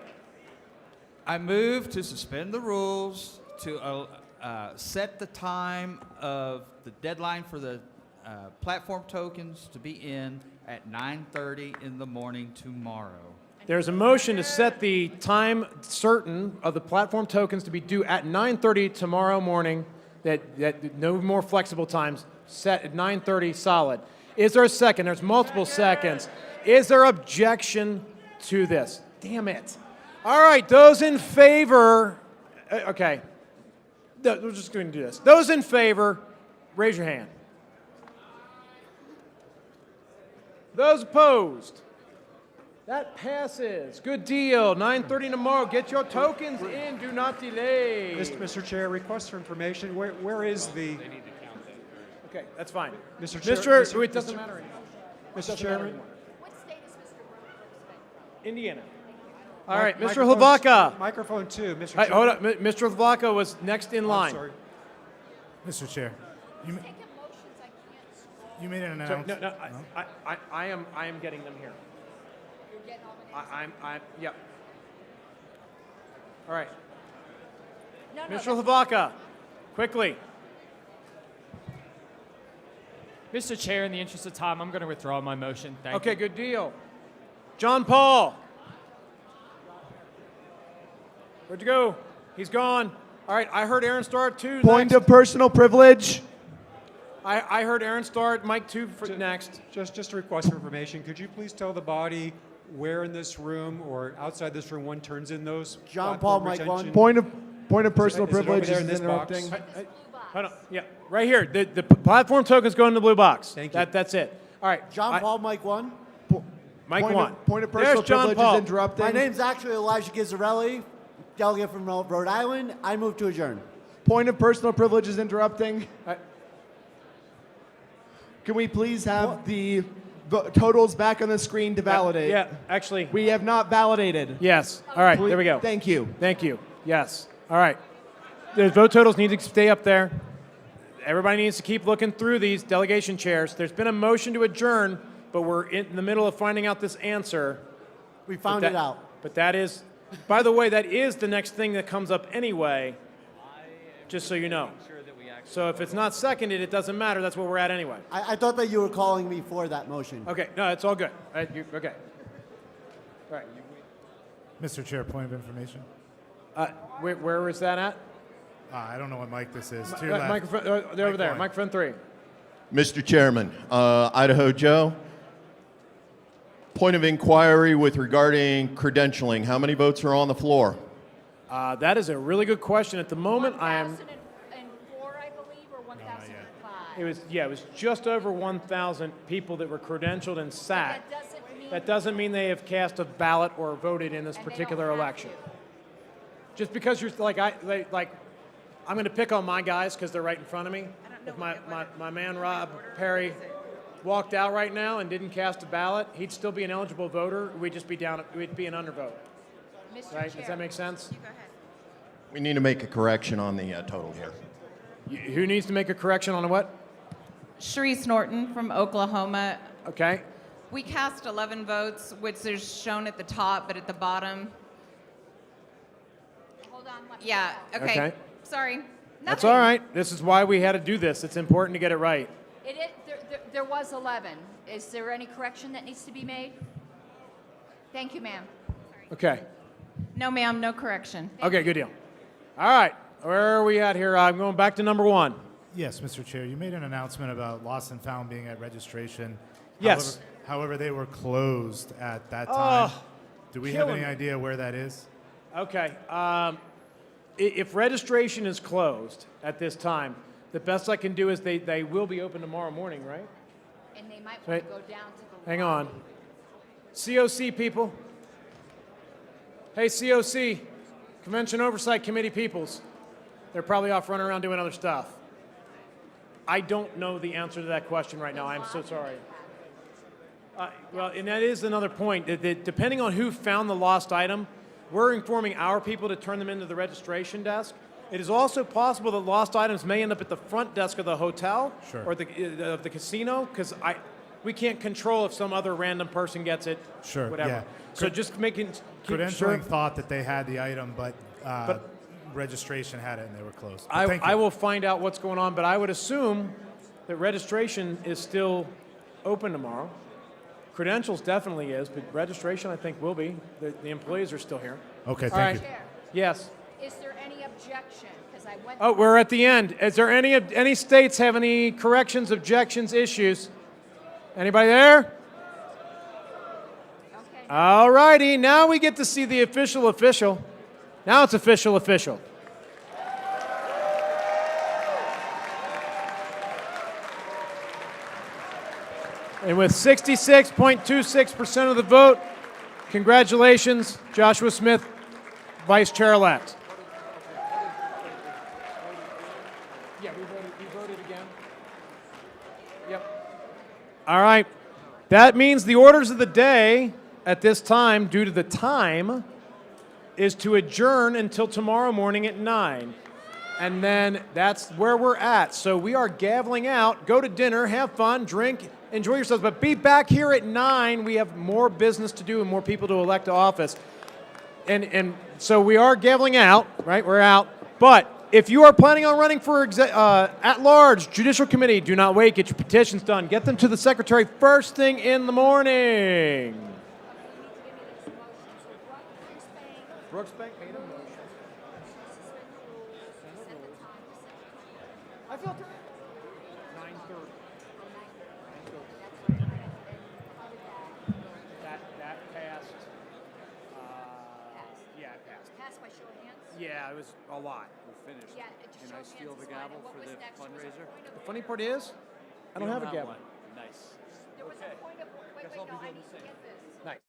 I move to suspend the rules to set the time of the deadline for the platform tokens to be in at 9:30 in the morning tomorrow. There's a motion to set the time certain of the platform tokens to be due at 9:30 tomorrow morning, that no more flexible times, set at 9:30 solid. Is there a second? There's multiple seconds. Is there objection to this? Damn it. All right, those in favor, okay, we're just going to do this. Those in favor, raise your hand. Those opposed? That passes. Good deal. 9:30 tomorrow. Get your tokens in. Do not delay. Mr. Chair, request for information. Where is the? Okay, that's fine. Mr. Chair, It doesn't matter anymore. Mr. Chairman. Indiana. All right, Mr. Microphone- Hlavaca. Microphone 2, Mr. Hey, hold Chairman. on. Mr. Hlavaca was next in line. sorry. Mr. Chair, you made an So, announcement. no, I am getting them here. You're getting all the names. Yep. All right. No, Mr. Hlavaca, quickly. Mr. Chair, in the interest of time, I'm going to withdraw my motion. Thank Okay, you. good deal. John Paul. Where'd you go? He's gone. All right, I heard Aaron Starr too. Point next. of personal privilege. I heard Aaron Starr, Mike too for next. Just a request for information. Could you please tell the body where in this room or outside this room one turns in those? John Paul, platform Mike one. retention- Point of personal Is it over privilege there is in this box? interrupting. Hold on. Yeah, right here. The platform tokens go in the blue box. Thank you. That's it. All right. John Paul, Mike 1. Mike Point one. of- point of personal There's John privilege Paul. is interrupting. My name's actually Elijah Gizzarelli, delegate from Rhode Island. I move to adjourn. Point of personal privilege is interrupting. Can we please have the totals back on the screen to validate? Yeah, actually. We have not validated. Yes. All right, there we go. Thank you. Thank you. Yes. All right. The vote totals need to stay up there. Everybody needs to keep looking through these delegation chairs. There's been a motion to adjourn, but we're in the middle of finding out this answer. We found it out. But that is, by the way, that is the next thing that comes up anyway, just so you know. So if it's not seconded, it doesn't matter. That's where we're at anyway. I thought that you were calling me for that motion. Okay, no, it's all good. Okay. All right. Mr. Chair, point of information. Where is that at? I don't know what mic this is. To your left. Microphone, they're over Mic there. one. Microphone 3. Mr. Chairman, Idaho Joe, point of inquiry with regarding credentialing. How many votes are on the floor? That is a really good question. At the moment, I am. 1,004, I believe, or 1,005. It was just over 1,000 people that were credentialed and sat. That doesn't mean they have cast a ballot or voted in this particular election. Just because you're I'm going to pick on my guys because they're right in front of me. If my man Rob Perry walked out right now and didn't cast a ballot, he'd still be an eligible voter. We'd just be we'd be an undervote. Mr. Right? Chair. Does that make sense? You go ahead. We need to make a correction on the total here. Who needs to make a correction on what? Sharice Norton from Oklahoma. Okay. We cast 11 votes, which is shown at the top, but at the bottom. Hold on. Let me Yeah, go. okay. Sorry. That's Nothing. all right. This is why we had to do this. It's important to get it right. There was 11. Is there any correction that needs to be made? Thank you, ma'am. Okay. No, ma'am, no correction. Okay, good deal. All right. Where are we at here? I'm going back to number 1. Yes, Mr. Chair. You made an announcement about lost and found being at registration. Yes. However, they were closed at that time. Oh, Do we have any killing me. idea where that is? Okay. If registration is closed at this time, the best I can do is they will be open tomorrow morning, right? And they might Right. want to go down to the Hang on. COC people. Hey, COC, Convention Oversight Committee peoples. They're probably off running around doing other stuff. I don't know the answer to that question right now. I'm so sorry. Well, and that is another point. That depending on who found the lost item, we're informing our people to turn them into the registration desk. It is also possible that lost items may end up at the front desk of the hotel or the casino, because we can't control if some other random person gets it. Sure, Whatever. yeah. So just keep Credentialing sure. thought that they had the item, but registration had it and they were closed. But I thank you. I will find out what's going on, but I would assume that registration is still open tomorrow. Credentials definitely is, but registration I think will be. The employees are still here. Okay, All thank right. you. Yes. Is there any objection? Because I went. Oh, we're at the end. Is there any states have any corrections, objections, issues? Anybody there? Okay. All righty. Now we get to see the official. Now it's official. And with 66.26% of the vote, congratulations, Joshua Smith, Vice Chair-elect. Yeah, we voted again. Yep. All right. That means the orders of the day at this time, due to the time, is to adjourn until tomorrow morning at 9. And then that's where we're at. So we are gaveling out. Go to dinner, have fun, drink, enjoy yourselves. But be back here at 9. We have more business to do and more people to elect to office. And so we are gaveling out, right? We're out. But if you are planning on running for at-large judicial committee, do not wait. Get your petitions done. Get them to the secretary first thing in the morning. Brooks Bank made a motion. I felt 9:30. That passed. Yeah, it passed. Passed by show of hands? Yeah, it was a lot. We finished. Yeah, just Can show I of steal hands the is fine. gavel And what for was the next? Was fundraiser? a point of The funny part is, I don't have a gavel. Nice. There was a point of, wait, no, I need to get this. Nice.